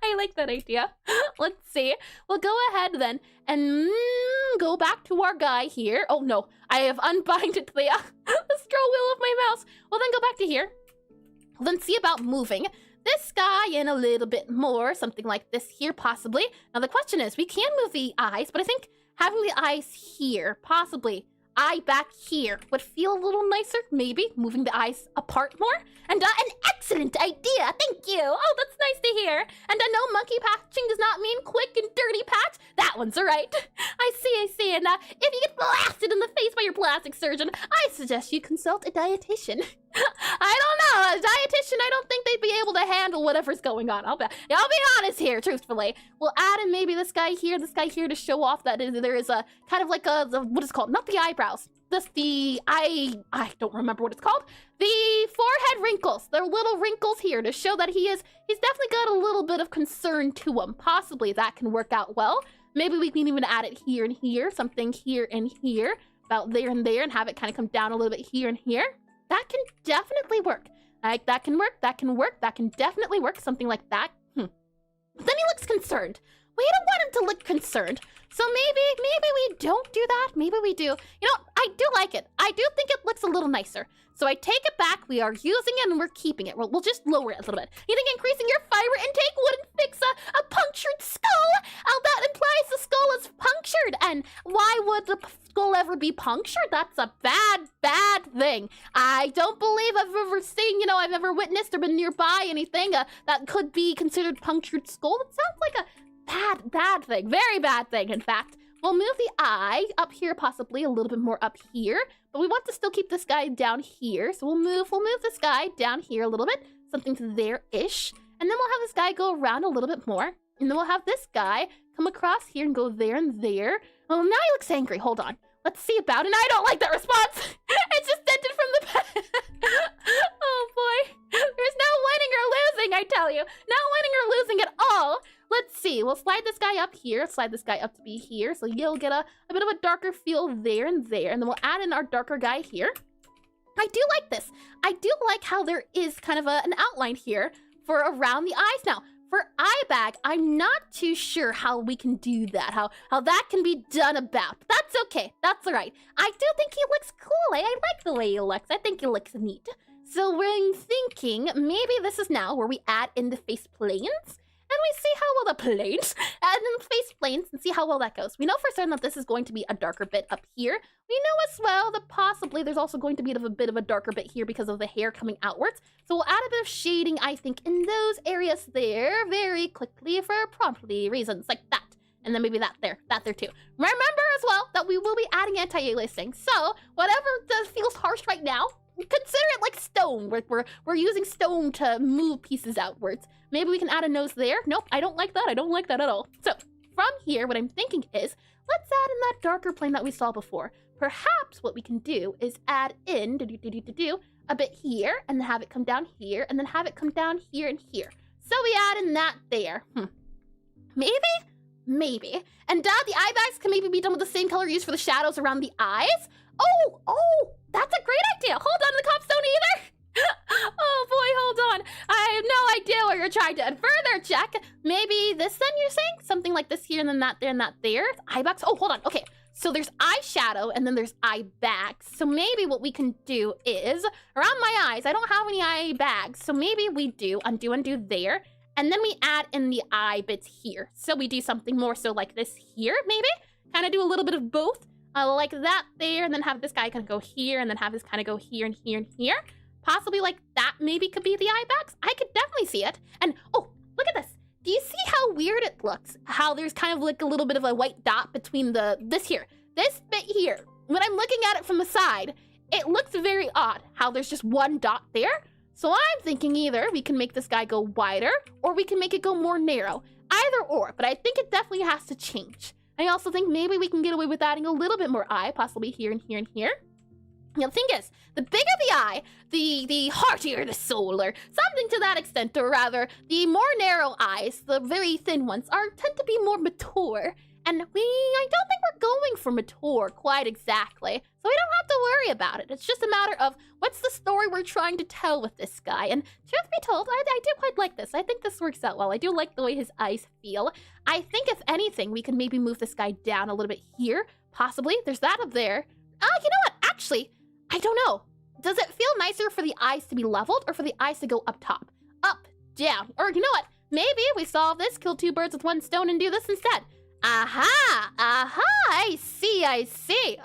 I like that idea. Let's see. We'll go ahead then and go back to our guy here. Oh no, I have unbinded the scroll wheel of my mouse. We'll then go back to here. We'll then see about moving this guy in a little bit more, something like this here possibly. Now the question is, we can move the eyes, but I think having the eyes here, possibly eye back here, would feel a little nicer. Maybe moving the eyes apart more. And an excellent idea, thank you. Oh, that's nice to hear. And I know monkey patching does not mean quick and dirty patch. That one's right. I see. And if you get blasted in the face by your plastic surgeon, I suggest you consult a dietitian. I don't know, a dietitian, I don't think they'd be able to handle whatever's going on. I'll be honest here, truthfully. We'll add in maybe this guy here to show off that there is a kind of like what is it called? Not the eyebrows. I don't remember what it's called. The forehead wrinkles. There are little wrinkles here to show that he's definitely got a little bit of concern to him. Possibly that can work out well. Maybe we can even add it here and here, something here and here, about there and there, and have it kind of come down a little bit here and here. That can definitely work. Like, that can work, that can definitely work, something like that. But then he looks concerned. We don't want him to look concerned. So maybe we don't do that. Maybe we do. I do like it. I do think it looks a little nicer. So I take it back. We are using it and we're keeping it. We'll just lower it a little bit. You think increasing your fiber intake wouldn't fix a punctured skull? That implies the skull is punctured. And why would the skull ever be punctured? That's a bad thing. I don't believe I've ever seen, I've ever witnessed or been nearby anything that could be considered punctured skull. That sounds like a bad thing. Very bad thing, in fact. We'll move the eye up here, possibly a little bit more up here, but we want to still keep this guy down here. So we'll move this guy down here a little bit, something to there-ish, and then we'll have this guy go around a little bit more, and then we'll have this guy come across here and go there and there. Oh, now he looks angry. Hold on. Let's see about it. And I don't like that response. It just ended from the back. Oh boy. There's no winning or losing, I tell you. No winning or losing at all. Let's see. We'll slide this guy up here. Slide this guy up to be here. So you'll get a bit of a darker feel there and there. And then we'll add in our darker guy here. I do like this. I do like how there is kind of an outline here for around the eyes. Now, for eye bag, I'm not too sure how we can do that, how that can be done about. But that's okay. That's all right. I do think he looks cool. I like the way he looks. I think he looks neat. So we're thinking maybe this is now where we add in the face planes. And we see how well the planes, add in the face planes and see how well that goes. We know for certain that this is going to be a darker bit up here. We know as well that possibly there's also going to be a bit of a darker bit here because of the hair coming outwards. So we'll add a bit of shading, I think, in those areas there very quickly for promptly reasons like that. And then maybe that there too. Remember as well that we will be adding anti-aliasing. So whatever feels harsh right now, consider it like stone. We're using stone to move pieces outwards. Maybe we can add a nose there. Nope, I don't like that. I don't like that at all. So from here, what I'm thinking is, let's add in that darker plane that we saw before. Perhaps what we can do is add in a bit here, and then have it come down here, and then have it come down here and here. So we add in that there. Maybe. And the eye bags can maybe be done with the same color used for the shadows around the eyes. Oh, that's a great idea. Hold on, the cops don't either. Oh boy, hold on. I have no idea what you're trying to further check. Maybe this then you're saying? Something like this here and then that there and that there. Eye bags? Oh, hold on. Okay. So there's eyeshadow and then there's eye bags. So maybe what we can do is around my eyes, I don't have any eye bags. So maybe we do undo there. And then we add in the eye bits here. So we do something more so like this here, maybe? Kind of do a little bit of both. Like that there, and then have this guy kind of go here, and then have this kind of go here and here and here. Possibly like that maybe could be the eye bags. I could definitely see it. And oh, look at this. Do you see how weird it looks? How there's kind of like a little bit of a white dot between this bit here. When I'm looking at it from the side, it looks very odd how there's just one dot there. So I'm thinking either we can make this guy go wider or we can make it go more narrow. Either or, but I think it definitely has to change. I also think maybe we can get away with adding a little bit more eye, possibly here and here and here. Now, the thing is, the bigger the eye, the heartier the soul, or something to that extent, or rather, the more narrow eyes, the very thin ones, tend to be more mature. And I don't think we're going for mature quite exactly. So we don't have to worry about it. It's just a matter of what's the story we're trying to tell with this guy. And truth be told, I do quite like this. I think this works out well. I do like the way his eyes feel. I think if anything, we can maybe move this guy down a little bit here. Possibly. There's that up there. You know what? Actually, I don't know. Does it feel nicer for the eyes to be leveled or for the eyes to go up top? Up, down. Or you know what? Maybe we solve this, kill two birds with one stone and do this instead. Aha, I see.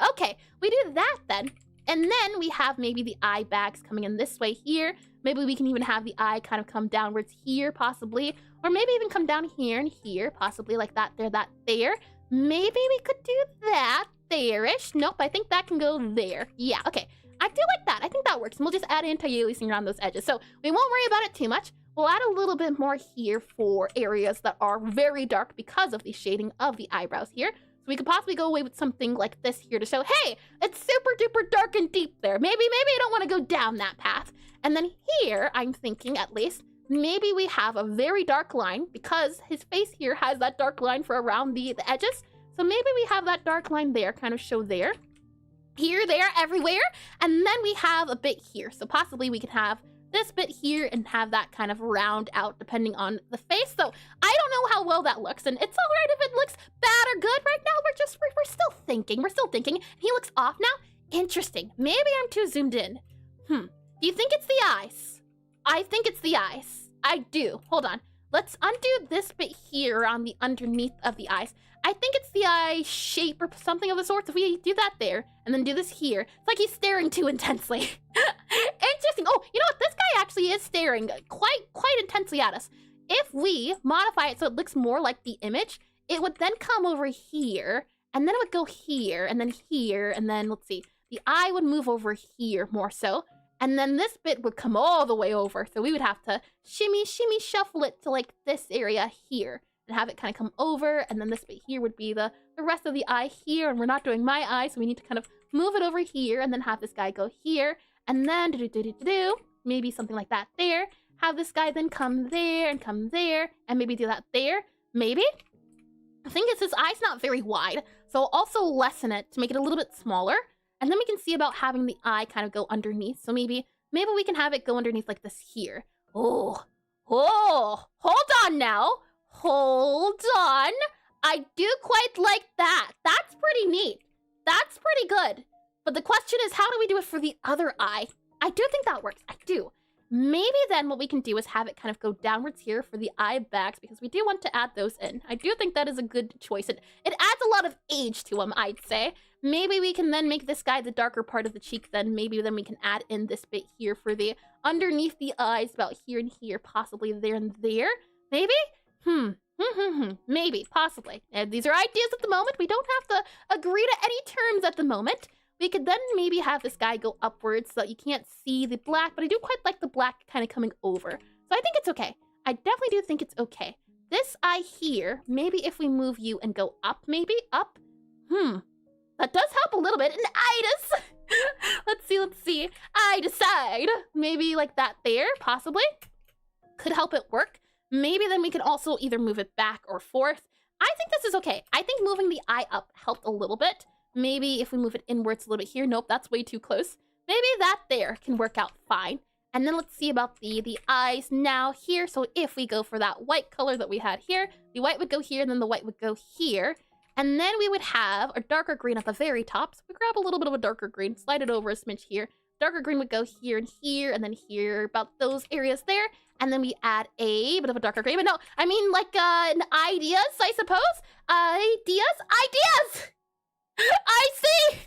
Okay, we do that then. And then we have maybe the eye bags coming in this way here. Maybe we can even have the eye kind of come downwards here, possibly. Or maybe even come down here and here, possibly like that there. Maybe we could do that there-ish. Nope, I think that can go there. Yeah, okay. I do like that. I think that works. And we'll just add anti-aliasing around those edges. So we won't worry about it too much. We'll add a little bit more here for areas that are very dark because of the shading of the eyebrows here. So we could possibly go away with something like this here to show, hey, it's super duper dark and deep there. Maybe I don't want to go down that path. And then here, I'm thinking at least, maybe we have a very dark line because his face here has that dark line for around the edges. So maybe we have that dark line there, kind of show there. Here, there, everywhere. And then we have a bit here. So possibly we can have this bit here and have that kind of round out depending on the face. So I don't know how well that looks, and it's all right if it looks bad or good. Right now we're still thinking. He looks off now. Interesting. Maybe I'm too zoomed in. Do you think it's the eyes? I think it's the eyes. I do. Hold on. Let's undo this bit here on the underneath of the eyes. I think it's the eye shape or something of the sort. If we do that there and then do this here, it's like he's staring too intensely. Interesting. Oh, you know what? This guy actually is staring quite intensely at us. If we modify it so it looks more like the image, it would then come over here, and then it would go here, and then let's see. The eye would move over here more so, and then this bit would come all the way over. So we would have to shimmy, shuffle it to like this area here, and have it kind of come over, and then this bit here would be the rest of the eye here, and we're not doing my eye, so we need to kind of move it over here, and then have this guy go here, and then maybe something like that there. Have this guy then come there, and maybe do that there. Maybe? The thing is, his eye's not very wide, so I'll also lessen it to make it a little bit smaller. And then we can see about having the eye kind of go underneath. So maybe we can have it go underneath like this here. Oh, hold on now. Hold on. I do quite like that. That's pretty neat. That's pretty good. But the question is, how do we do it for the other eye? I do think that works. I do. Maybe then what we can do is have it kind of go downwards here for the eye bags, because we do want to add those in. I do think that is a good choice. It adds a lot of age to them, I'd say. Maybe we can then make this guy the darker part of the cheek then. Maybe then we can add in this bit here for the underneath the eyes, about here and here, possibly there and there. Maybe? Maybe, possibly. And these are ideas at the moment. We don't have to agree to any terms at the moment. We could then maybe have this guy go upwards so that you can't see the black, but I do quite like the black kind of coming over. So I think it's okay. I definitely do think it's okay. This eye here, maybe if we move you and go up, maybe? Up? That does help a little bit. And itis! Let's see. I decide. Maybe like that there, possibly. Could help it work. Maybe then we could also either move it back or forth. I think this is okay. I think moving the eye up helped a little bit. Maybe if we move it inwards a little bit here. Nope, that's way too close. Maybe that there can work out fine. And then let's see about the eyes now here. So if we go for that white color that we had here, the white would go here, and then the white would go here. And then we would have a darker green at the very top. So we grab a little bit of a darker green, slide it over a smidge here. Darker green would go here, and then here, about those areas there. And then we add a bit of a darker green. But no, I mean like ideas, I suppose. Ideas! I see!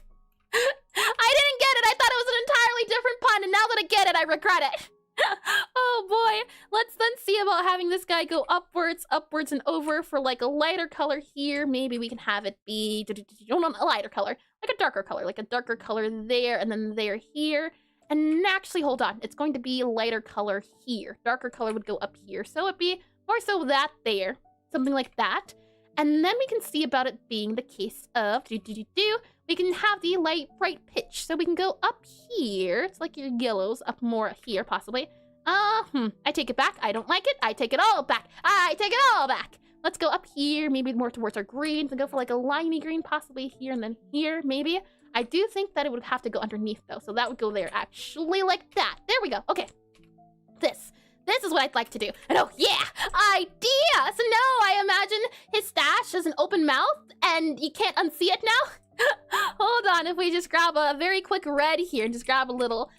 I didn't get it. I thought it was an entirely different pun, and now that I get it, I regret it. Oh boy. Let's then see about having this guy go upwards, and over for like a lighter color here. Maybe we can have it be a lighter color, like a darker color there, and then there here. And actually, hold on. It's going to be a lighter color here. Darker color would go up here. So it'd be more so that there, something like that. And then we can see about it being the case of we can have the light bright pitch. So we can go up here. It's like your yellows up more here, possibly. I take it back. I don't like it. I take it all back. I take it all back. Let's go up here, maybe more towards our greens, and go for like a limey green, possibly here and then here, maybe. I do think that it would have to go underneath though, so that would go there actually, like that. There we go. Okay. This is what I'd like to do. And oh yeah, idea! So now I imagine his stash is an open mouth and you can't unsee it now. Hold on, if we just grab a very quick red here and just grab a little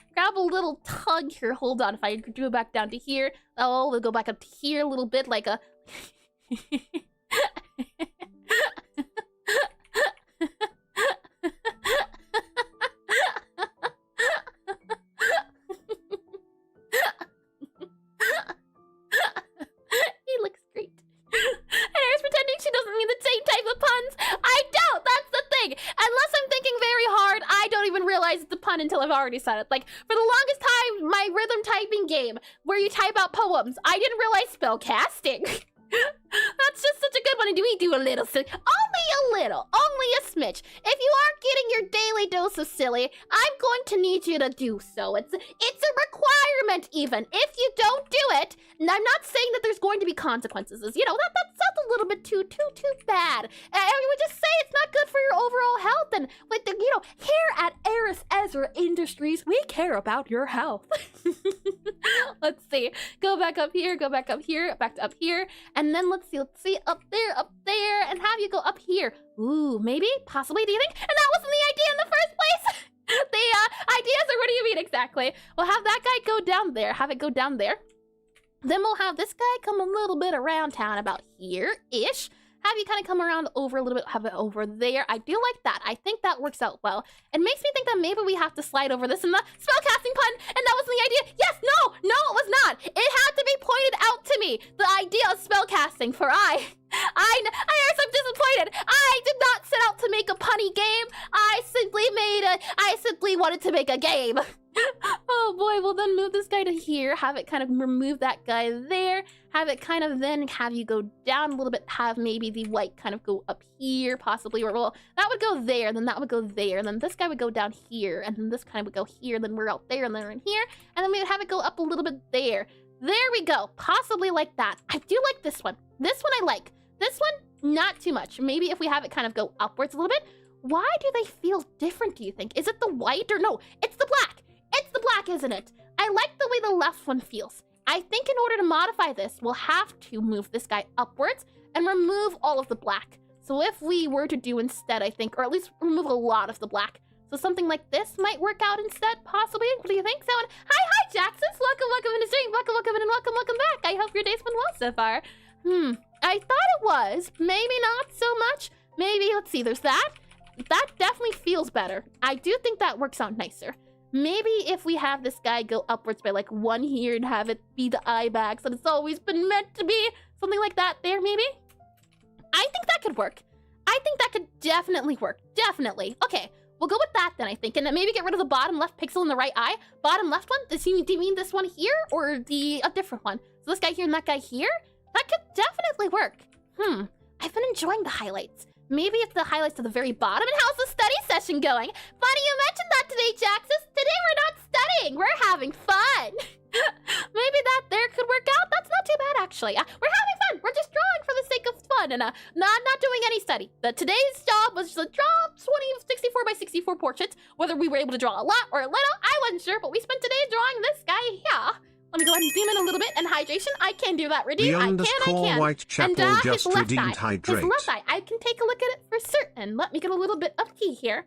tug here. Hold on, if I do it back down to here. Oh, we'll go back up to here a little bit like a until I've already said it. Like, for the longest time, my rhythm typing game, where you type out poems, I didn't realize spell casting. That's just such a good one. And do we do a little silly? Only a little. Only a smidge. If you aren't getting your daily dose of silly, I'm going to need you to do so. It's a requirement even. If you don't do it, and I'm not saying that there's going to be consequences. You know, that's a little bit too bad. I would just say it's not good for your overall health. And with the, here at Eris Ezra Industries, we care about your health. Let's see. Go back up here, back to up here. And then let's see, up there, and have you go up here. Ooh, maybe, possibly, do you think? And that wasn't the idea in the first place. The ideas are, what do you mean exactly? We'll have that guy go down there, have it go down there. Then we'll have this guy come a little bit around town, about here-ish. Have you kind of come around over a little bit, have it over there. I do like that. I think that works out well. It makes me think that maybe we have to slide over this in the spellcasting pun, and that wasn't the idea. Yes, no, it was not. It had to be pointed out to me. The idea of spellcasting, for I am so disappointed. I did not set out to make a punny game. I simply wanted to make a game. Oh boy, we'll then move this guy to here, have it kind of remove that guy there, have it kind of then have you go down a little bit, have maybe the white kind of go up here, possibly, or well, that would go there, then that would go there, and then this guy would go down here, and then this kind of would go here, then we're out there, and then we're in here, and then we would have it go up a little bit there. There we go, possibly like that. I do like this one. This one I like. This one, not too much. Maybe if we have it kind of go upwards a little bit. Why do they feel different, do you think? Is it the white or no? It's the black. It's the black, isn't it? I like the way the left one feels. I think in order to modify this, we'll have to move this guy upwards and remove all of the black. So if we were to do instead, I think, or at least remove a lot of the black. So something like this might work out instead, possibly. What do you think? Someone, hi, Jaxus. Welcome in the stream. Welcome, and welcome back. I hope your day's been well so far. I thought it was. Maybe not so much. Maybe, let's see, there's that. That definitely feels better. I do think that works out nicer. Maybe if we have this guy go upwards by like 1 here and have it be the eye bags that it's always been meant to be. Something like that there, maybe? I think that could work. I think that could definitely work. Definitely. Okay, we'll go with that then, I think. And then maybe get rid of the bottom left pixel in the right eye. Bottom left one? Do you mean this one here or a different one? So this guy here and that guy here? That could definitely work. I've been enjoying the highlights. Maybe it's the highlights at the very bottom. And how's the study session going? Funny you mentioned that today, Jaxus. Today we're not studying. We're having fun. Maybe that there could work out. That's not too bad, actually. We're having fun. We're just drawing for the sake of fun and not doing any study. But today's job was to draw 64 by 64 portraits. Whether we were able to draw a lot or a little, I wasn't sure. But we spent today drawing this guy here. Let me go ahead and zoom in a little bit. And hydration, I can do that. Redeem, I can. Whitechapel And just his left redeemed eye. hydrate. His left eye. I can take a look at it for certain. Let me get a little bit of tea here.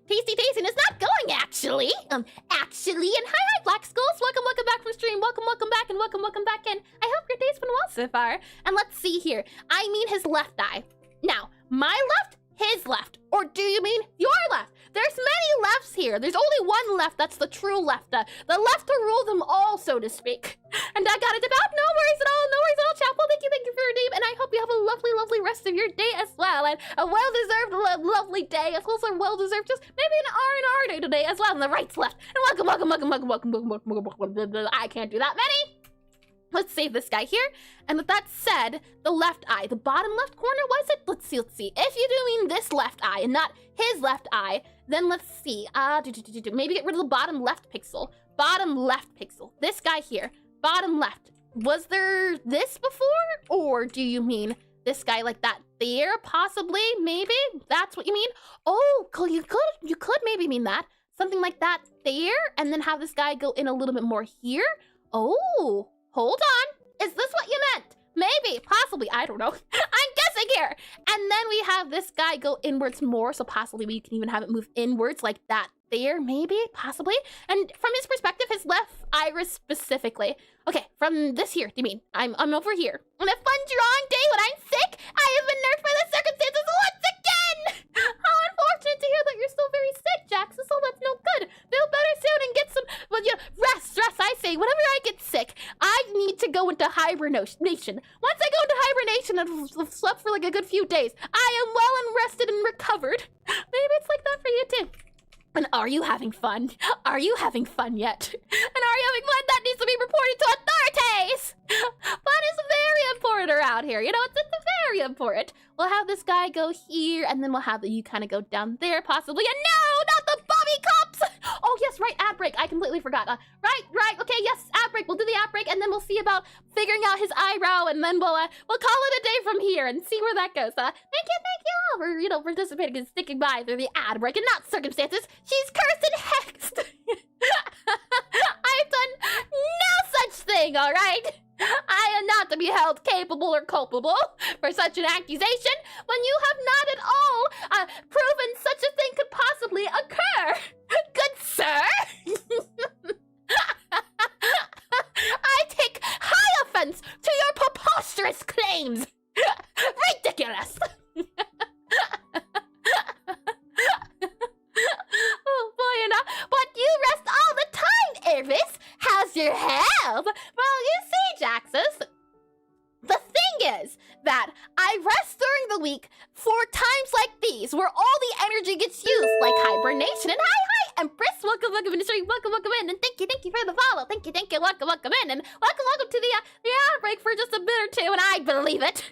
Tasty, and it's not going actually. And hi, Black Skulls. Welcome back from stream. Welcome back, and welcome back in. I hope your day's been well so far. And let's see here. I mean his left eye. Now, my left, his left. Or do you mean your left? There's many lefts here. There's only one left. That's the true left. The left to rule them all, so to speak. And I got it about. No worries at all. No worries at all, Chapel. Thank you for your name. And I hope you have a lovely rest of your day as well. And a well-deserved, lovely day. As well as a well-deserved, just maybe an R&R day today as well. And the right's left. And welcome. I can't do that many. Let's save this guy here. And with that said, the left eye, the bottom left corner, was it? Let's see. If you do mean this left eye and not his left eye, then let's see. Maybe get rid of the bottom left pixel. Bottom left pixel. This guy here. Bottom left. Was there this before? Or do you mean this guy like that there? Possibly, maybe? That's what you mean? Oh, you could maybe mean that. Something like that there, and then have this guy go in a little bit more here. Oh, hold on. Is this what you meant? Maybe, possibly, I don't know. I'm guessing here. And then we have this guy go inwards more, so possibly we can even have it move inwards like that there, maybe, possibly. And from his perspective, his left iris specifically. Okay, from this here, do you mean? I'm over here. On a fun drawing day when I'm sick, I have been nerfed by the circumstances once again! How unfortunate to hear that you're still very sick, Jackson, so that's no good. Feel better soon and get some, rest, I say. Whenever I get sick, I need to go into hibernation. Once I go into hibernation and I've slept for like a good few days, I am well and rested and recovered. Maybe it's like that for you too. And are you having fun? Are you having fun yet? And are you having fun? That needs to be reported to authorities! Fun is very important around here. You know, it's very important. We'll have this guy go here, and then we'll have you kind of go down there, possibly. And no, not the Bobby Cops! Oh, yes, right, ad break. I completely forgot. Right. Okay, yes, ad break. We'll do the ad break, and then we'll see about figuring out his eyebrow, and then we'll call it a day from here and see where that goes. Thank you all for, participating and sticking by through the ad break and not circumstances. She's cursed and hexed. I've done no such thing, all right? I am not to be held capable or culpable for such an accusation when you have not at all proven such a thing could possibly occur. Good sir. I take high offense to your preposterous claims. Ridiculous. Oh boy, but you rest all the time, Irvis. How's your health? Well, you see, Jaxus, the thing is that I rest during the week for times like these, where all the energy gets used, like hibernation. And hi, Empress. Welcome in the stream. Welcome in. And thank you for the follow. Thank you. Welcome in. And welcome to the ad break for just a bit or two, and I believe it.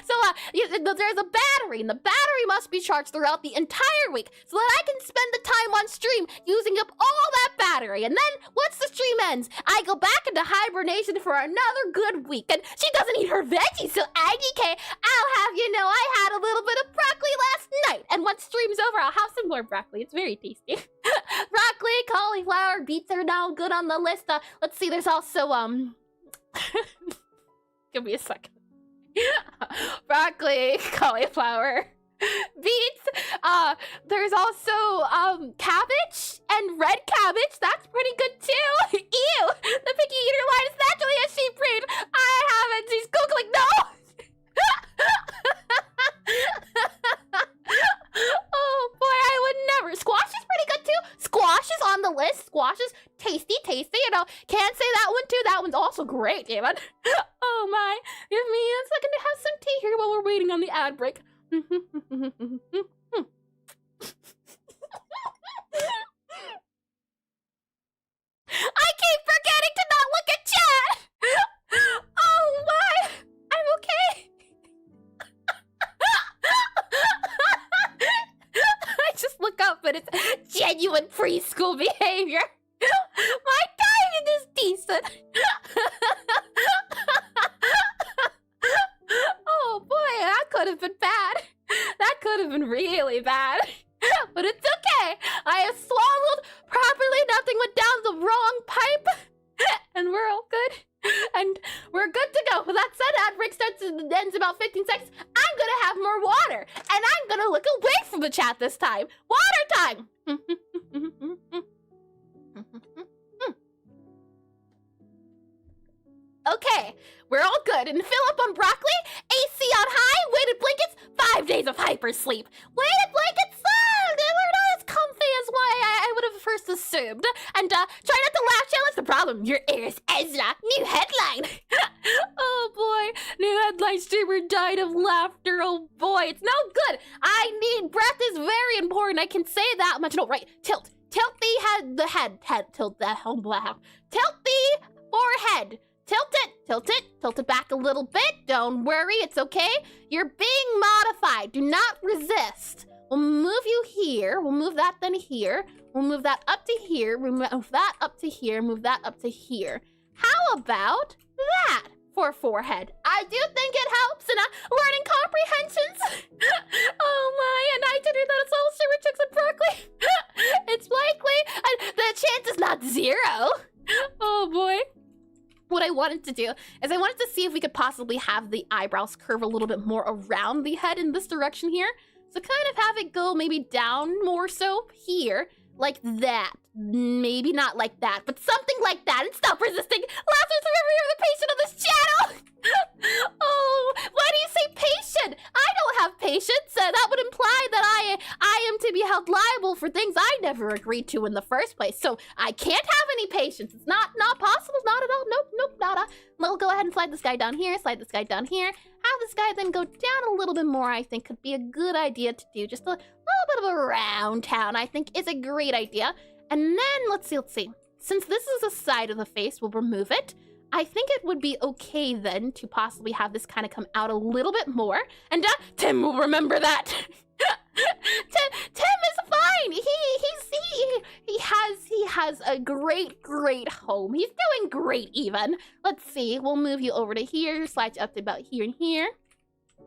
So, there's a battery, and the battery must be charged throughout the entire week so that I can spend the time on stream using up all that battery. And then, once the stream ends, I go back into hibernation for another good week. And she doesn't eat her veggies, so IDK, I'll have you know I had a little bit of broccoli last night. And once stream's over, I'll have some more broccoli. It's very tasty. Broccoli, cauliflower, beets are now good on the list. Let's see, there's also, give me a second. Broccoli, cauliflower, beets. There's also, cabbage and red cabbage. That's pretty good too. Ew, the picky eater line is naturally a sheep breed. I haven't. She's Googling. No. Oh boy, I would never. Squash is pretty good too. Squash is on the list. Squash is tasty. You know, can't say that one too. That one's also great, even. Oh my. Give me a second to have some tea here while we're waiting on the ad break. I keep forgetting to not look at chat. Oh my. I'm okay. I just look up and it's genuine preschool behavior. My timing is decent. Oh boy, that could have been bad. That could have been really bad. But it's okay. I have swallowed properly. Nothing went down the wrong pipe. And we're all good. And we're good to go. With that said, ad break starts and ends about 15 seconds. I'm gonna have more water. And I'm gonna look away from the chat this time. Water time! Okay, we're all good. And fill up on broccoli, AC on high, weighted blankets, 5 days of hyper sleep. Weighted blankets, we're not as comfy as why I would have first assumed. And try not to laugh challenge. The problem, your ears, Ezra. New headline. Oh boy, new headline, streamer died of laughter. Oh boy, it's no good. I need breath is very important. I can say that much. No, right, tilt the head, tilt the forehead. Tilt it back a little bit. Don't worry, it's okay. You're being modified. Do not resist. We'll move you here. We'll move that then here. We'll move that up to here. Move that up to here. Move that up to here. How about that for forehead? I do think it helps in learning comprehensions. Oh my, and I did read that it's all sugar chicks and broccoli. It's likely, and the chance is not 0. Oh boy. What I wanted to do is I wanted to see if we could possibly have the eyebrows curve a little bit more around the head in this direction here. So kind of have it go maybe down more so here, like that. Maybe not like that, but something like that. And stop resisting. Laughter's forever, you're the patient of this channel. Oh, why do you say patient? I don't have patience. That would imply that I am to be held liable for things I never agreed to in the first place. So I can't have any patience. It's not possible. Not at all. Nope, nada. We'll go ahead and slide this guy down here. Slide this guy down here. Have this guy then go down a little bit more, I think could be a good idea to do. Just a little bit of a round town, I think is a great idea. And then, let's see. Since this is a side of the face, we'll remove it. I think it would be okay then to possibly have this kind of come out a little bit more. And Tim will remember that. Tim is fine. He has a great home. He's doing great even. Let's see. We'll move you over to here. Slide you up to about here and here.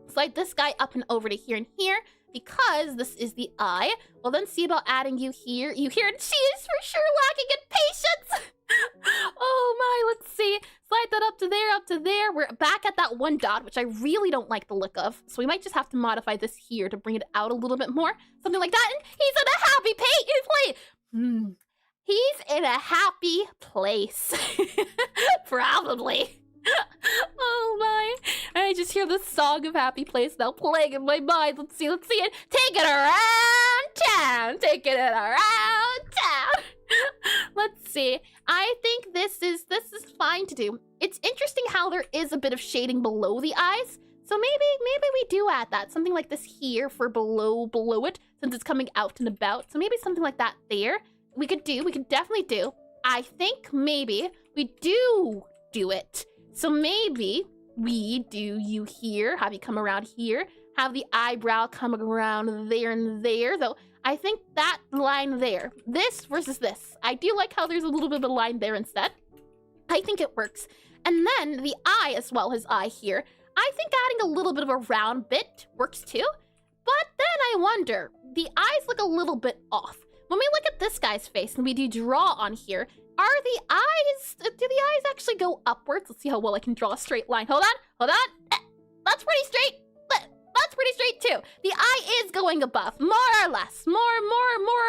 Slide this guy up and over to here and here. Because this is the eye. We'll then see about adding you here. You here, and she is for sure lacking in patience. Oh my, let's see. Slide that up to there. We're back at that one dot, which I really don't like the look of. So we might just have to modify this here to bring it out a little bit more. Something like that. And he's in a happy place. He's in a happy place. Probably. Oh my. I just hear the song of Happy Place now playing in my mind. Let's see it. Take it around town. Taking it around town. Let's see. I think this is fine to do. It's interesting how there is a bit of shading below the eyes. So maybe we do add that. Something like this here for below it, since it's coming out and about. So maybe something like that there. we could definitely do. I think maybe we do it. So maybe we do you here, have you come around here, have the eyebrow come around there and there, though I think that line there, this versus this. I do like how there's a little bit of a line there instead. I think it works. And then the eye as well, his eye here. I think adding a little bit of a round bit works too. But then I wonder, the eyes look a little bit off. When we look at this guy's face and we do draw on here, are the eyes, do the eyes actually go upwards? Let's see how well I can draw a straight line. Hold on. That's pretty straight. That's pretty straight too. The eye is going above, more or less, more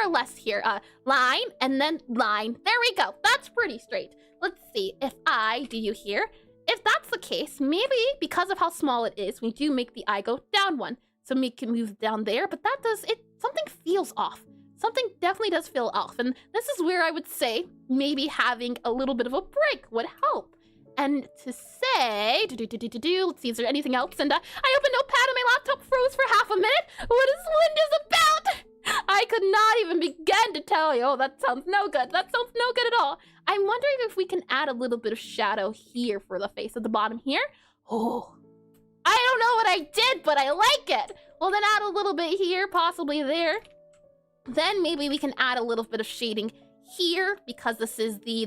or less here. Line and then line. There we go. That's pretty straight. Let's see if I do you here. If that's the case, maybe because of how small it is, we do make the eye go down one. So we can move down there, but that does it. Something feels off. Something definitely does feel off. And this is where I would say maybe having a little bit of a break would help. And to say, let's see, is there anything else? And I opened Notepad and my laptop froze for half a minute. What is Windows about? I could not even begin to tell you. Oh, that sounds no good. That sounds no good at all. I'm wondering if we can add a little bit of shadow here for the face at the bottom here. Oh, I don't know what I did, but I like it. Well, then add a little bit here, possibly there. Then maybe we can add a little bit of shading here because this is the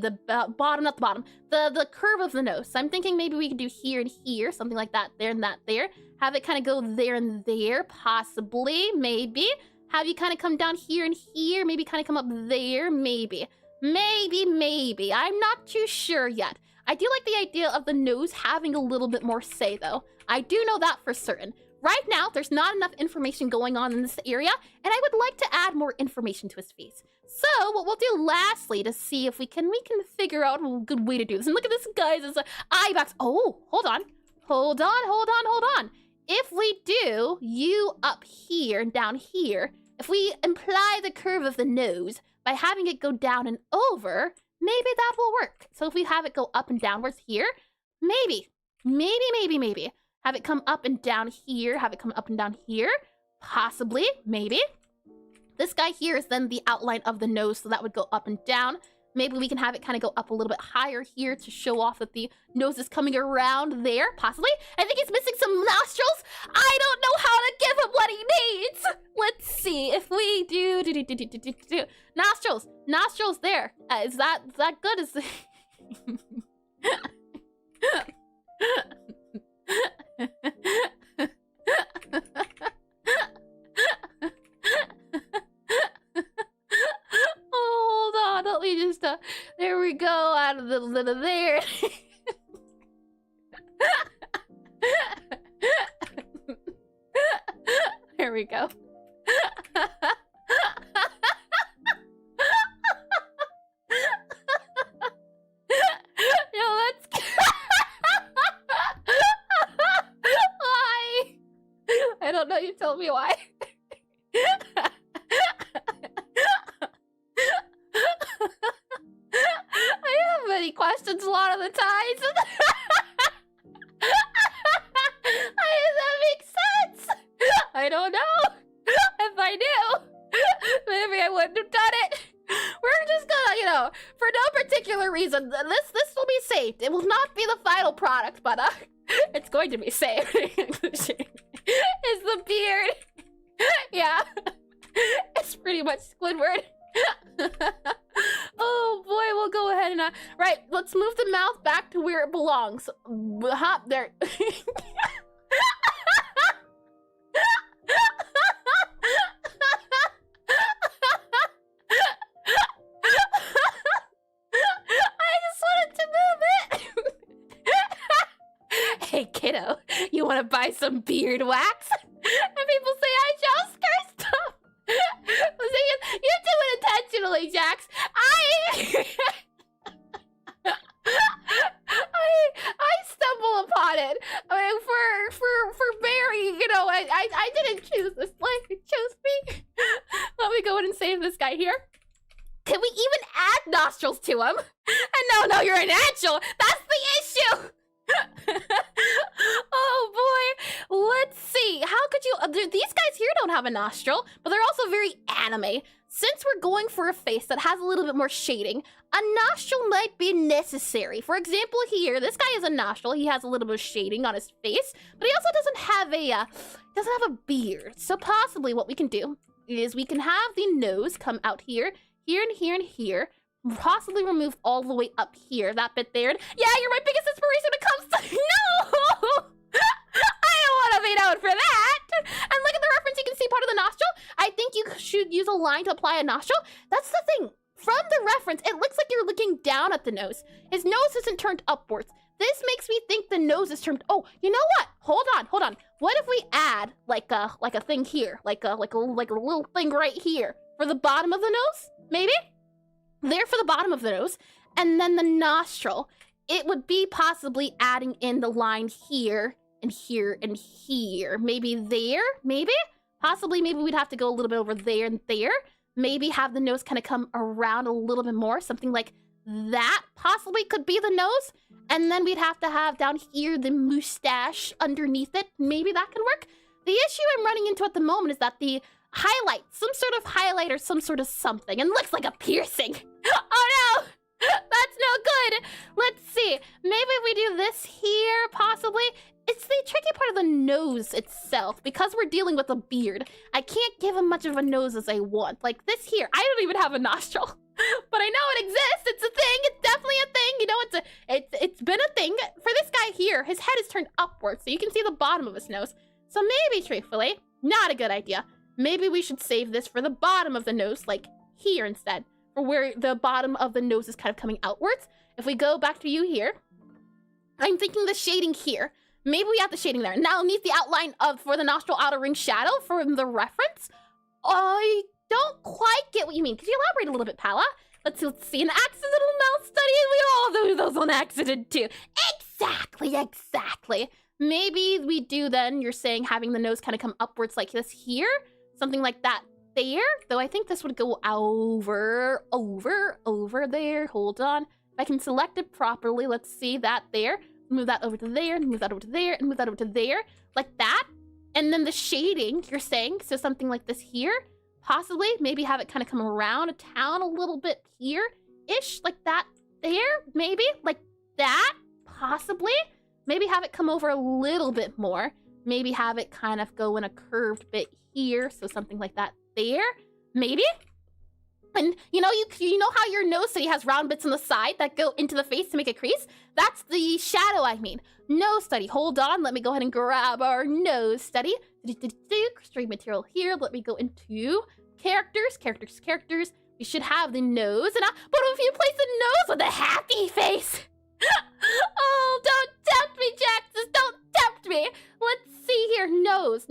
bottom, not the bottom, the curve of the nose. So I'm thinking maybe we can do here and here, something like that, there and that there. Have it kind of go there and there, possibly, maybe. Have you kind of come down here and here, maybe kind of come up there, maybe. Maybe. I'm not too sure yet. I do like the idea of the nose having a little bit more say, though. I do know that for certain. Right now, there's not enough information going on in this area, and I would like to add more information to his face. So what we'll do lastly to see if we can figure out a good way to do this. And look at this, guys, it's eye box. Oh, hold on. If we do you up here and down here, if we imply the curve of the nose by having it go down and over, maybe that will work. So if we have it go up and downwards here, maybe. Have it come up and down here, have it come up and down here, possibly, maybe. This guy here is then the outline of the nose, so that would go up and down. Maybe we can have it kind of go up a little bit higher here to show off that the nose is coming around there, possibly. I think he's missing some nostrils. I don't know how to give him what he needs. Let's see if we do nostrils there. Is that good? Is hold on, let me just there we go, out of the little there. There we go. No, that's why? I don't know, you told me why. I have many questions a lot of the times. Does that make sense? I don't know. If I knew, maybe I wouldn't have done it. We're just gonna, for no particular reason, this will be saved. It will not be the final product, but it's going to be saved. It's the beard. Yeah. It's pretty much Squidward. Oh boy, we'll go ahead and right, let's move the mouth back to where it belongs. There. I just wanted to move it. Hey kiddo, you want to buy some beard wax? And people say I just cursed them. You do it intentionally, Jax. I stumble upon it. I mean, for Barry, I didn't choose this life. It chose me. Let me go in and save this guy here. Can we even add nostrils to him? And no, you're an angel. That's the issue. Oh boy, let's see. How could you? These guys here don't have a nostril, but they're also very anime. since we're going for a face that has a little bit more shading, a nostril might be necessary. For example, here, this guy has a nostril. He has a little bit of shading on his face, but he also doesn't have a beard. So possibly what we can do is we can have the nose come out here, here, and here, and here. Possibly remove all the way up here, that bit there. Yeah, you're my biggest inspiration when it comes to... No! I don't want to be known for that! And look at the reference, you can see part of the nostril. I think you should use a line to apply a nostril. That's the thing. From the reference, it looks like you're looking down at the nose. His nose isn't turned upwards. This makes me think the nose is turned... Oh, you know what? Hold on. What if we add like a thing here? Like a little thing right here for the bottom of the nose? Maybe? There for the bottom of the nose, and then the nostril. It would be possibly adding in the line here and here and here. Maybe there, maybe? Possibly, maybe we'd have to go a little bit over there and there. Maybe have the nose kind of come around a little bit more. Something like that possibly could be the nose. And then we'd have to have down here the mustache underneath it. Maybe that can work. The issue I'm running into at the moment is that the highlight, some sort of highlight or some sort of something, and looks like a piercing. Oh no! That's no good! Let's see. Maybe we do this here, possibly. It's the tricky part of the nose itself, because we're dealing with a beard. I can't give him much of a nose as I want. Like this here, I don't even have a nostril. But I know it exists. It's a thing. It's definitely a thing. You know, it's been a thing. For this guy here, his head is turned upwards, so you can see the bottom of his nose. So maybe, truthfully, not a good idea. Maybe we should save this for the bottom of the nose, like here instead, for where the bottom of the nose is kind of coming outwards. If we go back to you here, I'm thinking the shading here. Maybe we have the shading there. Now, underneath the outline for the nostril outer ring shadow from the reference, I don't quite get what you mean. Could you elaborate a little bit, Pala? Let's see. An accidental mouth study, and we all do those on accident too. Exactly. Maybe we do then, you're saying having the nose kind of come upwards like this here. Something like that there. Though I think this would go over there. Hold on. If I can select it properly, let's see that there. Move that over to there, and move that over to there, and move that over to there. Like that. And then the shading, you're saying, so something like this here. Possibly, maybe have it kind of come around a town a little bit here-ish. Like that there, maybe. Like that, possibly. Maybe have it come over a little bit more. Maybe have it kind of go in a curved bit here, so something like that there, maybe. And you know how your nose study has round bits on the side that go into the face to make a crease? That's the shadow, I mean. Nose study. Hold on, let me go ahead and grab our nose study. String material here. Let me go into characters. We should have the nose, but if you place the nose with a happy face. Oh, don't tempt me, Jaxus. Don't tempt me. Let's see here. Nose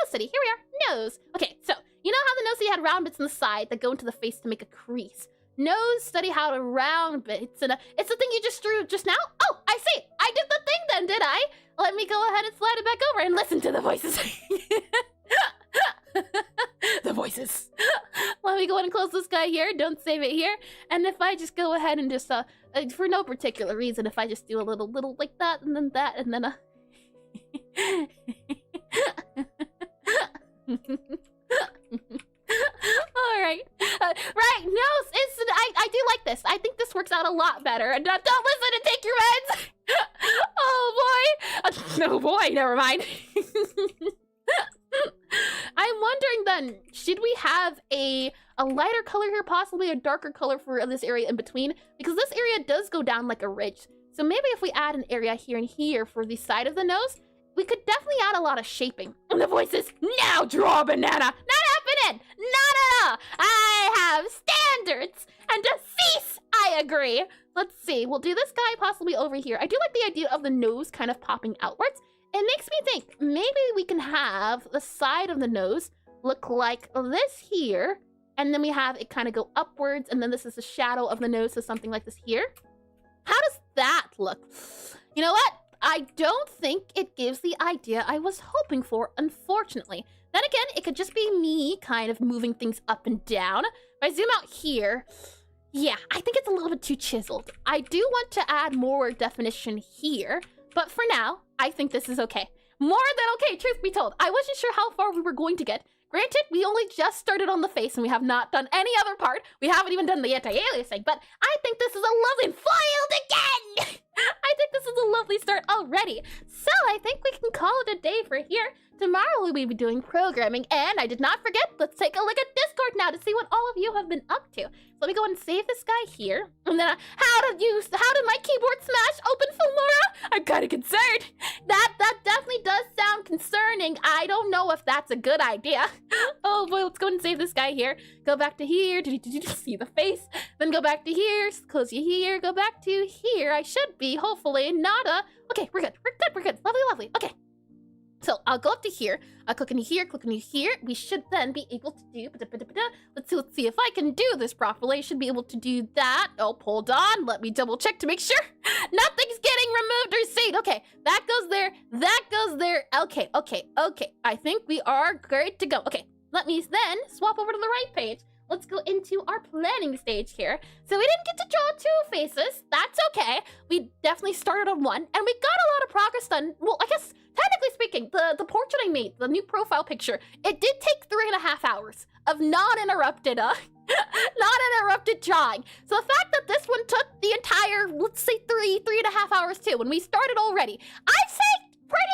study. Here we are. Nose. Okay, so you know how the nose study had round bits on the side that go into the face to make a crease? Nose study how to round bits, and it's the thing you just drew just now? Oh, I see. I did the thing then, did I? Let me go ahead and slide it back over and listen to the voices. The voices. Let me go ahead and close this guy here. Don't save it here. And if I just go ahead and just, for no particular reason, if I just do a little like that, and then that, and then all right. Right. No, I do like this. I think this works out a lot better. And don't listen and take your meds. Oh boy. No boy. Never mind. I'm wondering then, should we have a lighter color here, possibly a darker color for this area in between? Because this area does go down like a ridge. So maybe if we add an area here and here for the side of the nose, we could definitely add a lot of shaping. And the voice is, now draw a banana. Not happening. Not at all. I have standards. And to cease, I agree. Let's see. We'll do this guy possibly over here. I do like the idea of the nose kind of popping outwards. It makes me think maybe we can have the side of the nose look like this here. And then we have it kind of go upwards. And then this is the shadow of the nose. So something like this here. How does that look? You know what? I don't think it gives the idea I was hoping for, unfortunately. Then again, it could just be me kind of moving things up and down. If I zoom out here, yeah, I think it's a little bit too chiseled. I do want to add more definition here, but for now, I think this is okay. More than okay, truth be told. I wasn't sure how far we were going to get. Granted, we only just started on the face and we have not done any other part. We haven't even done the anti-aliasing, but I think this is a lovely foiled again! I think this is a lovely start already. So I think we can call it a day for here. Tomorrow we will be doing programming, and I did not forget, let's take a look at Discord now to see what all of you have been up to. So let me go and save this guy here. And then, how did my keyboard smash open, Filmora? I'm kind of concerned. That definitely does sound concerning. I don't know if that's a good idea. Oh boy, let's go and save this guy here. Go back to here, see the face. Then go back to here, close you here, go back to here. I should be, hopefully, okay, we're good, lovely, okay. So I'll go up to here, I'll click on here, we should then be able to do, let's see if I can do this properly. I should be able to do that. Oh, hold on, let me double check to make sure nothing's getting removed or saved. Okay, that goes there, okay. I think we are great to go. Okay, let me then swap over to the right page. Let's go into our planning stage here. So we didn't get to draw 2 faces. That's okay. We definitely started on 1, and we got a lot of progress done. Well, I guess, technically speaking, the portrait I made, the new profile picture, it did take 3.5 hours of non-interrupted drawing. So the fact that this one took the entire, let's say 3.5 hours too, when we started already, I'd say pretty,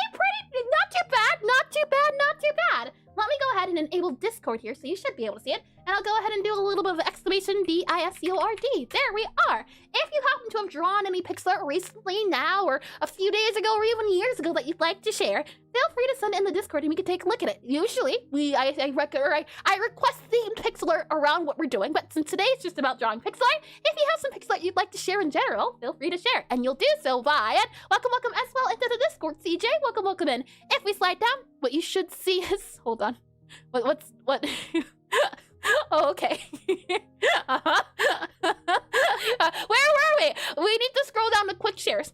not too bad. Let me go ahead and enable Discord here, so you should be able to see it. And I'll go ahead and do a little bit of exclamation DISCORD. There we are. If you happen to have drawn any Pixelart recently now, or a few days ago, or even years ago that you'd like to share, feel free to send it in the Discord and we can take a look at it. Usually, I request themed Pixelart around what we're doing, but since today is just about drawing Pixelart, if you have some Pixelart you'd like to share in general, feel free to share. And you'll do so via welcome as well into the Discord, CJ. Welcome in. If we slide down, what you should see is, hold on. What? Oh, okay. Where were we? We need to scroll down to quick shares.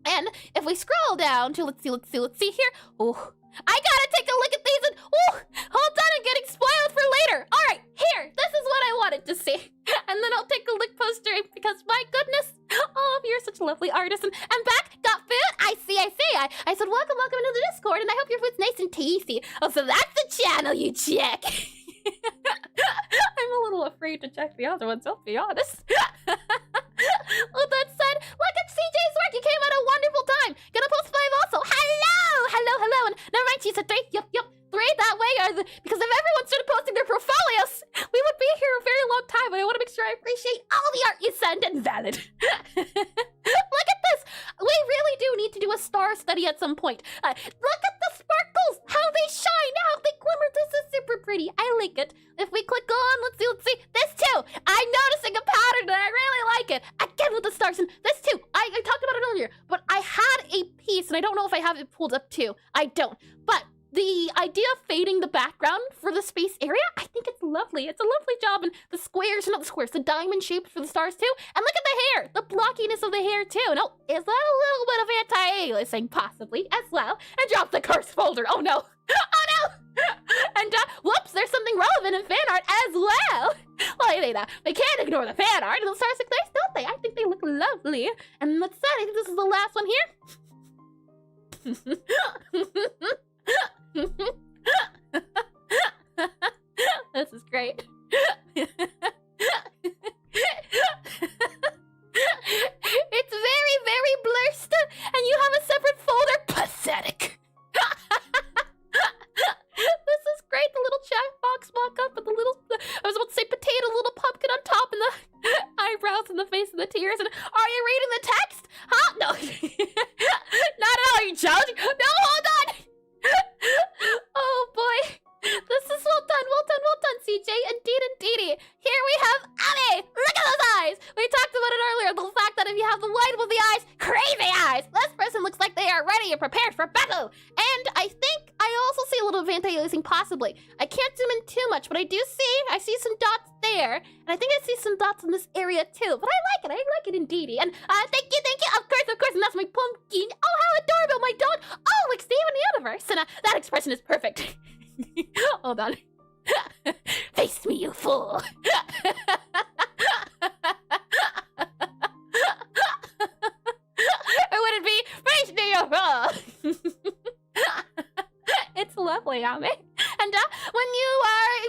And if we scroll down to, let's see here. Oh, I gotta take a look at these and, oh, hold on, I'm getting spoiled for later. All right, here, this is what I wanted to see. And then I'll take a look post-stream because, my goodness, all of you are such lovely artists. And I'm back, got food? I see. I said, welcome into the Discord, and I hope your food's nice and tasty. Oh, so that's the channel you check. I'm a little afraid to check the other ones, I'll be honest. With that said, look at CJ's work. You came at a wonderful time. Gonna post 5 also. Hello. And never mind, she said 3. Yep. 3 that way because if everyone started posting their portfolios, we would be here a very long time. And I want to make sure I appreciate all the art you send and valid. Look at this. We really do need to do a star study at some point. Look at the sparkles, how they shine, how they glimmer. This is super pretty. I like it. If we click on, let's see. This too. I'm noticing a pattern and I really like it. Again with the stars. And this too. I talked about it earlier, but I had a piece, and I don't know if I have it pulled up too. I don't. But the idea of fading the background for the space area, I think it's lovely. It's a lovely job. And the squares, not the squares, the diamond shapes for the stars too. And look at the hair, the blockiness of the hair too. Now, is that a little bit of anti-aliasing possibly as well? And drop the curse folder. Oh no. And whoops, there's something relevant in fan art as well. Well, they can't ignore the fan art. The stars look nice, don't they? I think they look lovely. And let's say, I think this is the last one here. This is great. It's very blurred, and you have a separate folder. Pathetic. This is great. The little chat box mock-up with the little, I was about to say potato, little pumpkin on top, and the eyebrows and the face and the tears. And are you reading the text? Huh? No. Not at all. Are you challenging? No, hold on. Oh boy. This is well done, CJ. Indeed. Here we have Abby. Look at those eyes. We talked about it earlier, the fact that if you have the white with the eyes, crazy eyes. This person looks like they are ready and prepared for battle. And I think I also see a little of anti-aliasing possibly. I can't zoom in too much, but I see some dots there. And I think I see some dots in this area too. But I like it indeed. And thank you. Of course, and that's my pumpkin. Oh, how adorable, my dog. Oh, like Steven Universe. And that expression is perfect. Hold on. Face me, you fool. Or would it be face me, you fool? It's lovely, Ame. And And when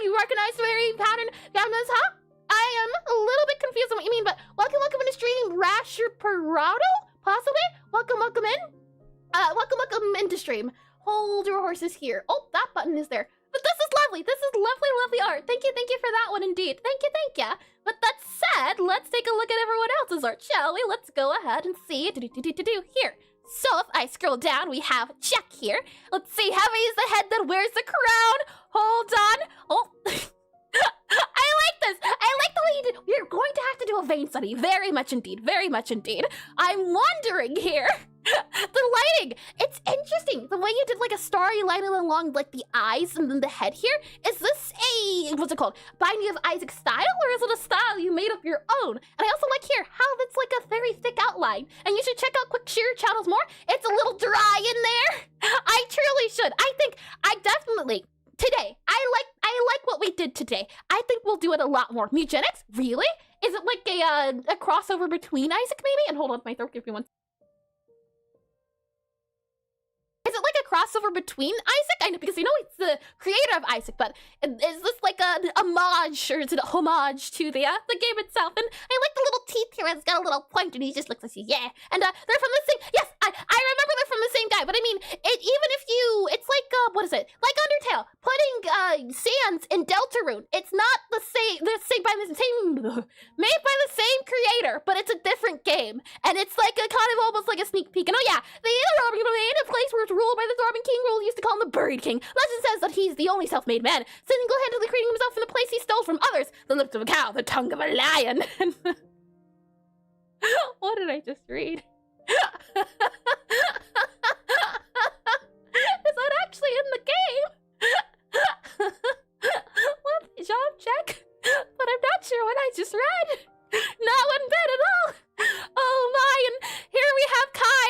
you recognize the very pattern, huh? I am a little bit confused on what you mean, but welcome in the stream, Rasher Parado? Possibly? Welcome in. Welcome into stream. Hold your horses here. Oh, that button is there. But this is lovely. This is lovely art. Thank you for that one indeed. Thank you. But that said, let's take a look at everyone else's art, shall we? Let's go ahead and see. Here. So if I scroll down, we have Jack here. Let's see, heavy is the head that wears the crown. Hold on. Oh. I like this. I like the way you did. We're going to have to do a vein study. Very much indeed. I'm wondering here. The lighting, it's interesting. The way you did like a starry lighting along like the eyes and then the head here. Is this a, what's it called? Binding of Isaac style, or is it a style you made up your own? And I also like here how it's like a very thick outline. And you should check out Quick Shear channels more. It's a little dry in there. I truly should. I definitely, today, I like what we did today. I think we'll do it a lot more. Midjourney? Really? Is it like a crossover between Isaac maybe? And hold on, my throat, give me one. Is it like a crossover between Isaac? I know, because you know it's the creator of Isaac, but is this like a homage, or is it a homage to the game itself? And I like the little teeth here. It's got a little point, and he just looks like, yeah. And they're from the same. Yes, I remember they're from the same guy. But I mean, even if you, it's like what is it? Like Undertale, putting Sans in Deltarune. It's not the same. They're made by the same creator, but it's a different game, and it's like a kind of almost like a sneak peek. And oh yeah, they are in a place where it's ruled by the Throbbing King. Rule used to call him the Buried King. Legend says that he's the only self-made man, single-handedly creating himself from the place he stole from others: the lips of a cow, the tongue of a lion. What did I just read? Is that actually in the game? Well, job check, but I'm not sure what I just read. Not one bit at all. Oh my, and here we have Kai.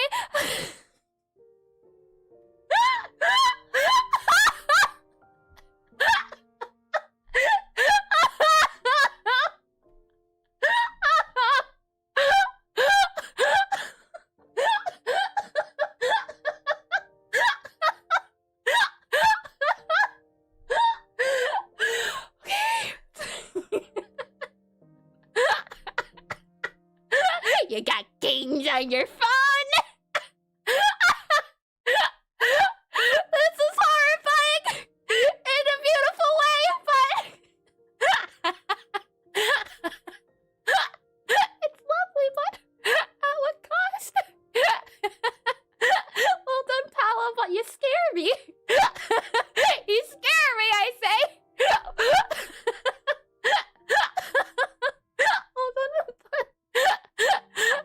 You got games on your phone? This is horrifying in a beautiful way, but it's lovely, but at what cost? Well done, Paolo, but you scare me. You scare me, I say.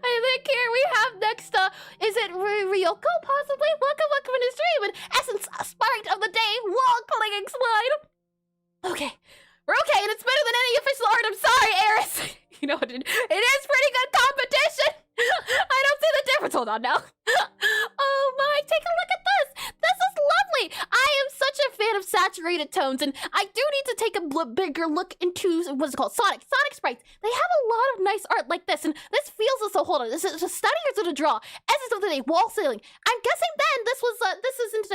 I think here we have next, is it Ryoko, possibly? Welcome in the stream, and Essence Sprite of the day, wall-clinging slide. Okay, we're okay, and it's better than any official art. I'm sorry, Eris. You know, it is pretty good competition. I don't see the difference. Hold on now. Oh my, take a look at this. This is lovely. I am such a fan of saturated tones, and I do need to take a bigger look into, what's it called? Sonic sprites. They have a lot of nice art like this, and this feels as though, hold on, this is a study or is it a draw? Essence of the day, wall sailing. I'm guessing then this isn't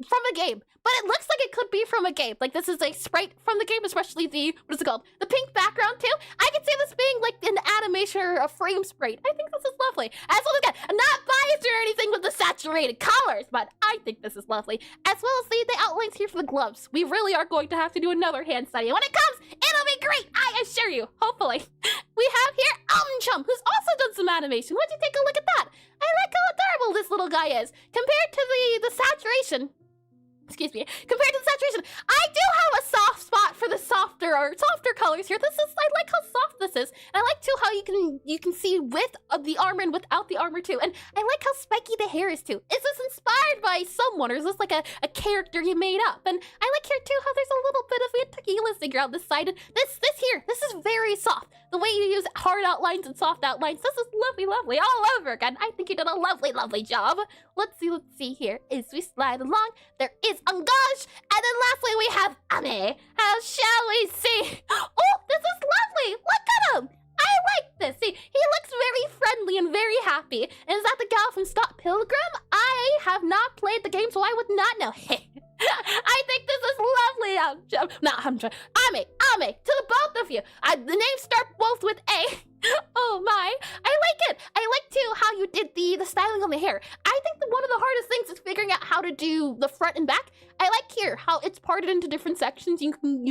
from a game, but it looks like it could be from a game. Like this is a sprite from the game, especially the, what is it called? The pink background too. I could see this being like an animation or a frame sprite. I think this is lovely. As well as, again, I'm not biased or anything with the saturated colors, but I think this is lovely. As well as the outlines here for the gloves. We really are going to have to do another hand study. When it comes, it'll be great, I assure you, hopefully. We have here Chum, who's also done some animation. Would you take a look at that? I like how adorable this little guy is. Compared to the saturation, excuse me, compared to the saturation, I do have a soft spot for the softer colors here. I like how soft this is. And I like too how you can see with the armor and without the armor too. And I like how spiky the hair is too. Is this inspired by someone, or is this like a character you made up? And I like here too how there's a little bit of tequila around this side. And this is very soft. The way you use hard outlines and soft outlines, this is lovely all over again. I think you did a lovely job. Let's see here. As we slide along, there is Engage, and then lastly we have Ame. How shall we see? Oh, this is lovely. Look at him. I like this. See, he looks very friendly and very happy. And is that the gal from Scott Pilgrim? I have not played the game, so I would not know. I think this is Ame, to the both of you. The names start both with A. Oh my, I like it. I like too how you did the styling on the hair. I think that one of the hardest things is figuring out how to do the front and back. I like here how it's parted into different sections. You can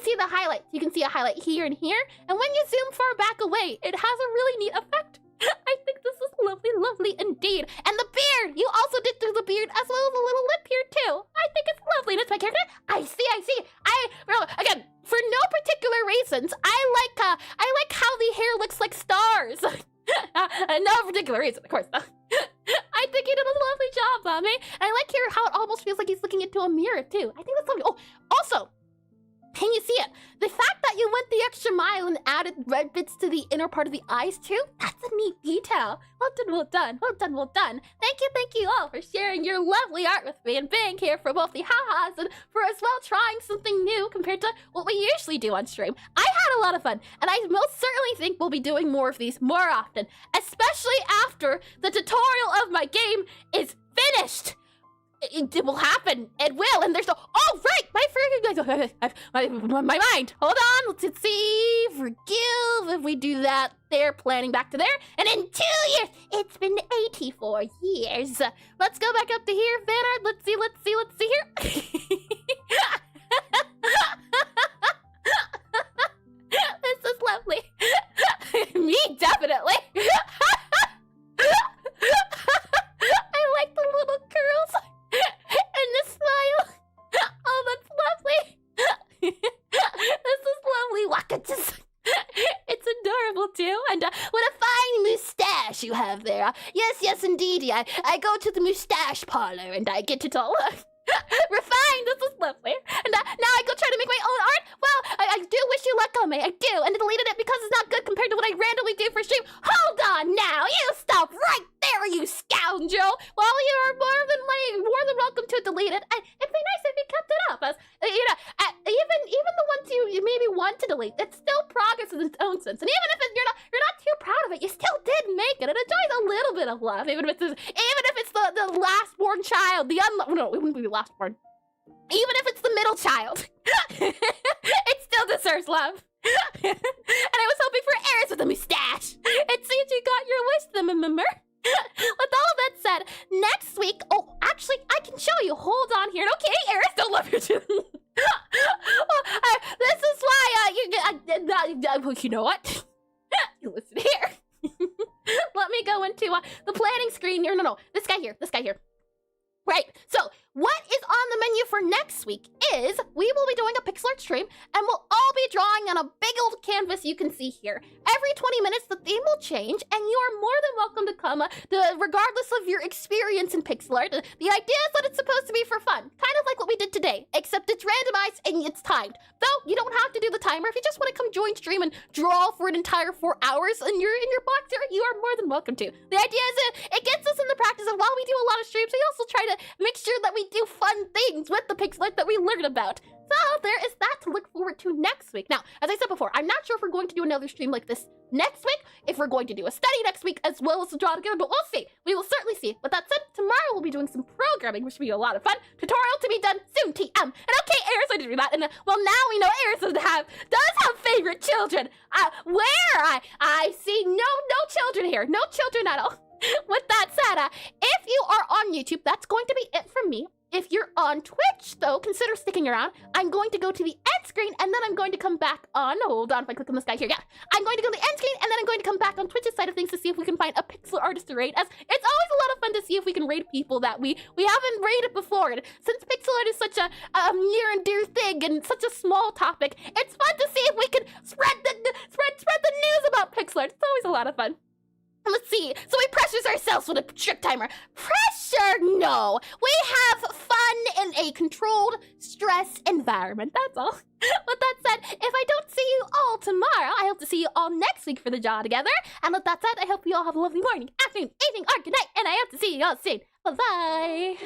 see the highlights. You can see a highlight here and here. And when you zoom far back away, it has a really neat effect. I think this is lovely, lovely indeed. And the beard, you also did do the beard as well as a little lip here too. I think it's lovely. That's my character. I see. Again, for no particular reasons, I like how the hair looks like stars. No particular reason, of course. I think you did a lovely job, Ame. And I like here how it almost feels like he's looking into a mirror too. I think that's lovely. Oh, also, can you see it? The fact that you went the extra mile and added red bits to the inner part of the eyes too, that's a neat detail. Well done, well done, well done, well done. Thank you all for sharing your lovely art with me and being here for both the ha-has and for as well trying something new compared to what we usually do on stream. I had a lot of fun, and I most certainly think we'll be doing more of these more often, especially after the tutorial of my game is finished. It will happen. It will. And there's no. Oh, right. My mind. Hold on. Let's see. Forgive if we do that there. Planning back to there. And in 2 years, it's been 84 years. Let's go back up to here, Vanard. Let's see here. This is lovely. Me, definitely. I like the little curls. And the smile. Oh, that's lovely. This is lovely. Waka-just. It's adorable too. And what a fine moustache you have there. Yes, indeed. I go to the moustache parlor and I get it all refined. This is lovely. And now I go try to make my own art. Well, I do wish you luck, Ame. I do. And I deleted it because it's not good compared to what I randomly do for stream. Hold on now. You stop right there, you scoundrel. Well, you are more than welcome to delete it. It'd be nice if you kept it up. As even the ones you maybe want to delete, it's still progress in its own sense. And even if you're not too proud of it, you still did make it. It enjoys a little bit of love, even if it's the last born child, no, it wouldn't be the last born. Even if it's the middle child, it still deserves love. And I was hoping for Eris with a mustache. It seems you got your wish, then, remember? With all that said, next week, oh, actually, I can show you. Hold on here. Okay, Eris, don't love your too. This is why, you know what? You listen here. Let me go into the planning screen here. No, this guy here. Right, so what is on the menu for next week is we will be doing a Pixelart stream and we'll all be drawing on a big old canvas you can see here. Every 20 minutes the theme will change and you are more than welcome to come regardless of your experience in Pixelart. The idea is that it's supposed to be for fun, kind of like what we did today, except it's randomized and it's timed. Though you don't have to do the timer. If you just want to come join stream and draw for an entire 4 hours and you're in your box here, you are more than welcome to. The idea is it gets us in the practice of while we do a lot of streams, we also try to make sure that we do fun things with the Pixelart that we learn about. So there is that to look forward to next week. Now, as I said before, I'm not sure if we're going to do another stream like this next week, if we're going to do a study next week as well as a draw together, but we'll see. We will certainly see. With that said, tomorrow we'll be doing some programming, which will be a lot of fun. Tutorial to be done soon, TM. And okay, Eris, I did do that. And well, now we know Eris does have favorite children. Where I see no children here. No children at all. With that said, if you are on YouTube, that's going to be it from me. If you're on Twitch, though, consider sticking around. I'm going to go to the end screen, and then I'm going to come back on... Hold on, if I click on this guy here. Yeah, I'm going to go to the end screen, and then I'm going to come back on Twitch's side of things to see if we can find a pixel artist to raid. As it's always a lot of fun to see if we can raid people that we haven't raided before. And since pixel art is such a near and dear thing and such a small topic, it's fun to see if we can spread the news about pixel art. It's always a lot of fun. Let's see. So we pressure ourselves with a strict timer. Pressure? No. We have fun in a controlled, stress environment. That's all. With that said, if I don't see you all tomorrow, I hope to see you all next week for the jaw together. And with that said, I hope you all have a lovely morning, afternoon, evening, or good night. And I hope to see you all soon. Bye-bye.